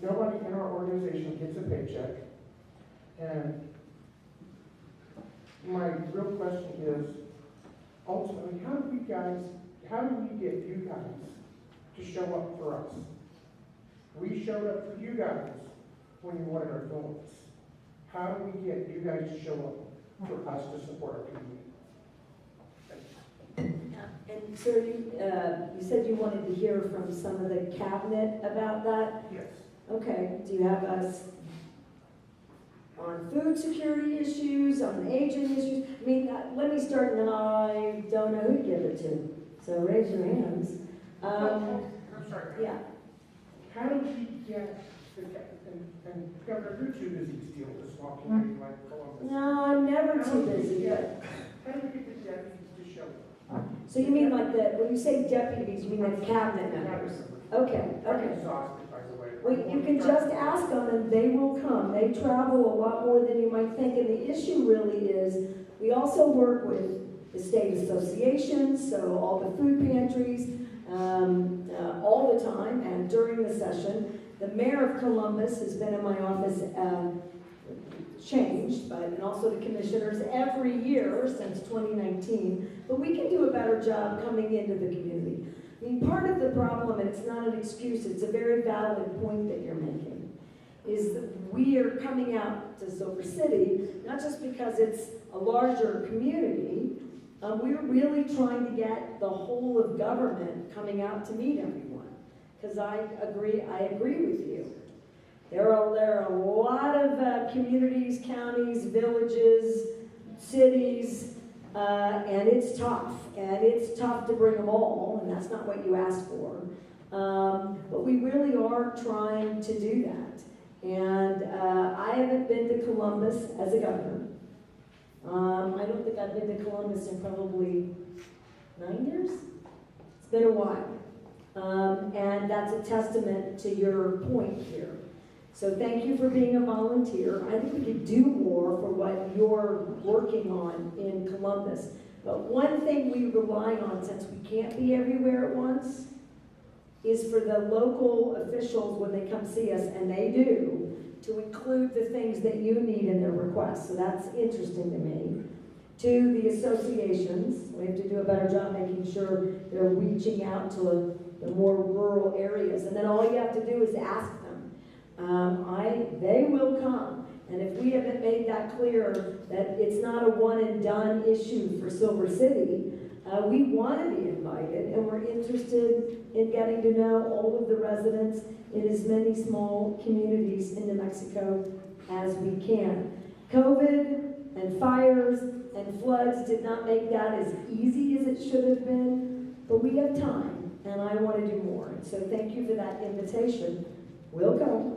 Nobody in our organization gets a paycheck, and my real question is, ultimately, how do we get you guys to show up for us? We showed up for you guys when you wanted our votes. How do we get you guys to show up for us to support our community?
And sir, you said you wanted to hear from some of the cabinet about that?
Yes.
Okay, do you have us on food security issues, on aging issues? I mean, let me start, and then I don't know who to give it to. So raise your hands.
I'm sorry.
Yeah.
How do we get, and Governor, you're too busy to deal with a small community like Columbus.
No, I'm never too busy.
How do we get the deputies to show up?
So you mean like when you say deputies, you mean like cabinet members? Okay,
I'm
okay.
exhausted, by the way.
Well, you can just ask them and they will come. They travel a lot more than you might think. And the issue really is, we also work with the state associations, so all the food pantries, all the time and during the session. The mayor of Columbus has been in my office, changed, and also the commissioners every year since 2019. But we can do a better job coming into the community. I mean, part of the problem, and it's not an excuse, it's a very valid point that you're making, is that we are coming out to Silver City, not just because it's a larger community, we're really trying to get the whole of government coming out to meet everyone. Because I agree with you. There are a lot of communities, counties, villages, cities, and it's tough. And it's tough to bring them all, and that's not what you asked for. But we really are trying to do that. And I haven't been to Columbus as a governor. I don't think I've been to Columbus in probably 9 years. It's been a while. And that's a testament to your point here. So thank you for being a volunteer. I think we could do more for what you're working on in Columbus. But one thing we rely on, since we can't be everywhere at once, is for the local officials, when they come see us, and they do, to include the things that you need in their requests. So that's interesting to me. To the associations, we have to do a better job making sure they're reaching out to the more rural areas. And then all you have to do is ask them. They will come. And if we haven't made that clear that it's not a one and done issue for Silver City, we want to be invited, and we're interested in getting to know all of the residents in as many small communities in New Mexico as we can. COVID and fires and floods did not make that as easy as it should have been, but we have time, and I want to do more. So thank you for that invitation. We'll go.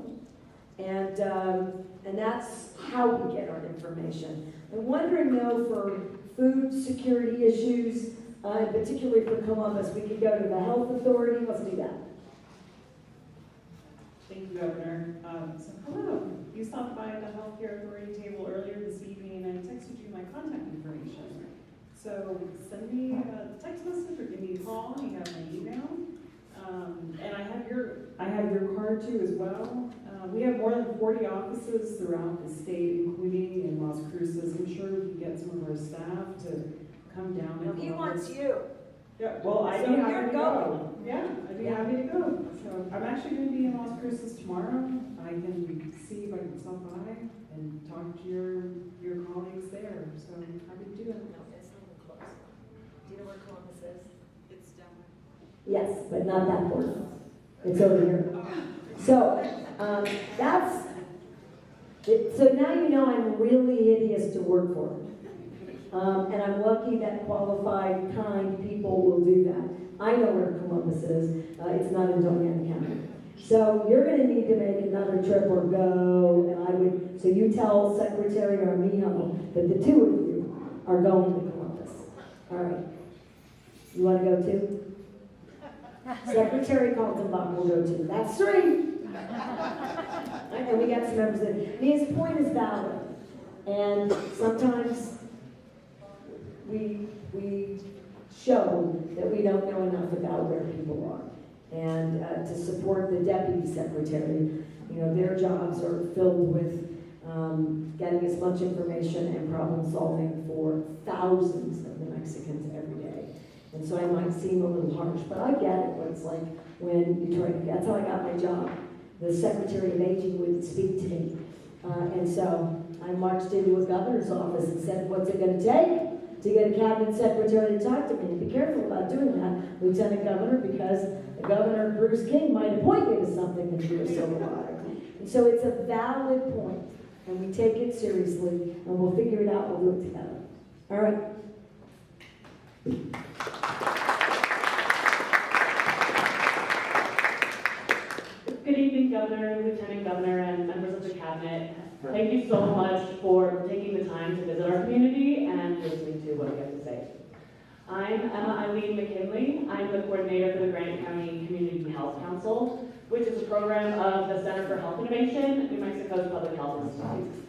And that's how we get our information. I'm wondering, though, for food security issues, particularly for Columbus, we could go to the health authority. Let's do that.
Thank you, Governor. So hello, you stopped by the healthcare authority table earlier this evening, and I texted you my contact information. So send me a text message or give me a call. You have my email, and I have your card too as well. We have more than 40 offices throughout the state, including in Las Cruces. I'm sure we can get some of our staff to come down.
No, he wants you.
Yeah, well, I'd
So
be happy
you're
to
going.
go. Yeah, I'd be happy to go. So I'm actually going to be in Las Cruces tomorrow. I can see if I can stop by and talk to your colleagues there. So I'm happy to do it.
No, it's not even close. Do you know where Columbus is? It's down there.
Yes, but not that portion. It's over here. So that's it. So now you know I'm really hideous to work for. And I'm lucky that qualified, kind people will do that. I know where Columbus is. It's not in Doñana County. So you're going to need to make another trip or go. And I would. So you tell Secretary Armijo that the two of you are going to Columbus. All right. You want to go too? Secretary Kaltenbach will go too. That's three. And we got some members that, his point is valid. And sometimes we show that we don't know enough about where people are. And to support the deputy secretary, you know, their jobs are filled with getting as much information and problem solving for thousands of New Mexicans every day. And so I might seem a little harsh, but I get it, what it's like when you try to, that's how I got my job. The Secretary of Aging wouldn't speak to me. And so I marched into a governor's office and said, what's it going to take to get a cabinet secretary to talk to me? And be careful about doing that, Lieutenant Governor, because the Governor, Bruce King, might appoint you to something that you're so alive. And so it's a valid point, and we take it seriously, and we'll figure it out, we'll do it together. All right?
Good evening, Governor, Lieutenant Governor, and members of the Cabinet. Thank you so much for taking the time to visit our community and listening to what we have to say. I'm Emma Eileen McKinley. I'm the coordinator for the Grant County Community Health Council, which is a program of the Center for Health Innovation, New Mexico's Public Health Institute.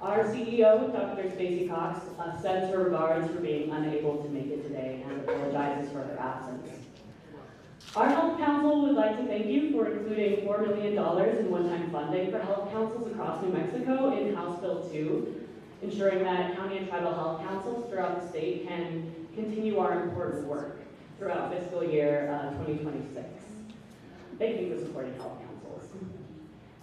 Our CEO, Dr. Stacy Cox, sends her regards for being unable to make it today and apologizes for her absence. Our Health Council would like to thank you for including $4 million in one-time funding for health councils across New Mexico in House Bill 2, ensuring that county and tribal health councils throughout the state can continue our important work throughout fiscal year 2026. Thank you for supporting health councils.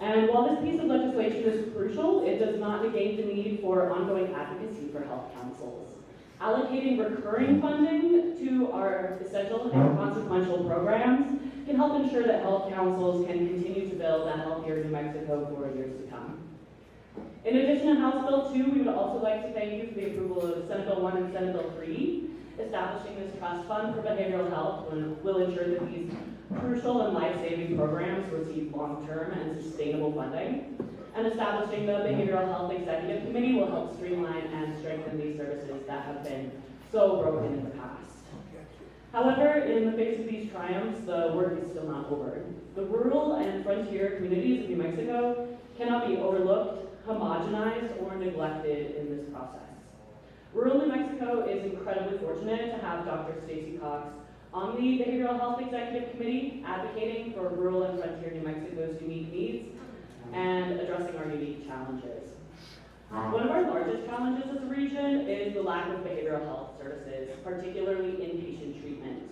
And while this piece of legislation is crucial, it does not negate the need for ongoing advocacy for health councils. Allocating recurring funding to our essential and consequential programs can help ensure that health councils can continue to build a healthier New Mexico for years to come. In addition to House Bill 2, we would also like to thank you for the approval of Senate Bill 1 and Senate Bill 3. Establishing this trust fund for behavioral health will ensure that these crucial and life-saving programs receive long-term and sustainable funding. And establishing the Behavioral Health Executive Committee will help streamline and strengthen these services that have been so broken in the past. However, in the face of these triumphs, the work is still not over. The rural and frontier communities of New Mexico cannot be overlooked, homogenized, or neglected in this process. Rural New Mexico is incredibly fortunate to have Dr. Stacy Cox on the Behavioral Health Executive Committee, advocating for rural and frontier New Mexico's unique needs and addressing our unique challenges. One of our largest challenges as a region is the lack of behavioral health services, particularly inpatient treatment.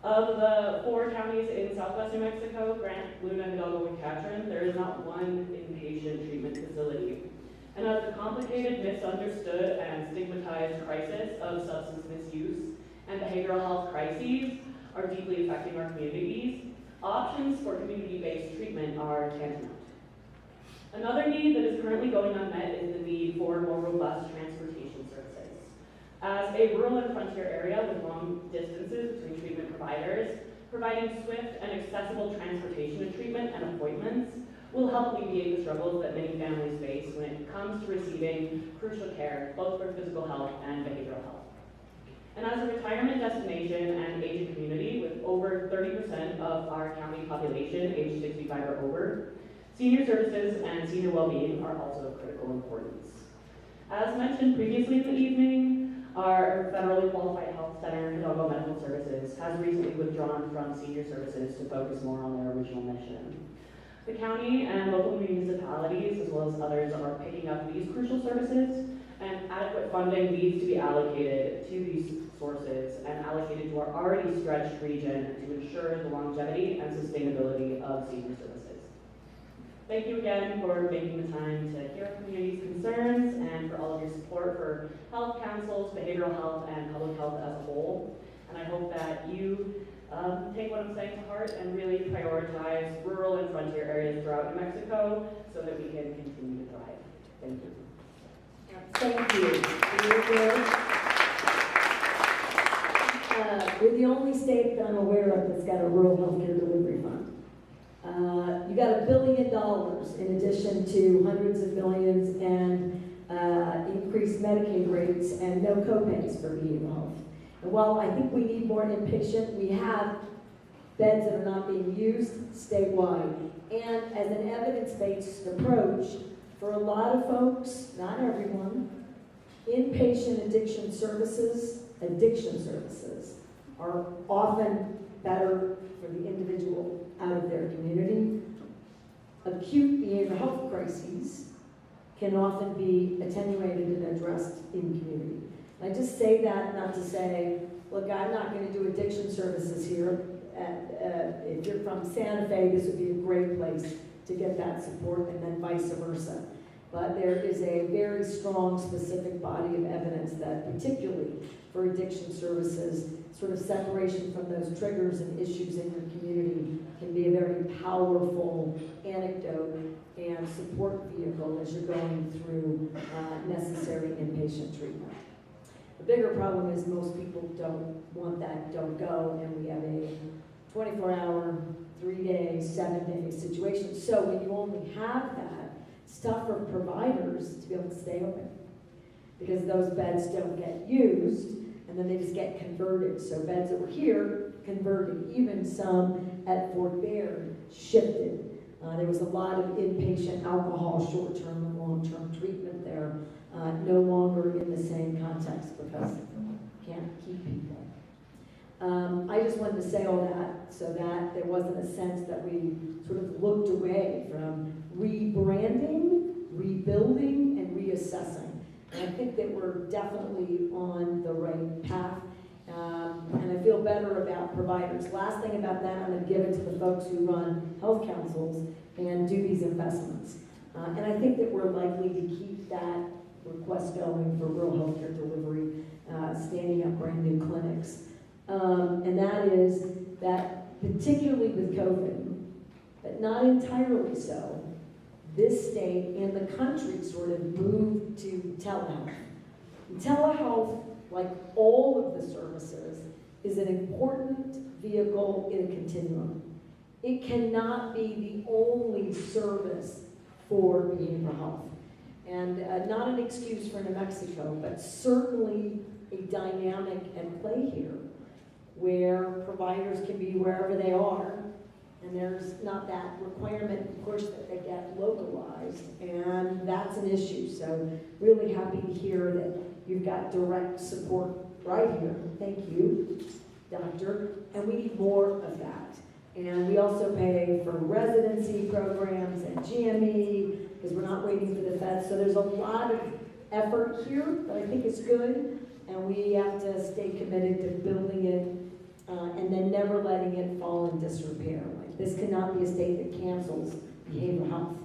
Of the 4 counties in southwest New Mexico, Grant, Luna, Hidalgo, and Catron, there is not one inpatient treatment facility. And as the complicated, misunderstood, and stigmatized crisis of substance misuse and behavioral health crises are deeply affecting our communities, options for community-based treatment are tantamount. Another need that is currently going unmet is the need for more robust transportation services. As a rural and frontier area with long distances between treatment providers, providing swift and accessible transportation to treatment and appointments will help alleviate the struggles that many families face when it comes to receiving crucial care, both for physical health and behavioral health. And as a retirement destination and aging community with over 30% of our county population aged 65 or over, senior services and senior well-being are also of critical importance. As mentioned previously in the evening, our federally qualified health center, Hidalgo Medical Services, has recently withdrawn from senior services to focus more on their original mission. The county and local municipalities, as well as others, are picking up these crucial services, and adequate funding needs to be allocated to these sources and allocated to our already stretched region to ensure the longevity and sustainability of senior services. Thank you again for making the time to hear our community's concerns and for all of your support for health councils, behavioral health, and public health as a whole. And I hope that you take what I'm saying to heart and really prioritize rural and frontier areas throughout New Mexico so that we can continue to thrive. Thank you.
Thank you. We're the only state that I'm aware of that's got a rural healthcare delivery fund. You got $1 billion in addition to hundreds of millions and increased Medicaid rates and no copays for behavioral health. And while I think we need more inpatient, we have beds that are not being used statewide. And as an evidence-based approach, for a lot of folks, not everyone, inpatient addiction services are often better for the individual out of their community. Acute behavioral health crises can often be attenuated and addressed in community. And I just say that not to say, look, I'm not going to do addiction services here. If you're from Santa Fe, this would be a great place to get that support, and then vice versa. But there is a very strong, specific body of evidence that, particularly for addiction services, sort of separation from those triggers and issues in your community can be a very powerful anecdote and support vehicle as you're going through necessary inpatient treatment. The bigger problem is most people don't want that, don't go, and we have a 24-hour, 3-day, 7-day situation. So when you only have that, it's tough for providers to be able to stay open because those beds don't get used and then they just get converted. So beds that were here converted, even some at Fort Baird shifted. There was a lot of inpatient alcohol, short-term and long-term treatment there, no longer in the same context because you can't keep people. I just wanted to say all that so that there wasn't a sense that we sort of looked away from rebranding, rebuilding, and reassessing. And I think that we're definitely on the right path. And I feel better about providers. Last thing about that, I'm going to give it to the folks who run health councils and do these investments. And I think that we're likely to keep that request going for rural healthcare delivery, standing up brand new clinics. And that is that particularly with COVID, but not entirely so, this state and the country sort of moved to telehealth. And telehealth, like all of the services, is an important vehicle in a continuum. It cannot be the only service for behavioral health. And not an excuse for New Mexico, but certainly a dynamic at play here, where providers can be wherever they are And there's not that requirement, of course, that they get localized, and that's an issue. So really happy to hear that you've got direct support right here. Thank you, Doctor. And we need more of that. And we also pay for residency programs and GME, because we're not waiting for the feds. So there's a lot of effort here that I think is good, and we have to stay committed to building it and then never letting it fall in disrepair. Like, this cannot be a state that cancels behavioral health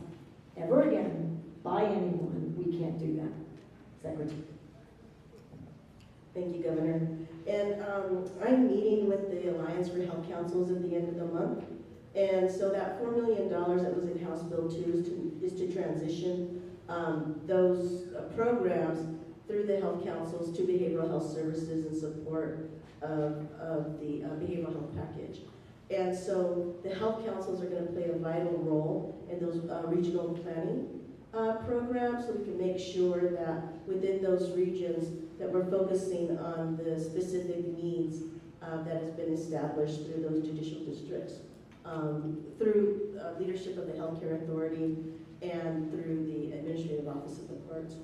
ever again by anyone. We can't do that. Secretary.
Thank you, Governor. And I'm meeting with the Alliance for Health Councils at the end of the month. And so that $4 million that was in House Bill 2 is to transition those programs through the health councils to behavioral health services in support of the behavioral health package. And so the health councils are going to play a vital role in those regional planning programs, so we can make sure that within those regions that we're focusing on the specific needs that has been established through those judicial districts, through leadership of the Healthcare Authority and through the Administrative Office of the Courts.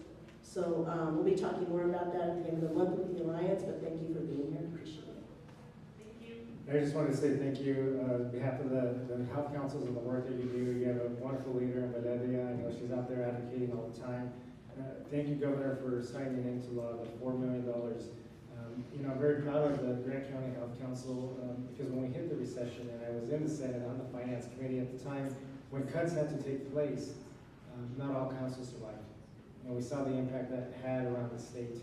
So we'll be talking more about that at the end of the month with the Alliance, but thank you for being here. Appreciate it.
Thank you.
I just wanted to say thank you on behalf of the health councils and the work that you do. You have a wonderful leader in Valeria. I know she's out there advocating all the time. Thank you, Governor, for signing into law the $4 million. I'm very proud of the Grant County Health Council because when we hit the recession, and I was in the Senate on the Finance Committee at the time, when cuts had to take place, not all councils survived. We saw the impact that had around the state,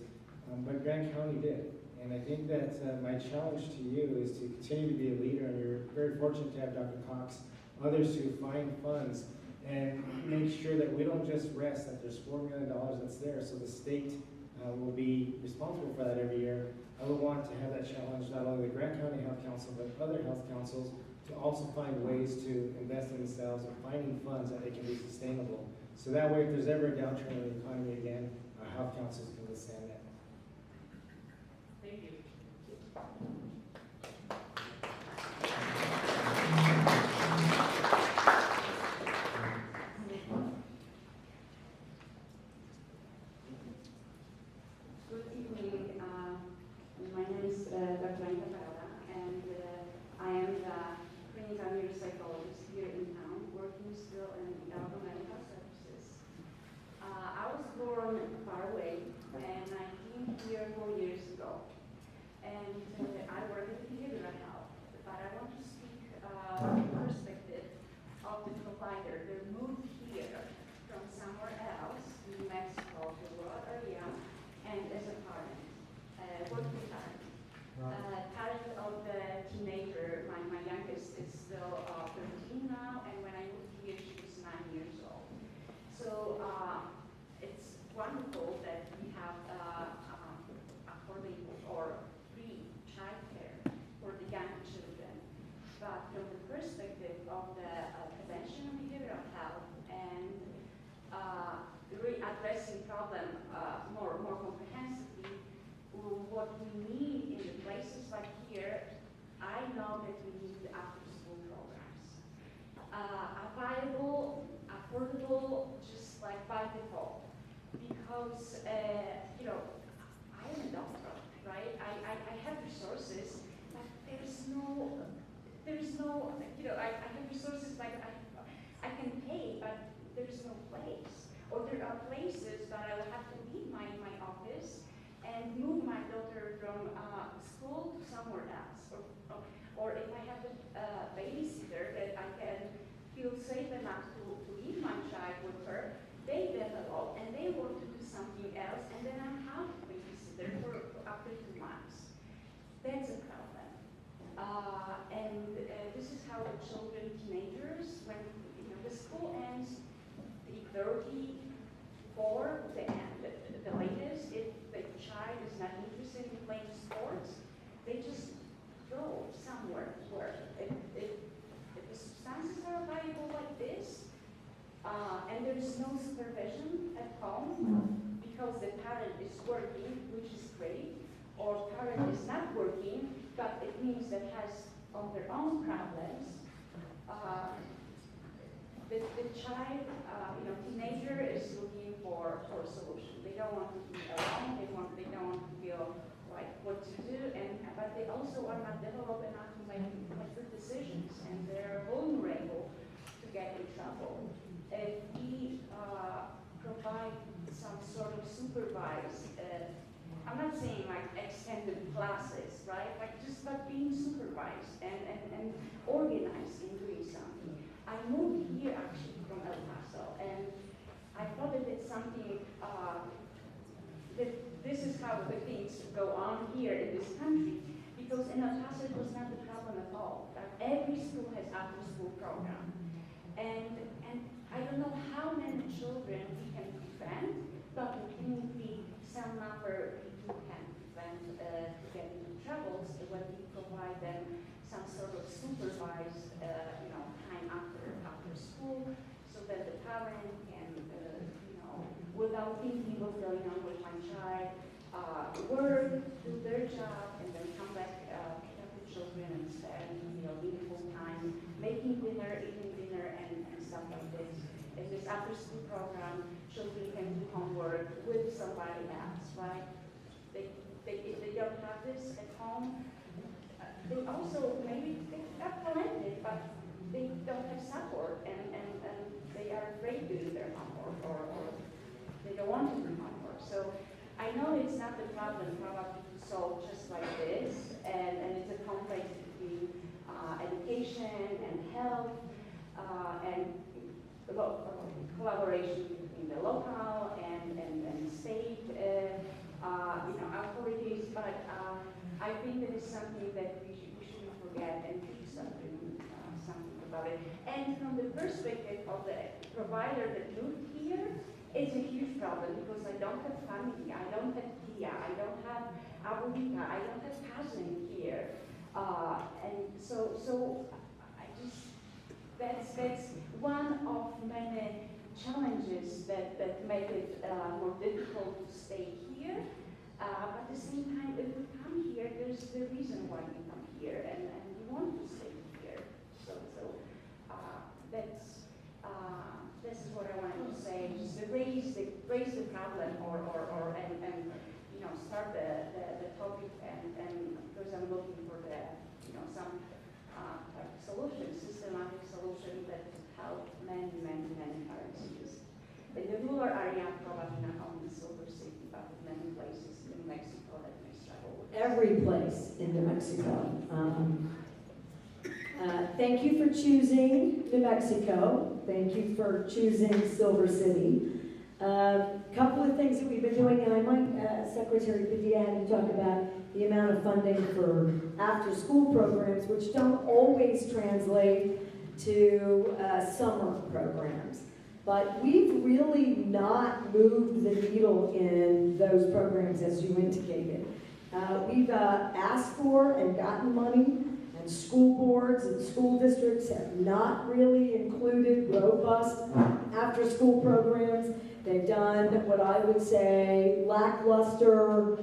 but Grant County did. And I think that my challenge to you is to continue to be a leader, and you're very fortunate to have Dr. Cox, others who find funds and make sure that we don't just rest, that there's $4 million that's there, so the state will be responsible for that every year. I would want to have that challenge, not only the Grant County Health Council, but other health councils, to also find ways to invest in themselves and finding funds that they can be sustainable. So that way, if there's ever a downturn in the economy again, our health councils can withstand that.
Thank you.
Good evening. My name is Dr. Anita Parada, and I am the clinical neuropsychologist here in town, working still in Alabama Medical Services. I was born far away, and I came here 4 years ago. And I work in behavioral health, but I want to speak from the perspective of the provider that moved here from somewhere else, New Mexico, to the rural area, and as a parent, working parent. Parent of the teenager, my youngest is still 13 now, and when I moved here, she was 9 years old. So it's wonderful that we have affordable or free childcare for the young children. But from the perspective of the prevention of behavioral health and really addressing problem more comprehensively, what we need in the places like here, I know that we need after-school programs. Available, affordable, just like by default. Because, I am a doctor, right? I have resources, but there's no, I have resources like I can pay, but there's no place. Or there are places that I will have to leave my office and move my daughter from school to somewhere else. Or if I have a babysitter that I can feel safe enough to leave my child with her, they develop and they want to do something else, and then I'm out of babysitter for after 2 months. That's a problem. And this is how the children, teenagers, when the school ends 3:34, the latest, if the child is not interested in playing sports, they just go somewhere where if the substances are available like this, and there is no supervision at home because the parent is working, which is great, or parent is not working, but it means that has on their own problems, the child, teenager is looking for a solution. They don't want to be alone. They don't want to feel like what to do, but they also are not developed enough to make good decisions, and they're vulnerable to get in trouble. If we provide some sort of supervised, I'm not saying like extended classes, right? Like just about being supervised and organized in doing something. I moved here actually from El Paso, and I thought that it's something that this is how the things go on here in this country, because in El Paso it was not the problem at all. Like every school has after-school program, and I don't know how many children we can prevent, but we can be some number we can prevent to get into troubles when we provide them some sort of supervised, time after school, so that the parent can, without thinking what's going on with my child, work, do their job, and then come back, pick up the children and spend, meaningful time making dinner, eating dinner, and stuff like this. In this after-school program, children can do homework with somebody else, right? If they don't have this at home, they also maybe they are talented, but they don't have support, and they are afraid to do their homework, or they don't want to do homework. So I know it's not the problem probably to solve just like this, and it's a complex between education and health, and collaboration between the local and state authorities, but I think that is something that we shouldn't forget, and we should start doing something about it. And from the perspective of the provider that moved here, it's a huge problem because I don't have family, I don't have tia, I don't have abuelita, I don't have cousin here, and so I just that's one of many challenges that make it more difficult to stay here. But at the same time, if we come here, there's the reason why we come here, and we want to stay here. So this is what I wanted to say. Just to raise the problem, or start the topic, and because I'm looking for some solution, systematic solution that help many parents use. In the rural area, probably not only Silver City, but many places in New Mexico that may struggle with this.
Every place in New Mexico. Thank you for choosing New Mexico. Thank you for choosing Silver City. Couple of things that we've been doing, and I might, Secretary Padilla, had to talk about the amount of funding for after-school programs, which don't always translate to summer programs. But we've really not moved the needle in those programs, as you indicated. We've asked for and gotten money, and school boards and school districts have not really included robust after-school programs. They've done what I would say lackluster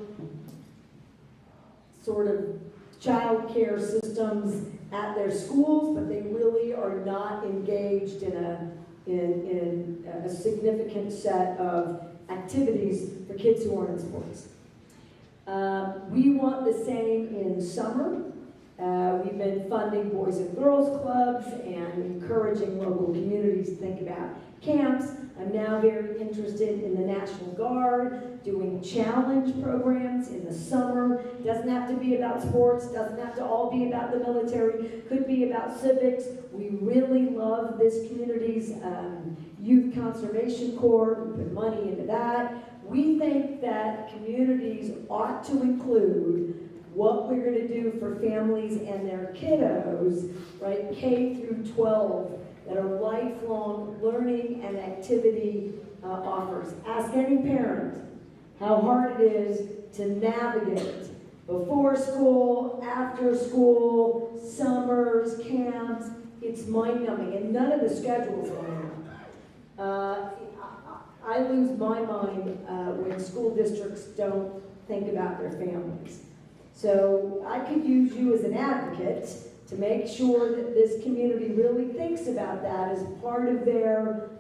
sort of child care systems at their schools, but they really are not engaged in a significant set of activities for kids who aren't in sports. We want the same in summer. We've been funding Boys and Girls Clubs and encouraging local communities to think about camps. I'm now very interested in the National Guard, doing challenge programs in the summer. Doesn't have to be about sports, doesn't have to all be about the military, could be about civics. We really love this community's Youth Conservation Corps. We put money into that. We think that communities ought to include what we're going to do for families and their kiddos, right, K through 12, that are lifelong learning and activity offers. Ask any parent how hard it is to navigate before school, after school, summers, camps. It's mind-numbing, and none of the schedules line up. I lose my mind when school districts don't think about their families. So I could use you as an advocate to make sure that this community really thinks about that as part of their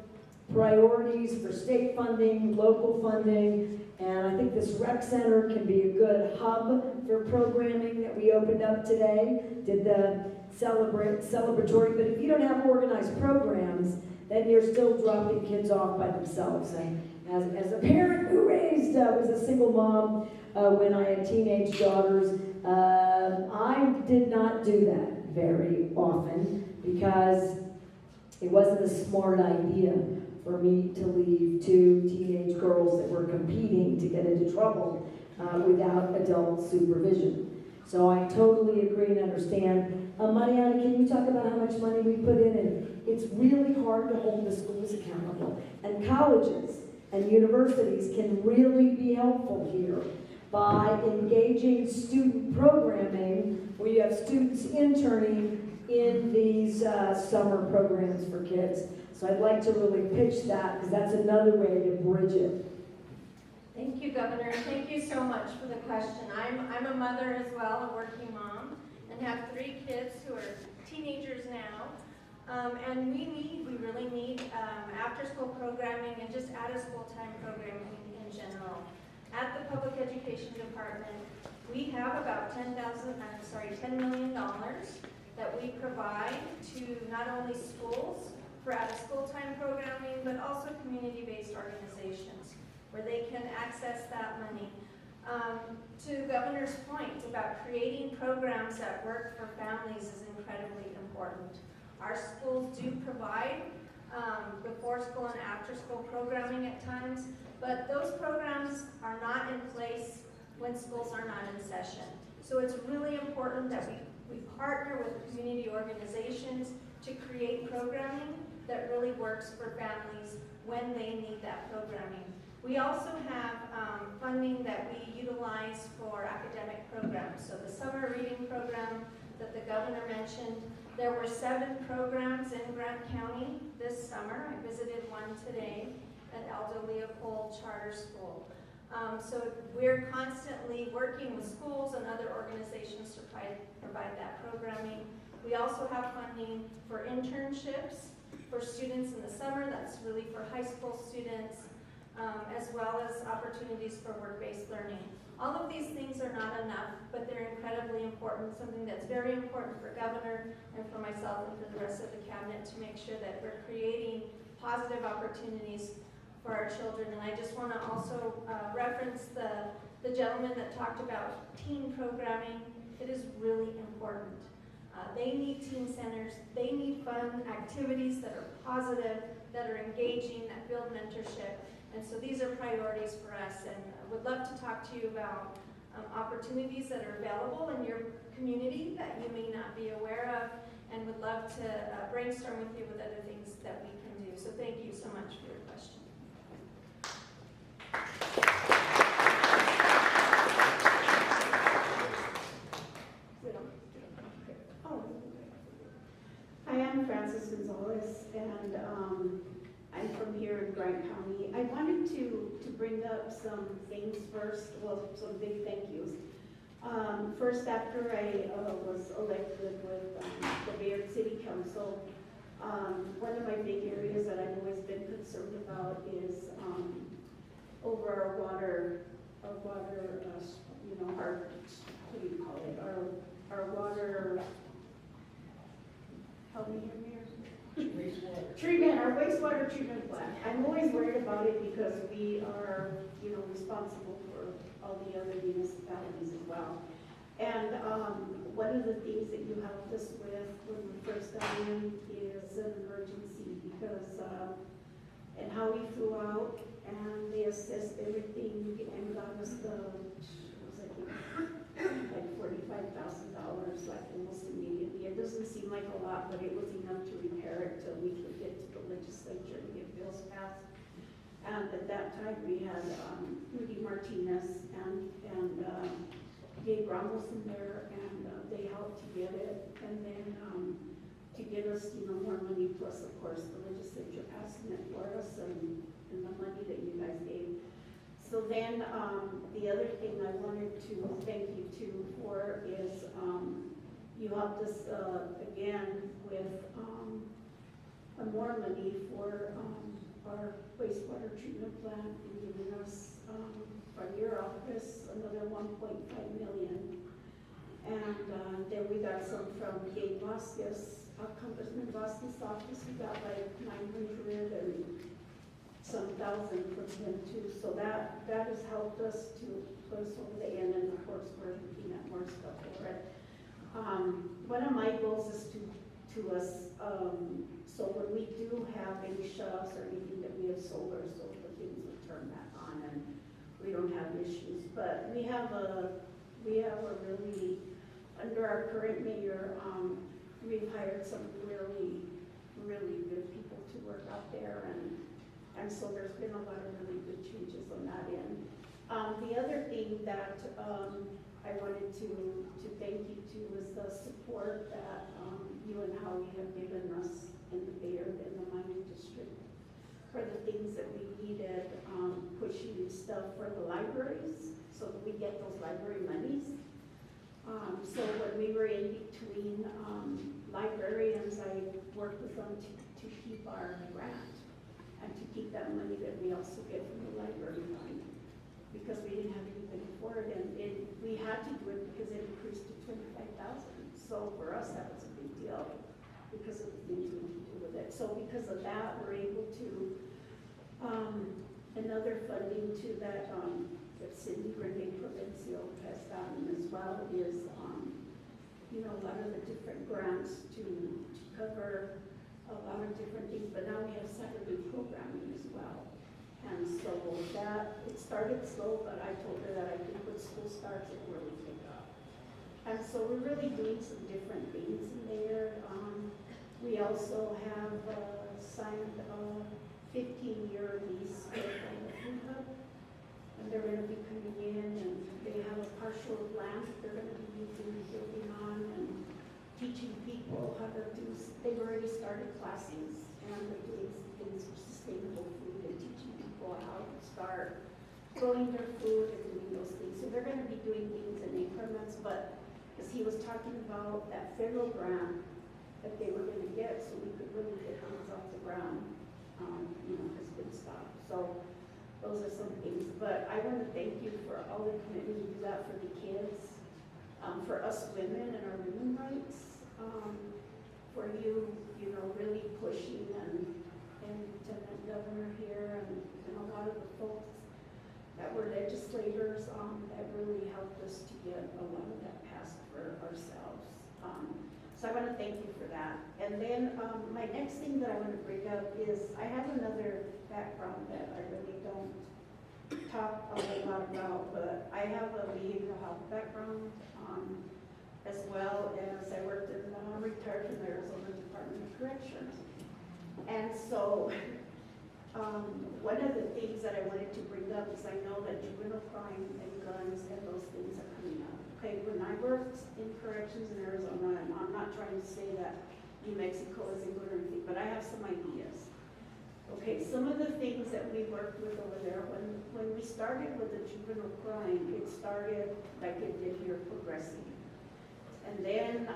priorities for state funding, local funding, and I think this rec center can be a good hub for programming that we opened up today, did the celebratory, but if you don't have organized programs, then you're still dropping kids off by themselves. And as a parent who was a single mom when I had teenage daughters, I did not do that very often because it wasn't a smart idea for me to leave two teenage girls that were competing to get into trouble without adult supervision. So I totally agree and understand. Mariana, can you talk about how much money we put in? And it's really hard to hold the schools accountable. And colleges and universities can really be helpful here by engaging student programming where you have students interning in these summer programs for kids. So I'd like to really pitch that because that's another way to bridge it.
Thank you, Governor. Thank you so much for the question. I'm a mother as well, a working mom, and have 3 kids who are teenagers now. And we really need after-school programming and just out-of-school time programming in general. At the Public Education Department, we have about $10 million that we provide to not only schools for out-of-school time programming, but also community-based organizations where they can access that money. To the Governor's point about creating programs that work for families is incredibly important. Our schools do provide before school and after school programming at times, but those programs are not in place when schools are not in session. So it's really important that we partner with community organizations to create programming that really works for families when they need that programming. We also have funding that we utilize for academic programs. So the summer reading program that the Governor mentioned, there were 7 programs in Grant County this summer. I visited one today at Aldo Leopold Charter School. So we're constantly working with schools and other organizations to provide that programming. We also have funding for internships for students in the summer. That's really for high school students, as well as opportunities for work-based learning. All of these things are not enough, but they're incredibly important, something that's very important for Governor and for myself and for the rest of the cabinet to make sure that we're creating positive opportunities for our children. And I just want to also reference the gentleman that talked about teen programming. It is really important. They need teen centers. They need fun activities that are positive, that are engaging, that build mentorship. And so these are priorities for us, and I would love to talk to you about opportunities that are available in your community that you may not be aware of, and would love to brainstorm with you with other things that we can do. So thank you so much for your question.
Hi, I'm Frances Gonzalez, and I'm from here in Grant County. I wanted to bring up some things first, well, some big thank yous. First, after I was elected with the Bayard City Council, one of my big areas that I've always been concerned about is over our water, our, what do you call it, our water, help me here, Mayor? Treatment, our wastewater treatment plant. I'm always worried about it because we are, responsible for all the other municipalities as well. And one of the things that you helped us with when we first got in is an emergency because, and how we flew out and they assessed everything and got us like $45,000, like almost immediately. It doesn't seem like a lot, but it was enough to repair it till we could get to the legislature and get bills passed. And at that time, we had Rudy Martinez and Gabe Ramos in there, and they helped to get it. And then to get us, more money, plus of course the legislature passing it for us and the money that you guys gave. So then, the other thing I wanted to thank you too for is You helped us, again, with, more money for, our wastewater treatment plant, and giving us, from your office, another 1.5 million. And, then we got some from Gabe Vasquez, Congressman Vasquez's office, we got like 900 and some thousand from him too. So that has helped us to put us over the end, and of course, we're looking at more stuff for it. One of my goals is to us, so when we do have any shutoffs or anything, that we have solar, so the things will turn back on and we don't have issues. But we have a really, under our current mayor, we've hired some really, really good people to work out there, and so there's been a lot of really good changes on that end. The other thing that I wanted to thank you to is the support that you and Howie have given us in the Bay Area, in the mining district, for the things that we needed, pushing stuff for the libraries, so that we get those library monies. So when we were in between librarians, I worked with them to keep our grant and to keep that money that we also get from the library fund, because we didn't have anything for it, and we had to do it because it increased to 25,000. So for us, that was a big deal because of the things we need to do with it. So because of that, we're able to, another funding to that, that Cindy Renee Provincial has gotten as well is, you know, a lot of the different grants to cover a lot of different things, but now we have Saturday programming as well. And so that, it started slow, but I told her that I think when school starts, it will really pick up. And so we're really doing some different things in there. We also have signed a 15-year lease with the food hub, and they're going to be coming in, and they have a partial land that they're going to be building on and teaching people how to do. They've already started classes, and they're doing some things for sustainable food and teaching people how to start growing their food and doing those things. So they're going to be doing things in increments, but as he was talking about that federal grant that they were going to get, so we could really get things off the ground, you know, has been stopped. So those are some things. But I want to thank you for all the commitment you do that for the kids, for us women and our women rights, for you, you know, really pushing and Lieutenant Governor here and a lot of the folks that were legislators that really helped us to get a lot of that passed for ourselves. So I want to thank you for that. And then my next thing that I want to bring up is I have another background that I really don't talk a whole lot about, but I have a behavioral health background as well as I worked in the retired from the Arizona Department of Corrections. And so one of the things that I wanted to bring up is I know that juvenile crime and guns and those things are coming up. Okay, when I worked in corrections in Arizona, and I'm not trying to say that New Mexico isn't good or anything, but I have some ideas. Okay, some of the things that we worked with over there, when we started with the juvenile crime, it started like it did here, progressing. And then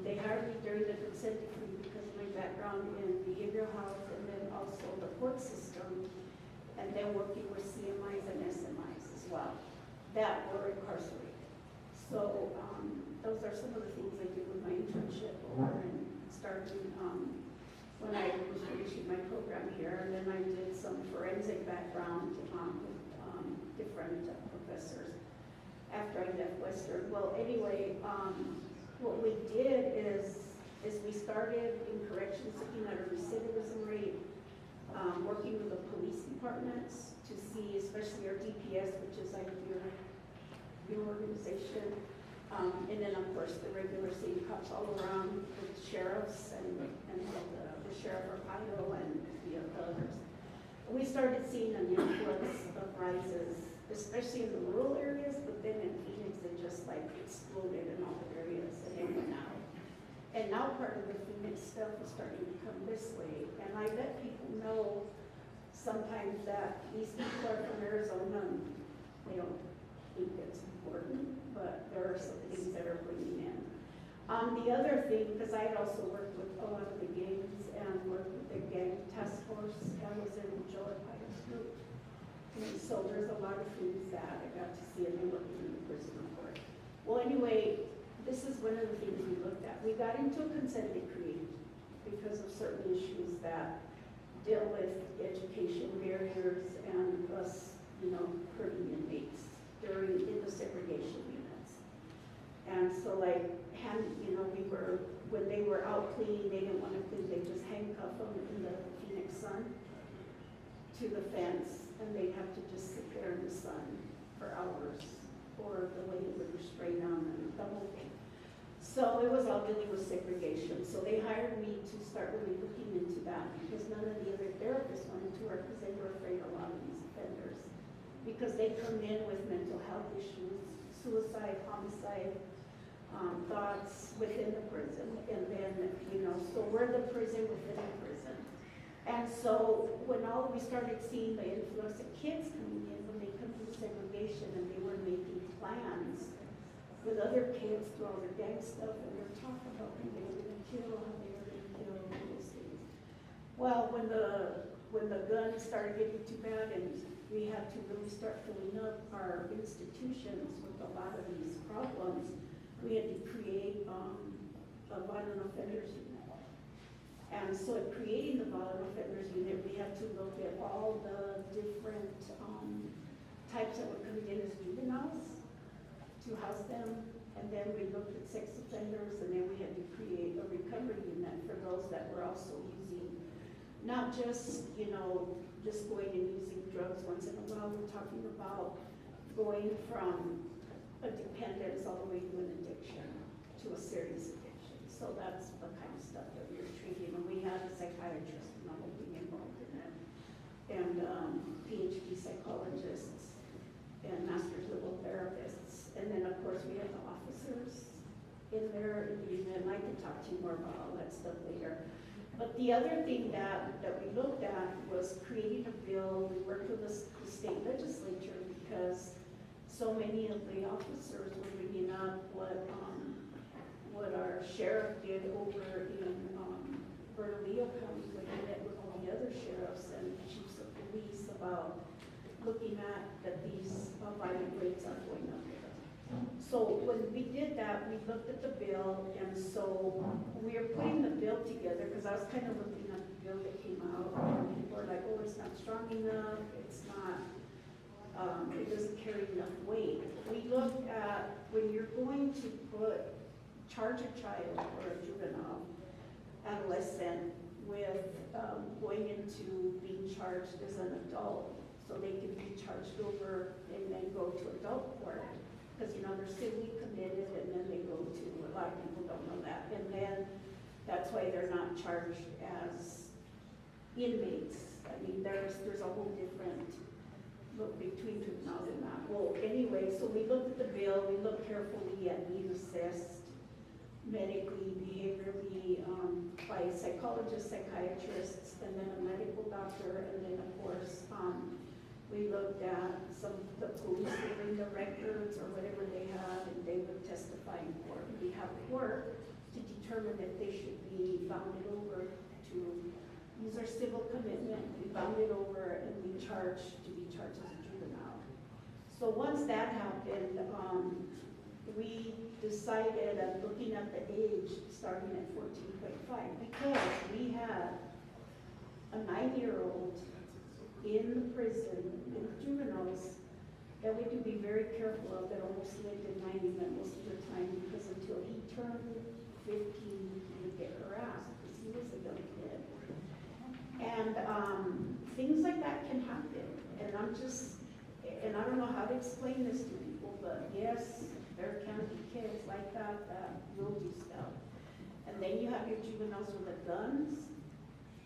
they hired me during the consent decree because of my background in behavioral health and then also the court system, and then working with CMIs and SMIs as well that were incarcerated. So those are some of the things I did with my internship and starting when I was finishing my program here, and then I did some forensic background with different professors after I left Western. Well, anyway, what we did is we started in corrections looking at a recidivism rate, working with the police departments to see, especially our DPS, which is like your organization, and then of course the regular city cops all around, with sheriffs and the sheriff of Ohio and the others. We started seeing an influx of rises, especially in the rural areas, but then in Phoenix it just like exploded in all the areas and it went out. And now part of the Phoenix stuff is starting to come this way, and I let people know sometimes that these people are from Arizona and they don't think it's important, but there are some things that are bringing in. The other thing, because I had also worked with a lot of the gangs and worked with the gang task force, I was in Joe Arpaio's group. And so there's a lot of things that I got to see and they working in the prison court. Well, anyway, this is one of the things we looked at. We got into a consent decree because of certain issues that deal with education barriers and us, hurting inmates in the segregation units. And so when they were out cleaning, they didn't want to clean, they just handcuff them in the Phoenix sun to the fence, and they'd have to just sit there in the sun for hours, or the way it would restrain them and the whole thing. So it was all dealing with segregation. So they hired me to start really looking into that because none of the other therapists wanted to work because they were afraid of a lot of these offenders. Because they come in with mental health issues, suicide, homicide, thoughts within the prison. And then, so we're the prison within the prison. And so when we started seeing the influx of kids coming in, when they come to segregation and they were making plans with other kids through all their gang stuff, and they're talking about who they were going to kill, how they were going to kill, all those things. Well, when the gun started getting too bad and we had to really start filling up our institutions with a lot of these problems, we had to create a violent offenders unit. And so in creating the violent offenders unit, we had to look at all the different types that were coming in as juveniles to house them. And then we looked at sex offenders, and then we had to create a recovery unit for those that were also using, not just, just going and using drugs once in a while. We're talking about going from a dependence all the way to an addiction, to a serious addiction. So that's the kind of stuff that we were treating. And we had a psychiatrist and all being involved in it, and PhD psychologists, and master's level therapists. And then, of course, we had the officers in there in the unit, and I can talk to you more about all that stuff later. But the other thing that we looked at was creating a bill. We worked with the state legislature because so many of the officers were bringing up what our sheriff did over in Bernalillo County, when he met with all the other sheriffs and chiefs of police about looking at that these violent rates are going up there. So when we did that, we looked at the bill, and so we were putting the bill together because I was kind of looking at the bill that came out, and people were like, oh, it's not strong enough, it's not, it doesn't carry enough weight. We looked at when you're going to charge a child or a juvenile, adolescent, with going into being charged as an adult, so they can be charged over and then go to adult court. Because, they're civilly committed, and then they go to, a lot of people don't know that. And then that's why they're not charged as inmates. I mean, there's a whole different look between juveniles and that. Well, anyway, so we looked at the bill, we looked carefully at being assessed medically, behaviorally, by psychologists, psychiatrists, and then a medical doctor, and then of course, we looked at some of the police giving the records or whatever they had, and they would testify in court. We have court to determine if they should be bounded over to use our civil commitment, be bounded over, and be charged to be charged as a juvenile. So once that happened, we decided on looking at the age starting at 14.5 because we had a 9-year-old in the prison, in juveniles, that we had to be very careful of, that almost lived in 90 most of the time, because until he turned 15, he would get harassed because he was a young kid. And things like that can happen. And I don't know how to explain this to people, but yes, there can be kids like that will do stuff. And then you have your juveniles with the guns,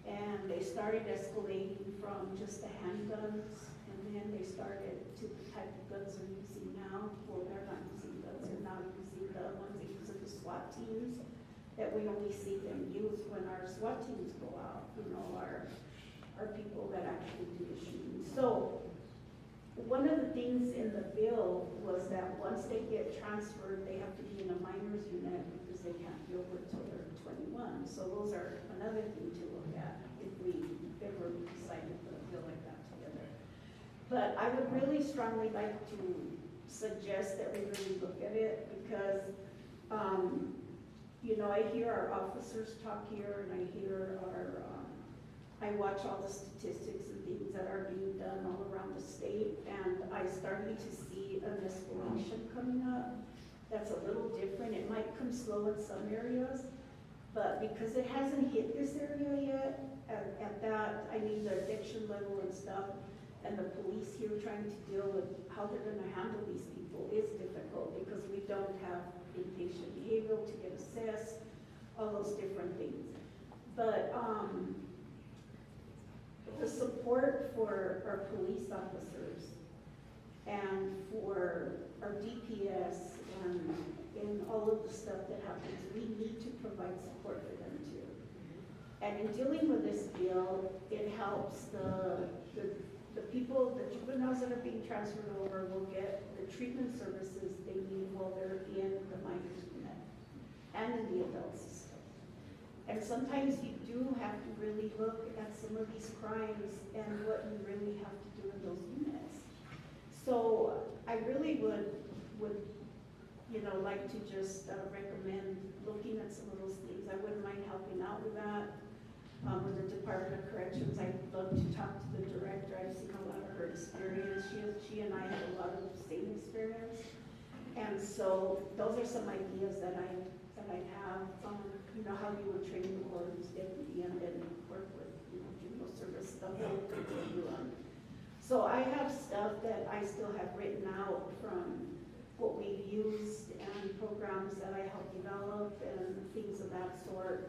and they started escalating from just the handguns, and then they started to the type of guns they're using now. Well, they're not using guns, they're now using the ones they use in the SWAT teams that we only see them use when our SWAT teams go out, our people that actually do the shooting. So one of the things in the bill was that once they get transferred, they have to be in a minors unit because because they can't be over till they're 21. So those are another thing to look at if we ever decide to put a bill like that together. But I would really strongly like to suggest that we really look at it because, you know, I hear our officers talk here and I hear I watch all the statistics and things that are being done all around the state, and I'm starting to see an escalation coming up. That's a little different. It might come slow in some areas, but because it hasn't hit this area yet, at that, I mean, the addiction level and stuff, and the police here trying to deal with how they're gonna handle these people is difficult because we don't have inpatient behavioral to get assessed, all those different things. But, the support for our police officers and for our DPS and all of the stuff that happens, we need to provide support for them too. And in dealing with this bill, it helps the people, the juveniles that are being transferred over will get the treatment services they need while they're in the minors unit and in the adult system. And sometimes you do have to really look at some of these crimes and what you really have to do in those units. So I really would you know, like to just recommend looking at some of those things. I wouldn't mind helping out with that. With the Department of Corrections, I'd love to talk to the director. I've seen a lot of her experience. She and I have a lot of the same experience. And so those are some ideas that I have. You know, how you would train the courts deputy and then work with, you know, juvenile service, the whole continuum. So I have stuff that I still have written out from what we've used and programs that I helped develop and things of that sort.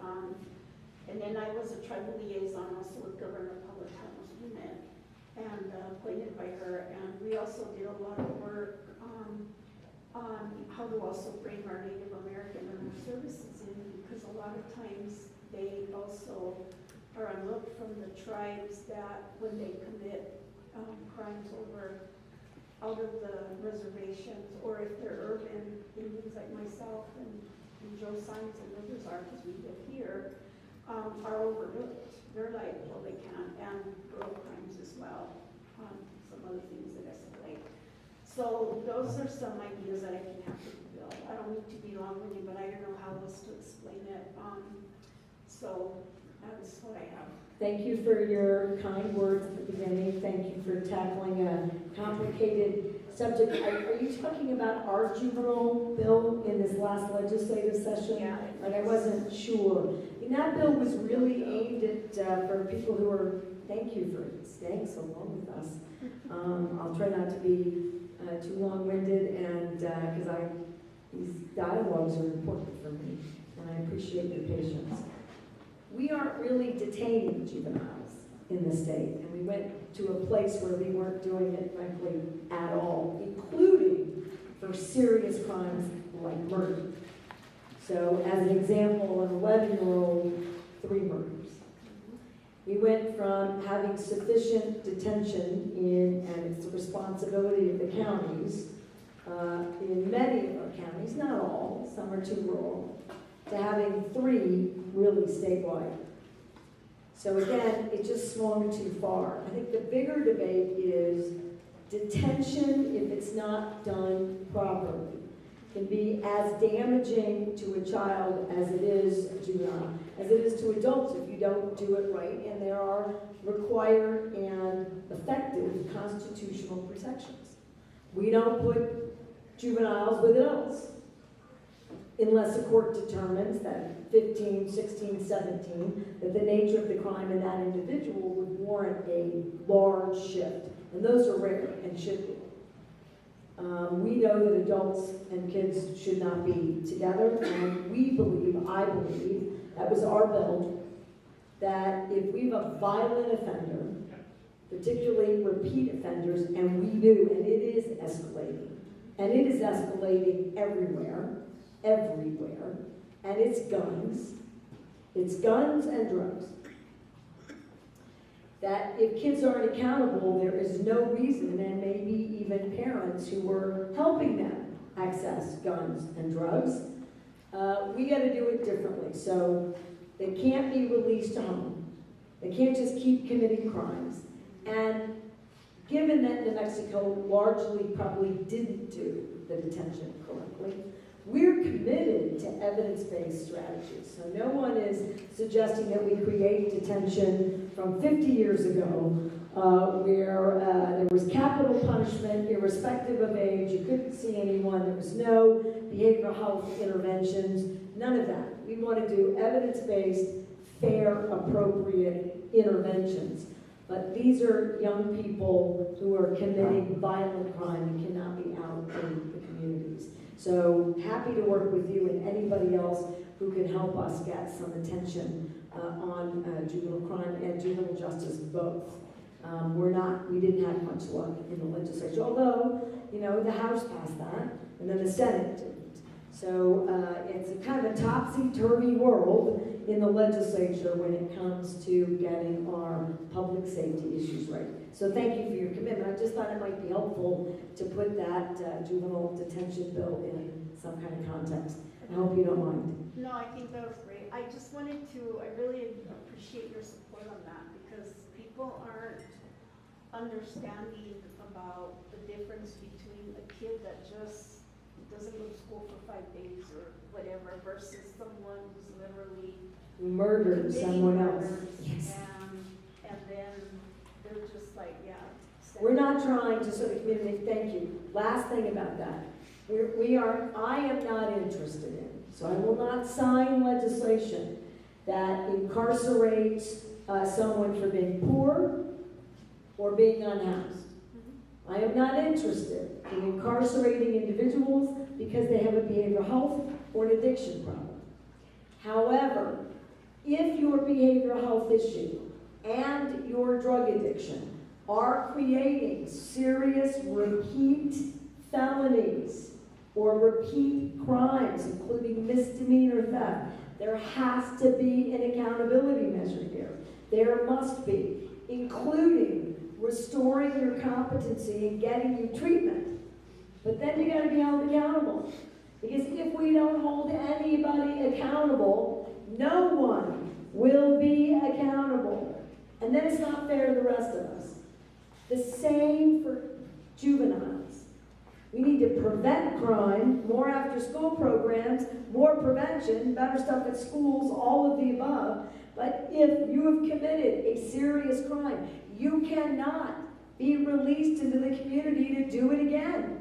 And then I was a tribal liaison also with Governor Public Health Unit and appointed by her. And we also did a lot of work on how to also bring our Native American and our services in, because a lot of times they also are unlooked from the tribes that when they commit crimes over out of the reservations, or if they're urban Indians like myself and Joe Sines and others are, because we live here, are overlooked. They're like, well, they can't, and girl crimes as well, some other things that escalate. So those are some ideas that I can have to build. I don't need to be long-winded, but I don't know how else to explain it. So that's what I have.
Thank you for your kind words at the beginning. Thank you for tackling a complicated subject. Are you talking about our juvenile bill in this last legislative session?
Yeah.
Like, I wasn't sure. And that bill was really aimed at for people who are, thank you for staying so long with us. I'll try not to be too long-winded, and because these dialogues are important for me, and I appreciate your patience. We aren't really detaining juveniles in the state, and we went to a place where we weren't doing it, frankly, at all, including for serious crimes like murder. So, as an example, an 11-year-old, 3 murders. We went from having sufficient detention and it's the responsibility of the counties, in many of our counties, not all, some are too rural, to having 3 really statewide. So again, it just swung too far. I think the bigger debate is detention, if it's not done properly, can be as damaging to a child as it is a juvenile, as it is to adults if you don't do it right, and there are required and effective constitutional protections. We don't put juveniles with adults unless a court determines that 15, 16, 17, that the nature of the crime in that individual would warrant a large shift. And those are rare and should be. We know that adults and kids should not be together, and we believe, I believe, that was our bill, that if we have a violent offender, particularly repeat offenders, and we do, and it is escalating, and it is escalating everywhere, and it's guns and drugs. That if kids aren't accountable, there is no reason, and maybe even parents who were helping them access guns and drugs, We got to do it differently. So they can't be released to home. They can't just keep committing crimes. And given that New Mexico largely probably didn't do the detention correctly, we're committed to evidence-based strategies. So no one is suggesting that we create detention from 50 years ago where there was capital punishment irrespective of age. You couldn't see anyone. There was no behavioral health interventions. None of that. We want to do evidence-based, fair, appropriate interventions. But these are young people who are committing violent crime and cannot be out in the communities. So happy to work with you and anybody else who can help us get some attention on juvenile crime and juvenile justice both. We didn't have much luck in the legislature, although, the House passed that and then the Senate didn't. So it's a kind of a topsy-turvy world in the legislature when it comes to getting our public safety issues right. So thank you for your commitment. I just thought it might be helpful to put that juvenile detention bill in some kind of context. I hope you don't mind.
No, I think that was great. I really appreciate your support on that because people aren't understanding about the difference between a kid that just doesn't go to school for 5 days or whatever versus someone who's literally
Murdered someone else. Yes.
And then they're just like, yeah.
We're not trying to sort of communicate. Thank you. Last thing about that. I am not interested in, so I will not sign legislation that incarcerates someone for being poor or being unhoused. I am not interested in incarcerating individuals because they have a behavioral health or an addiction problem. However, if your behavioral health issue and your drug addiction are creating serious repeat felonies or repeat crimes, including misdemeanor theft, there has to be an accountability measure here. There must be, including restoring your competency and getting you treatment. But then you got to be held accountable. Because if we don't hold anybody accountable, no one will be accountable. And then it's not fair to the rest of us. The same for juveniles. We need to prevent crime, more after-school programs, more prevention, better stuff at schools, all of the above. But if you have committed a serious crime, you cannot be released into the community to do it again.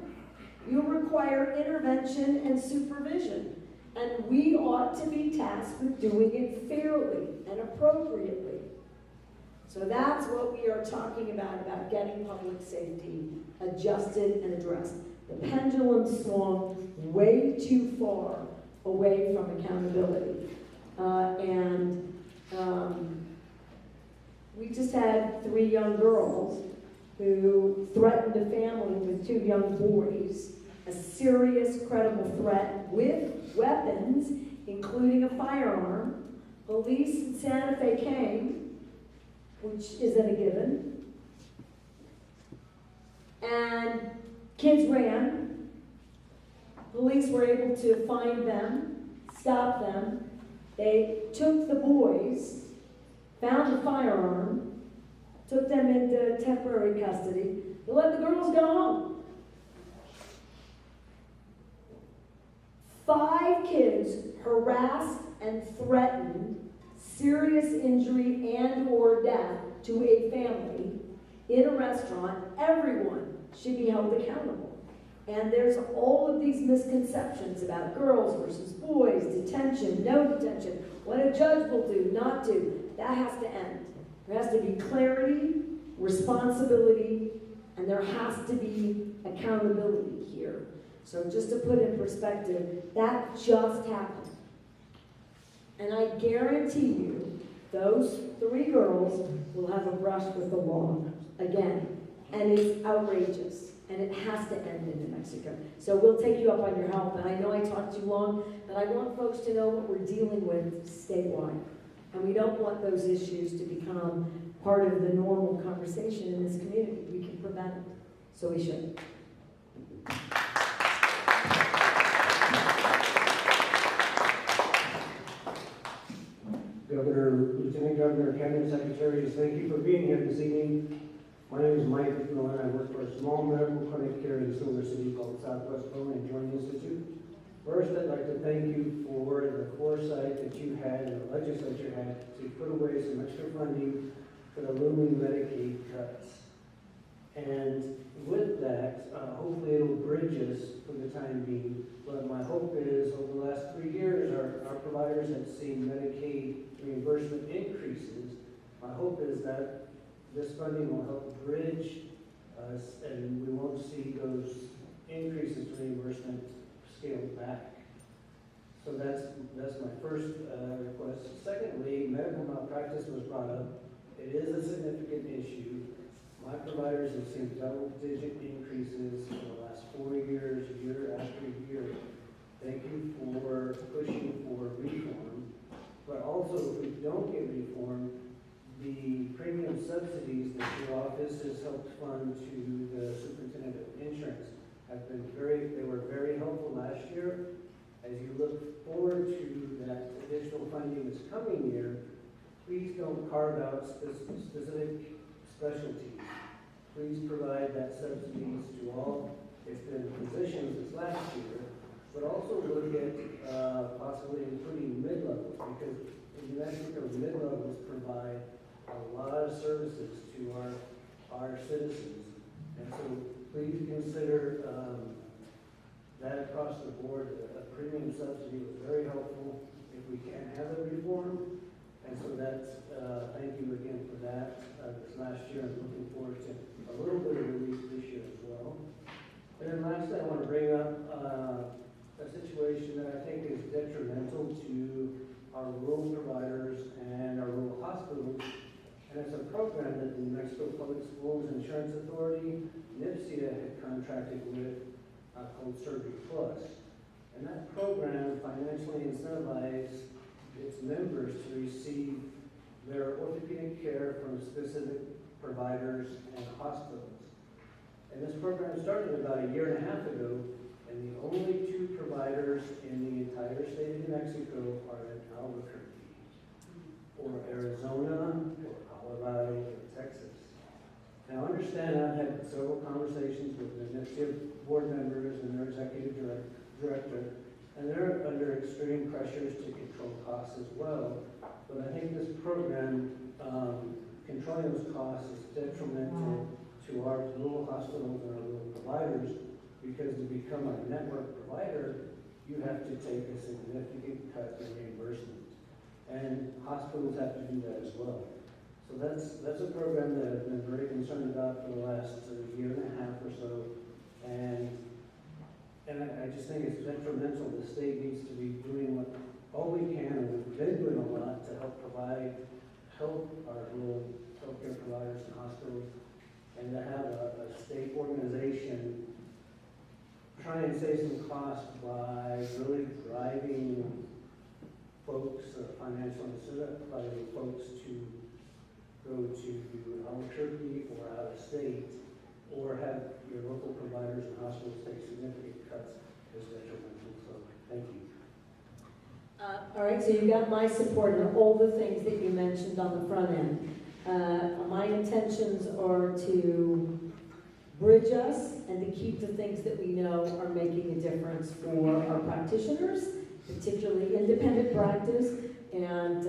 You require intervention and supervision. And we ought to be tasked with doing it fairly and appropriately. So that's what we are talking about getting public safety adjusted and addressed. The pendulum swung way too far away from accountability. We just had 3 young girls who threatened a family with 2 young boys, a serious, credible threat with weapons, including a firearm. Police in Santa Fe came, which isn't a given, and kids ran. Police were able to find them, stop them. They took the boys, found the firearm, took them into temporary custody. They let the girls go home. 5 kids harassed and threatened serious injury and or death to a family in a restaurant. Everyone should be held accountable. And there's all of these misconceptions about girls versus boys, detention, no detention, what a judge will do, not do. That has to end. There has to be clarity, responsibility, and there has to be accountability here. So just to put in perspective, that just happened. And I guarantee you, those 3 girls will have a brush with the law again. And it's outrageous. And it has to end in New Mexico. So we'll take you up on your help. And I know I talked too long, but I want folks to know what we're dealing with statewide. And we don't want those issues to become part of the normal conversation in this community. We can prevent it. So we should.
Lieutenant Governor, Cabinet Secretaries, thank you for being here this evening. My name is Mike Miller, and I work for a small medical clinic here in Silver City called Southwest Bone and Joint Institute. First, I'd like to thank you for the foresight that you had and the legislature had to put away some extra funding for the looming Medicaid cuts. And with that, hopefully it'll bridge us for the time being. But my hope is over the last 3 years, our providers have seen Medicaid reimbursement increases. My hope is that this funding will help bridge us and we won't see those increases to reimbursement scaled back. So that's my first request. Secondly, medical malpractice was brought up. It is a significant issue. My providers have seen double-digit increases for the last 4 years, year after year. Thank you for pushing for reform. But also, if we don't get reform, the premium subsidies that your office has helped fund to the superintendent of insurance have been they were very helpful last year. As you look forward to that additional funding this coming year, please don't carve out specific specialties. Please provide that subsidies to all. It's been physicians this last year, but also look at possibly including mid-levels, because in New Mexico, mid-levels provide a lot of services to our citizens. And so please consider that across the board. A premium subsidy was very helpful if we can have a reform. And so that's, thank you again for that this last year. I'm looking forward to a little bit of relief this year as well. And then lastly, I want to bring up a situation that I think is detrimental to our rural providers and our rural hospitals. And it's a program that the New Mexico Public Schools Insurance Authority, NIPSIA, had contracted with called Surgery Plus. And that program financially incentivizes its members to receive their orthopedic care from specific providers and hospitals. And this program started about 1.5 years ago, and the only 2 providers in the entire state of New Mexico are in Albuquerque, or Arizona, or Colorado, or Texas. Now understand, I've had several conversations with the NIPSIA board members and their executive director, and they're under extreme pressures to control costs as well. But I think this program, controlling those costs is detrimental to our rural hospitals and our rural providers, because to become a network provider, you have to take a significant cut in reimbursement. And hospitals have to do that as well. So that's a program that I've been very concerned about for the last 1.5 years or so. And I just think it's detrimental. The state needs to be doing all we can, and we've been doing a lot to help our rural healthcare providers and hospitals, and to have a state organization try and save some costs by really driving folks, financial incentivizing folks to go to Albuquerque or out of state, or have your local providers and hospitals take significant cuts is detrimental. So thank you.
All right, so you got my support on all the things that you mentioned on the front end. My intentions are to bridge us and to keep the things that we know are making a difference for our practitioners, particularly independent practice. And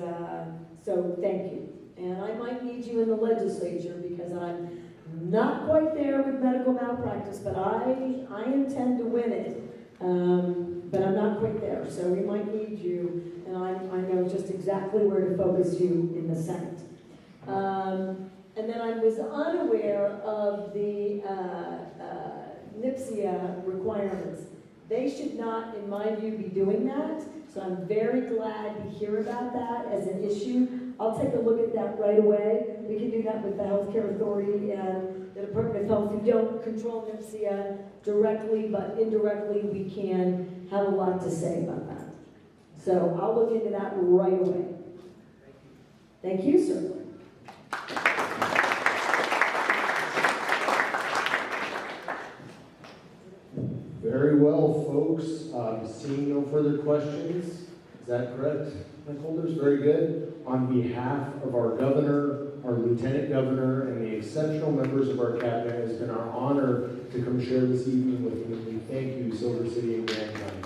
so thank you. And I might need you in the legislature, because I'm not quite there with medical malpractice, but I intend to win it. But I'm not quite there, so we might need you, and I know just exactly where to focus you in the Senate. And then I was unaware of the NIPSIA requirements. They should not, in my view, be doing that, so I'm very glad to hear about that as an issue. I'll take a look at that right away. We can do that with the Healthcare Authority and the Department of Health, who don't control NIPSIA directly, but indirectly we can have a lot to say about that. So I'll look into that right away. Thank you, sir.
Very well, folks. Seeing no further questions, Is that correct, Ms. Holders? Very good. On behalf of our governor, our lieutenant governor, and the exceptional members of our cabinet, it's been our honor to come share this evening with you. We thank you, Silver City and Grand County.